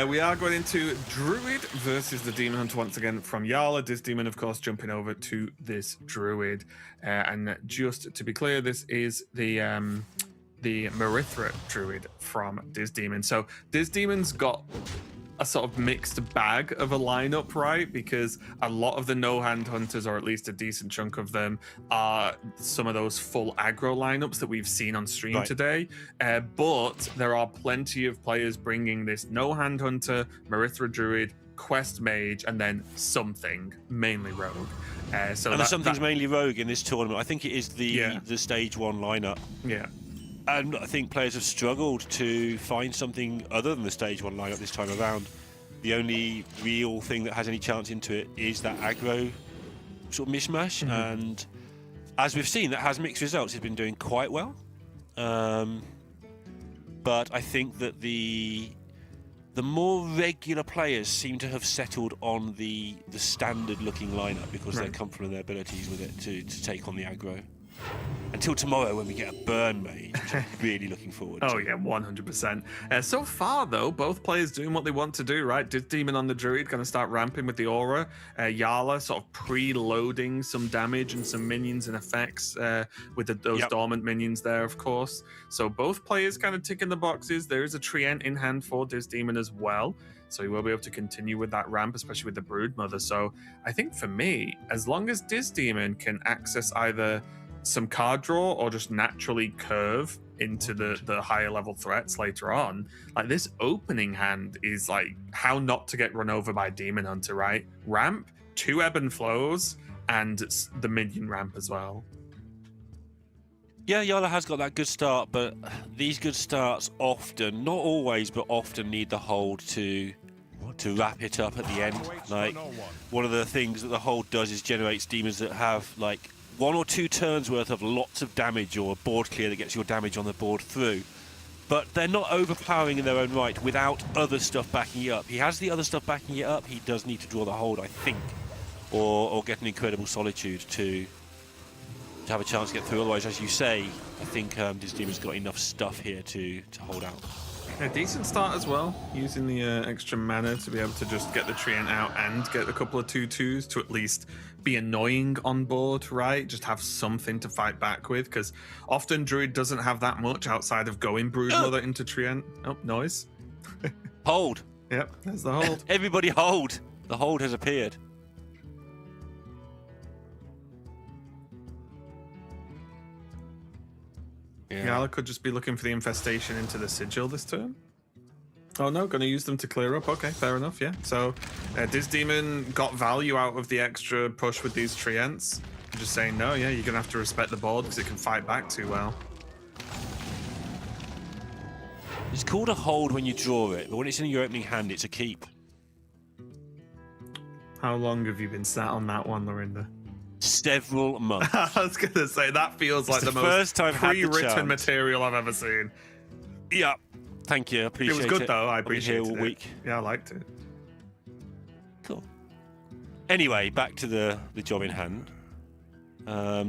We are going into Druid versus the Demon Hunter once again from Yarla. This Demon, of course, jumping over to this Druid. And just to be clear, this is the Marithra Druid from Diz Demon. So Diz Demon's got a sort of mixed bag of a lineup, right? Because a lot of the no-hand hunters, or at least a decent chunk of them, are some of those full aggro lineups that we've seen on stream today. But there are plenty of players bringing this no-hand hunter, Marithra Druid, Quest Mage, and then something, mainly Rogue. And something's mainly Rogue in this tournament. I think it is the stage 1 lineup. Yeah. And I think players have struggled to find something other than the stage 1 lineup this time around. The only real thing that has any chance into it is that aggro sort of mishmash. And as we've seen, that has mixed results. It's been doing quite well. But I think that the more regular players seem to have settled on the standard looking lineup because they're comfortable in their abilities with it to take on the aggro. Until tomorrow when we get a burn mage, which I'm really looking forward to. Oh yeah, 100%. So far though, both players doing what they want to do, right? Demon on the Druid going to start ramping with the aura. Yala sort of pre-loading some damage and some minions and effects with those dormant minions there, of course. So both players kind of ticking the boxes. There is a Treant in hand for Demon as well. So he will be able to continue with that ramp, especially with the Broodmother. So I think for me, as long as Demon can access either some card draw or just naturally curve into the higher level threats later on, like this opening hand is like how not to get run over by Demon Hunter, right? Ramp, 2 ebb and flows, and the minion ramp as well. Yeah, Yala has got that good start, but these good starts often, not always, but often need the hold to wrap it up at the end. Like, one of the things that the hold does is generates demons that have like 1 or 2 turns worth of lots of damage, or a board clear that gets your damage on the board through. But they're not overpowering in their own right without other stuff backing it up. He has the other stuff backing it up. He does need to draw the hold, I think, or get an incredible solitude to have a chance to get through. Otherwise, as you say, I think this demon's got enough stuff here to hold out. A decent start as well, using the extra mana to be able to just get the Treant out and get a couple of 2/2s to at least be annoying on board, right? Just have something to fight back with, because often Druid doesn't have that much outside of going Broodmother into Treant. Oh, noise. Hold. Yep, there's the hold. Everybody hold. The hold has appeared. Yala could just be looking for the infestation into the sigil this turn. Oh no, going to use them to clear up. Okay, fair enough, yeah. So Demon got value out of the extra push with these Treants. I'm just saying, no, yeah, you're going to have to respect the board because it can fight back too well. It's called a hold when you draw it, but when it's in your opening hand, it's a keep. How long have you been sat on that one, Lorinda? Several months. I was going to say, that feels like the most pre-written material I've ever seen. Yeah, thank you. I appreciate it. It was good, though. I appreciate it. All week. Yeah, I liked it. Cool. Anyway, back to the job in hand.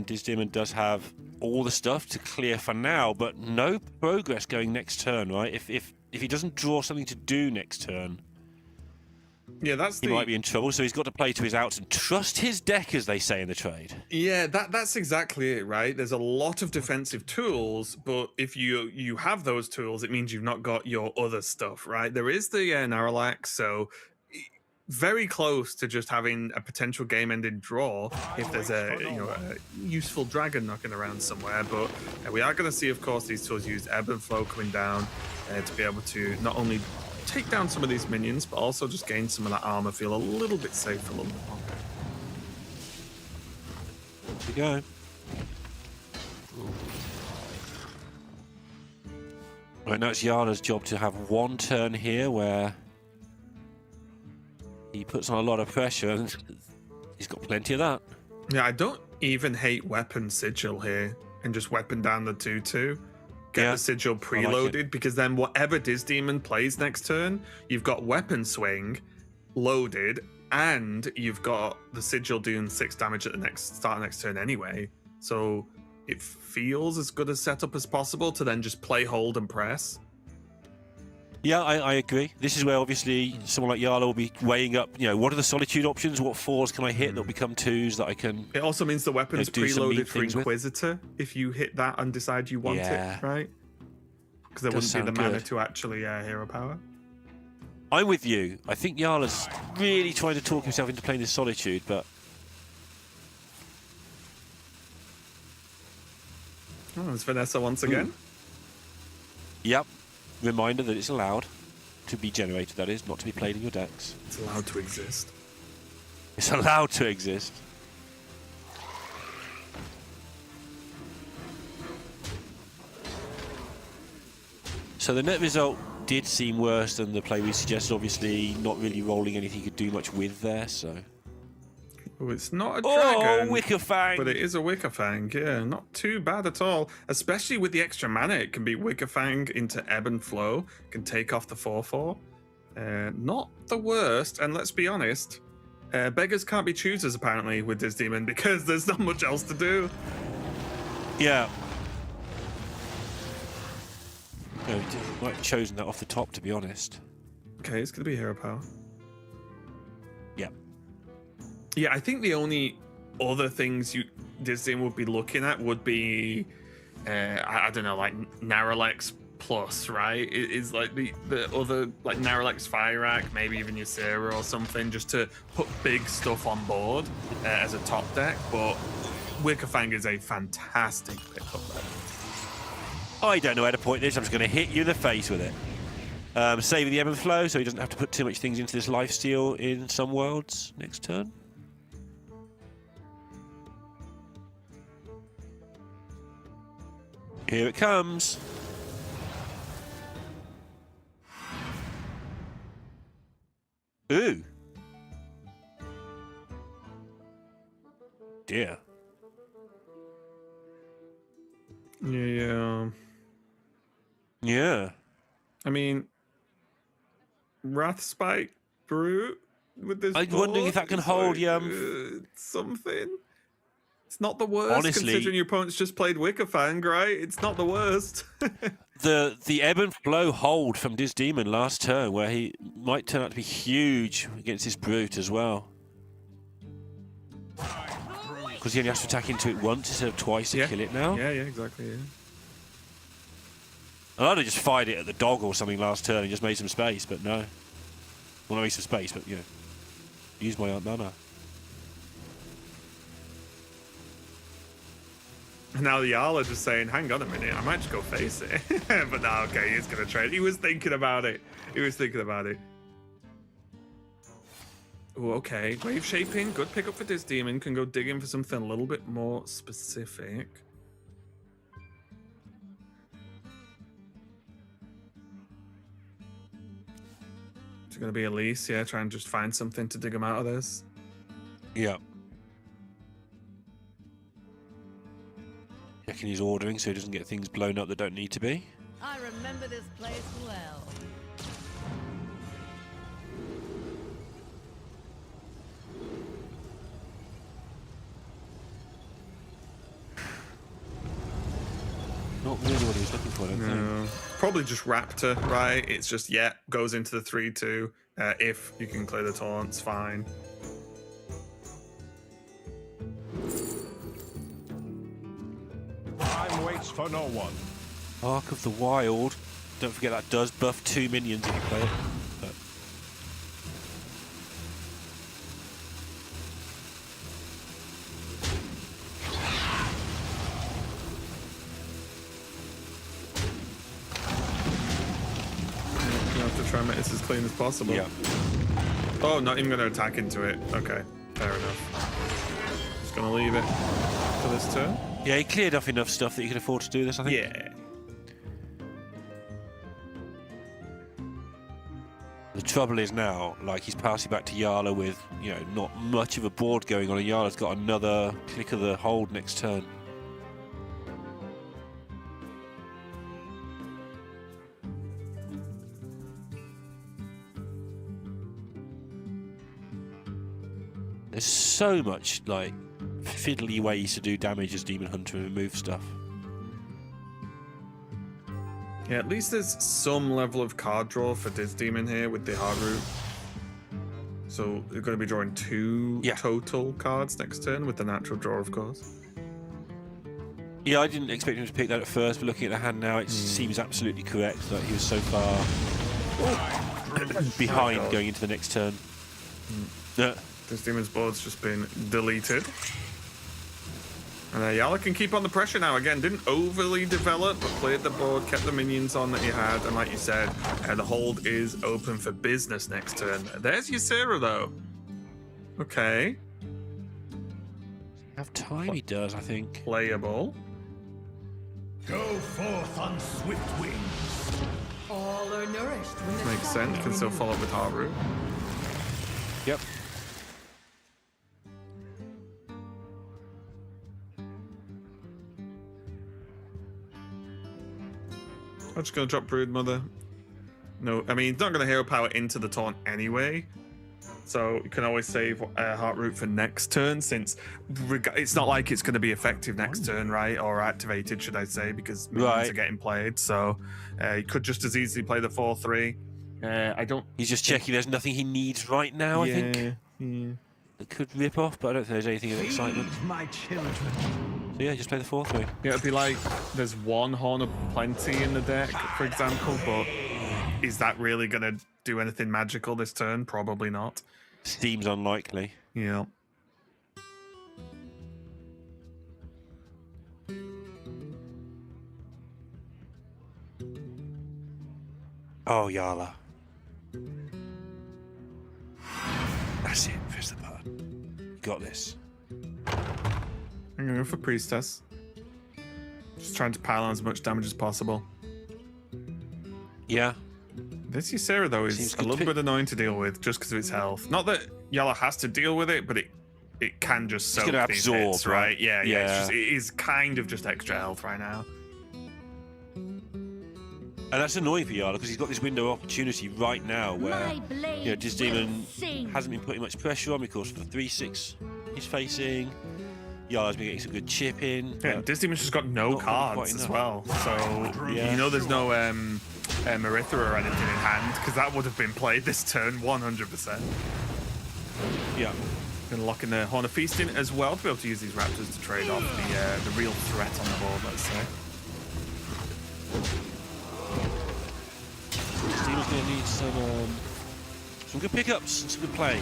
Demon does have all the stuff to clear for now, but no progress going next turn, right? If he doesn't draw something to do next turn, yeah, he might be in trouble. So he's got to play to his outs and trust his deck, as they say in the trade. Yeah, that's exactly it, right? There's a lot of defensive tools, but if you have those tools, it means you've not got your other stuff, right? There is the Naralax, so very close to just having a potential game-ending draw if there's a useful dragon knocking around somewhere. But we are going to see, of course, these tools use ebb and flow coming down to be able to not only take down some of these minions, but also just gain some of that armor, feel a little bit safer, a little bit longer. Here we go. Right, now it's Yala's job to have one turn here where he puts on a lot of pressure, and he's got plenty of that. Yeah, I don't even hate weapon sigil here and just weapon down the 2/2. Get the sigil preloaded, because then whatever Demon plays next turn, you've got weapon swing loaded, and you've got the sigil doing 6 damage at the start of next turn anyway. So it feels as good a setup as possible to then just play, hold, and press. Yeah, I agree. This is where obviously someone like Yala will be weighing up, what are the solitude options? What 4s can I hit that'll become 2s that I can... It also means the weapon's preloaded for Inquisitor if you hit that and decide you want it, right? Because there wouldn't be the mana to actually hero power. I'm with you. I think Yala's really trying to talk himself into playing this solitude, but... Oh, it's Vanessa once again. Yep. Reminder that it's allowed to be generated, that is, not to be played in your decks. It's allowed to exist. It's allowed to exist. So the net result did seem worse than the play we suggested. Obviously, not really rolling anything you could do much with there, so... Oh, it's not a dragon. Oh, Wickerfang! But it is a Wickerfang, yeah. Not too bad at all. Especially with the extra mana, it can be Wickerfang into Ebb and Flow. Can take off the 4/4. Not the worst, and let's be honest, beggars can't be choosers, apparently, with this demon, because there's not much else to do. Yeah. No, might have chosen that off the top, to be honest. Okay, it's gonna be hero power. Yeah. Yeah, I think the only other things Disney would be looking at would be, I don't know, like Naralex Plus, right? Is like the other, like Naralex Fyrak, maybe even Ysera or something, just to put big stuff on board as a top deck. But Wickerfang is a fantastic pickup there. I don't know how to point this. I'm just going to hit you in the face with it. Saving the ebb and flow so he doesn't have to put too much things into this lifesteal in some worlds next turn. Here it comes. Ooh. Dear. Yeah. Yeah. I mean, Wrathspike Brute with this. I'm wondering if that can hold something. It's not the worst, honestly, considering your opponent's just played Wickerfang, right? It's not the worst. the ebb and flow hold from Diz Demon last turn, where he might turn out to be huge against this Brute as well. Because he only has to attack into it once instead of twice to kill it now. Yeah, exactly, yeah. I'd have just fired it at the dog or something last turn and just made some space, but no. Well, not made some space, but, you know, use my mana. Now the Jarl are just saying, hang on a minute, I might just go face it. But no, okay, he's going to trade. He was thinking about it. Oh, okay. Wave shaping, good pickup for this demon. Can go digging for something a little bit more specific. It's going to be Elise, yeah, try and just find something to dig him out of this. Yeah. Checking his ordering so he doesn't get things blown up that don't need to be. I remember this place well. Not really what he was looking for, I don't think. Probably just Raptor, right? It's just, goes into the 3-2. If you can clear the taunts, fine. Time waits for no one. Ark of the Wild. Don't forget that does buff 2 minions if you play it. But... You have to try and make this as clean as possible. Yeah. Oh, not even going to attack into it. Okay, fair enough. Just going to leave it for this turn. Yeah, he cleared off enough stuff that you can afford to do this, I think. Yeah. The trouble is now, like, he's passing back to Yala with, you know, not much of a board going on, and Yala's got another click of the hold next turn. There's so much, like, fiddly ways to do damage as Demon Hunter and remove stuff. Yeah, at least there's some level of card draw for Diz Demon here with the Haru. So you're going to be drawing 2 total cards next turn with the natural draw, of course. Yeah, I didn't expect him to pick that at first, but looking at the hand now, it seems absolutely correct that he was so far behind going into the next turn. This demon's board's just been deleted. And Yala can keep on the pressure now. Again, didn't overly develop, but cleared the board, kept the minions on that he had. And like you said, the hold is open for business next turn. There's Ysera, though. Okay. Have time he does, I think. Playable. Go forth on swift wings. All are nourished when the Makes sense. Can still follow up with Haru. Yep. I'm just going to drop Broodmother. No, I mean, he's not going to hero power into the taunt anyway. So you can always save Heart Root for next turn, since it's not like it's going to be effective next turn, right? Or activated, should I say, because minions are getting played. So you could just as easily play the 4/3. I don't. He's just checking there's nothing he needs right now, I think. Yeah. That could rip off, but I don't think there's anything of excitement. My children. So yeah, just play the 4/3. Yeah, it'd be like there's one Horn of Plenty in the deck, for example, but is that really going to do anything magical this turn? Probably not. Seems unlikely. Yeah. Oh, Yala. That's it. Press the button. You got this. I'm going to go for Priestess. Just trying to pile on as much damage as possible. Yeah. This Ysera, though, is a little bit annoying to deal with just because of its health. Not that Yala has to deal with it, but it can just soak these absorb, hits, right? Yeah. Yeah. It is kind of just extra health right now. And that's annoying for Yala because he's got this window of opportunity right now where this demon hasn't been putting much pressure on because for the 3/6 he's facing. Yala's been getting some good chip in. Yeah, Disdemon's just got no cards as well. So, you know, there's no Marithra or anything in hand, because that would have been played this turn 100%. Yeah. Gonna lock in the Horn of Feasting as well to be able to use these Raptors to trade off the real threat on the board, let's say. Disdemon's going to need some good pickups and some good play.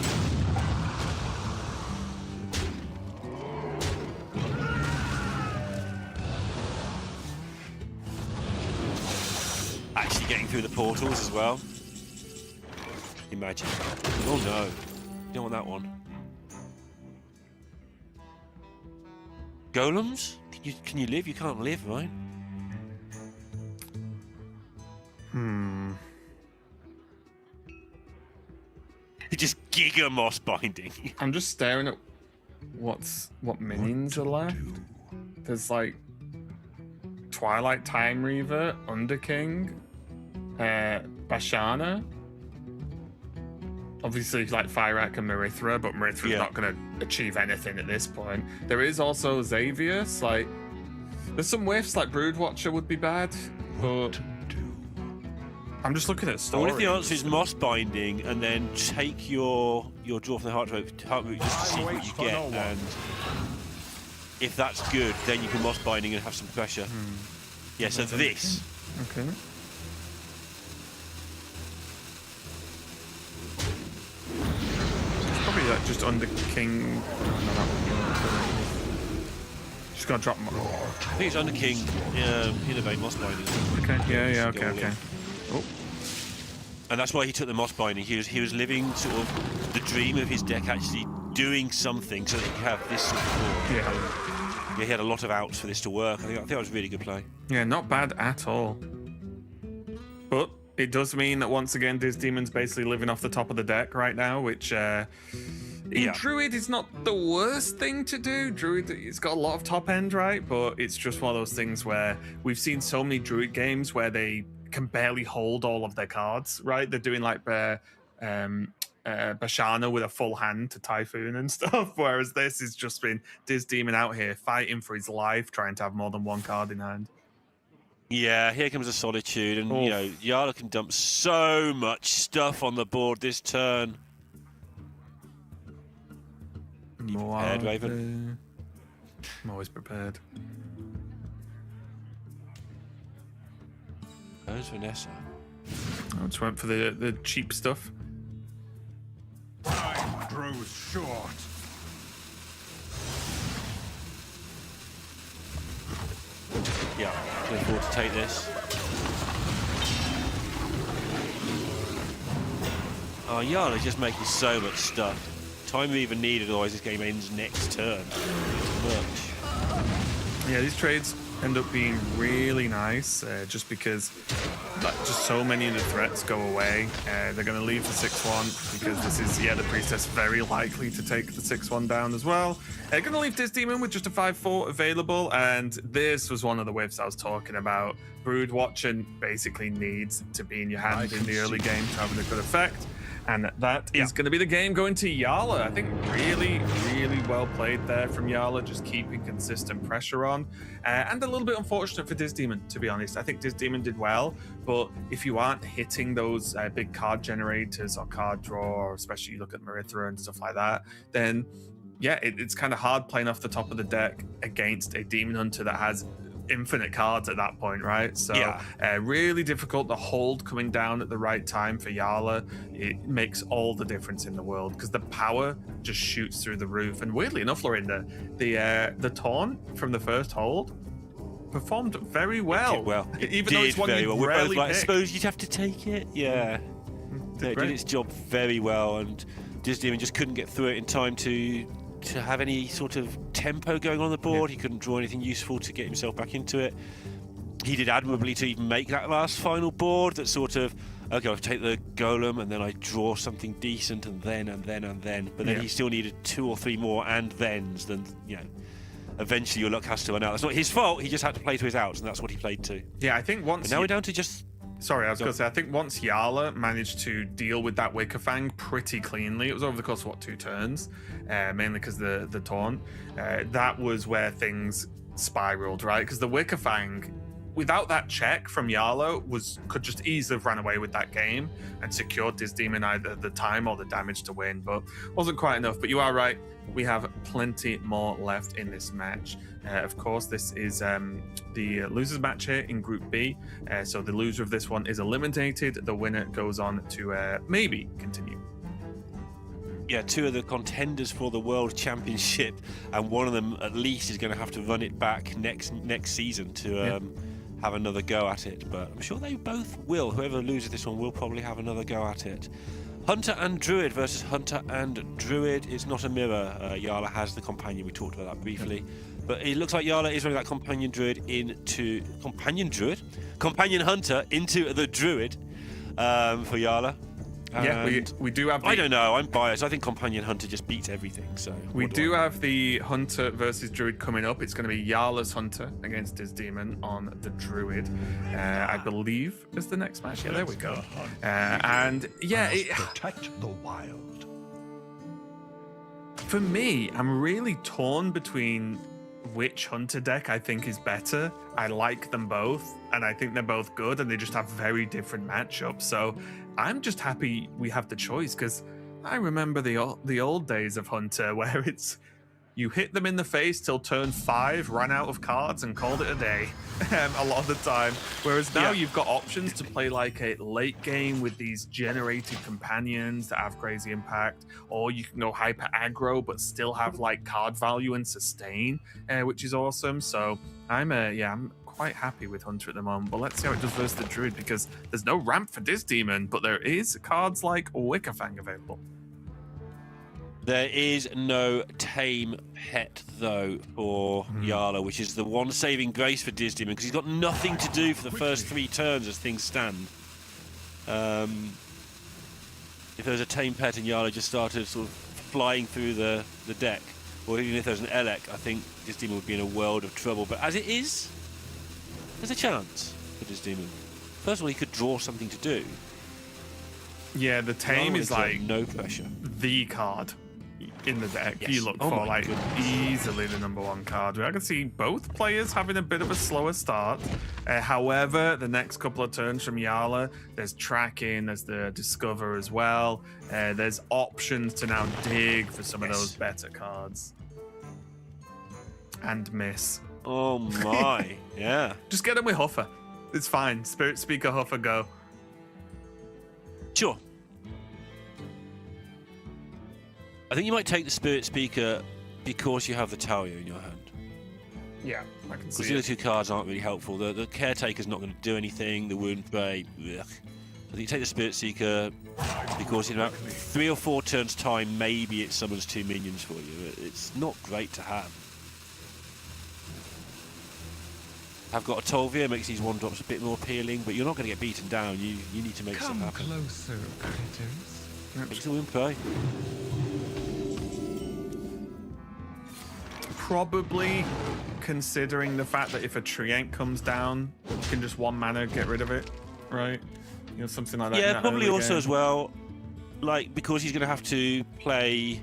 Actually getting through the portals as well. Imagine. Oh no. You don't want that one. Golems? Can you live? You can't live, right? Just Giga Moss Binding. I'm just staring at what minions are left. There's like Twilight Time Reaver, Underking, Bashana. Obviously, like Fyrak and Marithra, but Marithra's not going to achieve anything at this point. There is also Xavius. Like, there's some whiffs, like Broodwatcher would be bad, but I'm just looking at stories. What if the answer is Moss Binding and then take your draw from the Heart Root just to see what you get, and if that's good, then you can Moss Binding and have some pressure. Yeah, so this. Okay. It's probably like just under King. Just gotta drop more. I think it's under King. Innovate Moss Binding. Okay. Yeah. Okay. Oh. And that's why he took the Moss Binding. He was living sort of the dream of his deck actually doing something so that he could have this sort of board. Yeah. Yeah, he had a lot of outs for this to work. I think that was a really good play. Yeah, not bad at all. But it does mean that once again, Disdemon's basically living off the top of the deck right now, which in Druid is not the worst thing to do. Druid, it's got a lot of top end, right? But it's just one of those things where we've seen so many Druid games where they can barely hold all of their cards, right? They're doing like Bashana with a full hand to Typhoon and stuff, whereas this has just been Disdemon out here fighting for his life, trying to have more than one card in hand. Yeah, here comes a Solitude, and you know, Yala can dump so much stuff on the board this turn. You prepared, Raven? I'm always prepared. Where's Vanessa? I just went for the cheap stuff. Time grows short. Yeah, can afford to take this. Oh, Yala's just making so much stuff. Time we even needed, otherwise this game ends next turn. Yeah, these trades end up being really nice, just because just so many of the threats go away. They're going to leave the 6-1 because this is, the Priestess very likely to take the 6-1 down as well. They're going to leave Disdemon with just a 5-4 available, and this was one of the whiffs I was talking about. Brood Watching basically needs to be in your hand in the early game to have a good effect. And that is going to be the game going to Yala. I think really, really well played there from Yala, just keeping consistent pressure on. And a little bit unfortunate for Diz Demon, to be honest. I think Diz Demon did well, but if you aren't hitting those big card generators or card draw, or especially you look at Marithra and stuff like that, then yeah, it's kind of hard playing off the top of the deck against a Demon Hunter that has infinite cards at that point, right? So really difficult. The hold coming down at the right time for Yala, it makes all the difference in the world because the power just shoots through the roof. And weirdly enough, Lorinda, the taunt from the first hold performed very well. Even though it's one you rarely pick. I suppose you'd have to take it. Yeah, it did its job very well, and Disney just couldn't get through it in time to have any sort of tempo going on the board. He couldn't draw anything useful to get himself back into it. He did admirably to even make that last final board that sort of, okay, I'll take the golem and then I draw something decent and then. But then he still needed 2 or 3 more and thens. Then, eventually your luck has to run out. That's not his fault. He just had to play to his outs, and that's what he played to. Yeah, I think once. But now we're down to just. Sorry, I was going to say, I think once Yala managed to deal with that Wicker Fang pretty cleanly, it was over the course of, 2 turns, mainly because the taunt, that was where things spiraled, right? Because the Wicker Fang, without that check from Yala, could just easily have ran away with that game and secured Diz Demon either the time or the damage to win, but wasn't quite enough. But you are right, we have plenty more left in this match. Of course, this is the losers match here in Group B. So the loser of this one is eliminated. The winner goes on to maybe continue. Yeah, 2 of the contenders for the World Championship, and one of them at least is going to have to run it back next season to have another go at it. But I'm sure they both will. Whoever loses this one will probably have another go at it. Hunter and Druid versus Hunter and Druid. It's not a mirror. Yala has the companion. We talked about that briefly. But it looks like Yala is running that companion hunter into the Druid for Yala. Yeah, we do have. I don't know. I'm biased. I think companion hunter just beats everything. So we do have the hunter versus druid coming up. It's going to be Yala's hunter against his demon on the druid. I believe is the next match. Yeah, there we go. And yeah, protect the wild. For me, I'm really torn between which hunter deck I think is better. I like them both, and I think they're both good, and they just have very different matchups. So I'm just happy we have the choice, because I remember the old days of Hunter where it's you hit them in the face till turn 5, ran out of cards, and called it a day a lot of the time. Whereas now you've got options to play like a late game with these generated companions that have crazy impact, or you can go hyper aggro but still have like card value and sustain, which is awesome. So I'm quite happy with Hunter at the moment, but let's see how it does versus the Druid, because there's no ramp for Diz Demon, but there is cards like Wicker Fang available. There is no tame pet, though, for Yala, which is the one saving grace for Diz Demon, because he's got nothing to do for the first 3 turns as things stand. If there was a tame pet and Yala just started sort of flying through the deck, or even if there's an Elec, I think Diz Demon would be in a world of trouble. But as it is, there's a chance for Diz Demon. First of all, he could draw something to do. Yeah, the tame is like no pressure. The card in the deck you look for, like easily the #1 card. I can see both players having a bit of a slower start. However, the next couple of turns from Yala, there's tracking, there's the discover as well. There's options to now dig for some of those better cards. And miss. Oh my, yeah. Just get him with Huffer. It's fine. Spirit Speaker, Huffer, go. Sure. I think you might take the Spirit Speaker because you have the Talia in your hand. Yeah, I can see because the other 2 cards aren't really helpful. The Caretaker's not going to do anything. The Wound Spray, ugh. I think you take the Spirit Seeker because in about 3 or 4 turns' time, maybe it summons 2 minions for you. It's not great to have. I've got a Tolvia, makes these 1-drops a bit more appealing, but you're not going to get beaten down. You need to make something happen. Come closer, critters. Makes the Wound Spray. Probably considering the fact that if a Treant comes down, you can just 1 mana get rid of it, right? Something like that. Yeah, probably also as well. like, because he's going to have to play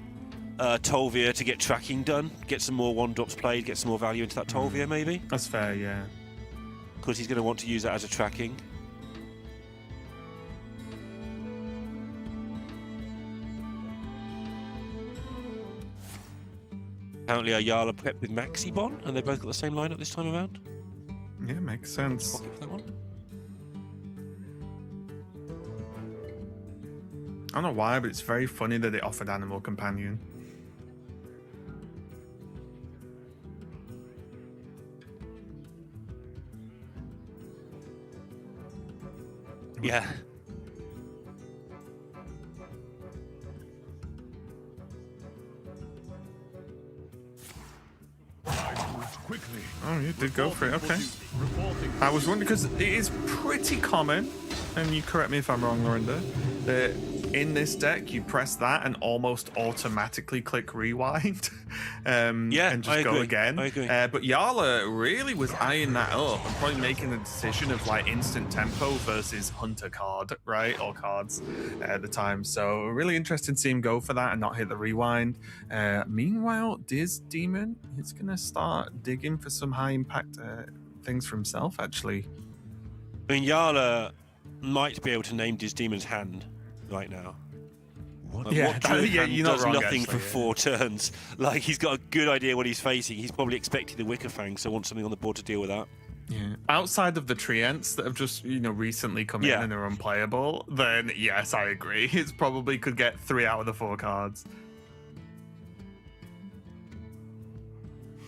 Tolvia to get tracking done, get some more 1-drops played, get some more value into that Tolvia, maybe? That's fair, yeah. Because he's going to want to use that as a tracking. Apparently, Ayala prepped with Maxibon, and they both got the same lineup this time around. Yeah, makes sense. Pocket for that one. I don't know why, but it's very funny that they offered Animal Companion. Yeah. Quickly. Oh, you did go for it. Okay. I was wondering because it is pretty common, and you correct me if I'm wrong, Lorinda, that in this deck you press that and almost automatically click rewind, and just I go agree. again. I agree. But Yala really was eyeing that up and probably making the decision of like instant tempo versus hunter card, right, or cards at the time. So really interesting to see him go for that and not hit the rewind. Meanwhile, Diz Demon is gonna start digging for some high impact things for himself. Actually, I mean, Yala might be able to name Diz Demon's hand right now. Like, Yeah, what druid yeah, hand you're not does wrong, nothing actually, for yeah. 4 turns? Like, he's got a good idea what he's facing. He's probably expecting the Wicker Fang, so wants something on the board to deal with that. yeah. Outside of the Treants that have just recently come in Yeah. and are unplayable, then yes, I agree. It's probably could get 3 out of the 4 cards.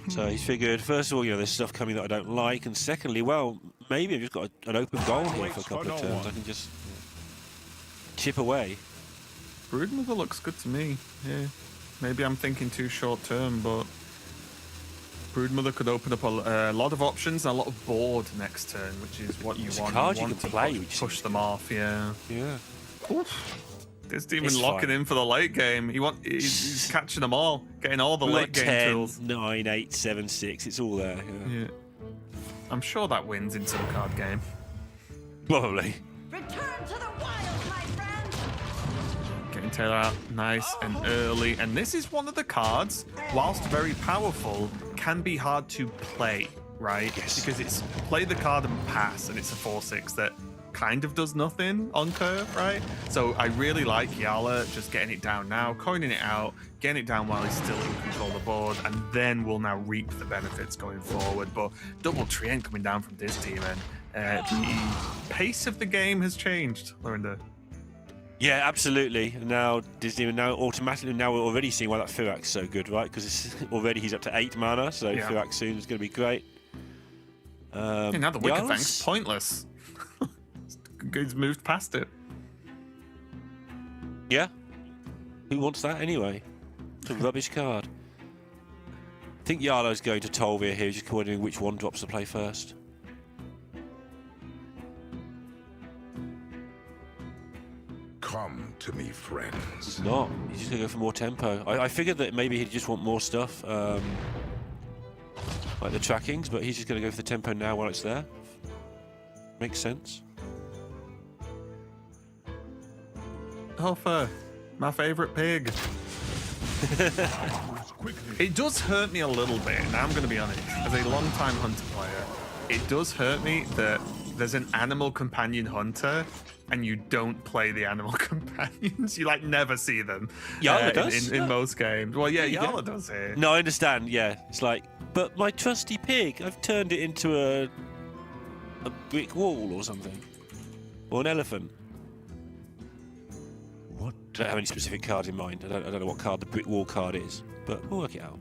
So he's figured, first of all, there's stuff coming that I don't like, and secondly, well, maybe I've just got an open goal here for a couple of turns. I can just chip away. Broodmother looks good to me. Yeah, maybe I'm thinking too short term, but Broodmother could open up a lot of options and a lot of board next turn, which is what you It's a want. card You you want can to play, push, which push them off. Yeah. Yeah. Oof. This demon It's locking fine. in for the late game. He's catching them all, getting all the We've late got game 10, tools. 9, 8, 7, 6. It's all there. Yeah. Yeah. I'm sure that wins in some card game. Probably. Return to the wild, my friend. Getting Taylor out nice and early. And this is one of the cards, whilst very powerful, can be hard to play, right? Yes. Because it's play the card and pass, and it's a 4/6 that kind of does nothing on curve, right? So I really like Yala just getting it down now, coining it out, getting it down while he's still in control of the board, and then we'll now reap the benefits going forward. But double Treant coming down from this demon. The pace of the game has changed, Lorinda. Yeah, absolutely. Now, Disney, now automatically, now we're already seeing why that Firak's so good, right? Because already he's up to 8 mana, so Yeah. Firak soon is going to be great. Yeah, now the Wicker Yalas? Fang's pointless. He's moved past it. Yeah. Who wants that anyway? It's a rubbish card. I think Yarlo's going to Tolvia here, just coordinating which 1-drops to play first. Come to me, friends. Not. He's just going to go for more tempo. I figured that maybe he'd just want more stuff, like the trackings, but he's just going to go for the tempo now while it's there. Makes sense. Hoffer, my favourite pig. It does hurt me a little bit, and I'm going to be honest. As a long-time hunter player, it does hurt me that there's an animal companion hunter and you don't play the animal companions. You like never see them. Yala does. in most games. Well, yeah, Yeah, you Yala get- does here. No, I understand. Yeah, it's like, but my trusty pig, I've turned it into a brick wall or something, or an elephant. What? I don't have any specific cards in mind. I don't know what card the brick wall card is, but we'll work it out.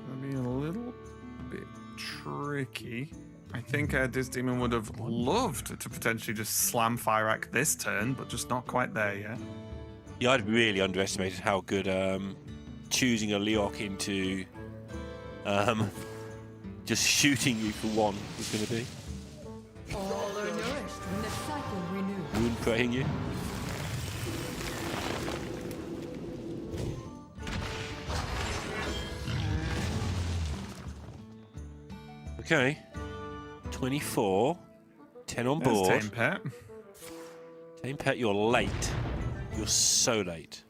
That'd be a little bit tricky. I think this demon would have loved to potentially just slam Firak this turn, but just not quite there yet. Yeah, I'd really underestimated how good choosing a Leok into just shooting you for 1 was going to be. All are nourished when the cycle renews. Wound praying you. Okay. 24. 10 on There's board. Tame Pet. Tame Pet, you're late. You're so late.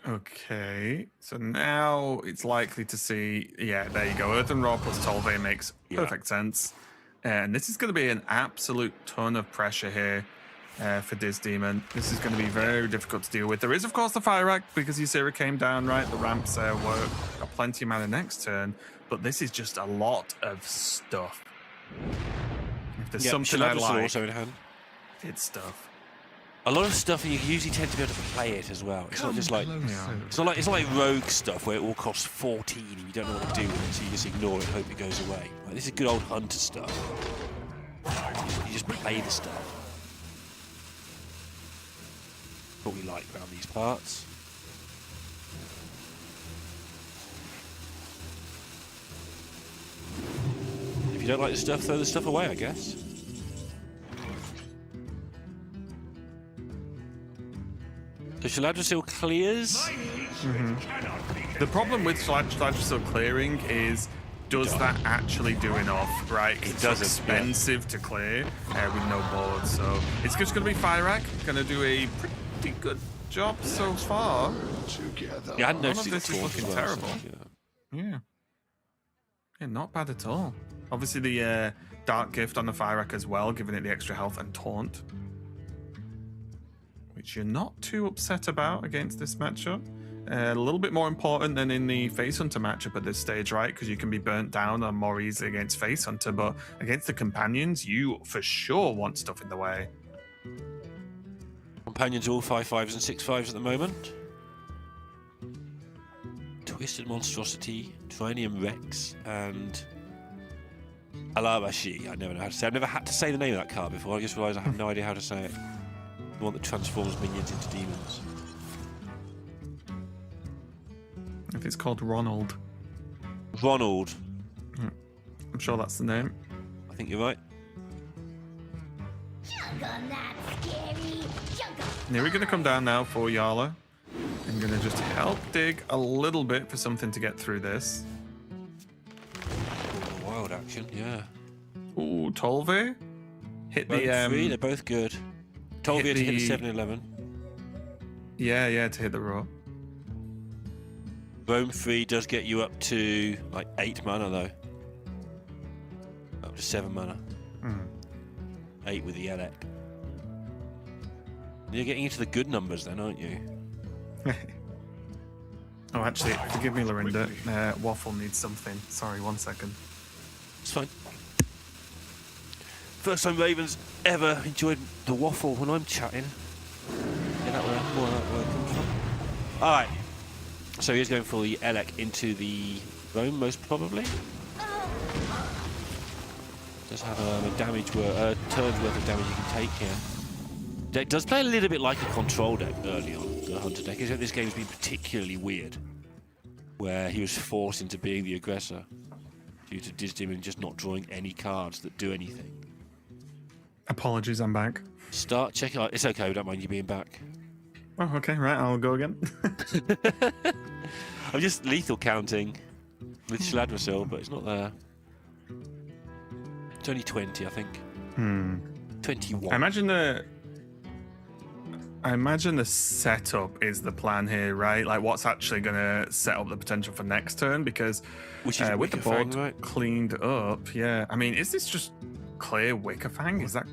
Okay, so now it's likely to see, yeah, there you go. Earthen Raw plus Tolve makes perfect sense. And this is going to be an absolute ton of pressure here for Diz Demon. This is going to be very difficult to deal with. There is, of course, the Fire Act because Ysera came down, right? The ramps work. Got plenty of mana next turn, but this is just a lot of stuff. If there's something I like, also in hand. it's stuff. A lot of stuff, and you usually tend to be able to play it as well. It's not just like it's not like rogue stuff where it all costs 14 and you don't know what to do with it, so you just ignore it and hope it goes away. Like, this is good old hunter stuff. You just play the stuff. What we like around these parts. If you don't like the stuff, throw the stuff away, I guess. So Shaladra clears. The problem with Shaladra clearing is, does that actually do enough, right? It It's doesn't, expensive to clear with no board, so it's just going to be Fire Rack. Going to do a pretty good job so far. Together. Yeah, I hadn't None noticed of this it is was looking well, terrible. so, yeah. Yeah, not bad at all. Obviously the Dark Gift on the Fire Rack as well, giving it the extra health and taunt, which you're not too upset about against this matchup. A little bit more important than in the Face Hunter matchup at this stage, right? Because you can be burnt down more easily against Face Hunter, but against the Companions, you for sure want stuff in the way. Companions all 5/5s and 6/5s at the moment. Twisted Monstrosity, Trinium Rex, and Alabashi. I never know how to say. I've never had to say the name of that card before. I just realised I have no idea how to say it. The one that transforms minions into demons. I think it's called Ronald. Ronald. I'm sure that's the name. I think you're right. Here we're going to come down now for Yala. I'm going to just help dig a little bit for something to get through this. Wild action, yeah. Ooh, Tolve. Hit Both the... three, they're both good. Told you to hit the 7-11. Yeah, to hit the raw. Roam 3 does get you up to like 8 mana though. Up to 7 mana. 8 with the Elec. You're getting into the good numbers then, aren't you? Oh, actually, forgive me, Lorinda. Waffle needs something. Sorry, 1 second. It's fine. First time Ravens ever enjoyed the waffle when I'm chatting. Yeah, that where it comes from. Alright. So he's going for the Elec into the Roam, most probably. Does have a damage turn's worth of damage you can take here. Deck does play a little bit like a control deck early on, the Hunter deck, except this game's been particularly weird, where he was forced into being the aggressor due to Diz Demon just not drawing any cards that do anything. Apologies, I'm back. Start checking out. It's okay, we don't mind you being back. Oh, okay, right, I'll go again. I'm just lethal counting with Shaladra, but it's not there. It's only 20, I think. 21. I imagine the setup is the plan here, right? Like, what's actually going to set up the potential for next turn? Because Which is with the board Wickerfang, right? cleaned up, yeah. I mean, is this just clear Wickerfang? Is that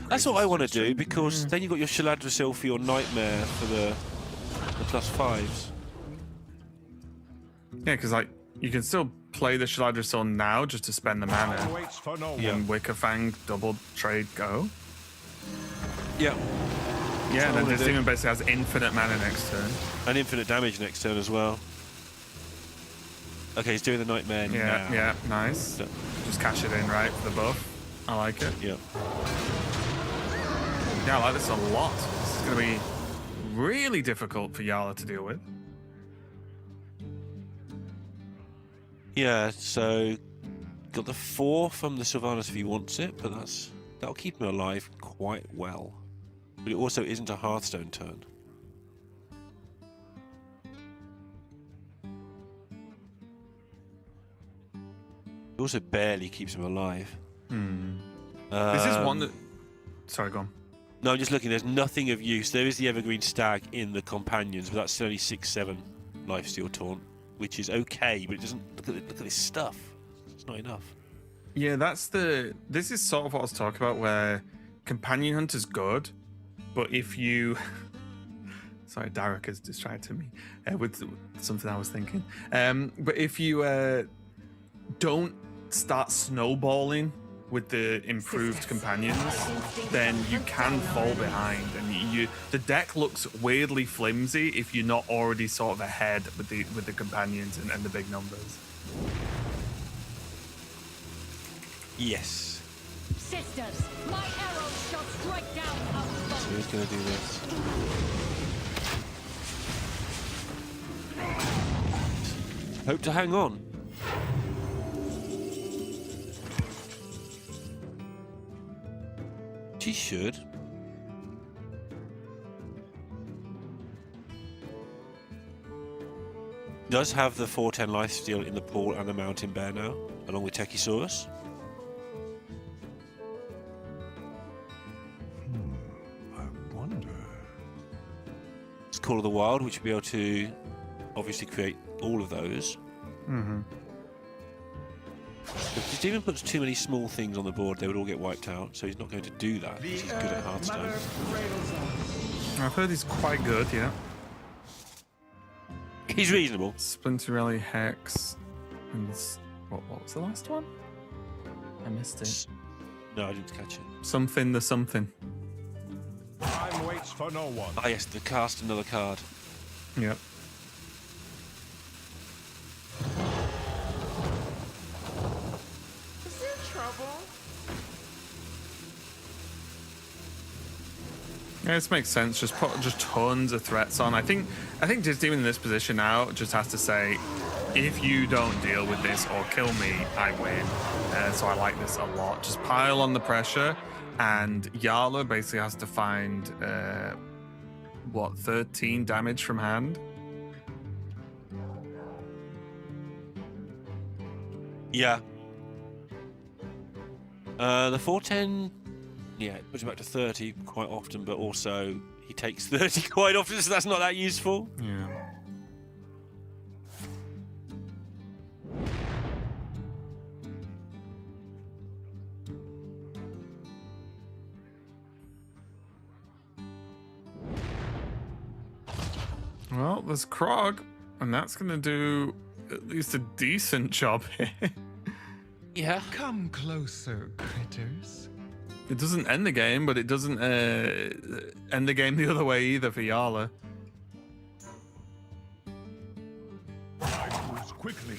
That's what I want to do, because then you've got your Shaladra for your Nightmare for the +5s. Yeah, because like you can still play the Shaladra now just to spend the mana. Waits for no one. And Wickerfang double trade go. Yeah. Yeah, what I then this wanna do. demon basically has infinite mana next turn. And infinite damage next turn as well. Okay, he's doing the Nightmare now. Yeah, nice. So- Just cash it in, right, for the buff. I like it. Yeah. Yeah, I like this a lot. This is going to be really difficult for Yala to deal with. Yeah, so got the 4 from the Sylvanas if he wants it, but that'll keep him alive quite well. But it also isn't a Hearthstone turn. It also barely keeps him alive. This is one that... Sorry, go on. No, I'm just looking. There's nothing of use. There is the Evergreen Stag in the companions, but that's only 6-7 lifesteal taunt, which is okay, but it doesn't... Look at this stuff. It's not enough. Yeah, this is sort of what I was talking about, where Companion Hunt is good, but if you... Sorry, Derek has distracted me with something I was thinking. But if you don't start snowballing with the improved companions, then you can fall behind, and the deck looks weirdly flimsy if you're not already sort of ahead with the companions and the big numbers. Yes. Sisters, my arrows shall strike down our foes. So who's going to do this? Hope to hang on. She should. Does have the 410 lifesteal in the pool and the mountain bear now, along with Techisaurus. I wonder. It's Call of the Wild, which will be able to obviously create all of those. If Steven puts too many small things on the board, they would all get wiped out, so he's not going to do that because he's good at Hearthstone. I've heard he's quite good, yeah. He's reasonable. Splinterelli, Hex, and what was the last one? I missed it. No, I didn't catch it. Something the something. Time waits for no one. Ah, yes, to cast another card. Yep. Is there trouble? Yeah, this makes sense. Just put tons of threats on. I think Disney in this position now just has to say, if you don't deal with this or kill me, I win. So I like this a lot. Just pile on the pressure, and Yarla basically has to find 13 damage from hand. Yeah. The 410, yeah, it puts him back to 30 quite often, but also he takes 30 quite often, so that's not that useful. Yeah. Well, there's Krog, and that's going to do at least a decent job here. Yeah. Come closer, critters. It doesn't end the game, but it doesn't end the game the other way either for Yarla. I move quickly.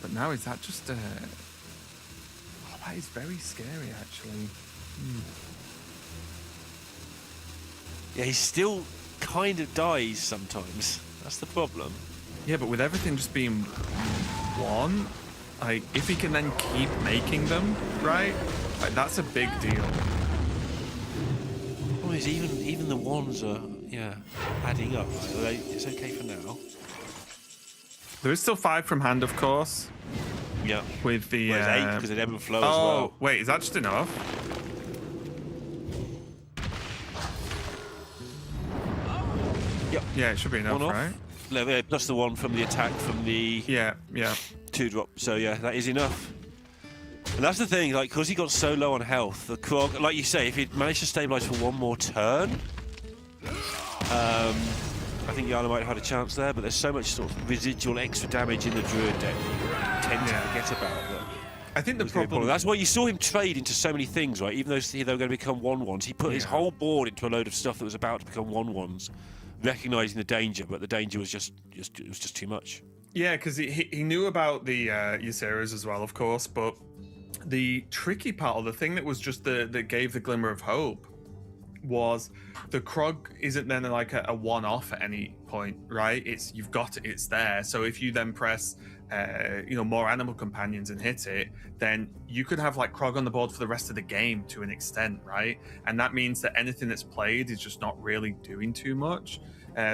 But now is that just oh, that is very scary, actually. Yeah, he still kind of dies sometimes. That's the problem. Yeah, but with everything just being one, like, if he can then keep making them, right? Like, that's a big deal. Oh, is even the ones are, yeah, adding up. So it's okay for now. There is still 5 from hand, of course. Yeah. With the Well, it's 8 because it ebb and flow as oh, well. wait, is that just enough? Yep. Yeah, it should be enough, One off. right? Yeah, plus the one from the attack from the Yeah. 2-drop. So yeah, that is enough. And that's the thing, like, because he got so low on health, the Krog, like you say, if he'd managed to stabilize for one more turn, I think Yana might have had a chance there, but there's so much sort of residual extra damage in the Druid deck that you tend to forget about that. I think the problem... That's why you saw him trade into so many things, right? Even though they were going to become 1/1s, he put his whole board into a load of stuff that was about to become 1/1s, recognizing the danger, but the danger was just too much. Yeah, because he knew about the Ysera's as well, of course, but the tricky part, or the thing that was just that gave the glimmer of hope, was the Krog isn't then like a one-off at any point, right? You've got it, it's there. So if you then press more animal companions and hit it, then you could have like Krog on the board for the rest of the game to an extent, right? And that means that anything that's played is just not really doing too much.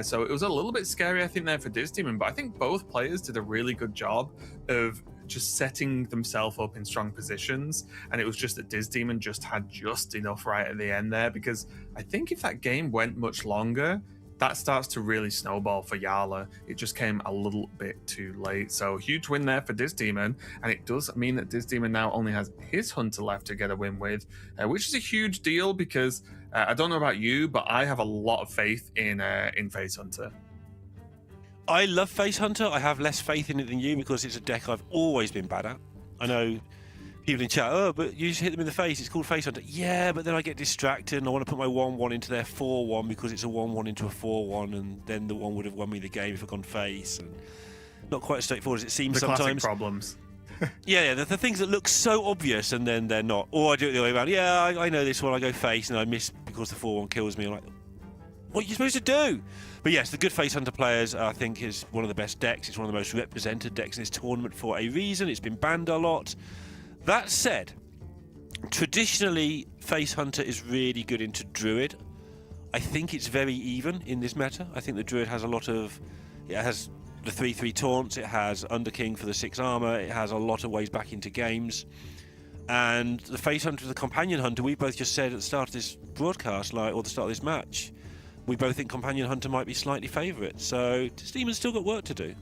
So it was a little bit scary, I think, there for Disney, but I think both players did a really good job of just setting themselves up in strong positions. And it was just that Diz Demon just had just enough right at the end there, because I think if that game went much longer, that starts to really snowball for Yala. It just came a little bit too late. So huge win there for Diz Demon, and it does mean that Diz Demon now only has his Hunter left to get a win with, which is a huge deal, because I don't know about you, but I have a lot of faith in Face Hunter. I love Face Hunter. I have less faith in it than you because it's a deck I've always been bad at. I know people in chat, oh, but you just hit them in the face. It's called Face Hunter. Yeah, but then I get distracted and I want to put my 1/1 into their 4/1 because it's a 1/1 into a 4/1, and then the one would have won me the game if I'd gone face. And not quite as straightforward as it seems The classic sometimes. problems. Yeah, the things that look so obvious and then they're not. Or I do it the other way around. Yeah, I know this one. I go face and I miss because the 4/1 kills me. I'm like, what are you supposed to do? But yes, the good Face Hunter players, I think, is one of the best decks. It's one of the most represented decks in this tournament for a reason. It's been banned a lot. That said, traditionally, Face Hunter is really good into Druid. I think it's very even in this meta. I think the Druid has a lot of... It has the 3/3 taunts, it has Underking for the 6 armor, it has a lot of ways back into games. And the Face Hunter is the Companion Hunter. We both just said at the start of this broadcast, or the start of this match, we both think Companion Hunter might be slightly favourite. So Demon's still got work to do.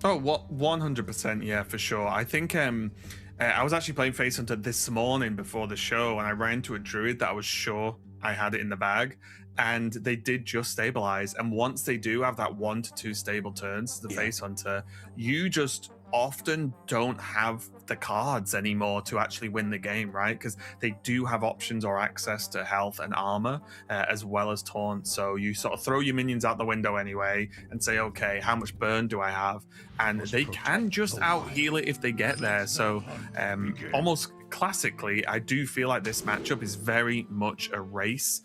Oh, what 100%, yeah, for sure. I think I was actually playing Face Hunter this morning before the show, and I ran into a Druid that I was sure I had it in the bag, and they did just stabilize. And once they do have that 1 to 2 stable turns, the Face Hunter, you just often don't have the cards anymore to actually win the game, right? Because they do have options or access to health and armor as well as taunt. So you sort of throw your minions out the window anyway and say, okay, how much burn do I have? And they can just out heal it if they get there. So almost classically, I do feel like this matchup is very much a race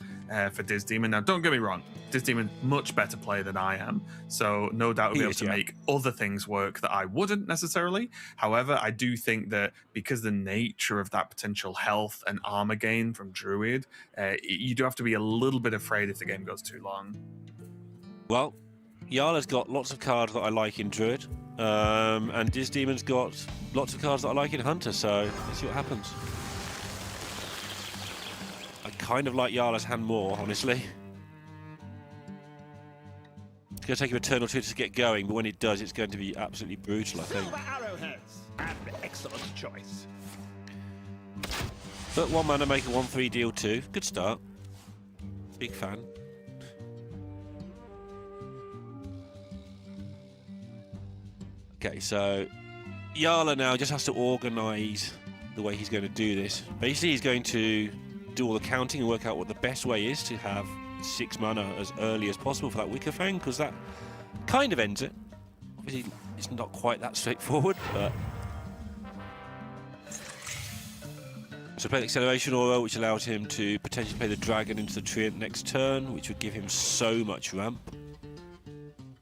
for Diz Demon. Now, don't get me wrong, Diz Demon, much better player than I am. So no doubt he'll be able to make other things work that I wouldn't necessarily. However, I do think that because the nature of that potential health and armor gain from Druid, you do have to be a little bit afraid if the game goes too long. Well, Yala's got lots of cards that I like in Druid, and Diz Demon's got lots of cards that I like in Hunter, so let's see what happens. I kind of like Yala's hand more, honestly. It's going to take him a turn or two to get going, but when it does, it's going to be absolutely brutal, I think. Arrowheads. An excellent choice. But 1 mana, make a 1/3 deal too. Good start. Big fan. Okay, so Yala now just has to organise the way he's going to do this. Basically, he's going to do all the counting and work out what the best way is to have 6 mana as early as possible for that Wicker Fang, because that kind of ends it. Obviously, it's not quite that straightforward, but... So play the Acceleration Aura, which allowed him to potentially play the Dragon into the Treant next turn, which would give him so much ramp.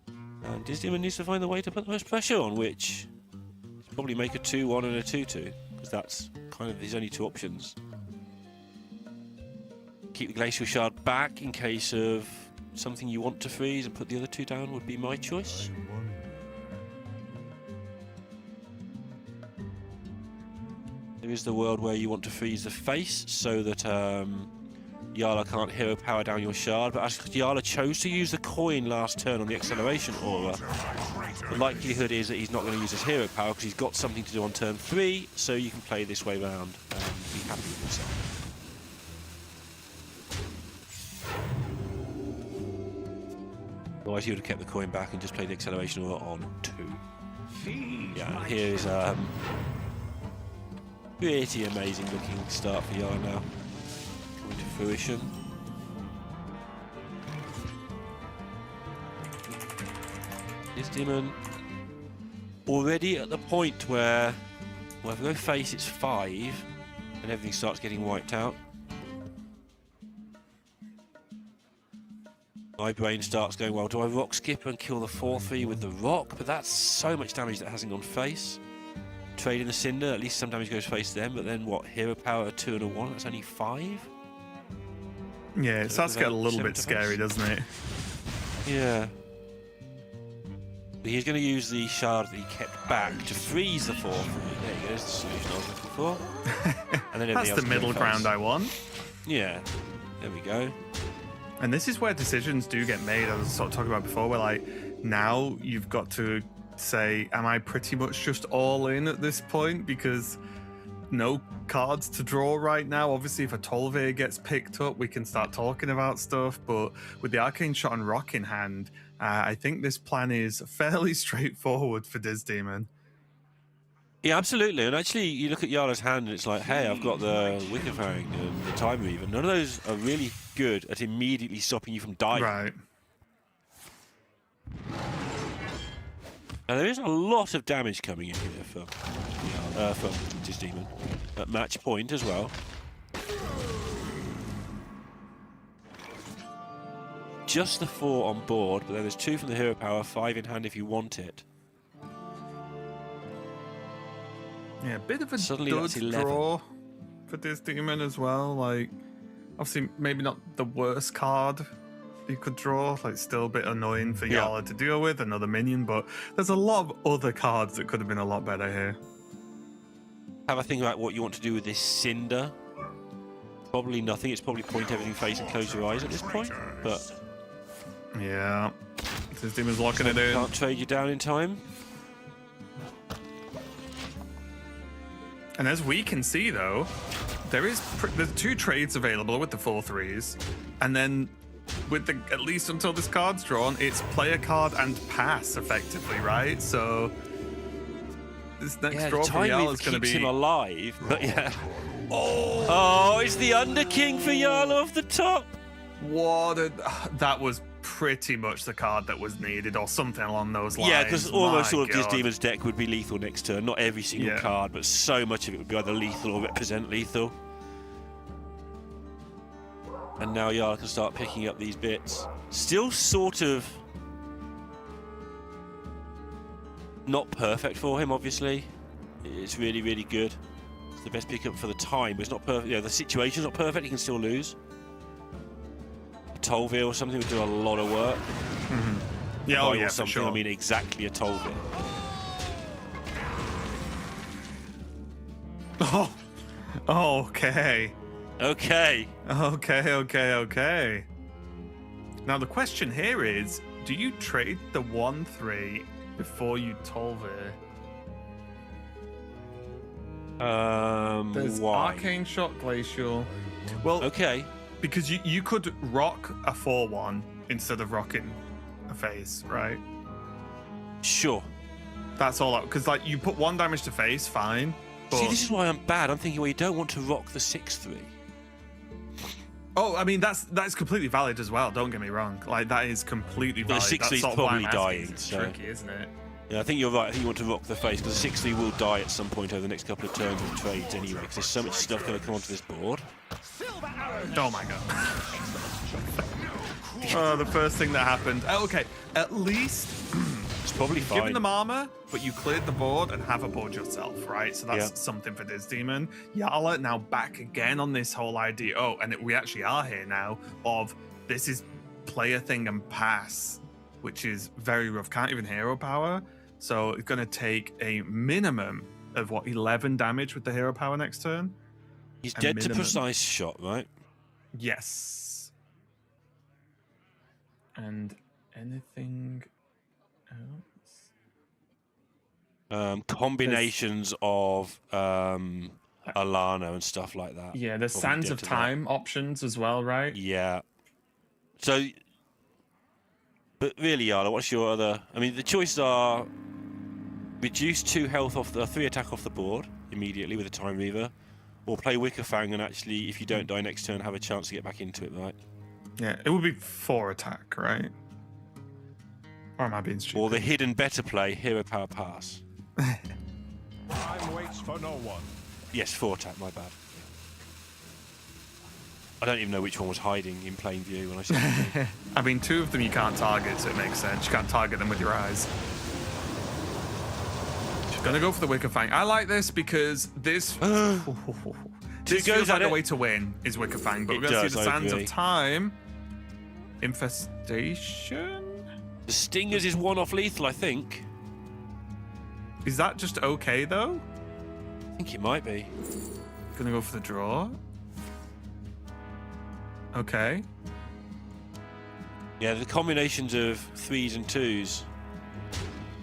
And Diz Demon needs to find the way to put the most pressure on, which is probably make a 2/1 and a 2/2, because that's kind of his only 2 options. Keep the Glacial Shard back in case of something you want to freeze and put the other 2 down would be my choice. There is the world where you want to freeze the face so that Yala can't hero power down your shard, but as Yala chose to use the coin last turn on the Acceleration Aura, the likelihood is that he's not going to use his hero power because he's got something to do on turn 3, so you can play this way round and be happy with yourself. Otherwise, he would have kept the coin back and just played the Acceleration Aura on 2. Yeah, and here's pretty amazing looking start for Yala now. Coming to fruition. Diz Demon already at the point where, well, if we go face, it's 5, and everything starts getting wiped out. My brain starts going, well, do I rock skip and kill the 4/3 with the rock? But that's so much damage that hasn't gone face. Trade in the Cinder, at least some damage goes face to them, but then what? Hero power, a 2 and a 1, that's only 5? Yeah, it starts to get a little bit scary, doesn't it? Yeah. He's going to use the shard that he kept back to freeze the 4-3. There you go, there's the solution I was looking for. And then That's the middle ground I want. Yeah, there we go. And this is where decisions do get made, as I was sort of talking about before, where like now you've got to say, am I pretty much just all in at this point? Because no cards to draw right now. Obviously, if a Tolvair gets picked up, we can start talking about stuff. But with the Arcane Shot and Rock in hand, I think this plan is fairly straightforward for Diz Demon. Yeah, absolutely. And actually, you look at Yala's hand and it's like, hey, I've got the Wicker Fang and the Time Reaver. None of those are really good at immediately stopping you from dying. Right. And there is a lot of damage coming in here from Diz Demon. At match point as well. Just the 4 on board, but then there's 2 from the Hero Power, 5 in hand if you want it. Yeah, a bit of a Suddenly dud that's 11. draw for Diz Demon as well. Like, obviously, maybe not the worst card you could draw. Like, still a bit annoying for Yala to deal with, another minion, but there's a lot of other cards that could have been a lot better here. Have a think about what you want to do with this Cinder. Probably nothing. It's probably point everything face and close your eyes at this point. But yeah, Diz Demon's locking it in. Can't trade you down in time. And as we can see, though, there's 2 trades available with the 4/3s, and then with the at least until this card's drawn, it's play a card and pass effectively, right? So this next draw for Yala is going to be him alive, but yeah. Oh, it's the Under King for Yala off the top. That was pretty much the card that was needed, or something along those lines. Yeah, because almost My all of Diz God. Demon's deck would be lethal next turn. Not every single card, but so much of it would be either lethal or represent lethal. And now Yala can start picking up these bits. Still sort of not perfect for him, obviously. It's really, really good. It's the best pickup for the time, but it's not perfect. Yeah, the situation's not perfect, he can still lose. A Tolvair or something would do a lot of work. Yeah, Or for something, sure. I mean, exactly a Tolvair. Oh, okay. Okay. Okay. Now the question here is, do you trade the 1/3 before you Tolvair? There's Why? Arcane Shot, Glacial. Well, okay, because you could rock a 4/1 instead of rocking a face, right? Sure. That's all out. Because like you put 1 damage to face, fine. But... See, this is why I'm bad. I'm thinking, well, you don't want to rock the 6/3. Oh, I mean that's completely valid as well. Don't get me wrong. Like that is completely But valid. the 6/3 That's is sort of why probably I'm asking. dying. It's So. tricky, isn't it? Yeah, I think you're right. I think you want to rock the face because the 6/3 will die at some point over the next couple of turns of trades anyway. Because there's so much stuff going to come onto this board. Oh my God. Oh, the first thing that happened. Oh, okay, at least It's probably fine. given them armor, but you cleared the board and have a board yourself, right? So that's Yeah. something for Diz Demon. Yala now back again on this whole idea. Oh, and we actually are here now of this is play a thing and pass, which is very rough. Can't even hero power. So it's going to take a minimum of 11 damage with the hero power next turn. He's A dead to minimum. precise shot, right? Yes. And anything else? Combinations of Alana and stuff like that. Yeah, there's Probably Sands dead of to that. Time options as well, right? Yeah. So, but really, Yala, what's your other? I mean, the choices are reduce 2 health off the 3 attack off the board immediately with a Time Reaver, or play Wicker Fang and actually, if you don't die next turn, have a chance to get back into it, right? Yeah, it would be 4 attack, right? Or am I being stupid? Or the hidden better play, Hero Power Pass. Time waits for no one. Yes, 4 attack, my bad. I don't even know which one was hiding in plain view when I said it. I mean, 2 of them you can't target, so it makes sense. You can't target them with your eyes. Gonna go for the Wicker Fang. I like this because this... this goes feels like at the it. way to win is Wicker Fang, but It we're gonna does, see the I Sands agree. of Time. Infestation? The Stingers is one off lethal, I think. Is that just okay though? I think it might be. Gonna go for the draw. Okay. Yeah, the combinations of 3s and 2s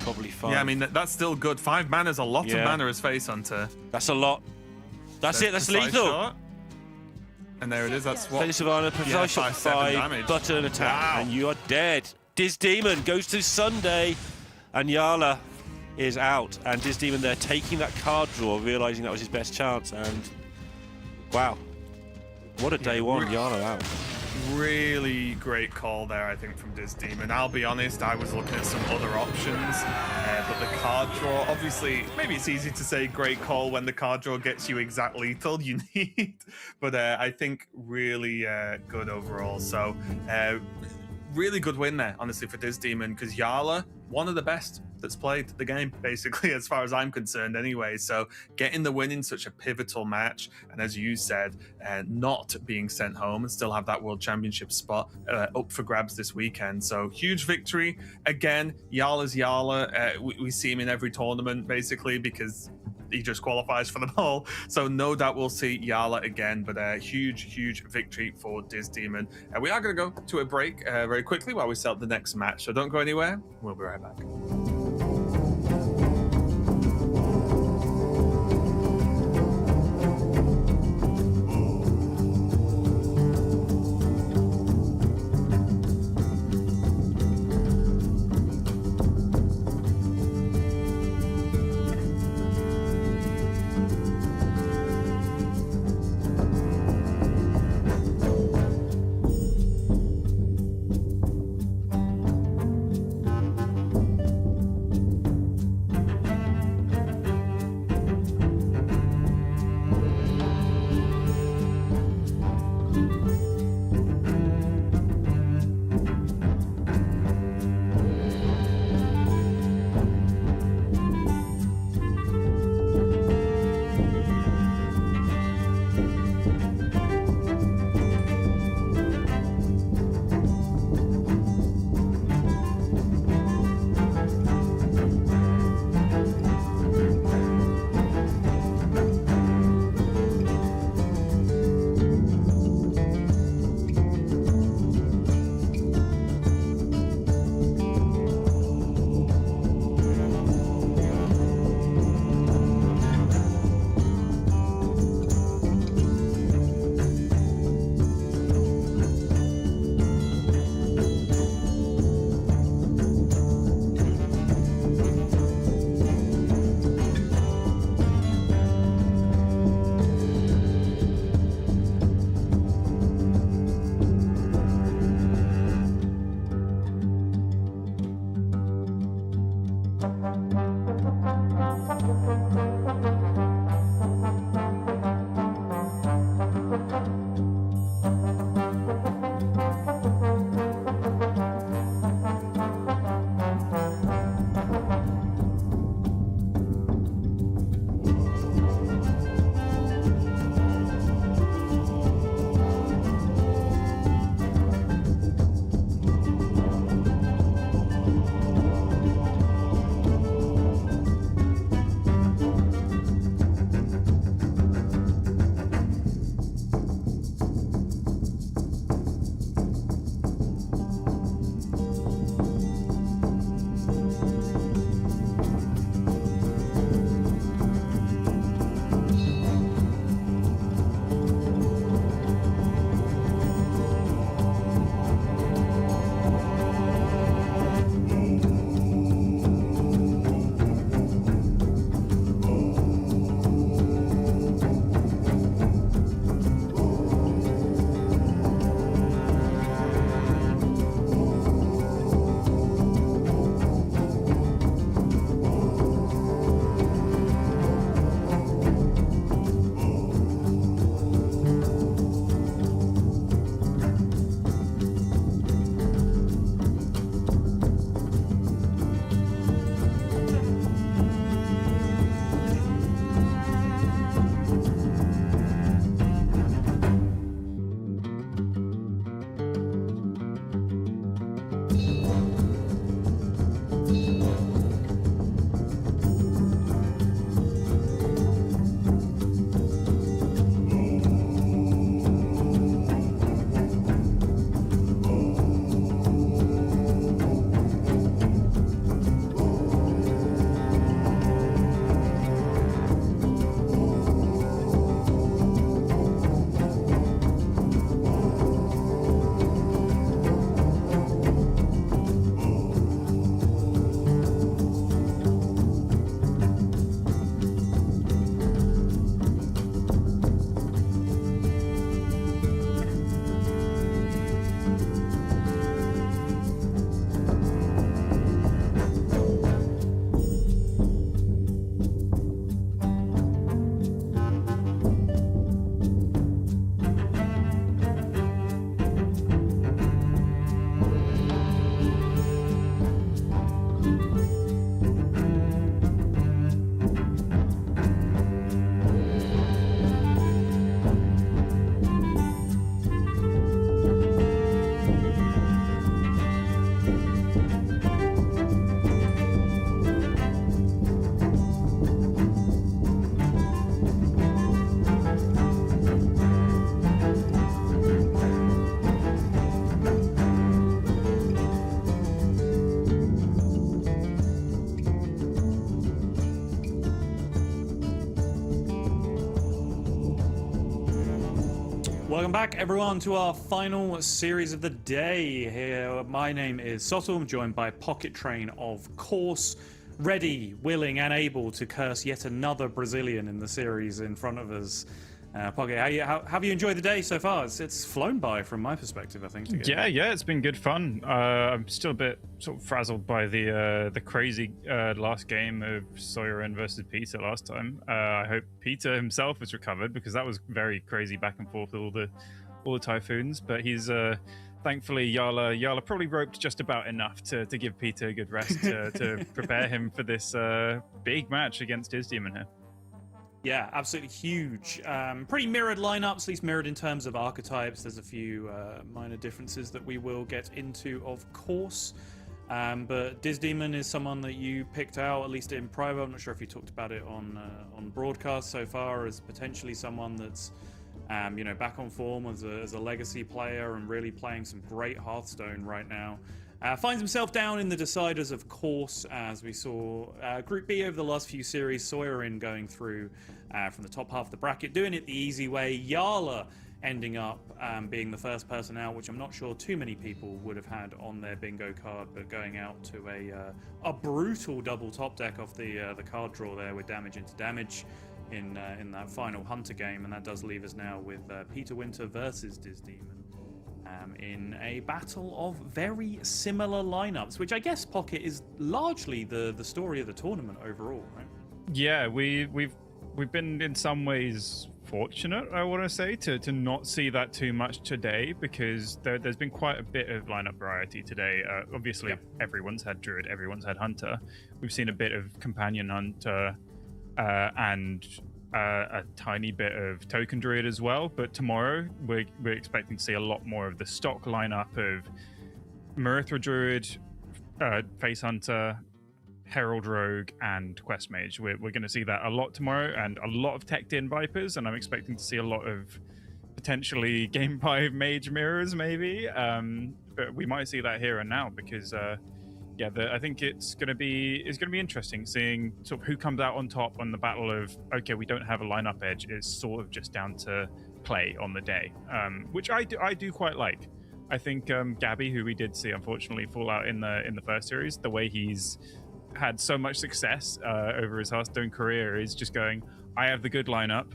probably fine. Yeah, I mean that's still good. 5 mana's a lot of Yeah. mana as Face Hunter. That's a lot. That's it. That's Precise lethal. shot. And there it is. That's what. Lady Savannah, precise shot 5/7 5, damage. button attack, Wow. and you are dead. Diz Demon goes to Sunday, and Yala is out. And Diz Demon there taking that card draw, realizing that was his best chance. And wow, what a day one, Yala out. Really great call there, I think, from Diz Demon. I'll be honest, I was looking at some other options, but the card draw, obviously, maybe it's easy to say great call when the card draw gets you exact lethal you need, but I think really good overall. So, really good win there, honestly, for Diz Demon, because Yala, one of the best that's played the game, basically, as far as I'm concerned anyway. So getting the win in such a pivotal match, and as you said, not being sent home and still have that World Championship spot up for grabs this weekend. So huge victory. Again, Yala's Yala. We see him in every tournament, basically, because he just qualifies for them all. So no doubt we'll see Yala again, but a huge victory for Diz Demon. We are going to go to a break very quickly while we set up the next match. So don't go anywhere. We'll be right back. Welcome back, everyone, to our final series of the day here. My name is Sottle. I'm joined by Pocket Train, of course, ready, willing, and able to curse yet another Brazilian in the series in front of us. Pocket, how have you enjoyed the day so far? It's flown by from my perspective, I think. Yeah, it's been good fun. I'm still a bit sort of frazzled by the crazy last game of Soyerin versus Peter last time. I hope Peter himself has recovered, because that was very crazy back and forth with all the typhoons. But he's thankfully Yala probably roped just about enough to give Peter a good rest to prepare him for this big match against his demon here. Yeah, absolutely huge. Pretty mirrored lineups, at least mirrored in terms of archetypes. There's a few minor differences that we will get into, of course. But Diz Demon is someone that you picked out, at least in private. I'm not sure if you talked about it on broadcast so far, as potentially someone that's back on form as a legacy player and really playing some great Hearthstone right now. Finds himself down in the deciders, of course, as we saw Group B over the last few series. Soyerin going through from the top half of the bracket, doing it the easy way. Yala ending up being the first person out, which I'm not sure too many people would have had on their bingo card, but going out to a brutal double top deck off the card draw there, with damage into damage in that final Hunter game. And that does leave us now with Peter Winter versus Diz Demon. In a battle of very similar lineups, which I guess, Pocket, is largely the story of the tournament overall, right? Yeah, we've been in some ways fortunate, I want to say, to not see that too much today, because there's been quite a bit of lineup variety today. Obviously, Everyone's had Druid, everyone's had Hunter. We've seen a bit of Companion Hunter and a tiny bit of Token Druid as well, but tomorrow we're expecting to see a lot more of the stock lineup of Marithra Druid, Face Hunter, Herald Rogue, and Quest Mage. We're going to see that a lot tomorrow, and a lot of teched in Vipers, and I'm expecting to see a lot of potentially Game 5 Mage Mirrors maybe, but we might see that here and now, because I think it's going to be interesting seeing sort of who comes out on top on the battle of, okay, we don't have a lineup edge. It's sort of just down to play on the day, which I do quite like. I think Gabby, who we did see unfortunately fall out in the first series, the way he's had so much success over his Hearthstone career is just going, I have the good lineup,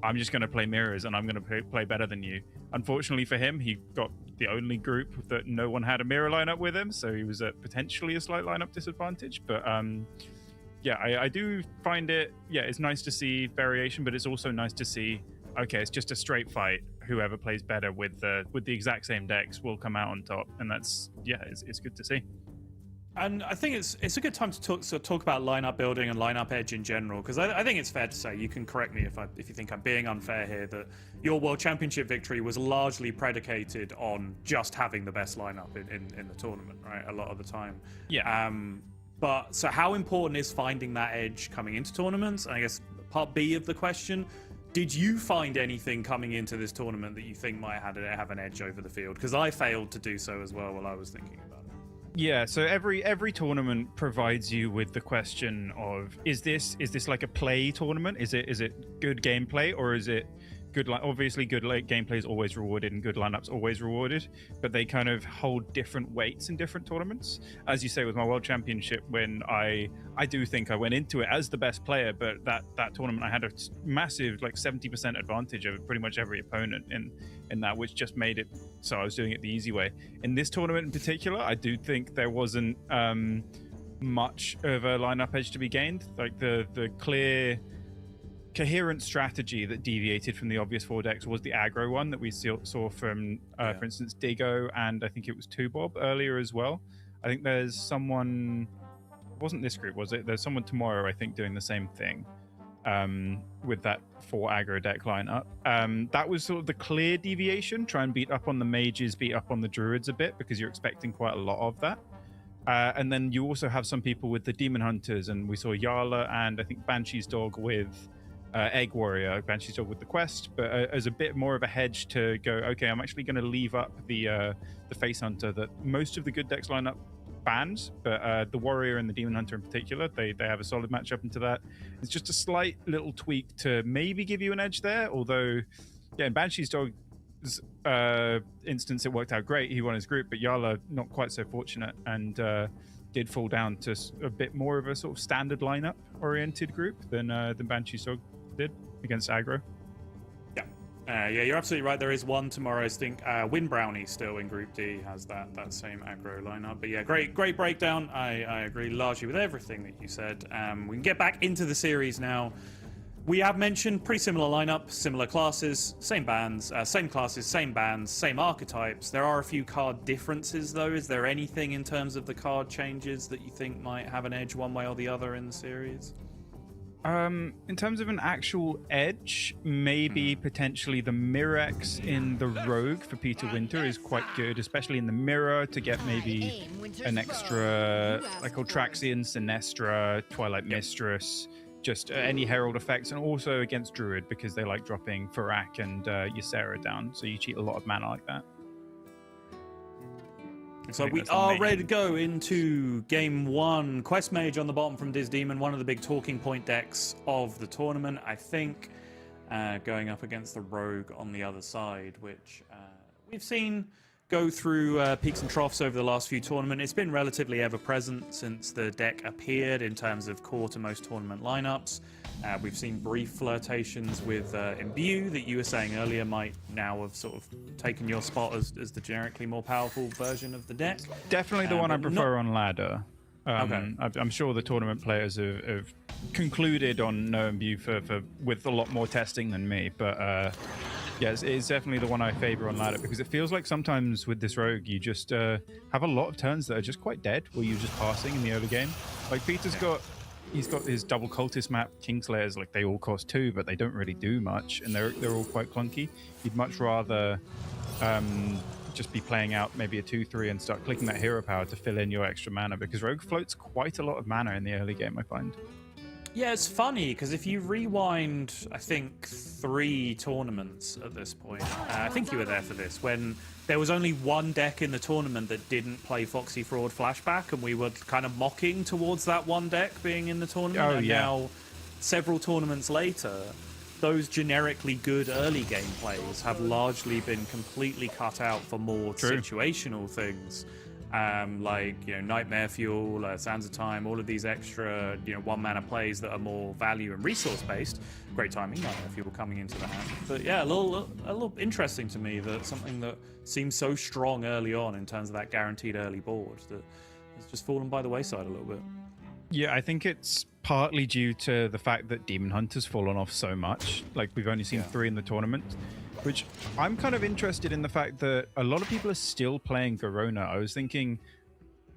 I'm just going to play mirrors and I'm going to play better than you. Unfortunately for him, he got the only group that no one had a mirror lineup with him, so he was at potentially a slight lineup disadvantage. But I do find it's nice to see variation, but it's also nice to see, okay, it's just a straight fight. Whoever plays better with the exact same decks will come out on top, and that's it's good to see. And I think it's a good time to talk about lineup building and lineup edge in general, because I think it's fair to say, you can correct me if you think I'm being unfair here, that your World Championship victory was largely predicated on just having the best lineup in the tournament, right? A lot of the time. Yeah. But so how important is finding that edge coming into tournaments? And I guess part B of the question, did you find anything coming into this tournament that you think might have an edge over the field? Because I failed to do so as well while I was thinking about it. Yeah, so every tournament provides you with the question of, is this like a play tournament? Is it good gameplay, or is it good? Obviously, good gameplay is always rewarded, and good lineups always rewarded. But they kind of hold different weights in different tournaments. As you say, with my World Championship, when I do think I went into it as the best player, but that tournament I had a massive 70% advantage over pretty much every opponent in that, which just made it so I was doing it the easy way. In this tournament in particular, I do think there wasn't much of a lineup edge to be gained. Like the clear coherent strategy that deviated from the obvious four decks was the aggro one that we saw from, for instance, Digo, and I think it was Tubob earlier as well. I think there's someone, it wasn't this group, was it? There's someone tomorrow, I think, doing the same thing with that 4 aggro deck lineup. That was sort of the clear deviation. Try and beat up on the mages, beat up on the druids a bit, because you're expecting quite a lot of that. And then you also have some people with the demon hunters, and we saw Yala and I think Banshee's dog with Egg Warrior, Banshee's dog with the quest, but as a bit more of a hedge to go, okay, I'm actually going to leave up the Face Hunter that most of the good decks line up bans, but the Warrior and the Demon Hunter in particular, they have a solid matchup into that. It's just a slight little tweak to maybe give you an edge there, although, yeah, in Banshee's dog, instance, it worked out great. He won his group, but Yala not quite so fortunate and did fall down to a bit more of a sort of standard lineup oriented group than Banshee Sog did against aggro. Yeah, you're absolutely right. There is one tomorrow. I think Win Brownie still in Group D has that same aggro lineup. But yeah, great breakdown. I agree largely with everything that you said. We can get back into the series now. We have mentioned pretty similar lineup, similar classes, same bands, same classes, same bands, same archetypes. There are a few card differences though. Is there anything in terms of the card changes that you think might have an edge one way or the other in the series? In terms of an actual edge, maybe potentially the Mirex in the Rogue for Peter Winter is quite good, especially in the mirror to get maybe an extra, like Ultraxian, Sinestra, Twilight Mistress, just any Herald effects, and also against Druid because they like dropping Farak and Ysera down, so you cheat a lot of mana like that. So we are ready to go into game one. Quest Mage on the bottom from Diz Demon, one of the big talking point decks of the tournament, I think, going up against the Rogue on the other side, which we've seen go through peaks and troughs over the last few tournaments. It's been relatively ever-present since the deck appeared in terms of core to most tournament lineups. We've seen brief flirtations with Imbue that you were saying earlier might now have sort of taken your spot as the generically more powerful version of the deck. Definitely the one I prefer on ladder. Okay. I'm sure the tournament players have concluded on no Imbue with a lot more testing than me, but yes, it's definitely the one I favor on ladder because it feels like sometimes with this rogue you just have a lot of turns that are just quite dead where you're just passing in the early game. Like Peter's got his double cultist map Kingslayers, like they all cost 2 but they don't really do much and they're all quite clunky. You'd much rather just be playing out maybe a 2-3 and start clicking that hero power to fill in your extra mana because rogue floats quite a lot of mana in the early game, I find. Yeah, it's funny because if you rewind, I think 3 tournaments at this point, I think you were there for this, when there was only one deck in the tournament that didn't play Foxy Fraud Flashback, and we were kind of mocking towards that one deck being in the tournament. Oh, and yeah. Now, several tournaments later, those generically good early game plays have largely been completely cut out for more situational things. Like, Nightmare Fuel, Sands of Time, all of these extra, 1-mana plays that are more value and resource based. Great timing, Nightmare Fuel coming into the hand. But yeah, a little interesting to me that something that seems so strong early on in terms of that guaranteed early board that has just fallen by the wayside a little bit. Yeah, I think it's partly due to the fact that Demon Hunter's fallen off so much. Like, we've only seen 3 in the tournament, which I'm kind of interested in the fact that a lot of people are still playing Garona. I was thinking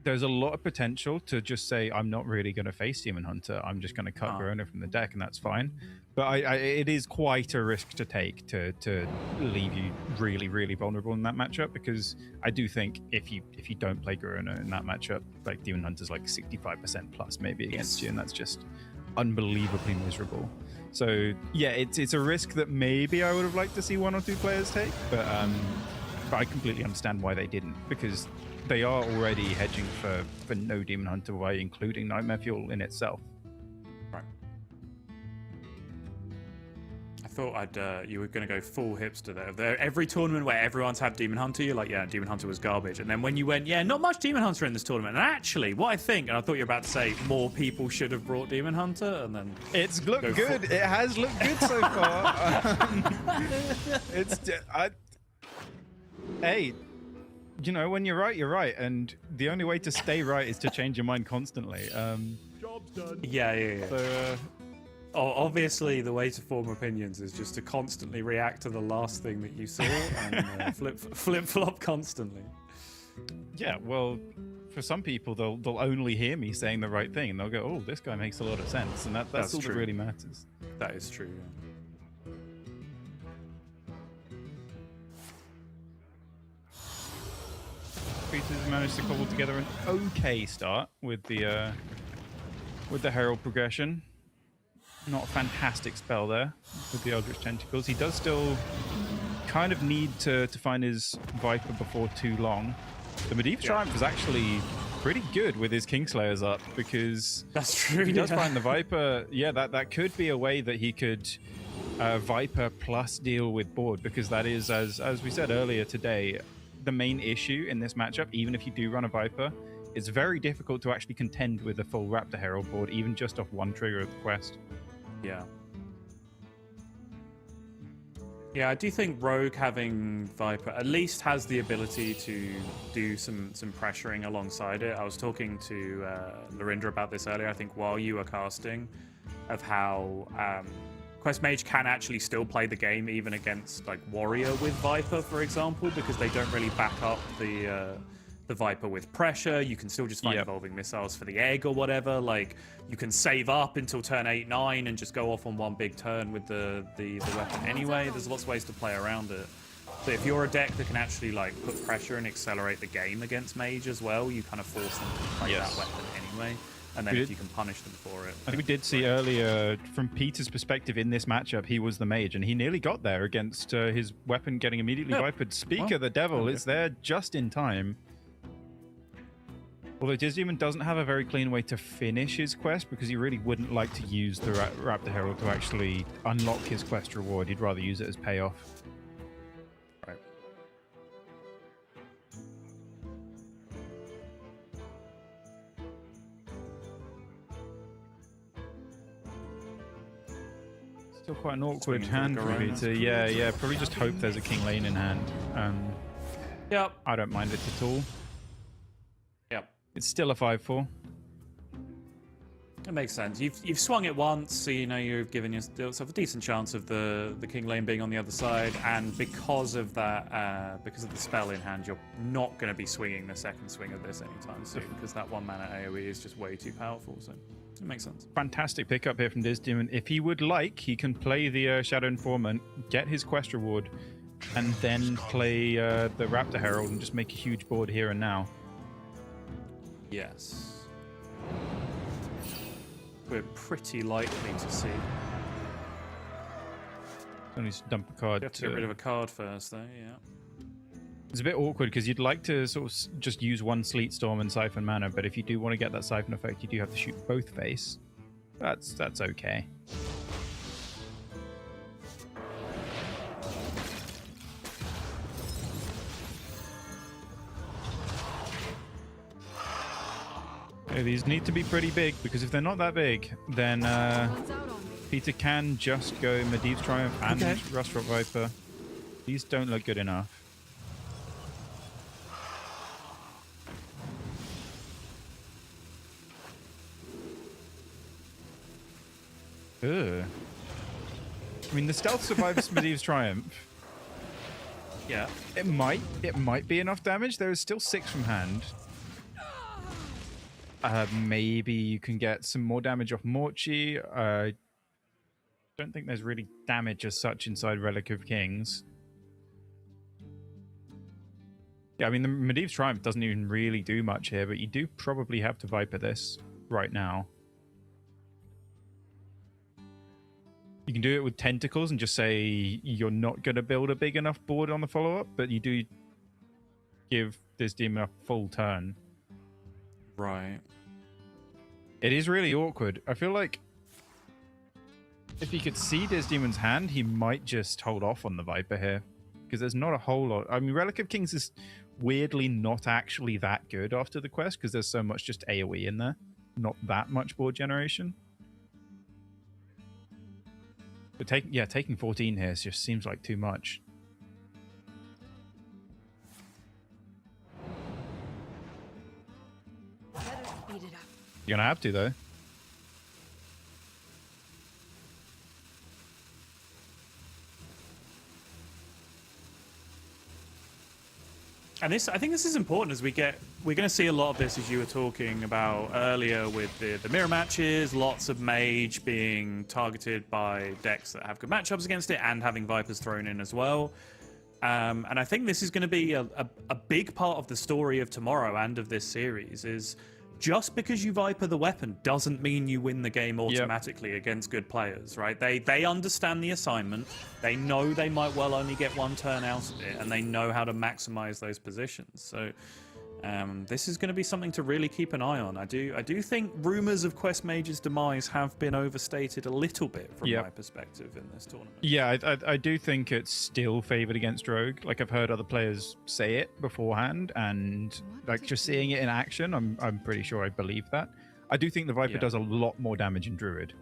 there's a lot of potential to just say, I'm not really going to face Demon Hunter. I'm just going to cut Garona from the deck, and that's fine. But it is quite a risk to take to leave you really, really vulnerable in that matchup, because I do think if you don't play Garona in that matchup, like Demon Hunter's like 65% plus maybe against you, and that's just unbelievably miserable. So yeah, it's a risk that maybe I would have liked to see 1 or 2 players take, but I completely understand why they didn't, because they are already hedging for no Demon Hunter by including Nightmare Fuel in itself. Right. I thought you were going to go full hipster there. Every tournament where everyone's had Demon Hunter, you're like, yeah, Demon Hunter was garbage. And then when you went, yeah, not much Demon Hunter in this tournament. And actually, what I think, and I thought you were about to say, more people should have brought Demon Hunter, and then it's looked good. It has looked good so far. Hey, when you're right, you're right, and the only way to stay right is to change your mind constantly. Job's done. Yeah. So, obviously, the way to form opinions is just to constantly react to the last thing that you saw and flip-flop constantly. Yeah, well, for some people, they'll only hear me saying the right thing, and they'll go, "Oh, this guy makes a lot of sense," and that's all true. that really matters. That is true. Yeah. Peter's managed to cobble together an okay start with the Herald progression. Not a fantastic spell there with the Eldritch Tentacles. He does still kind of need to find his Viper before too long. The Medivh Triumph is actually pretty good with his Kingslayers up, because that's true. if he does find the Viper, yeah, that could be a way that he could Viper plus deal with board, because that is, as we said earlier today, the main issue in this matchup. Even if you do run a Viper, it's very difficult to actually contend with a full Raptor Herald board, even just off one trigger of the quest. Yeah. Yeah, I do think Rogue having Viper at least has the ability to do some pressuring alongside it. I was talking to Lorinda about this earlier, I think, while you were casting, of how Quest Mage can actually still play the game even against like Warrior with Viper, for example, because they don't really back up the Viper with pressure. You can still just find evolving missiles for the egg or whatever. Like, you can save up until turn 8-9 and just go off on one big turn with the weapon anyway. There's lots of ways to play around it. So if you're a deck that can actually like put pressure and accelerate the game against Mage as well, you kind of force them to play that weapon anyway. And then if you can punish them for it. I think we did see earlier, from Peter's perspective in this matchup, he was the Mage, and he nearly got there against his weapon getting immediately vipered. Speak of the devil, is there just in time. Although Disdemon doesn't have a very clean way to finish his quest, because he really wouldn't like to use the Raptor Herald to actually unlock his quest reward. He'd rather use it as payoff. Right. Still quite an awkward hand for Peter. Yeah, probably just hope there's a King Lane in hand. Yep. I don't mind it at all. Yep. It's still a 5/4. It makes sense. You've swung it once, so you know you've given yourself a decent chance of the King Lane being on the other side, and because of that, because of the spell in hand, you're not going to be swinging the second swing of this anytime soon, because that 1 mana AoE is just way too powerful. So it makes sense. Fantastic pickup here from Disdemon. If he would like, he can play the Shadow Informant, get his quest reward, and then play the Raptor Herald and just make a huge board here and now. Yes. We're pretty likely to see. Only to dump a card. You have to get rid of a card first, though, yeah. It's a bit awkward because you'd like to sort of just use one Sleet Storm and Siphon mana, but if you do want to get that Siphon effect, you do have to shoot both face. That's okay. Okay, these need to be pretty big, because if they're not that big, then Peter can just go Medivh's Triumph and Rustrock Viper. These don't look good enough. Ugh. I mean, the stealth survives Medivh's Triumph. Yeah. It might be enough damage. There is still 6 from hand. Maybe you can get some more damage off Morchi. Don't think there's really damage as such inside Relic of Kings. Yeah, I mean, the Medivh's Triumph doesn't even really do much here, but you do probably have to Viper this right now. You can do it with Tentacles and just say you're not going to build a big enough board on the follow-up, but you do give this demon a full turn. Right. It is really awkward. I feel like if he could see Disdemon's hand, he might just hold off on the Viper here, because there's not a whole lot. I mean, Relic of Kings is weirdly not actually that good after the quest, because there's so much just AoE in there. Not that much board generation. But taking 14 here just seems like too much. You're gonna have to, though. And I think this is important as we're going to see a lot of this, as you were talking about earlier, with the mirror matches, lots of Mage being targeted by decks that have good matchups against it, and having Vipers thrown in as well. And I think this is going to be a big part of the story of tomorrow and of this series. Is just because you Viper the weapon doesn't mean you win the game automatically against good players, right? They understand the assignment. They know they might well only get one turn out of it, and they know how to maximize those positions. So This is going to be something to really keep an eye on. I do think rumors of Quest Mage's demise have been overstated a little bit from my perspective in this tournament. Yeah, I do think it's still favored against Rogue. Like, I've heard other players say it beforehand, and like just seeing it in action, I'm pretty sure I believe that. I do think the Viper does a lot more damage in Druid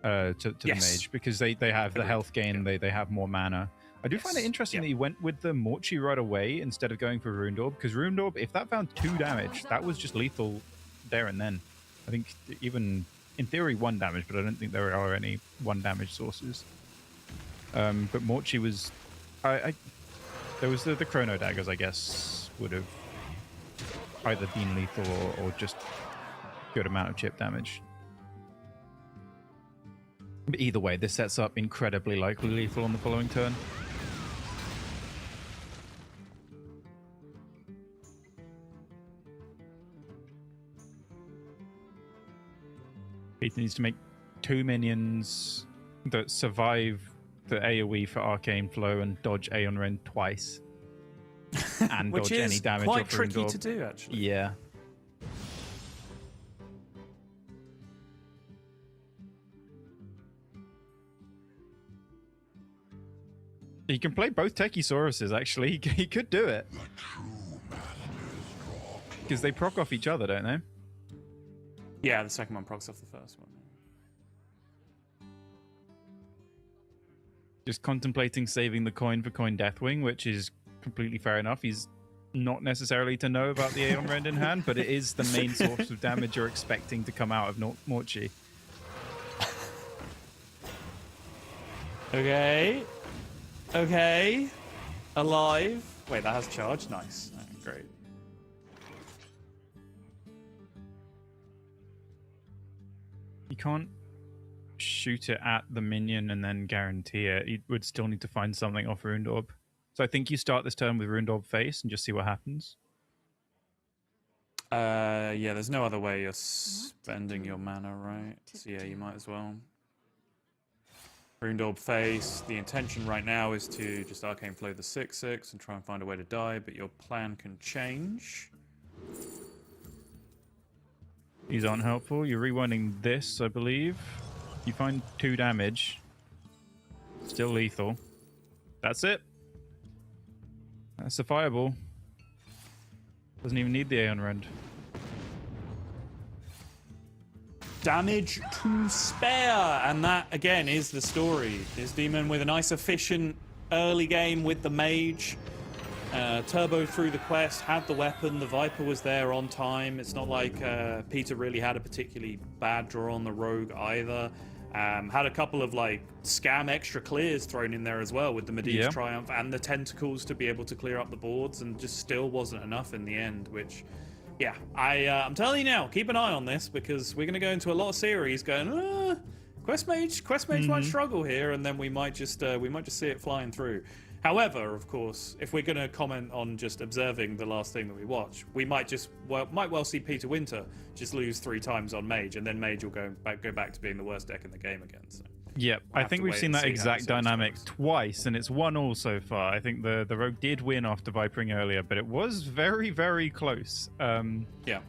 to the Mage, because they have the health gain, they have more mana. I do find it interesting that he went with the Morchi right away instead of going for Ruined Orb, because Ruined Orb, if that found 2 damage, that was just lethal there and then. I think even, in theory, 1 damage, but I don't think there are any 1 damage sources. But Morchi was... there was the Chrono Daggers, I guess, would have either been lethal or just good amount of chip damage. But either way, this sets up incredibly likely lethal on the following turn. Peter needs to make 2 minions that survive the AoE for Arcane Flow and dodge Aeon Rend twice. And Which dodge is any damage quite off Ruined tricky Orb. to do, actually. Yeah. He can play both Techisauruses, actually. He could do it. Because they proc off each other, don't they? Yeah, the second one procs off the first one. Just contemplating saving the coin for coin Deathwing, which is completely fair enough. He's not necessarily to know about the Aeon Rend in hand, but it is the main source of damage you're expecting to come out of Morchi. Okay. Okay. Alive. Wait, that has charge? Nice. Oh, great. You can't shoot it at the minion and then guarantee it. You would still need to find something off Ruined Orb. So I think you start this turn with Ruined Orb face and just see what happens. Yeah, there's no other way you're spending your mana, right? So yeah, you might as well. Ruined Orb face. The intention right now is to just Arcane Flow the 6/6 and try and find a way to die, but your plan can change. These aren't helpful. You're rewinding this, I believe. You find 2 damage. Still lethal. That's it. That's a fireball. Doesn't even need the Aeon Rend. Damage to spare, and that again is the story. This demon with a nice efficient early game with the mage, turbo through the quest, had the weapon, the Viper was there on time. It's not like Peter really had a particularly bad draw on the rogue either. Had a couple of like scam extra clears thrown in there as well with the Medivh Triumph and the tentacles to be able to clear up the boards, and just still wasn't enough in the end, which yeah, I'm telling you now, keep an eye on this, because we're going to go into a lot of series going, Quest Mage might struggle here, and then we might just see it flying through. However, of course, if we're going to comment on just observing the last thing that we watch, we might well see Peter Winter just lose 3 times on Mage, and then Mage will go back to being the worst deck in the game again. So. Yep, I think we've seen that exact dynamic twice, and it's 1-1 so far. I think the Rogue did win after Vipering earlier, but it was very, very close. Yeah.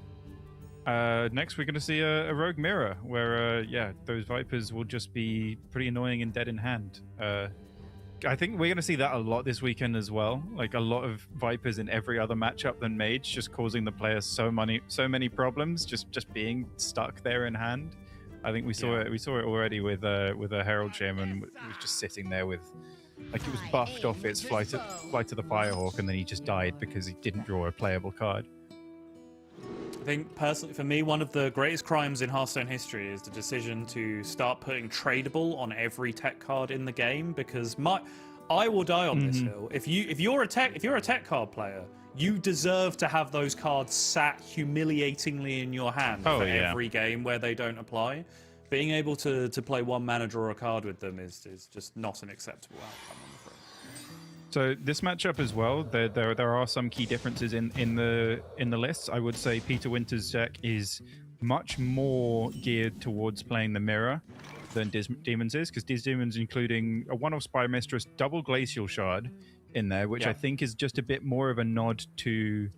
Next, we're going to see a Rogue Mirror, where, those Vipers will just be pretty annoying and dead in hand. I think we're going to see that a lot this weekend as well. Like, a lot of Vipers in every other matchup than Mage, just causing the players so many problems, just being stuck there in hand. I think we saw it. We saw it already with a Herald Shaman. It was just sitting there with, like, it was buffed off its flight to the Firehawk, and then he just died because he didn't draw a playable card. I think personally, for me, one of the greatest crimes in Hearthstone history is the decision to start putting tradable on every tech card in the game, because I will die on this hill. If you're a tech card player, you deserve to have those cards sat humiliatingly in your hand for every game where they don't apply. Being able to play 1 mana, draw a card with them is just not an acceptable outcome, I'm afraid. So this matchup as well, there are some key differences in the lists. I would say Peter Winter's deck is much more geared towards playing the mirror than Demons is, because Demons including a 1-off Spy Mistress, double Glacial Shard in there, which I think is just a bit more of a nod to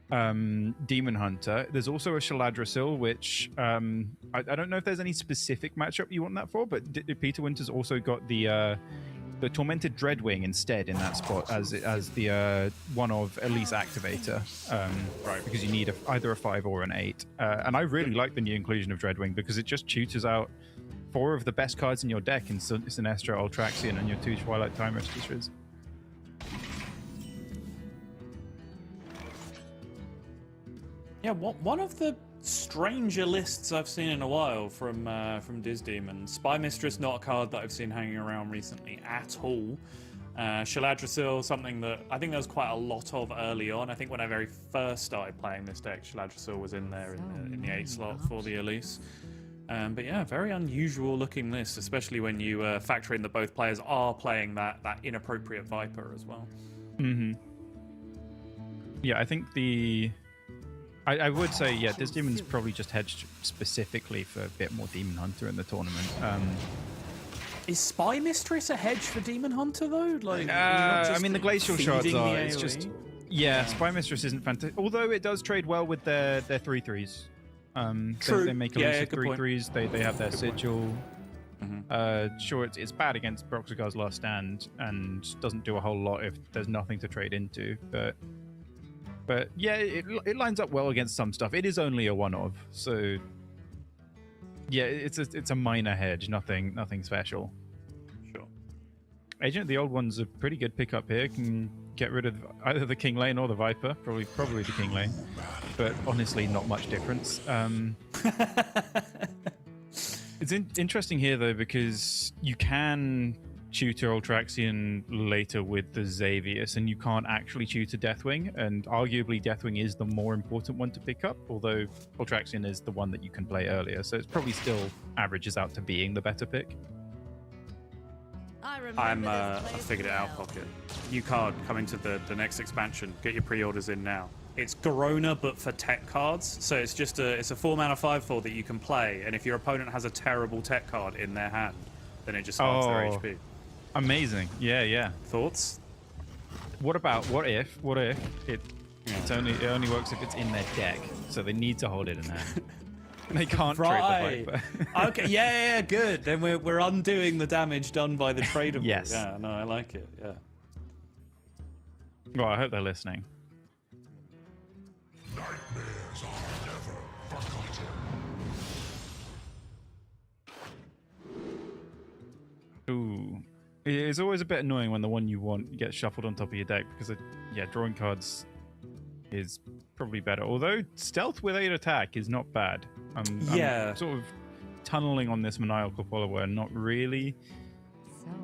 Demon Hunter. There's also a Shaladrasil, which I don't know if there's any specific matchup you want that for, but Peter Winter's also got the Tormented Dreadwing instead in that spot as the one of Elise Activator, right? Because you need either a 5 or an 8. And I really like the new inclusion of Dreadwing because it just tutors out 4 of the best cards in your deck in Sinestro, Ultraxian, and your 2 Twilight Time Mistress. Yeah, one of the stranger lists I've seen in a while from Diz Demon. Spy Mistress, not a card that I've seen hanging around recently at all. Shaladrasil, something that I think there was quite a lot of early on. I think when I very first started playing this deck, Shaladrasil was in there in the 8 slot for the Elise. But yeah, very unusual looking list, especially when you factor in that both players are playing that inappropriate Viper as well. Mm-hmm. Yeah, I think I would say, yeah, this Demon's probably just hedged specifically for a bit more Demon Hunter in the tournament. Is Spy Mistress a hedge for Demon Hunter, though? Like, I mean, the Glacial Shards are. The It's AoE? just... Yeah, Spy Mistress isn't fantastic. Although it does trade well with their 3/3s. True. They make a list of 3/3s. They have their Sigil. Sure, it's bad against Broxigar's Last Stand and doesn't do a whole lot if there's nothing to trade into. But yeah, it lines up well against some stuff. It is only a one-of, so yeah, it's a minor hedge, nothing special. Sure. Agent of the Old One's a pretty good pickup here. Can get rid of either the King Lane or the Viper. Probably the King Lane, but honestly, not much difference. It's interesting here though because you can tutor Ultraxian later with the Xavius, and you can't actually tutor Deathwing, and arguably Deathwing is the more important one to pick up, although Ultraxian is the one that you can play earlier, so it's probably still averages out to being the better pick. I figured it out, Pocket. New card coming to the next expansion. Get your pre-orders in now. It's Garona, but for tech cards. So it's just it's a 4-mana 5/4 that you can play, and if your opponent has a terrible tech card in their hand, then it just halves their HP. Amazing. Yeah. Thoughts? What if it only works if it's in their deck, so they need to hold it in hand. They can't trade the Viper. Okay, yeah, good. Then we're undoing the damage done by the tradable. Yes. Yeah, no, I like it. Yeah. Well, I hope they're listening. Nightmares are never forgotten. Ooh. It's always a bit annoying when the one you want gets shuffled on top of your deck because, drawing cards is probably better. Although stealth with 8 attack is not bad. I'm sort of tunneling on this Maniacal Follower and not really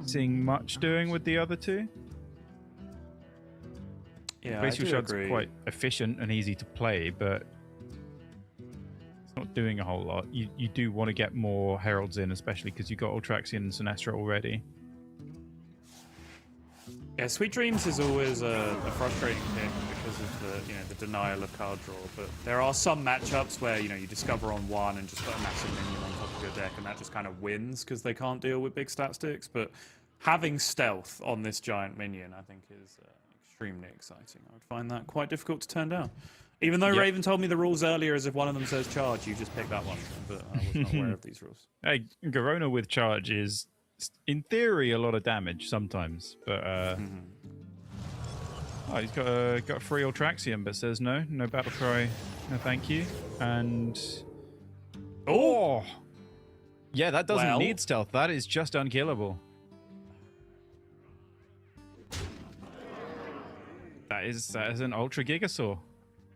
seeing much doing with the other two. Yeah, Glacial Shard's quite efficient and easy to play, but it's not doing a whole lot. You do want to get more Heralds in, especially because you've got Ultraxian and Sinestro already. Yeah, Sweet Dreams is always a frustrating pick because of the denial of card draw. But there are some matchups where you discover on one and just put a massive minion on top of your deck, and that just kind of wins because they can't deal with big stat sticks. But having stealth on this giant minion, I think, is extremely exciting. I would find that quite difficult to turn down. Even though Raven told me the rules earlier is if one of them says charge, you just pick that one. But I was not aware of these rules. Hey, Garona with charge is, in theory, a lot of damage sometimes, but he's got a free Ultraxian, but says no battle cry, no thank you, and yeah, that doesn't need stealth. That is just unkillable. That is an Ultra Gigasaur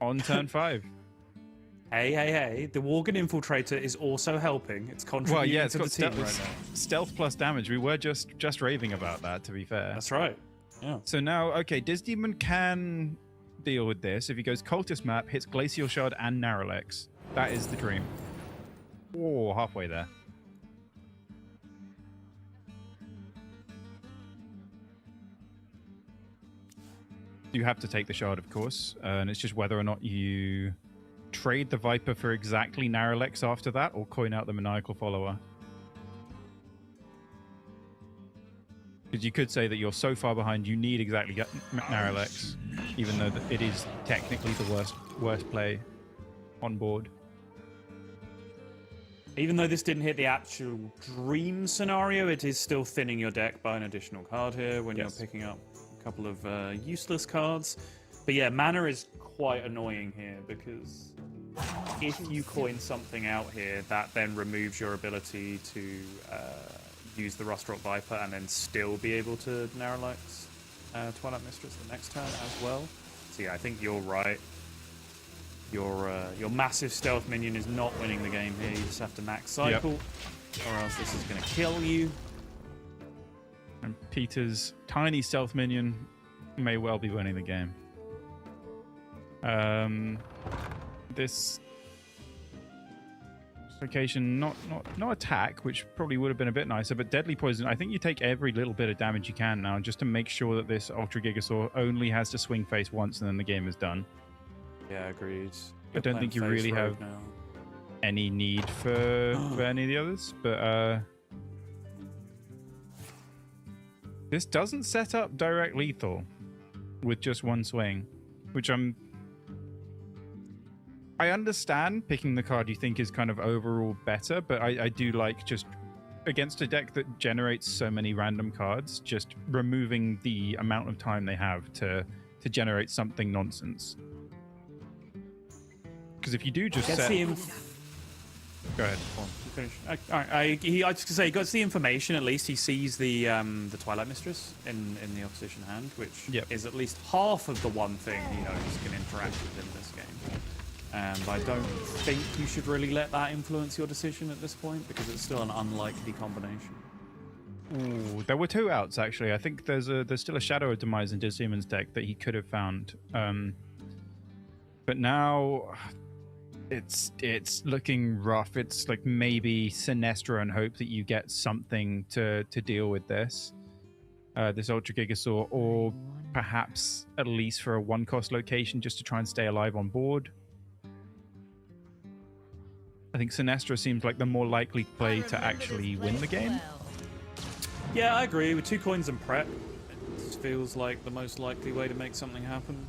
on turn 5. Hey, the Worgen Infiltrator is also helping. It's contributing to the team right now. Stealth plus damage. We were just raving about that, to be fair. That's right. Yeah. So now, okay, Diz Demon can deal with this. If he goes Cultist Map, hits Glacial Shard and Narrowlex. That is the dream. Oh, halfway there. You have to take the Shard, of course, and it's just whether or not you trade the Viper for exactly Narrowlex after that, or coin out the Maniacal Follower. Because you could say that you're so far behind, you need exactly Narrowlex. even though it is technically the worst play on board. Even though this didn't hit the actual dream scenario, it is still thinning your deck by an additional card here when you're picking up a couple of useless cards. But yeah, mana is quite annoying here because if you coin something out here, that then removes your ability to use the Rustrock Viper and then still be able to Narrowlight's Twilight Mistress the next turn as well. So yeah, I think you're right. Your massive stealth minion is not winning the game here. You just have to max cycle, or else this is going to kill you. And Peter's tiny stealth minion may well be winning the game. This location, not attack, which probably would have been a bit nicer, but deadly poison. I think you take every little bit of damage you can now, just to make sure that this Ultra Gigasaur only has to swing face once, and then the game is done. Yeah, agreed. I don't think you really have any need for any of the others, but this doesn't set up direct lethal with just one swing, which I understand picking the card you think is kind of overall better, but I do like just against a deck that generates so many random cards, just removing the amount of time they have to generate something nonsense. Because if you do just set... Go ahead. Finish. I was going to say, he gets the information, at least. He sees the Twilight Mistress in the opposition hand, which is at least half of the one thing he knows can interact with in this game. And I don't think you should really let that influence your decision at this point, because it's still an unlikely combination. Ooh, there were two outs, actually. I think there's still a Shadow of Demise in Disdemon's deck that he could have found. But now... It's looking rough. It's like maybe Sinestra and hope that you get something to deal with this Ultra Gigasaur, or perhaps at least for a one-cost location just to try and stay alive on board. I think Sinestra seems like the more likely play to actually win the game. Yeah, I agree. With 2 coins and prep, it feels like the most likely way to make something happen.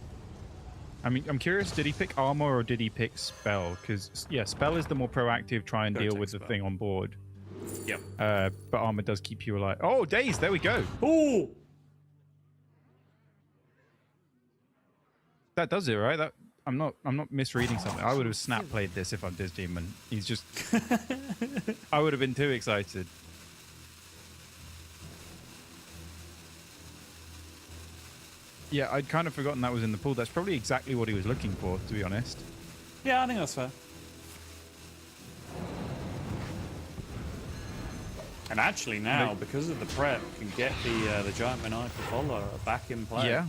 I mean, I'm curious, did he pick armor or did he pick spell? Because, yeah, spell is the more proactive, try and deal with the thing on board. Yep. But armor does keep you alive. Oh, Daze, there we go. Ooh! That does it, right? I'm not misreading something. I would have snap played this if I'm Disdemon. He's just... I would have been too excited. Yeah, I'd kind of forgotten that was in the pool. That's probably exactly what he was looking for, to be honest. Yeah, I think that's fair. And actually now, because of the prep, you can get the Giant Maniacal Follower back in play. Yeah.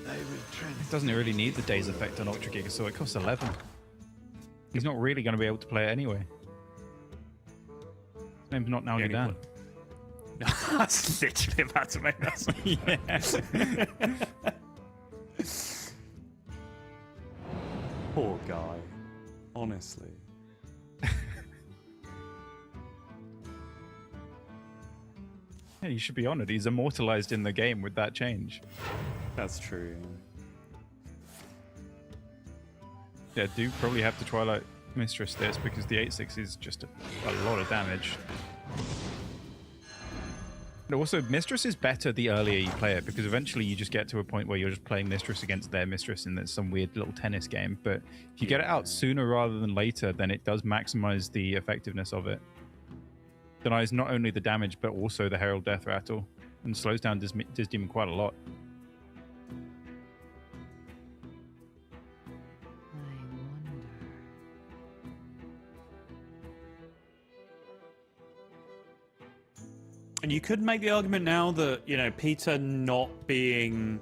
It doesn't really need the Daze effect on Ultra Gigasaur. It costs 11. He's not really going to be able to play it anyway. His name's not now down. That's literally about to make that. Yeah. Poor guy. Honestly. Yeah, you should be honored. He's immortalized in the game with that change. That's true. Yeah, do probably have to Twilight Mistress this because the 8/6 is just a lot of damage. But also, Mistress is better the earlier you play it, because eventually you just get to a point where you're just playing Mistress against their Mistress and there's some weird little tennis game. But if you get it out sooner rather than later, then it does maximize the effectiveness of it. Denies not only the damage, but also the Herald Death Rattle, and slows down Disdemon quite a lot. And you could make the argument now that, you know, Peter not being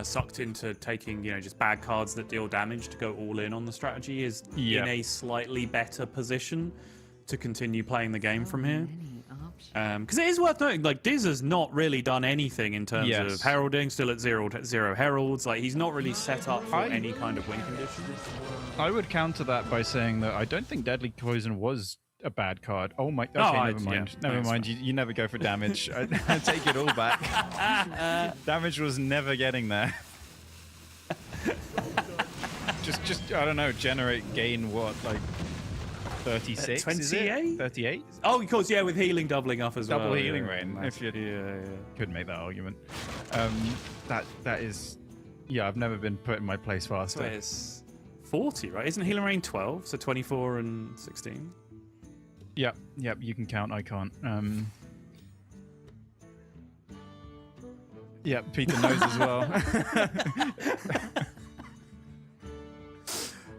sucked into taking, you know, just bad cards that deal damage to go all in on the strategy is in a slightly better position to continue playing the game from here. Because it is worth noting, like, Diz has not really done anything in terms of heralding, still at zero heralds. Like, he's not really set up for any kind of win conditions. I would counter that by saying that I don't think Deadly Poison was a bad card. Oh my. Okay, Oh, never mind. yeah, Never no, it's mind. fine. You never go for damage. I take it all back. Damage was never getting there. just I don't know. Gain what, like 36? 28? 38? Oh, of course, yeah, with healing doubling up as well. Double healing yeah, rain. If you yeah. could make that argument. That is. Yeah, I've never been put in my place So faster. it's 40, right? Isn't healing rain 12? So 24 and 16. Yep, you can count, I can't. Yep, Peter knows as well.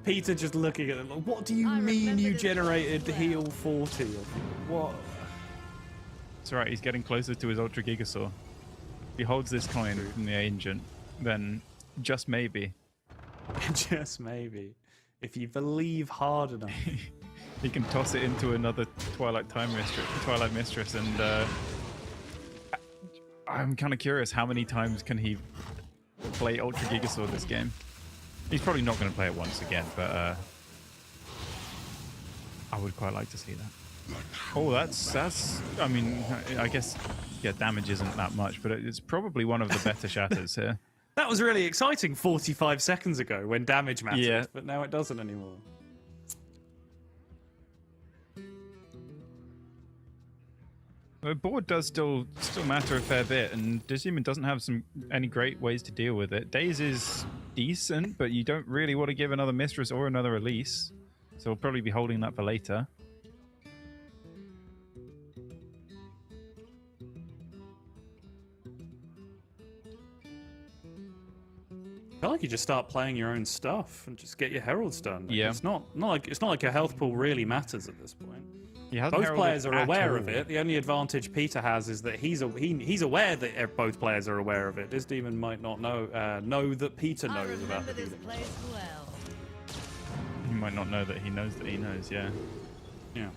Peter just looking at it like, what do you mean you generated heal 40? What? It's alright, he's getting closer to his Ultra Gigasaur. If he holds this coin from the Ancient, then just maybe. Just maybe. If you believe hard enough. He can toss it into another Twilight Mistress, and I'm kind of curious how many times can he play Ultra Gigasaur this game. He's probably not going to play it once again, but I would quite like to see that. Oh, that's. I mean, I guess damage isn't that much, but it's probably one of the better shatters here. That was really exciting 45 seconds ago when damage mattered, Yeah. but now it doesn't anymore. The board does still matter a fair bit, and Digimon doesn't have any great ways to deal with it. Days is decent, but you don't really want to give another Mistress or another release, so we'll probably be holding that for later. I feel like you just start playing your own stuff and just get your heralds done. Yeah. It's not like a health pool really matters at this point. He hasn't Both heralded players are at aware all. of it. The only advantage Peter has is that he's aware that both players are aware of it. This demon might not know that Peter knows about the healing. He might not know that he knows, yeah. Yeah.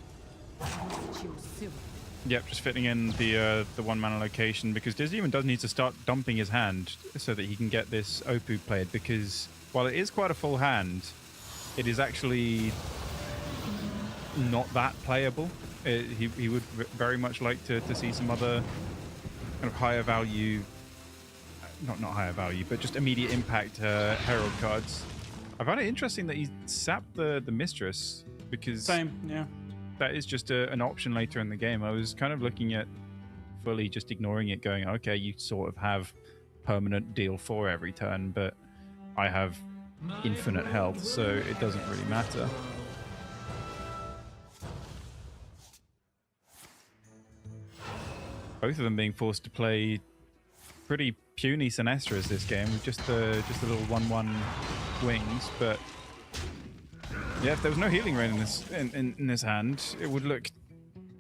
Yep, just fitting in the 1-mana location, because Digimon does need to start dumping his hand so that he can get this Opoo played, because while it is quite a full hand, it is actually not that playable. He would very much like to see some other kind of higher value, not higher value, but just immediate impact Herald cards. I find it interesting that he sapped the Mistress, because Same, yeah. that is just an option later in the game. I was kind of looking at fully just ignoring it, going, okay, you sort of have permanent deal 4 every turn, but I have infinite health, so it doesn't really matter. Both of them being forced to play pretty puny Sinestras this game with just the little 1/1 wings, but yeah, if there was no healing rain in this hand, it would look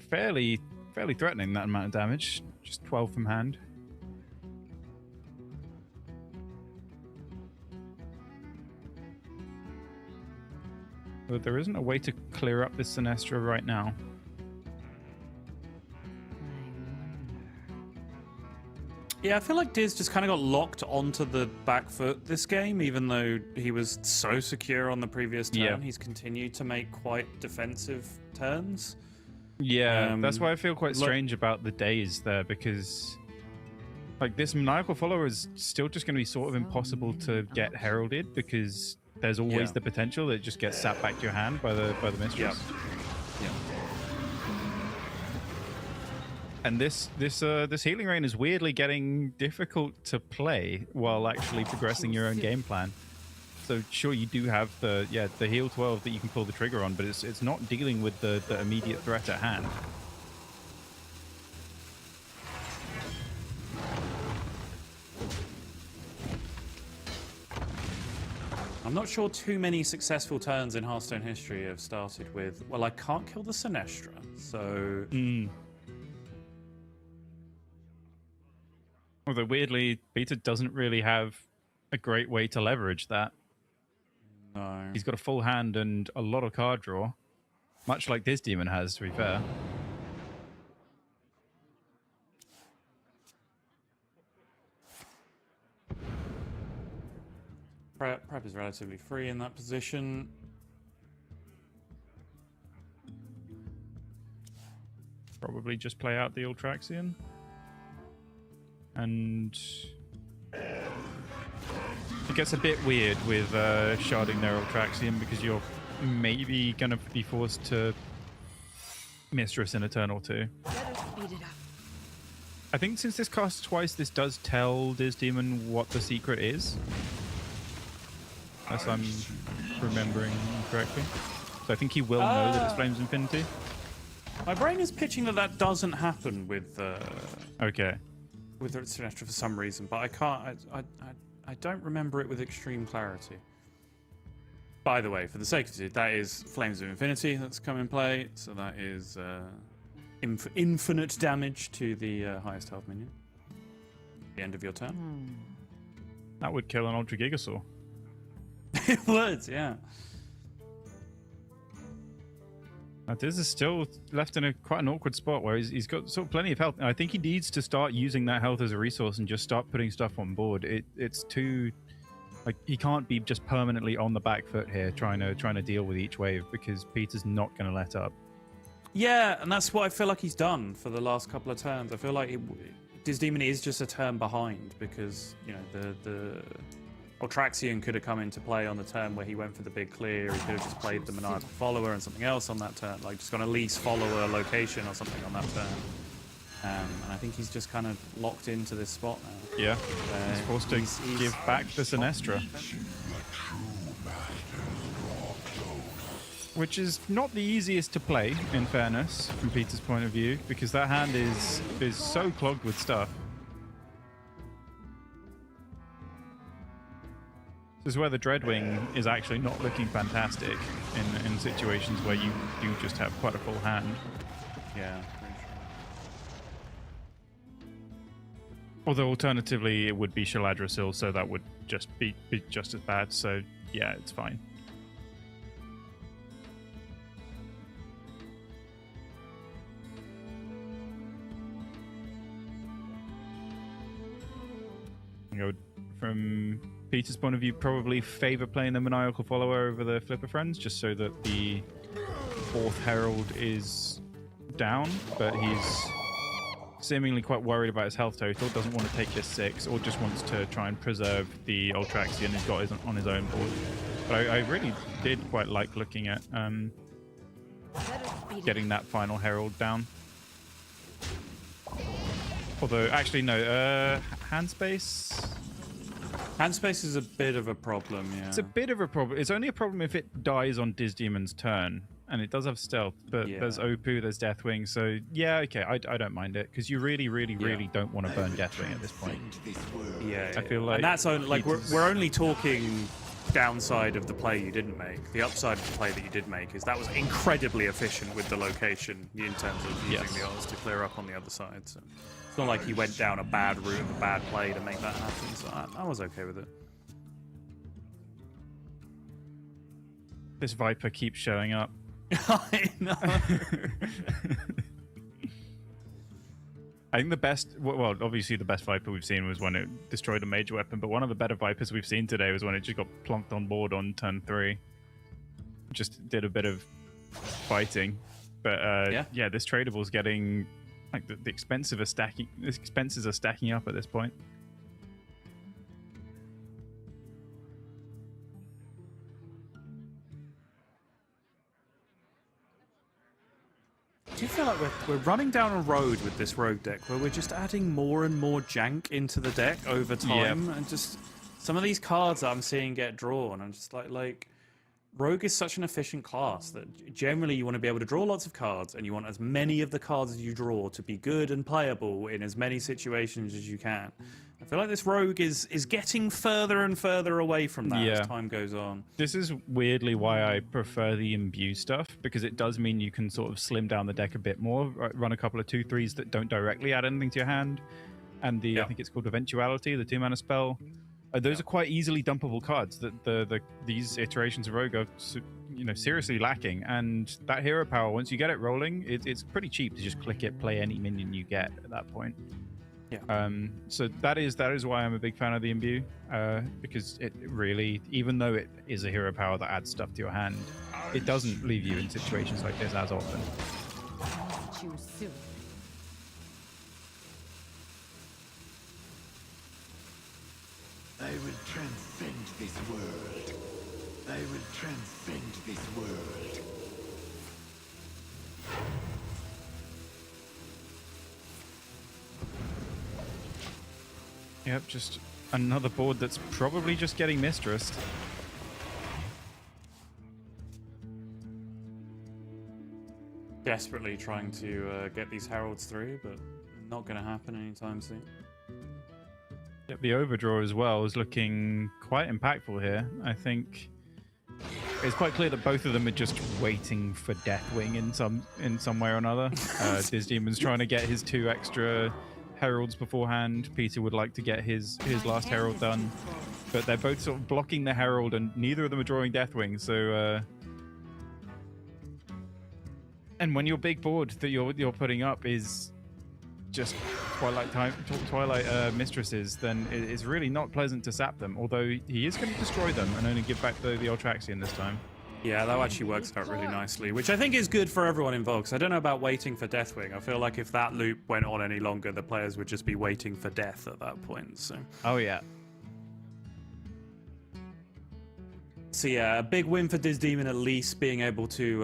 fairly threatening, that amount of damage. Just 12 from hand. But there isn't a way to clear up this Sinestra right now. Yeah, I feel like Diz just kind of got locked onto the back foot this game, even though he was so secure on the previous turn. Yeah. He's continued to make quite defensive turns. Yeah, that's why I feel quite strange about the days there, because like this Maniacal Follower is still just going to be sort of impossible to get heralded, because there's always the potential that it just gets sat back to your hand by the Mistress. Yeah. And this healing rain is weirdly getting difficult to play while actually progressing your own game plan. So sure, you do have the heal 12 that you can pull the trigger on, but it's not dealing with the immediate threat at hand. I'm not sure too many successful turns in Hearthstone history have started with, well, I can't kill the Sinestra, so... Although weirdly, Peter doesn't really have a great way to leverage that. No. He's got a full hand and a lot of card draw, much like this demon has, to be fair. Prep is relatively free in that position. probably just play out the Ultraxian. And it gets a bit weird with sharding their Ultraxian because you're maybe going to be forced to Mistress in a turn or two. Let us speed it up. I think since this costs twice, this does tell Diz Demon what the secret is. Unless I'm remembering correctly. So I think he will know that it's Flames Infinity. My brain is pitching that that doesn't happen with Okay. with Sinestro for some reason, but I can't. I don't remember it with extreme clarity. By the way, for the sake of it, that is Flames of Infinity that's come in play, so that is infinite damage to the highest health minion. The end of your turn. That would kill an Ultra Gigasaur. It would, yeah. Now, Diz is still left in quite an awkward spot where he's got sort of plenty of health. And I think he needs to start using that health as a resource and just start putting stuff on board. It's too... Like, he can't be just permanently on the back foot here trying to deal with each wave because Peter's not going to let up. Yeah, and that's what I feel like he's done for the last couple of turns. I feel like Diz Demon is just a turn behind because, you know, the Ultraxian could have come into play on the turn where he went for the big clear. He could have just played the Maniacal Follower and something else on that turn, like just gone at least follow a location or something on that turn. And I think he's just kind of locked into this spot now. Yeah, he's forced to give back the Sinestra. Which is not the easiest to play, in fairness, from Peter's point of view, because that hand is so clogged with stuff. This is where the Dreadwing is actually not looking fantastic in situations where you do just have quite a full hand. Yeah. Although alternatively it would be Shaladrasil, so that would just be just as bad. So yeah, it's fine. You know, from Peter's point of view, probably favor playing the Maniacal Follower over the Flipper Friends, just so that the 4th Herald is down, but he's seemingly quite worried about his health total, doesn't want to take this 6, or just wants to try and preserve the Ultraxian he's got on his own board. But I really did quite like looking at getting that final Herald down. Although, actually, no, hand space... Hand space is a bit of a problem, yeah. It's a bit of a problem. It's only a problem if it dies on Diz Demon's turn. And it does have stealth, but there's Opu, there's Deathwing, so yeah, okay, I don't mind it, because you really don't want to burn Deathwing at this point. Yeah, I feel like... And that's only, like, we're only talking downside of the play you didn't make. The upside of the play that you did make is that was incredibly efficient with the location in terms of using the odds to clear up on the other side. So it's not like he went down a bad route, a bad play to make that happen, so I was okay with it. This Viper keeps showing up. I know. I think the best, well, obviously the best Viper we've seen was when it destroyed a major weapon, but one of the better Vipers we've seen today was when it just got plonked on board on turn 3. Just did a bit of fighting, but yeah, this tradable's getting like the expenses are stacking up at this point. Do you feel like we're running down a road with this rogue deck where we're just adding more and more jank into the deck over time, and just some of these cards that I'm seeing get drawn, I'm just like rogue is such an efficient class that generally you want to be able to draw lots of cards, and you want as many of the cards as you draw to be good and playable in as many situations as you can. I feel like this rogue is getting further and further away from that as time goes on. This is weirdly why I prefer the imbue stuff, because it does mean you can sort of slim down the deck a bit more, run a couple of 2/3s that don't directly add anything to your hand, and the I think it's called Eventuality, the 2-mana spell. Those are quite easily dumpable cards that these iterations of rogue are, you know, seriously lacking, and that hero power, once you get it rolling, it's pretty cheap to just click it, play any minion you get at that point. Yeah. So that is why I'm a big fan of the imbue, because it really, even though it is a hero power that adds stuff to your hand, it doesn't leave you in situations like this as often. Choose soon. I will transcend this world. I will transcend this world. Yep, just another board that's probably just getting mistressed. Desperately trying to get these heralds through, but not going to happen anytime soon. Yep, the overdraw as well is looking quite impactful here. I think it's quite clear that both of them are just waiting for Deathwing in some way or another. Demon's trying to get his 2 extra heralds beforehand. Peter would like to get his last herald done, but they're both sort of blocking the herald, and neither of them are drawing Deathwing. So, and when your big board that you're putting up is just Twilight mistresses, then it's really not pleasant to sap them. Although he is going to destroy them and only give back the Ultraxian this time. Yeah, that actually works out really nicely, which I think is good for everyone involved. Because I don't know about waiting for Deathwing. I feel like if that loop went on any longer, the players would just be waiting for death at that point. So. Oh yeah. So yeah, a big win for Demon at least being able to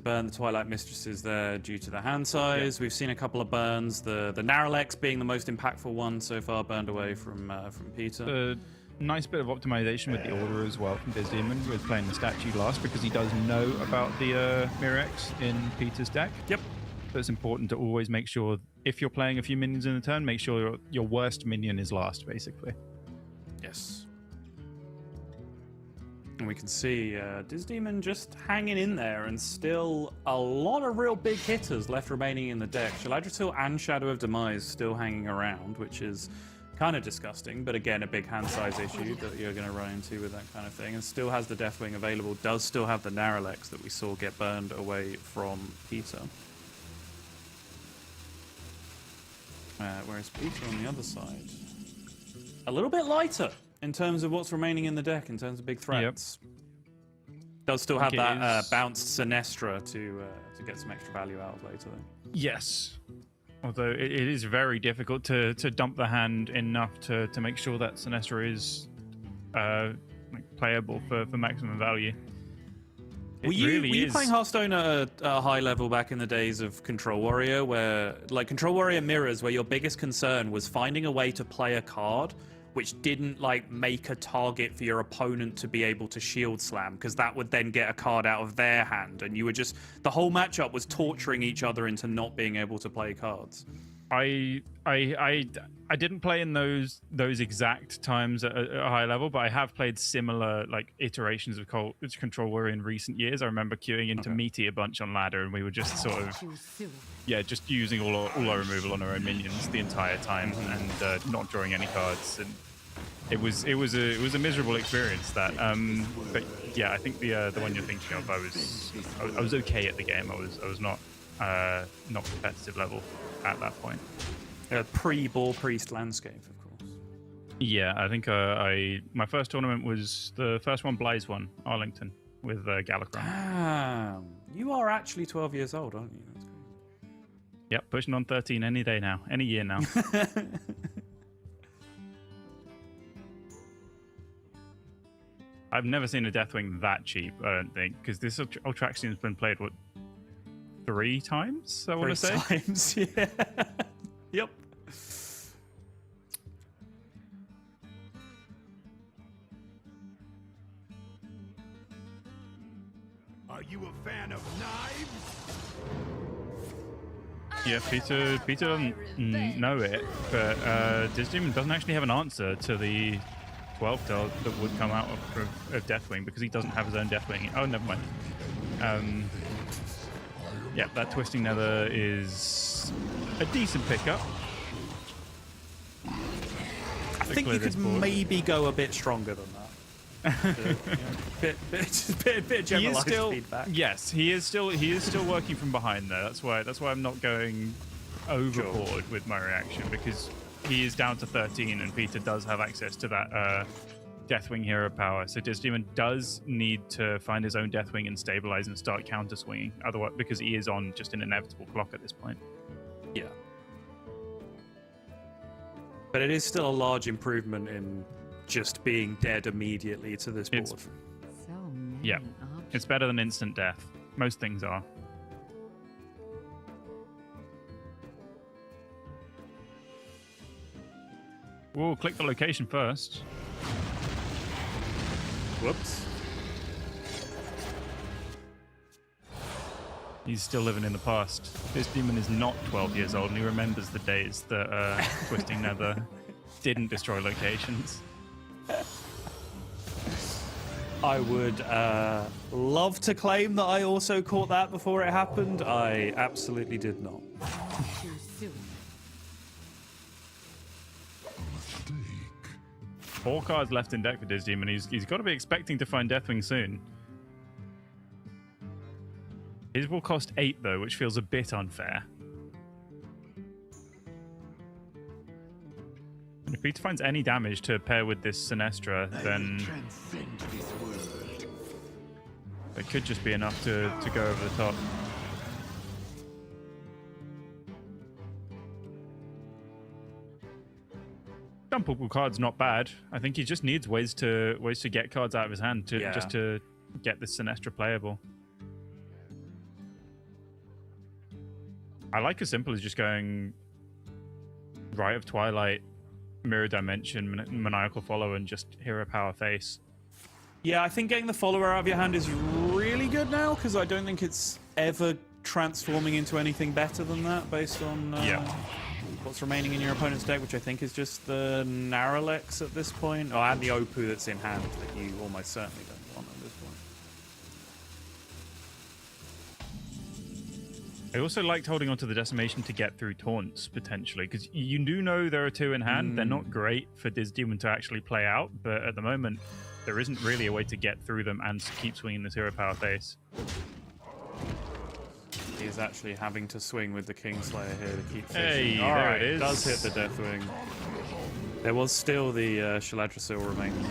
burn the Twilight Mistresses there due to the hand size. Yeah. We've seen a couple of burns. The Naralex being the most impactful one so far, burned away from Peter. Nice bit of optimization with the order as well from Demon with playing the statue last, because he does know about the Mirex in Peter's deck. Yep. So it's important to always make sure, if you're playing a few minions in a turn, make sure your worst minion is last, basically. Yes. And we can see Demon just hanging in there, and still a lot of real big hitters left remaining in the deck. Shaladritil and Shadow of Demise still hanging around, which is kind of disgusting, but again, a big hand size issue that you're going to run into with that kind of thing. And still has the Deathwing available, does still have the Naralex that we saw get burned away from Peter. Whereas Peter on the other side, a little bit lighter in terms of what's remaining in the deck, in terms of big threats. Yep. Does still have that bounced Sinestra to get some extra value out of later, though. Yes. Although it is very difficult to dump the hand enough to make sure that Sinestra is playable for maximum value. Were you playing Hearthstone at a high level back in the days of Control Warrior, where Control Warrior Mirrors, where your biggest concern was finding a way to play a card which didn't make a target for your opponent to be able to shield slam, because that would then get a card out of their hand, and you were just, the whole matchup was torturing each other into not being able to play cards. I didn't play in those exact times at a high level, but I have played similar iterations of Control Warrior in recent years. I remember queuing into Meaty a bunch on ladder, and we were just sort of just using all our removal on our own minions the entire time, and not drawing any cards. And it was a miserable experience, that. But yeah, I think the one you're thinking of, I was okay at the game. I was not competitive level at that point. Pre-Ball Priest landscape, of course. Yeah, I think my first tournament was the first one, Bly's one, Arlington, with Galacron. You are actually 12 years old, aren't you? That's crazy. Yep, pushing on 13 any day now, any year now. I've never seen a Deathwing that cheap, I don't think, because this Ultraxian has been played, 3 times, I want to say? 3 times, yeah. Yep. Are you a fan of knives? Yeah, Peter doesn't know it, but Demon doesn't actually have an answer to the 12 tail that would come out of Deathwing, because he doesn't have his own Deathwing. Oh, never mind. Yeah, that Twisting Nether is a decent pickup. I think you could maybe go a bit stronger than that. bit generalized feedback. Yes, he is still working from behind there. That's why I'm not going overboard with my reaction, because he is down to 13, and Peter does have access to that Deathwing hero power. So Demon does need to find his own Deathwing and stabilize and start counter swinging. Otherwise, because he is on just an inevitable clock at this point. Yeah. But it is still a large improvement in just being dead immediately to this board. So many Yeah, options. it's better than instant death. Most things are. Whoa, click the location first. Whoops. He's still living in the past. This demon is not 12 years old, and he remembers the days that Twisting Nether didn't destroy locations. I would love to claim that I also caught that before it happened. I absolutely did not. Too soon. 4 cards left in deck for this demon. He's got to be expecting to find Deathwing soon. His will cost 8 though, which feels a bit unfair. And if Peter finds any damage to pair with this Sinestra, then Transcend this world. it could just be enough to go over the top. Dumpable card's not bad. I think he just needs ways to get cards out of his hand to just to get this Sinestra playable. I like as simple as just going Rite of Twilight, Mirror Dimension, Maniacal Follow, and just Hero Power Face. Yeah, I think getting the follower out of your hand is really good now, because I don't think it's ever transforming into anything better than that based on what's remaining in your opponent's deck, which I think is just the Naralex at this point. Oh, and the Opu that's in hand that you almost certainly don't want at this point. I also liked holding onto the Decimation to get through taunts, potentially, because you do know there are 2 in hand. They're not great for Diz Demon to actually play out, but at the moment, there isn't really a way to get through them and keep swinging this Hero Power Face. He is actually having to swing with the Kingslayer here to keep fishing. Hey, All there right, it is. Does hit the Deathwing. There was still the Shaladrasil remaining.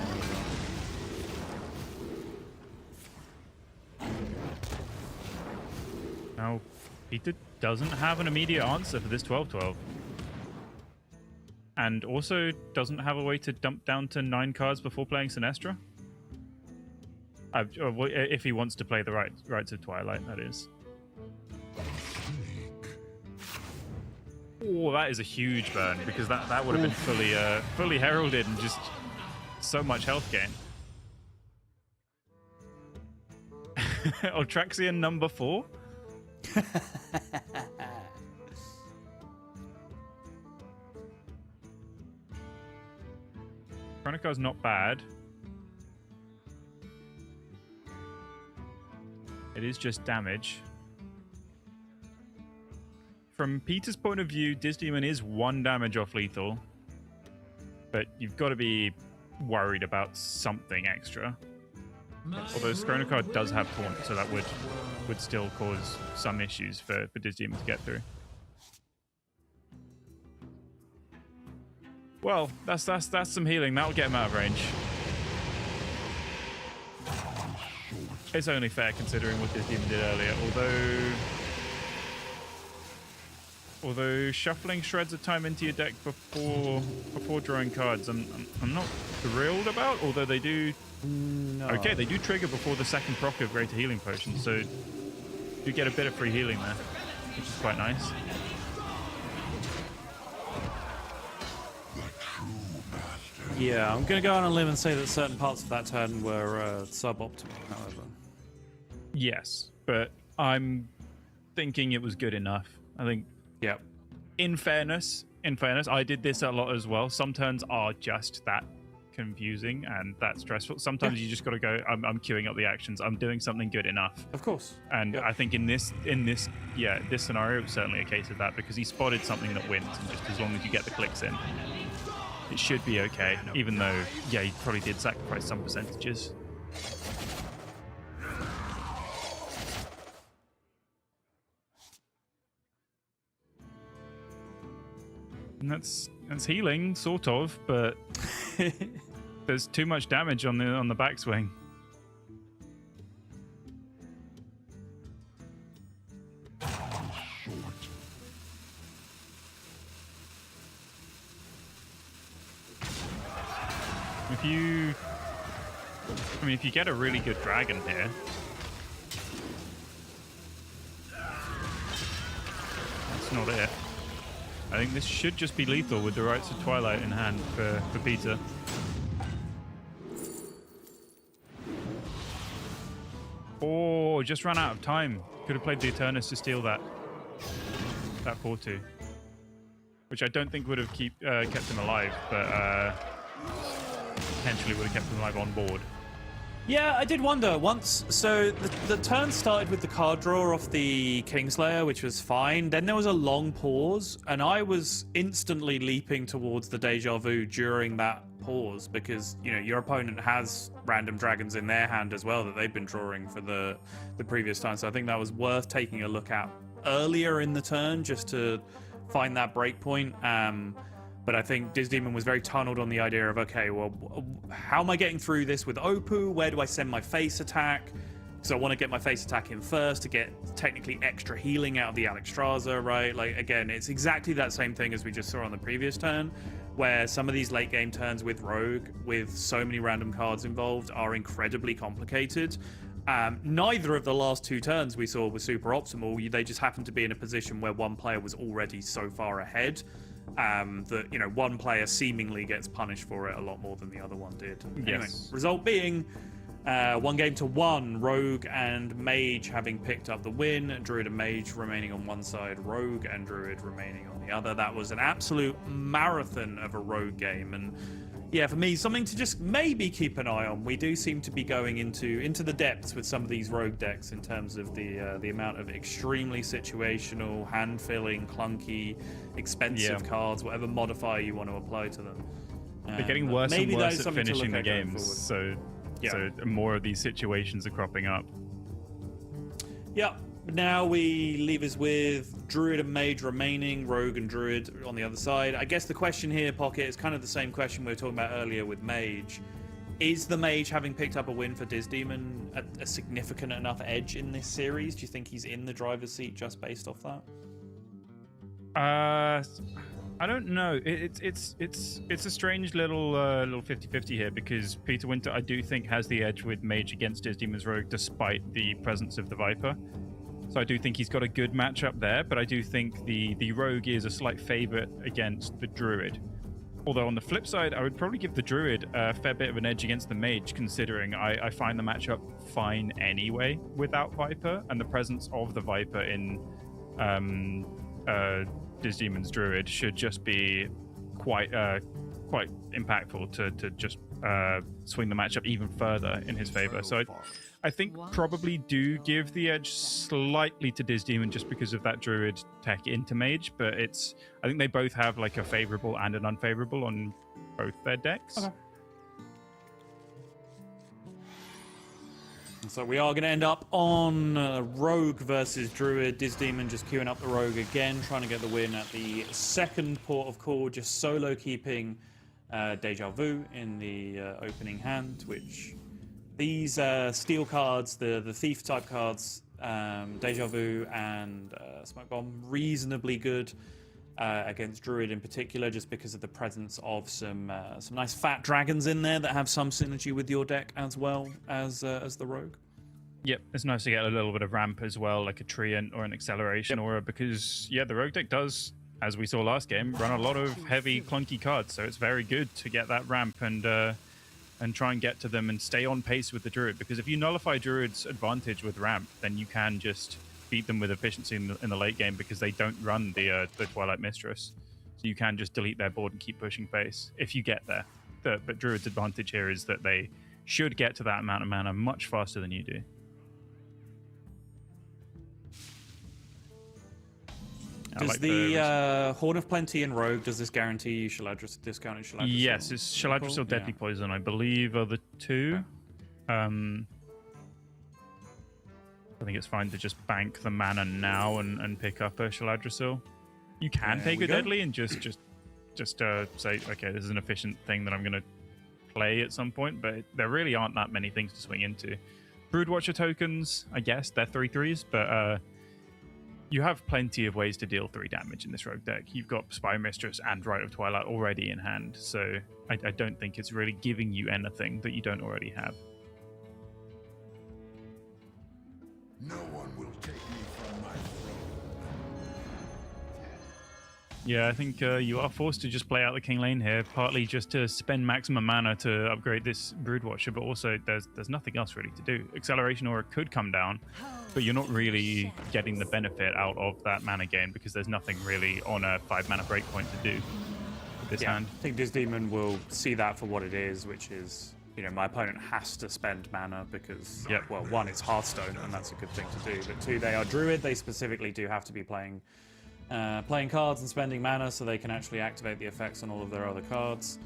Now, Peter doesn't have an immediate answer for this 12-12. And also doesn't have a way to dump down to 9 cards before playing Sinestra. If he wants to play the Rites of Twilight, that is. Oh, that is a huge burn, because that would have been fully heralded and just so much health gain. Ultraxian number 4? Chronicar's not bad. It is just damage. From Peter's point of view, Diz Demon is 1 damage off lethal, but you've got to be worried about something extra. Although Skronikar does have taunt, so that would still cause some issues for Diz Demon to get through. Well, that's some healing. That'll get him out of range. It's only fair considering what Diz Demon did earlier, although shuffling shreds of time into your deck before drawing cards, I'm not thrilled about. Although they do, okay, they do trigger before the second proc of Greater Healing Potion, so you get a bit of free healing there, which is quite nice. Yeah, I'm going to go on a limb and say that certain parts of that turn were suboptimal, however. Yes, but I'm thinking it was good enough. I think. Yeah. In fairness, I did this a lot as well. Some turns are just that confusing and that stressful. Sometimes you just got to go. I'm queuing up the actions. I'm doing something good enough. Of course. And I think in this scenario, it was certainly a case of that, because he spotted something that wins, and just as long as you get the clicks in, it should be okay. Even though, yeah, he probably did sacrifice some percentages. And that's healing, sort of, but there's too much damage on the backswing. if you get a really good dragon here, that's not it. I think this should just be lethal with the Rites of Twilight in hand for Peter. Oh, just ran out of time. Could have played the Eternus to steal that 4-2. Which I don't think would have kept him alive, but potentially would have kept him alive on board. Yeah, I did wonder once. So the turn started with the card draw off the Kingslayer, which was fine. Then there was a long pause, and I was instantly leaping towards the Deja Vu during that pause because, you know, your opponent has random dragons in their hand as well that they've been drawing for the previous time. So I think that was worth taking a look at earlier in the turn just to find that break point. But I think Dizdemon was very tunneled on the idea of, okay, well, how am I getting through this with Opoo? Where do I send my face attack? So I want to get my face attack in first to get technically extra healing out of the Alexstrasza, right? Like, again, it's exactly that same thing as we just saw on the previous turn, where some of these late game turns with Rogue, with so many random cards involved, are incredibly complicated. Neither of the last two turns we saw were super optimal. They just happened to be in a position where one player was already so far ahead that, you know, one player seemingly gets punished for it a lot more than the other one did. Anyway, result being 1-1, Rogue and Mage having picked up the win, Druid and Mage remaining on one side, Rogue and Druid remaining on the other. That was an absolute marathon of a Rogue game, and yeah, for me, something to just maybe keep an eye on. We do seem to be going into the depths with some of these Rogue decks in terms of the amount of extremely situational, hand-filling, clunky, expensive cards, whatever modifier you want to apply to them. They're getting worse and worse at finishing the games, so more of these situations are cropping up. Yeah. Now we leave us with Druid and Mage remaining, Rogue and Druid on the other side. I guess the question here, Pocket, is kind of the same question we were talking about earlier with Mage. Is the Mage, having picked up a win for Dizdemon, a significant enough edge in this series? Do you think he's in the driver's seat just based off that? I don't know. It's a strange little 50-50 here, because Peter Winter, I do think, has the edge with Mage against Disdemon's Rogue despite the presence of the Viper. So I do think he's got a good matchup there, but I do think the Rogue is a slight favorite against the Druid. Although on the flip side, I would probably give the Druid a fair bit of an edge against the Mage, considering I find the matchup fine anyway without Viper, and the presence of the Viper in Disdemon's Druid should just be quite impactful to just swing the matchup even further in his favor. So I think probably do give the edge slightly to Dizdemon just because of that Druid tech into Mage, but I think they both have like a favorable and an unfavorable on both their decks. Okay. So we are going to end up on Rogue versus Druid. Dizdemon just queuing up the Rogue again, trying to get the win at the second port of call, just solo keeping Deja Vu in the opening hand, which these steel cards, the thief type cards, Deja Vu and Smoke Bomb, reasonably good against Druid in particular, just because of the presence of some nice fat dragons in there that have some synergy with your deck as well as the Rogue. Yep, it's nice to get a little bit of ramp as well, like a Treant or an Acceleration Aura, because the Rogue deck does, as we saw last game, run a lot of heavy clunky cards, so it's very good to get that ramp and try and get to them and stay on pace with the Druid, because if you nullify Druid's advantage with ramp, then you can just beat them with efficiency in the late game, because they don't run the Twilight Mistress. So you can just delete their board and keep pushing face if you get there. But Druid's advantage here is that they should get to that amount of mana much faster than you do. Does the Horn of Plenty and Rogue, does this guarantee you Shaladris discounted Shaladris? Yes, it's Shaladris or Deadly Poison, I believe, are the two. Okay. I think it's fine to just bank the mana now and pick up a Shaladrisil. You can take a Deadly and just say, okay, this is an efficient thing that I'm going to play at some point, but there really aren't that many things to swing into. Broodwatcher tokens, I guess, they're 3/3s, but You have plenty of ways to deal 3 damage in this rogue deck. You've got Spy Mistress and Rite of Twilight already in hand, so I don't think it's really giving you anything that you don't already have. No one will take me from my throne. Yeah, I think you are forced to just play out the King Lane here, partly just to spend maximum mana to upgrade this Broodwatcher, but also there's nothing else really to do. Acceleration Aura could come down, but you're not really getting the benefit out of that mana gain because there's nothing really on a 5 mana breakpoint to do with this hand. I think Disdemon will see that for what it is, which is, you know, my opponent has to spend mana because, well, 1, it's Hearthstone, and that's a good thing to do, but 2, they are Druid. They specifically do have to be playing cards and spending mana so they can actually activate the effects on all of their other cards.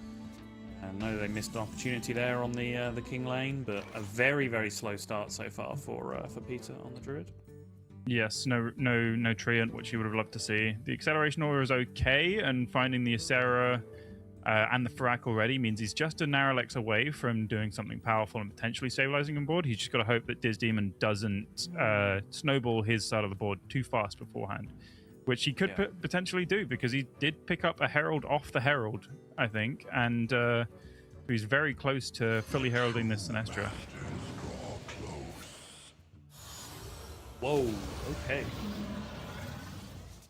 I know they missed an opportunity there on the King Lane, but a very, very slow start so far for Peter on the Druid. Yes, no Treant, which you would have loved to see. The Acceleration Aura is okay, and finding the Ysera and the Farak already means he's just a Naralex away from doing something powerful and potentially stabilizing on board. He's just got to hope that Disdemon doesn't snowball his side of the board too fast beforehand, which he could potentially do because he did pick up a Herald off the Herald, I think, and he's very close to fully heralding this Sinestra. Whoa, okay.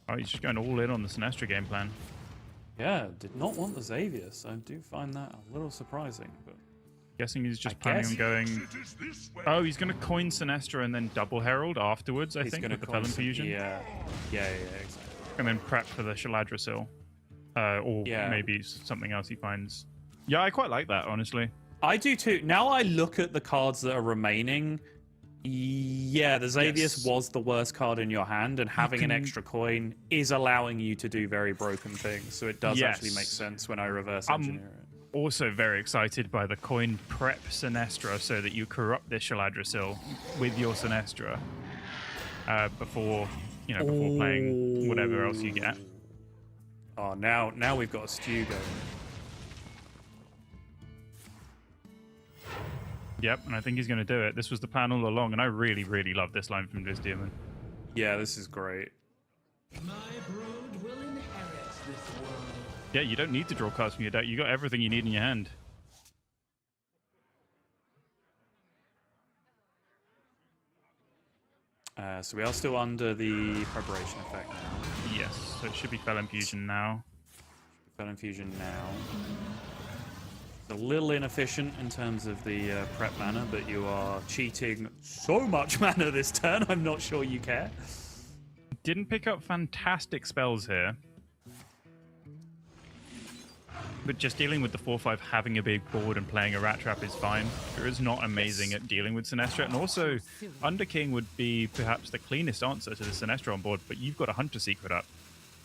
Oh, he's just going all in on the Sinestra game plan. Yeah, did not want the Xavier, so I do find that a little surprising, but... Guessing he's just planning on going... Oh, he's going to coin Sinestra and then double Herald afterwards, I think, with the Felon Fusion. Yeah, exactly. And then prep for the Shaladrasil. Or maybe something else he finds. Yeah, I quite like that, honestly. I do too. Now I look at the cards that are remaining. Yeah, the Xavius was the worst card in your hand, and having an extra coin is allowing you to do very broken things. So it does actually make sense when I reverse engineer it. Also very excited by the coin prep Sinestra so that you corrupt this Shaladrasil with your Sinestra before playing whatever else you get. Oh, now we've got a stew going. Yep, and I think he's going to do it. This was the plan all along, and I really, really love this line from Disdemon. Yeah, this is great. My brood will inherit this world. Yeah, you don't need to draw cards from your deck. You got everything you need in your hand. So we are still under the preparation effect now. Yes, so it should be Felon Fusion now. Felon Fusion now. It's a little inefficient in terms of the prep mana, but you are cheating so much mana this turn, I'm not sure you care. Didn't pick up fantastic spells here. But just dealing with the 4-5, having a big board and playing a Rat Trap is fine. It is not amazing at dealing with Sinestra. And also, Underking would be perhaps the cleanest answer to the Sinestra on board, but you've got a Hunter Secret up.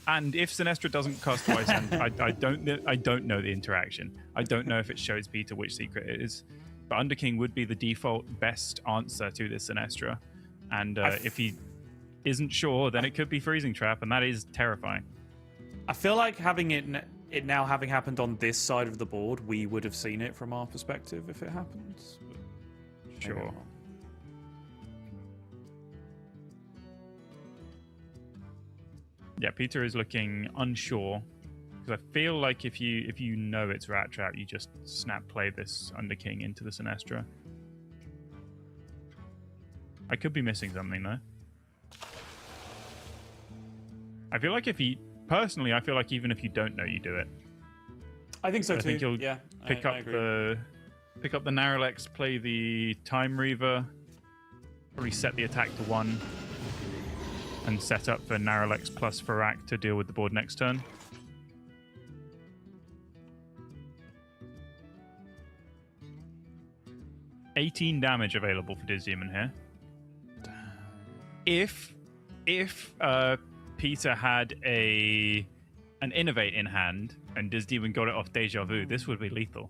And if Sinestra doesn't cast twice, and I don't know the interaction. I don't know if it shows Peter which secret it is. But Underking would be the default best answer to this Sinestra. And if he isn't sure, then it could be Freezing Trap, and that is terrifying. I feel like having it now having happened on this side of the board, we would have seen it from our perspective if it happens. But sure. Yeah, Peter is looking unsure because I feel like if you know it's Rat Trap, you just snap play this Underking into the Sinestra. I could be missing something though. I feel like personally, I feel like even if you don't know, you do it. I think so too. I think you'll pick up agree. the Naralex, play the Time Reaver, probably set the attack to 1. And set up for Naralex plus Farak to deal with the board next turn. $18 damage available for Disdemon here. If Peter had an Innovate in hand and Disdemon got it off Deja Vu, this would be lethal.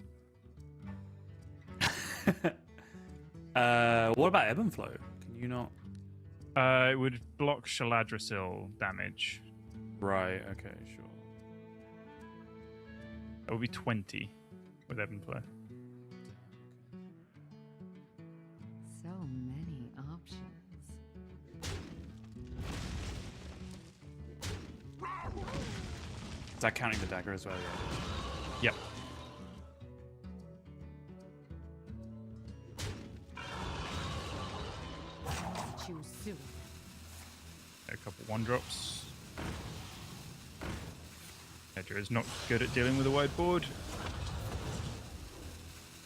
What about Ebb and Flow? Can you not? It would block Shaladrasil damage. Right, okay, sure. It would be 20 with Ebb and Flow. So many options. Is that counting the dagger as well? Yep. Choose soon. A couple 1-drops. Edger is not good at dealing with a wide board.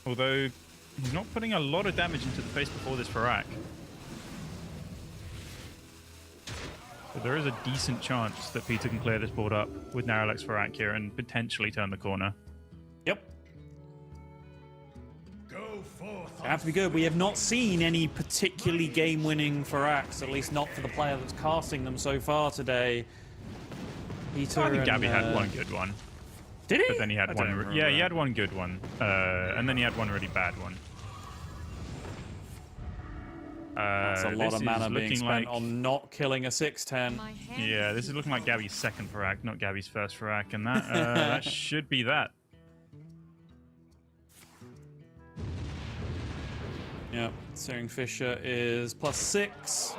Although he's not putting a lot of damage into the face before this Farak. But there is a decent chance that Peter can clear this board up with Naralex Farak here and potentially turn the corner. Yep. Go forth. Have to be good. We have not seen any particularly game-winning Faraks, at least not for the player that's casting them so far today. Peter I think Gabby and, had one good one. Did he? But then he had one. Yeah, he had one good one, and then he had one really bad one. That's a lot of mana being spent on not killing a 6/10. Yeah, this is looking like Gabby's second Farak, not Gabby's first Farak, and that that should be that. Yep, Searing Fissure is +6.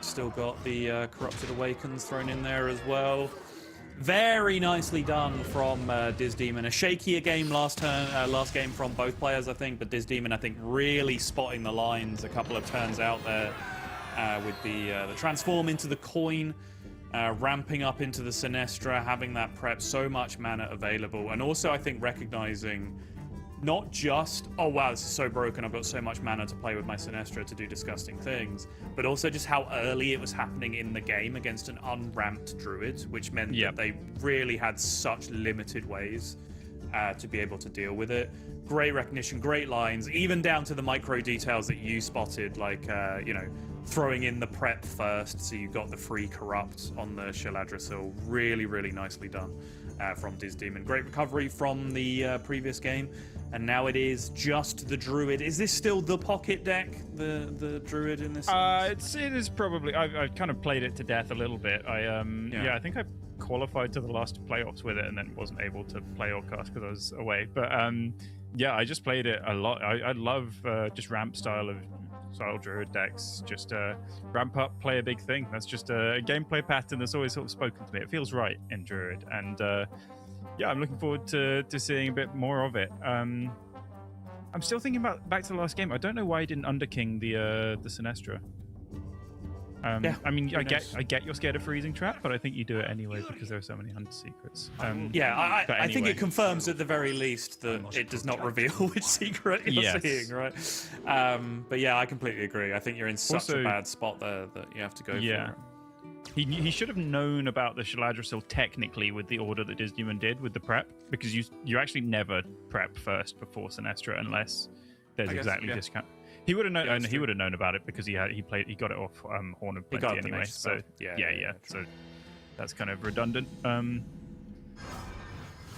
Still got the Corrupted Awakens thrown in there as well. Very nicely done from Diz Demon. A shakier game last game from both players, I think, but Diz Demon, I think, really spotting the lines a couple of turns out there with the transform into the coin, ramping up into the Sinestra, having that prep, so much mana available, and also I think recognizing not just, oh wow, this is so broken, I've got so much mana to play with my Sinestra to do disgusting things, but also just how early it was happening in the game against an unramped Druid, which meant that they really had such limited ways to be able to deal with it. Great recognition, great lines, even down to the micro details that you spotted, like, you know, throwing in the prep first, so you got the free corrupt on the Sheladrasil. Really, really nicely done from Diz Demon. Great recovery from the previous game. And now it is just the Druid. Is this still the pocket deck, the Druid in this? It is probably. I've kind of played it to death a little bit. I think I qualified to the last playoffs with it, and then wasn't able to play or cast because I was away. But yeah, I just played it a lot. I love just ramp style Druid decks. Just ramp up, play a big thing. That's just a gameplay pattern that's always sort of spoken to me. It feels right in Druid, and yeah, I'm looking forward to seeing a bit more of it. I'm still thinking about back to the last game. I don't know why he didn't underking the Sinestra. Yeah, I mean, I get you're scared of freezing trap, but I think you do it anyway because there are so many hunter secrets. Yeah, I think it confirms at the very least that it does not reveal which secret you're seeing, right? But yeah, I completely agree. I think you're in such a bad spot there that you have to go for it. He should have known about the Sheladrasil technically with the order that Diz Demon did with the prep, because you actually never prep first before Sinestra unless there's discount. He would have known. Yeah, he would have known about it because he got it off Horn of Plenty anyway. So yeah. So that's kind of redundant.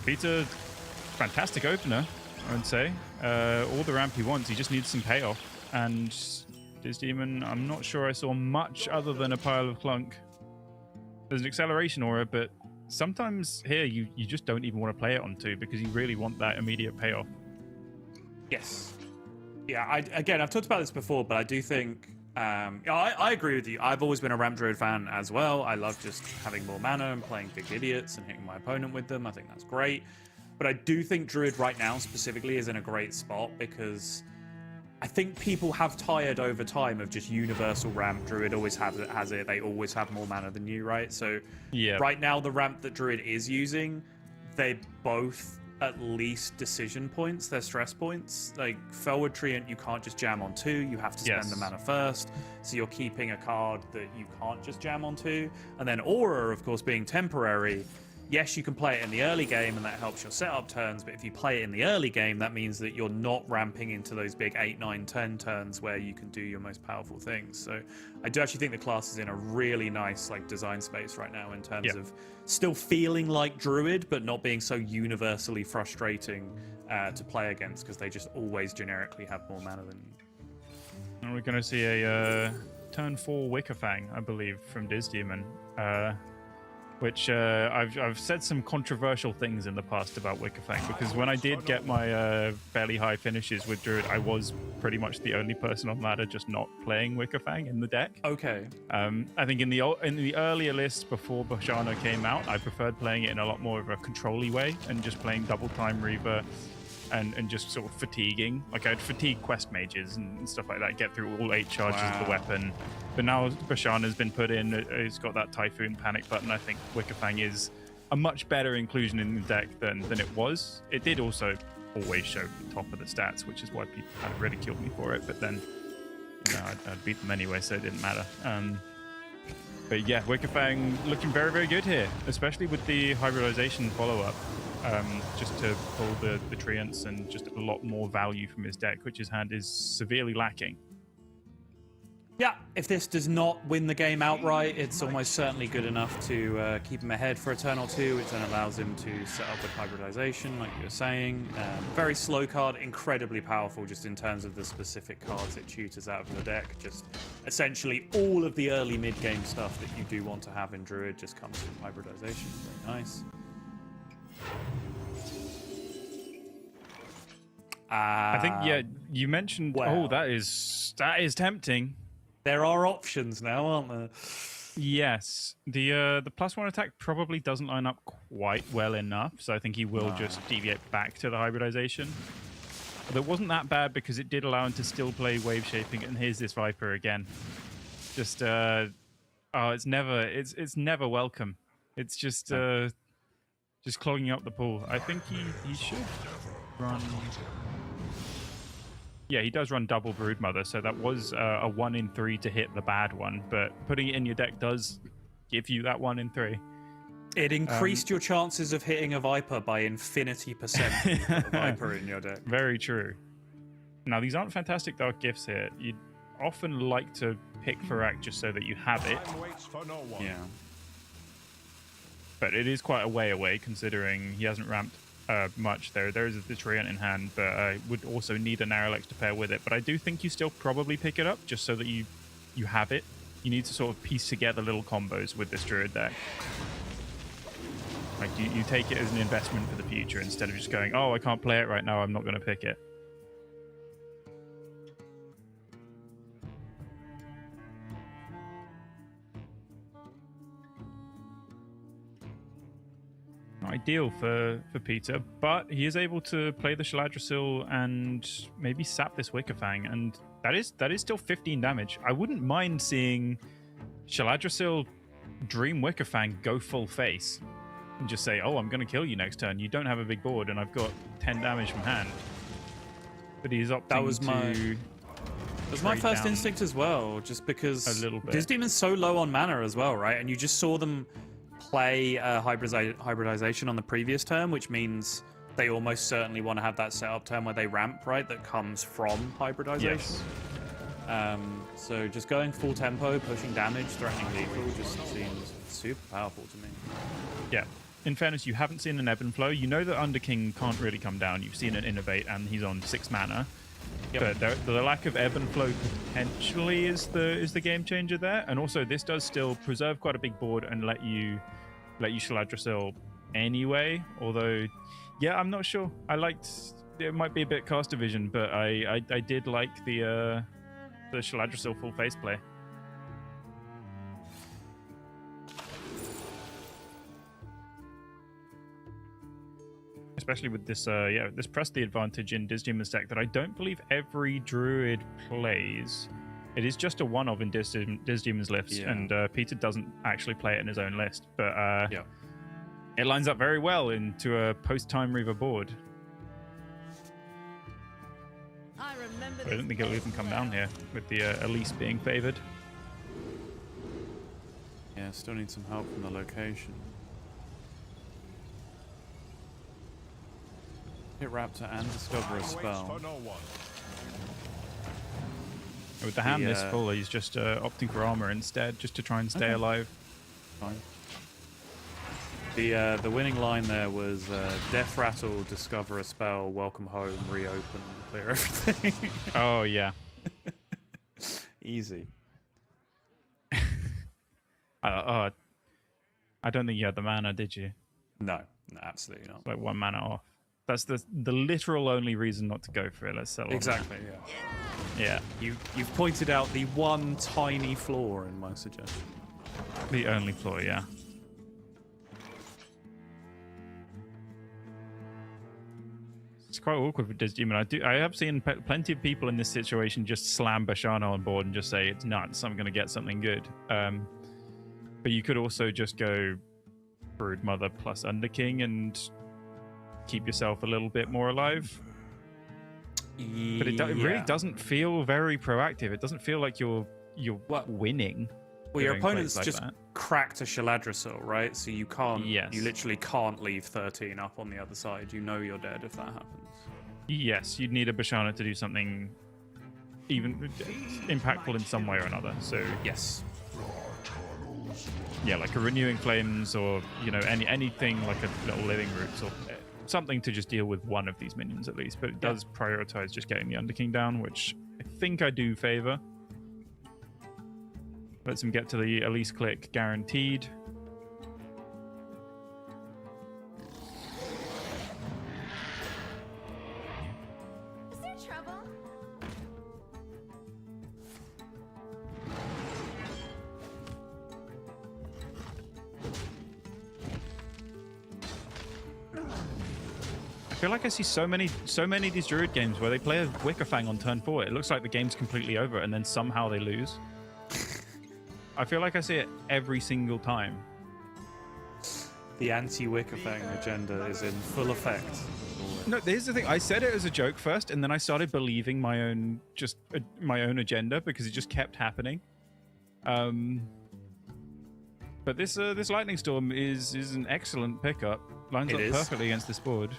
Peter, fantastic opener, I would say. All the ramp he wants. He just needs some payoff. And Diz Demon, I'm not sure I saw much other than a pile of clunk. There's an acceleration aura, but sometimes here you just don't even want to play it on 2 because you really want that immediate payoff. Yes. Yeah, I've talked about this before, but I do think I agree with you. I've always been a ramp druid fan as well. I love just having more mana and playing big idiots and hitting my opponent with them. I think that's great. But I do think druid right now specifically is in a great spot because I think people have tired over time of just universal ramp. Druid always has it. They always have more mana than you, right? So right now the ramp that druid is using, they both at least decision points, they're stress points. Like Forward Treant, you can't just jam on 2, you have to spend the mana first. So you're keeping a card that you can't just jam on 2. And then Aura, of course, being temporary. Yes, you can play it in the early game and that helps your setup turns, but if you play it in the early game, that means that you're not ramping into those big 8, 9, 10 turns where you can do your most powerful things. So I do actually think the class is in a really nice like design space right now in terms of still feeling like Druid, but not being so universally frustrating to play against because they just always generically have more mana than you. And we're going to see a turn 4 Wickerfang, I believe, from Diz Demon. which I've said some controversial things in the past about Wickerfang, because when I did get my fairly high finishes with Druid, I was pretty much the only person on ladder just not playing Wickerfang in the deck. Okay. I think in the earlier lists before Bashana came out, I preferred playing it in a lot more of a control-y way and just playing double time Reaver and just sort of fatiguing. Like I'd fatigue quest mages and stuff like that, get through all 8 charges of the weapon. But now Bashana's been put in, it's got that Typhoon panic button. I think Wickerfang is a much better inclusion in the deck than it was. It did also always show top of the stats, which is why people kind of ridiculed me for it. But then, you know, I'd beat them anyway, so it didn't matter. But yeah, Wickerfang looking very, very good here, especially with the hybridization follow-up. Just to pull the treants and just a lot more value from his deck, which his hand is severely lacking. Yeah, if this does not win the game outright, it's almost certainly good enough to keep him ahead for a turn or two, which then allows him to set up with hybridization, like you were saying. Very slow card, incredibly powerful just in terms of the specific cards it tutors out of your deck. Just essentially all of the early mid-game stuff that you do want to have in Druid just comes from hybridization. Very nice. I think, yeah, you mentioned, well, oh, that is tempting. There are options now, aren't there? Yes. The +1 attack probably doesn't line up quite well enough, so I think he will just deviate back to the hybridization. But it wasn't that bad because it did allow him to still play wave shaping, and here's this Viper again. Just it's never welcome. It's just clogging up the pool. I think he should run. Yeah, he does run double Broodmother, so that was a 1 in 3 to hit the bad one, but putting it in your deck does give you that 1 in 3. It increased your chances of hitting a Viper by infinity%. With a Viper in your deck. Very true. Now, these aren't fantastic dark gifts here. You'd often like to pick Farak just so that you have it. Yeah. But it is quite a way away, considering he hasn't ramped much. There is the Treant in hand, but I would also need a Narrowlex to pair with it. But I do think you still probably pick it up just so that you have it. You need to sort of piece together little combos with this Druid deck. Like you take it as an investment for the future instead of just going, oh, I can't play it right now, I'm not going to pick it. Not ideal for Peter, but he is able to play the Shaladrosil and maybe sap this Wickerfang, and that is still 15 damage. I wouldn't mind seeing Shaladrosil Dream Wickerfang go full face and just say, oh, I'm going to kill you next turn. You don't have a big board, and I've got 10 damage from hand. But he's opting That was my first down instinct as well, just because a little bit. this demon's so low on mana as well, right? And you just saw them play hybridization on the previous turn, which means they almost certainly want to have that setup turn where they ramp, right? That comes from hybridization. Yes. So just going full tempo, pushing damage, threatening lethal just seems super powerful to me. Yeah. In fairness, you haven't seen an ebb and flow. You know that Underking can't really come down. You've seen it innovate, and he's on 6 mana. Yep. But the lack of ebb and flow potentially is the game changer there. And also, this does still preserve quite a big board and let you Shaladrosil anyway. Although, yeah, I'm not sure. It might be a bit cast division, but I did like the Shaladrosil full face play. Especially with this, this pressed the advantage in Disdemon's deck that I don't believe every Druid plays. It is just a one-of in Disdemon's lists, and Peter doesn't actually play it in his own list. But it lines up very well into a post-Time Reaver board. I remember. I don't think it'll even come down here with the Elise being favored. Yeah, still need some help from the location. Hit Raptor and discover a spell. With the hand this full, he's just opting for armor instead, just to try and stay alive. Fine. The winning line there was Death Rattle, discover a spell, welcome home, reopen, clear everything. Oh yeah. Easy. I don't think you had the mana, did you? No, absolutely not. Like 1 mana off. That's the literal only reason not to go for it. Let's settle Exactly, on that. yeah. You've pointed out the one tiny flaw in my suggestion. The only flaw, yeah. It's quite awkward with Disdemon. I have seen plenty of people in this situation just slam Bashana on board and just say it's nuts, I'm going to get something good. But you could also just go Broodmother plus Underking and keep yourself a little bit more alive. But it really doesn't feel very proactive. It doesn't feel like you're winning. Well, your opponent's like just cracked a Shaladrisil, right? So you can't. Yes. You literally can't leave 13 up on the other side. You know you're dead if that happens. Yes, you'd need a Bashana to do something even impactful in some way or another. So yes. Yeah, like a Renewing Flames, or anything like a little Living Roots, or something to just deal with one of these minions at least. But it does prioritize just getting the Underking down, which I think I do favor. Lets him get to the Elise click guaranteed. Is there trouble? I feel like I see so many of these Druid games where they play a Wickerfang on turn 4. It looks like the game's completely over, and then somehow they lose. I feel like I see it every single time. The anti-Wickerfang agenda is in full effect. No, here's the thing. I said it as a joke first, and then I started believing my own agenda because it just kept happening. But this Lightning Storm is an excellent pickup. Lines up perfectly against this board.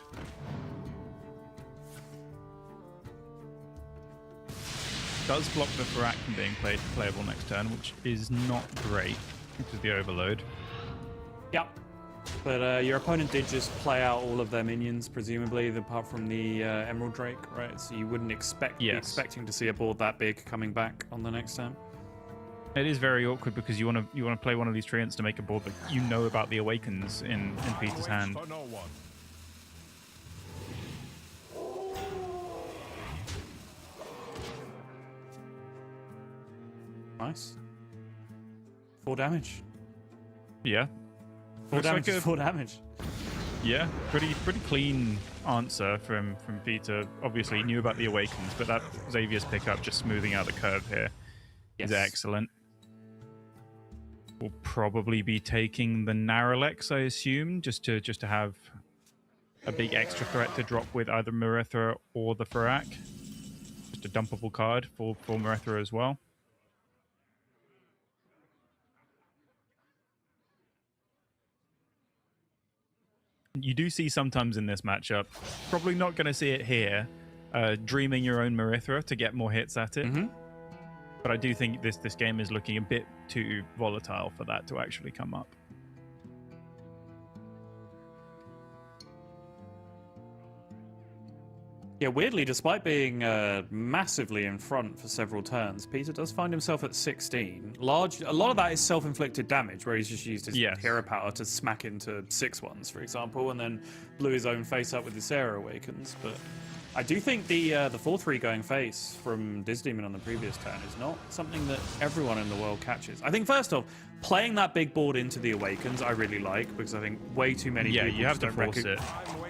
Does block the Farak from being playable next turn, which is not great because of the overload. Yep. But your opponent did just play out all of their minions, presumably, apart from the Emerald Drake, right? So you wouldn't be expecting to see a board that big coming back on the next turn. It is very awkward because you want to play one of these treants to make a board that you know about the Awakens in Peter's hand. Nice. 4 damage. Yeah. 4 damage. Like 4 damage. Yeah, pretty clean answer from Peter. Obviously, he knew about the Awakens, but that Xavier's pickup, just smoothing out the curve here, is excellent. We'll probably be taking the Naralex, I assume, just to have a big extra threat to drop with either Marithra or the Farak. Just a dumpable card for Marithra as well. You do see sometimes in this matchup, probably not going to see it here, dreaming your own Marithra to get more hits at it. Mm-hmm. But I do think this game is looking a bit too volatile for that to actually come up. Yeah, weirdly, despite being massively in front for several turns, Peter does find himself at 16. A lot of that is self-inflicted damage, where he's just used his hero power to smack into 6-1s, for example, and then blew his own face up with the Sarah Awakens. But I do think the 4-3 going face from Disdemon on the previous turn is not something that everyone in the world catches. I think, first off, playing that big board into the Awakens I really like, because I think way too many people you have to force it.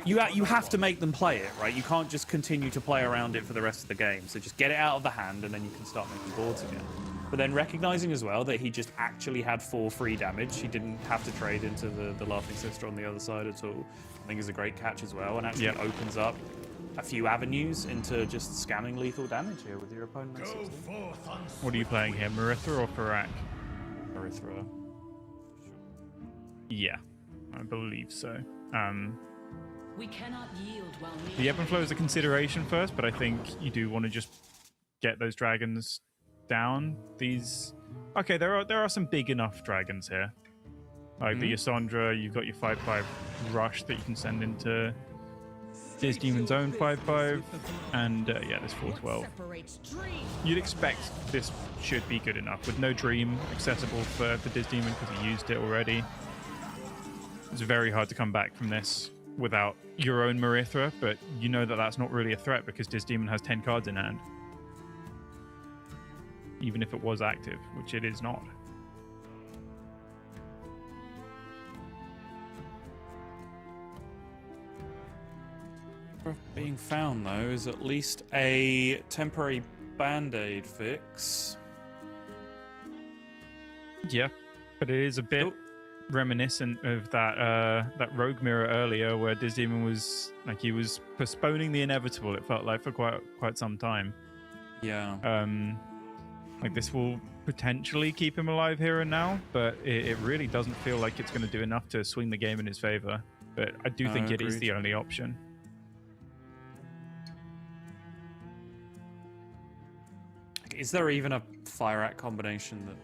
You have to make them play it, right? You can't just continue to play around it for the rest of the game. So just get it out of the hand, and then you can start making boards again. But then recognizing as well that he just actually had 4 free damage. He didn't have to trade into the Laughing Sister on the other side at all. I think is a great catch as well, and actually opens up a few avenues into just scamming lethal damage here with your opponent at 16. What are you playing here, Marithra or Farak? Marithra. Yeah, I believe so. We cannot yield while the ebb and flow is a consideration first, but I think you do want to just get those dragons down. Okay, there are some big enough dragons here. Like the Yasandra, you've got your 5/5 rush that you can send into Disdemon's own 5/5, and there's 4/12. You'd expect this should be good enough with no Dream accessible for Disdemon because he used it already. It's very hard to come back from this without your own Marithra, but you know that that's not really a threat because Disdemon has 10 cards in hand. Even if it was active, which it is not. Being found, though, is at least a temporary band-aid fix. Yeah, but it is a bit reminiscent of that rogue mirror earlier, where Disdemon was like he was postponing the inevitable. It felt like for quite some time. Yeah. Like this will potentially keep him alive here and now, but it really doesn't feel like it's going to do enough to swing the game in his favor. But I do think it is the only option. Is there even a Fire Act combination that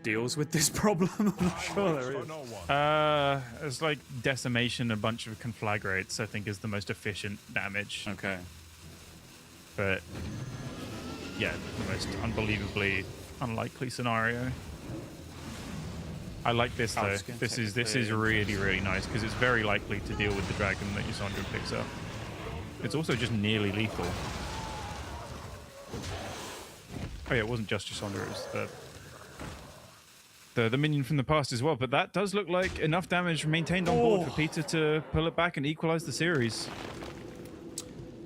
deals with this problem? I'm not sure there is. It's like Decimation, a bunch of Conflagrates, I think is the most efficient damage. Okay. But yeah, the most unbelievably unlikely scenario. I like this though. This is really nice because it's very likely to deal with the dragon that Yusandra picks up. It's also just nearly lethal. Oh yeah, it wasn't just Yusandra, it was the minion from the past as well. But that does look like enough damage maintained on board for Peter to pull it back and equalize the series.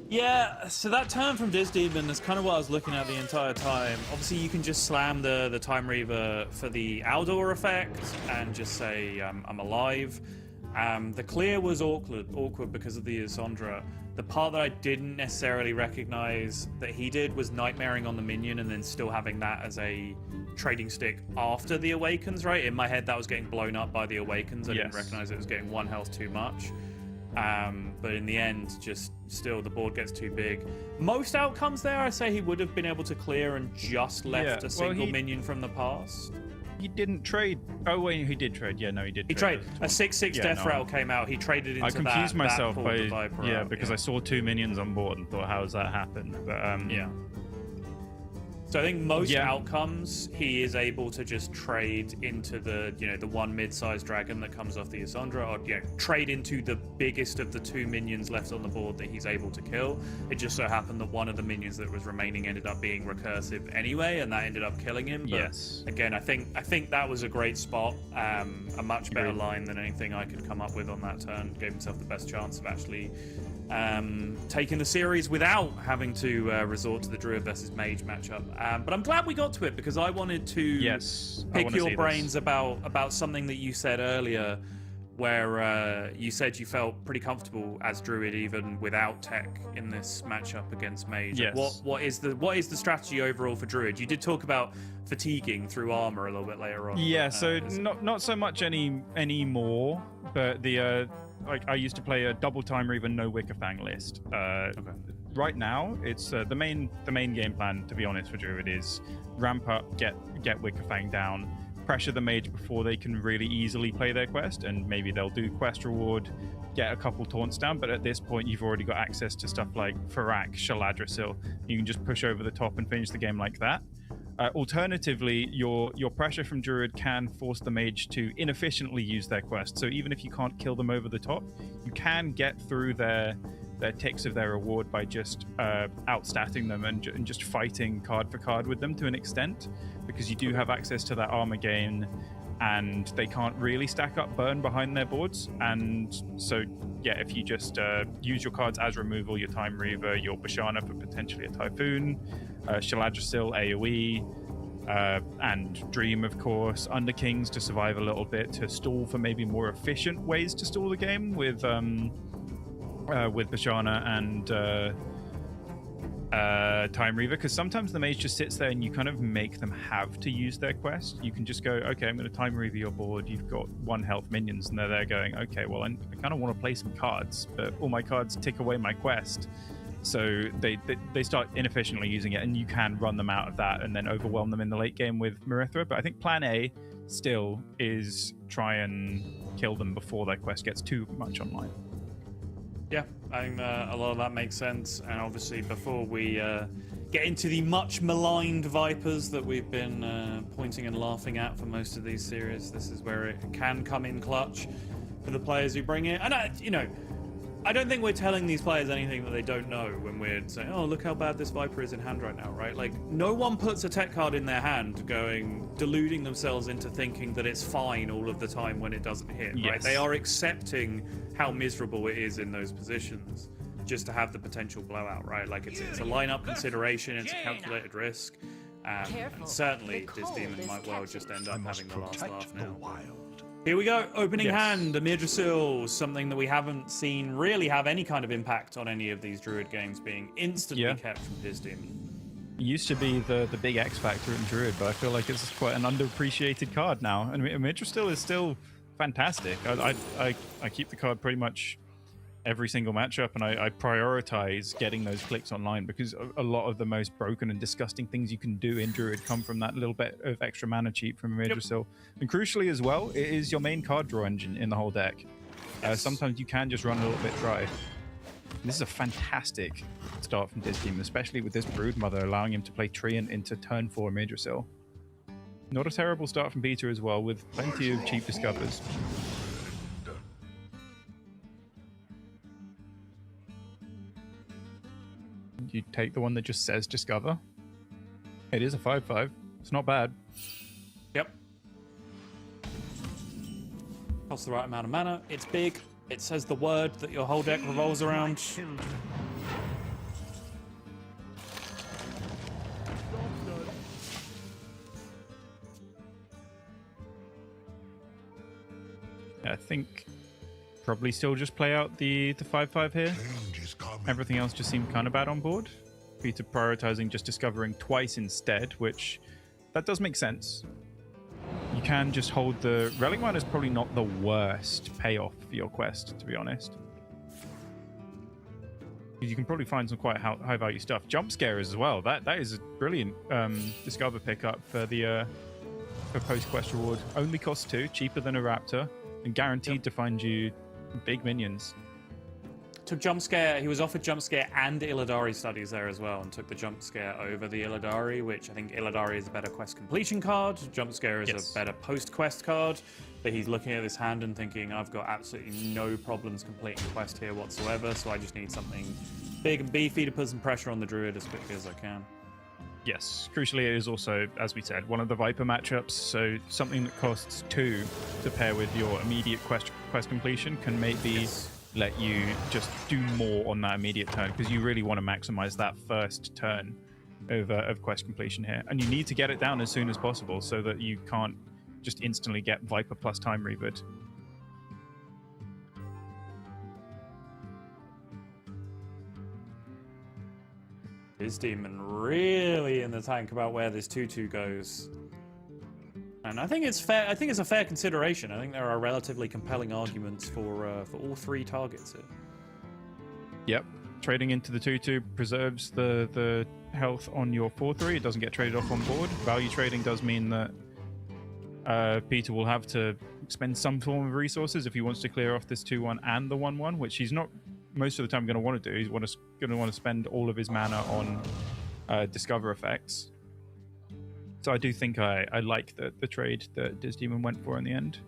Yeah, so that turn from Disdemon is kind of what I was looking at the entire time. Obviously, you can just slam the Time Reaver for the Aldor effect and just say, I'm alive. The clear was awkward because of the Yusandra. The part that I didn't necessarily recognize that he did was nightmaring on the minion and then still having that as a trading stick after the Awakens, right? In my head, that was getting blown up by the Awakens. I didn't recognize it was getting 1 health too much. But in the end, just still the board gets too big. Most outcomes there, I say he would have been able to clear and just left a single minion from the past. He didn't trade. Oh wait, he did trade. Yeah, no, he did. He traded. A 6/6 death rattle came out. He traded into that. I confused myself by because I saw 2 minions on board and thought, how does that happen? But yeah. So I think most outcomes he is able to just trade into the the one mid-sized dragon that comes off the Yusandra, or trade into the biggest of the 2 minions left on the board that he's able to kill. It just so happened that one of the minions that was remaining ended up being recursive anyway, and that ended up killing him. But again, I think that was a great spot, a much better line than anything I could come up with on that turn. Gave himself the best chance of actually taking the series without having to resort to the Druid versus Mage matchup. But I'm glad we got to it because I wanted to pick your brains about something that you said earlier, where you said you felt pretty comfortable as Druid even without tech in this matchup against Mage. Yes. What is the strategy overall for Druid? You did talk about fatiguing through armor a little bit later on. Yeah, so not so much anymore, but the like I used to play a double Time Reaver no Wickerfang list. Right now, it's the main game plan, to be honest, for Druid is ramp up, get Wickerfang down, pressure the mage before they can really easily play their quest, and maybe they'll do quest reward, get a couple taunts down, but at this point you've already got access to stuff like Farak, Shaladrasil. You can just push over the top and finish the game like that. Alternatively, your pressure from Druid can force the mage to inefficiently use their quest. So even if you can't kill them over the top, you can get through their ticks of their reward by just outstatting them and just fighting card for card with them to an extent, because you do have access to that armor gain, and they can't really stack up burn behind their boards. And so yeah, if you just use your cards as removal, your Time Reaver, your Bashana for potentially a Typhoon, Shaladrasil AoE, and Dream, of course, Underkings to survive a little bit, to stall for maybe more efficient ways to stall the game with Bashana and Time Reaver, because sometimes the mage just sits there and you kind of make them have to use their quest. You can just go, okay, I'm going to Time Reaver your board, you've got 1 health minions, and they're there going, okay, well, I kind of want to play some cards, but all my cards tick away my quest. So they start inefficiently using it, and you can run them out of that and then overwhelm them in the late game with Marithra. But I think plan A still is try and kill them before their quest gets too much online. Yeah, I think a lot of that makes sense. And obviously, before we get into the much maligned Vipers that we've been pointing and laughing at for most of these series, this is where it can come in clutch. for the players who bring it. And I don't think we're telling these players anything that they don't know when we're saying, oh, look how bad this Viper is in hand right now, right? Like, no one puts a tech card in their hand deluding themselves into thinking that it's fine all of the time when it doesn't hit, right? They are accepting how miserable it is in those positions just to have the potential blowout, right? Like, it's a lineup consideration, it's a calculated risk. And certainly, this demon might well just end up having the last laugh now. Here we go, opening hand, Yggdrasil, something that we haven't seen really have any kind of impact on any of these Druid games being instantly kept from Diz Demon. It used to be the big X factor in Druid, but I feel like it's quite an underappreciated card now. And Yggdrasil is still fantastic. I keep the card pretty much every single matchup, and I prioritize getting those clicks online because a lot of the most broken and disgusting things you can do in Druid come from that little bit of extra mana cheap from Yggdrasil. And crucially as well, it is your main card draw engine in the whole deck. Sometimes you can just run a little bit dry. And this is a fantastic start from Diz Demon, especially with this Broodmother allowing him to play Treant into turn 4 Yggdrasil. Not a terrible start from Peter as well, with plenty of cheap discovers. You take the one that just says Discover. It is a 5/5. It's not bad. Yep. Costs the right amount of mana. It's big. It says the word that your whole deck revolves around. I think probably still just play out the 5/5 here. Everything else just seemed kind of bad on board. Peter prioritizing just discovering twice instead, which that does make sense. You can just hold the Relic Mine is probably not the worst payoff for your quest, to be honest. You can probably find some quite high value stuff. Jump scares as well. That is a brilliant discover pickup for the for post quest reward. Only costs 2, cheaper than a Raptor, and guaranteed to find you big minions. Took Jump Scare, he was offered Jump Scare and Illidari studies there as well, and took the Jump Scare over the Illidari, which I think Illidari is a better quest completion card, Jump Scare is a better post-quest card, but he's looking at this hand and thinking, I've got absolutely no problems completing quest here whatsoever, so I just need something big and beefy to put some pressure on the Druid as quickly as I can. Yes, crucially it is also, as we said, one of the Viper matchups, so something that costs 2 to pair with your immediate quest completion can maybe let you just do more on that immediate turn, because you really want to maximize that first turn of quest completion here. And you need to get it down as soon as possible so that you can't just instantly get Viper plus time reboot. His demon really in the tank about where this 2/2 goes. And I think it's fair. I think it's a fair consideration. I think there are relatively compelling arguments for all 3 targets here. Yep, trading into the 2/2 preserves the health on your 4/3. It doesn't get traded off on board. Value trading does mean that Peter will have to spend some form of resources if he wants to clear off this 2/1 and the 1/1, which he's not most of the time going to want to do. He's going to want to spend all of his mana on discover effects. So I do think I like the trade that Diz Demon went for in the end.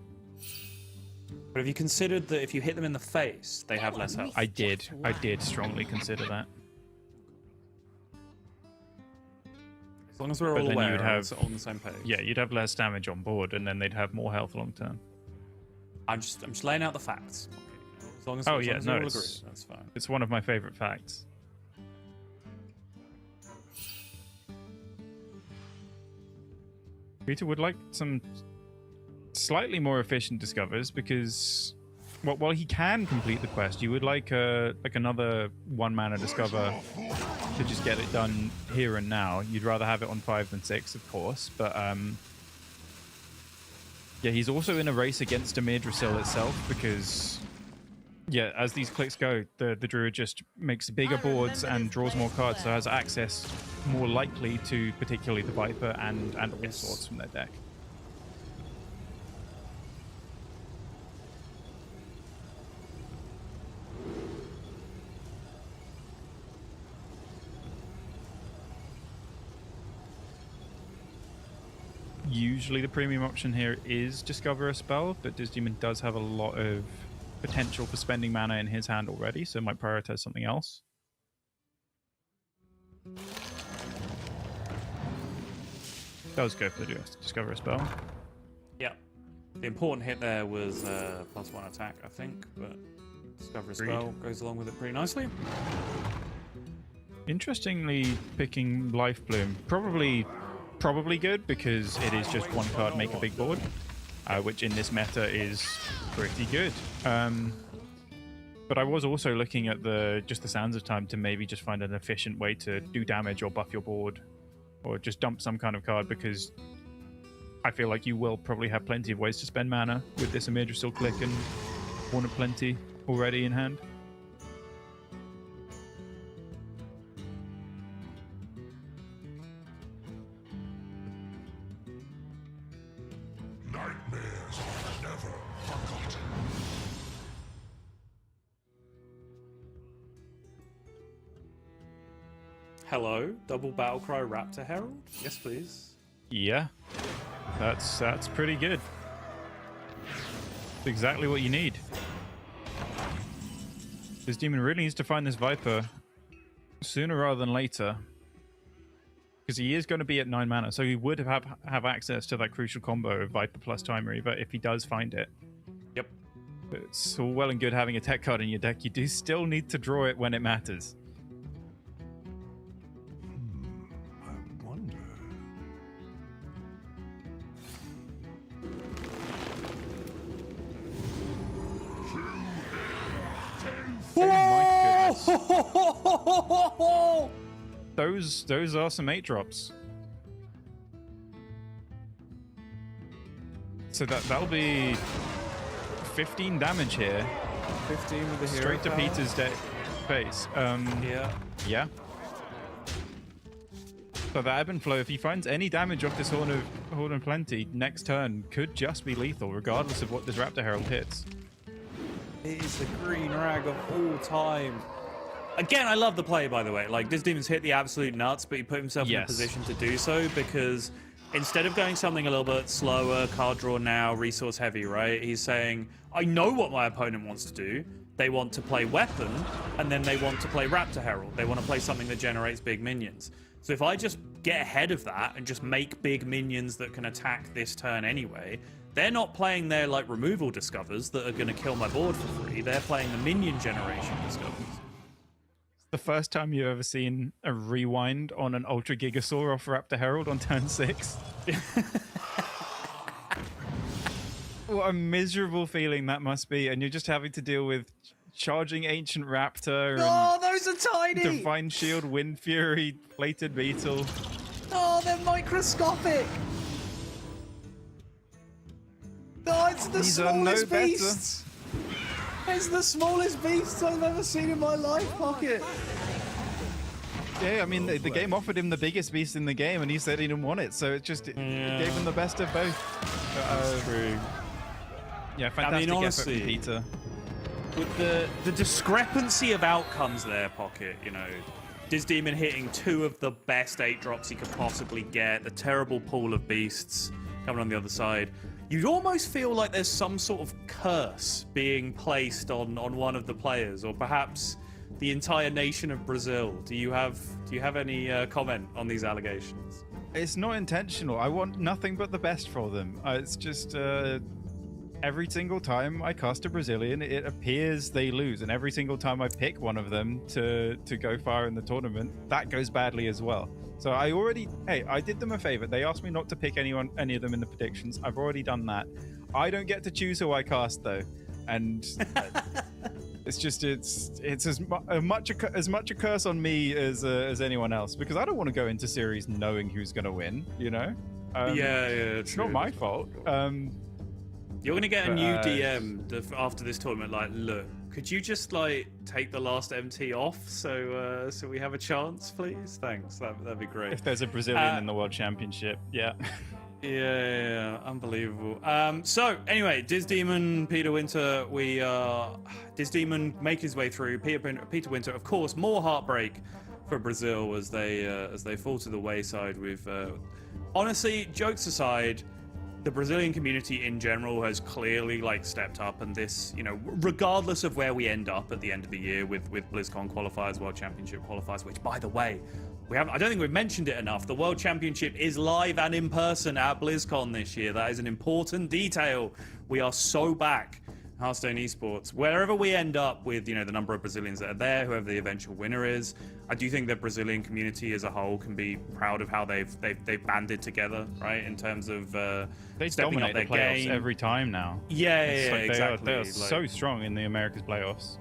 But have you considered that if you hit them in the face, they have less health? I did strongly consider that. As long as we're all aware, on the same page. Yeah, you'd have less damage on board, and then they'd have more health long term. I'm just laying out the facts. As long as, oh as yeah, long as no, we all it's agree, that's fine. It's one of my favorite facts. Peter would like some slightly more efficient discovers because, well, while he can complete the quest, you would like another 1 mana discover to just get it done here and now. You'd rather have it on 5 than 6, of course, but yeah, he's also in a race against Yggdrasil itself because, yeah, as these clicks go, the Druid just makes bigger boards and draws more cards, so has access more likely to particularly the Viper and all sorts from their deck. usually the premium option here is Discover a Spell, but Disdemon does have a lot of potential for spending mana in his hand already, so might prioritize something else. Does go for the Discover a Spell. Yeah. The important hit there was +1 attack, I think, but Discover a Spell goes along with it pretty nicely. Interestingly, picking Life Bloom, probably good because it is just one card, make a big board, which in this meta is pretty good. But I was also looking at the Sands of Time to maybe just find an efficient way to do damage or buff your board, or just dump some kind of card, because I feel like you will probably have plenty of ways to spend mana with this Imidrisil Click and Horn of Plenty already in hand. Nightmares are never forgotten. Hello, double Battlecry Raptor Herald? Yes, please. Yeah, that's pretty good. It's exactly what you need. This demon really needs to find this Viper sooner rather than later, because he is going to be at 9 mana, so he would have access to that crucial combo of Viper plus Time Reaver if he does find it. Yep. But it's all well and good having a tech card in your deck. You do still need to draw it when it matters. I wonder. Oh my goodness. Those are some 8-drops. So that'll be 15 damage here. 15 with the hero Straight to power. Peter's face. Yeah. So the Ebb and Flow, if he finds any damage off this Horn of Plenty, next turn could just be lethal, regardless of what this Raptor Herald hits. It is the green rag of all time. Again, I love the play, by the way. Like, this demon's hit the absolute nuts, but he put himself in a position to do so because instead of going something a little bit slower, card draw now, resource heavy, right? He's saying, I know what my opponent wants to do. They want to play Weapon, and then they want to play Raptor Herald. They want to play something that generates big minions. So if I just get ahead of that and just make big minions that can attack this turn anyway, they're not playing their like removal discovers that are going to kill my board for free. They're playing the minion generation discovers. The first time you've ever seen a rewind on an Ultra Gigasaur off Raptor Herald on turn 6. What a miserable feeling that must be, and you're just having to deal with charging Ancient Raptor. Oh, those are tiny! Divine Shield, Wind Fury, Plated Beetle. Oh, they're microscopic! Oh, it's the These are no smallest better. beasts! It's the smallest beasts I've ever seen in my life, Pocket! Yeah, I mean, the game offered him the biggest beast in the game, and he said he didn't want it, so it just it gave him the best of both. True. Yeah, fantastic I mean, honestly, effort from Peter. With the discrepancy of outcomes there, Pocket, you know, Disdemon hitting 2 of the best 8-drops he could possibly get, the terrible pool of beasts coming on the other side. You'd almost feel like there's some sort of curse being placed on one of the players, or perhaps the entire nation of Brazil. Do you have any comment on these allegations? It's not intentional. I want nothing but the best for them. It's just every single time I cast a Brazilian, it appears they lose, and every single time I pick one of them to go far in the tournament, that goes badly as well. So I did them a favor. They asked me not to pick any of them in the predictions. I've already done that. I don't get to choose who I cast though, and it's as much a curse on me as anyone else, because I don't want to go into series knowing who's going to win. You know? It's not my fault. You're gonna get a new DM after this tournament. Like, look, could you just like take the last MT off so we have a chance, please? Thanks. That'd be great. If there's a Brazilian in the World Championship, yeah. Yeah, unbelievable. So anyway, Disdemon, Peter Winter, Disdemon make his way through. Peter Winter, of course, more heartbreak for Brazil as they fall to the wayside. With honestly, jokes aside, the Brazilian community in general has clearly stepped up, and this, regardless of where we end up at the end of the year with BlizzCon qualifiers, World Championship qualifiers, which by the way, I don't think we've mentioned it enough. The World Championship is live and in person at BlizzCon this year. That is an important detail. We are so back. Hearthstone Esports, wherever we end up with, the number of Brazilians that are there, whoever the eventual winner is, I do think the Brazilian community as a whole can be proud of how they've banded together, right? In terms of they stepping dominate up their the playoffs game every time now. Exactly. They are so strong in the Americas playoffs.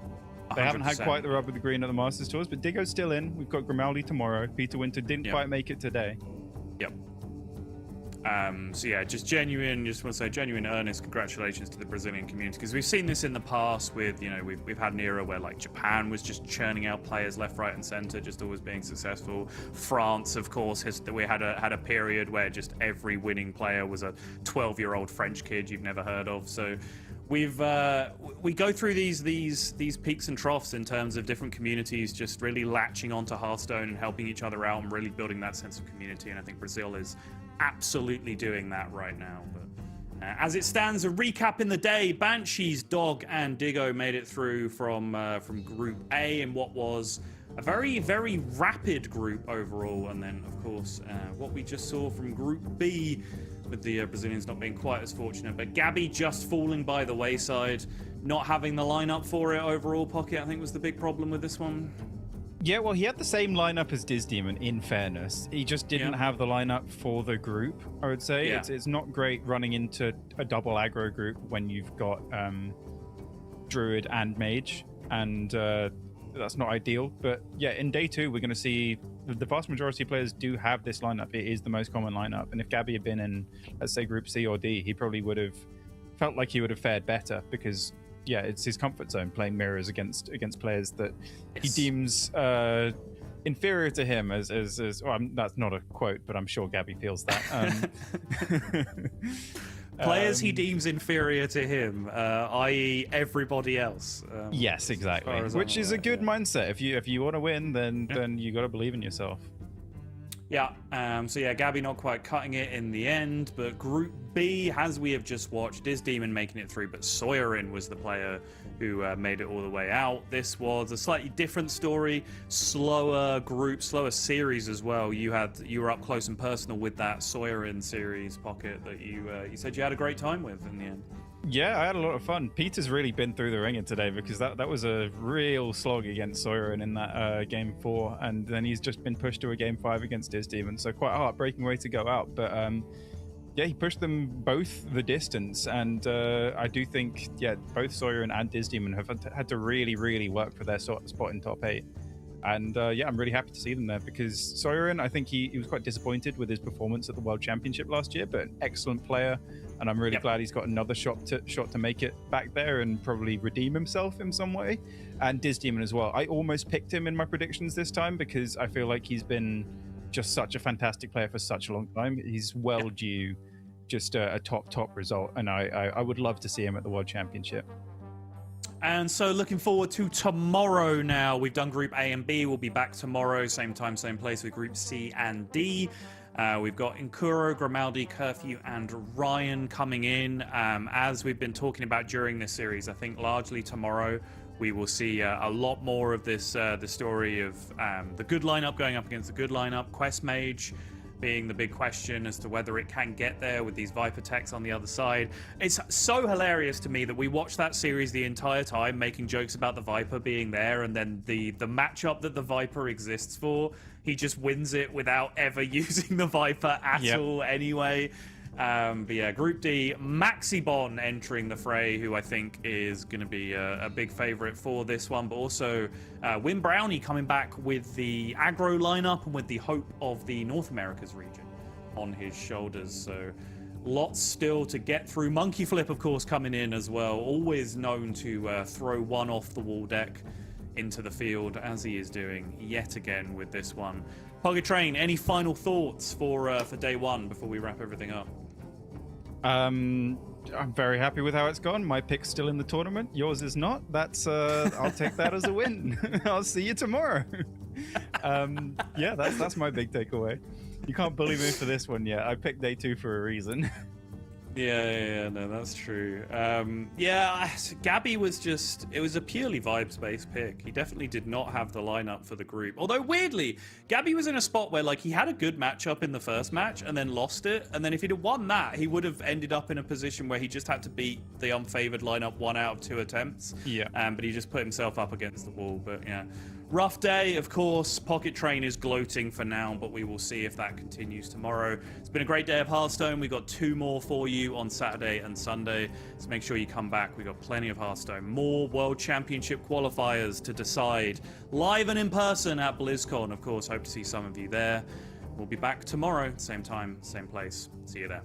They haven't had quite the rub of the green at the Masters Tours, but Diggo's still in. We've got Grimaldi tomorrow. Peter Winter didn't quite make it today. Yep. So yeah, just want to say genuine, earnest congratulations to the Brazilian community, because we've seen this in the past with, we've had an era where Japan was just churning out players left, right, and center, just always being successful. France, of course, we had a period where just every winning player was a 12-year-old French kid you've never heard of. So we go through these peaks and troughs in terms of different communities just really latching onto Hearthstone and helping each other out and really building that sense of community. And I think Brazil is absolutely doing that right now. But as it stands, a recap in the day: Banshees, Dog, and Diggo made it through from Group A in what was a very, very rapid group overall. And then, of course, what we just saw from Group B, with the Brazilians not being quite as fortunate, but Gabby just falling by the wayside, not having the lineup for it overall. Pocket, I think, was the big problem with this one. Yeah, well, he had the same lineup as Demon, in fairness. He just didn't have the lineup for the group, I would say. Yeah. It's not great running into a double aggro group when you've got Druid and Mage, and that's not ideal. But yeah, in day 2, we're going to see the vast majority of players do have this lineup. It is the most common lineup, and if Gabby had been in, let's say, Group C or D, he probably would have felt like he would have fared better, because yeah, it's his comfort zone playing mirrors against players that he deems inferior to him. As well, that's not a quote, but I'm sure Gabby feels that. Players he deems inferior to him, i.e., everybody else. Yes, exactly. Which is a good mindset. If you want to win, then you got to believe in yourself. Yeah, so yeah, Gabby not quite cutting it in the end, but Group B, as we have just watched, Demon making it through, but Soyerin was the player who made it all the way out. This was a slightly different story, slower group, slower series as well. You were up close and personal with that Soyerin series, Pocket, that you said you had a great time with in the end. Yeah, I had a lot of fun. Peter's really been through the ringer today, because that was a real slog against Soyerin in that Game 4, and then he's just been pushed to a Game 5 against Demon, so quite a heartbreaking way to go out. But yeah, he pushed them both the distance, and I do think, both Soyerin and Demon have had to really, really work for their spot in top 8. And I'm really happy to see them there, because Soyerin, I think he was quite disappointed with his performance at the World Championship last year, but an excellent player, and I'm really glad he's got another shot to make it back there and probably redeem himself in some way. And Demon as well. I almost picked him in my predictions this time, because I feel like he's been just such a fantastic player for such a long time. He's well due just a top result, and I would love to see him at the World Championship. And so looking forward to tomorrow now. We've done Group A and B. We'll be back tomorrow, same time, same place, with Group C and D. We've got Inkuro, Grimaldi, Curfew, and Ryan coming in. As we've been talking about during this series, I think largely tomorrow we will see a lot more of this, the story of the good lineup going up against the good lineup. Quest Mage being the big question as to whether it can get there with these Viper techs on the other side. It's so hilarious to me that we watched that series the entire time, making jokes about the Viper being there, and then the matchup that the Viper exists for, he just wins it without ever using the Viper at all anyway. But yeah, Group D, Maxibon entering the fray, who I think is going to be a big favorite for this one, but also Win Brownie coming back with the aggro lineup and with the hope of the North Americas region on his shoulders. So lots still to get through. Monkey Flip, of course, coming in as well, always known to throw one off the wall deck into the field, as he is doing yet again with this one. Pocket Train, any final thoughts for day 1 before we wrap everything up? I'm very happy with how it's gone. My pick's still in the tournament. Yours is not. That's I'll take that as a win. I'll see you tomorrow. Yeah, that's my big takeaway. You can't bully me for this one yet. I picked day 2 for a reason. Yeah, no, that's true. Gabby was just, it was a purely vibes-based pick. He definitely did not have the lineup for the group. Although, weirdly, Gabby was in a spot where, like, he had a good matchup in the first match and then lost it. And then if he'd have won that, he would have ended up in a position where he just had to beat the unfavored lineup 1 out of 2 attempts. Yeah. But he just put himself up against the wall. But, yeah. Rough day, of course. Pocket Train is gloating for now, but we will see if that continues tomorrow. It's been a great day of Hearthstone. We've got 2 more for you on Saturday and Sunday, so make sure you come back. We've got plenty of Hearthstone. More World Championship qualifiers to decide, live and in person at BlizzCon. Of course, hope to see some of you there. We'll be back tomorrow, same time, same place. See you there.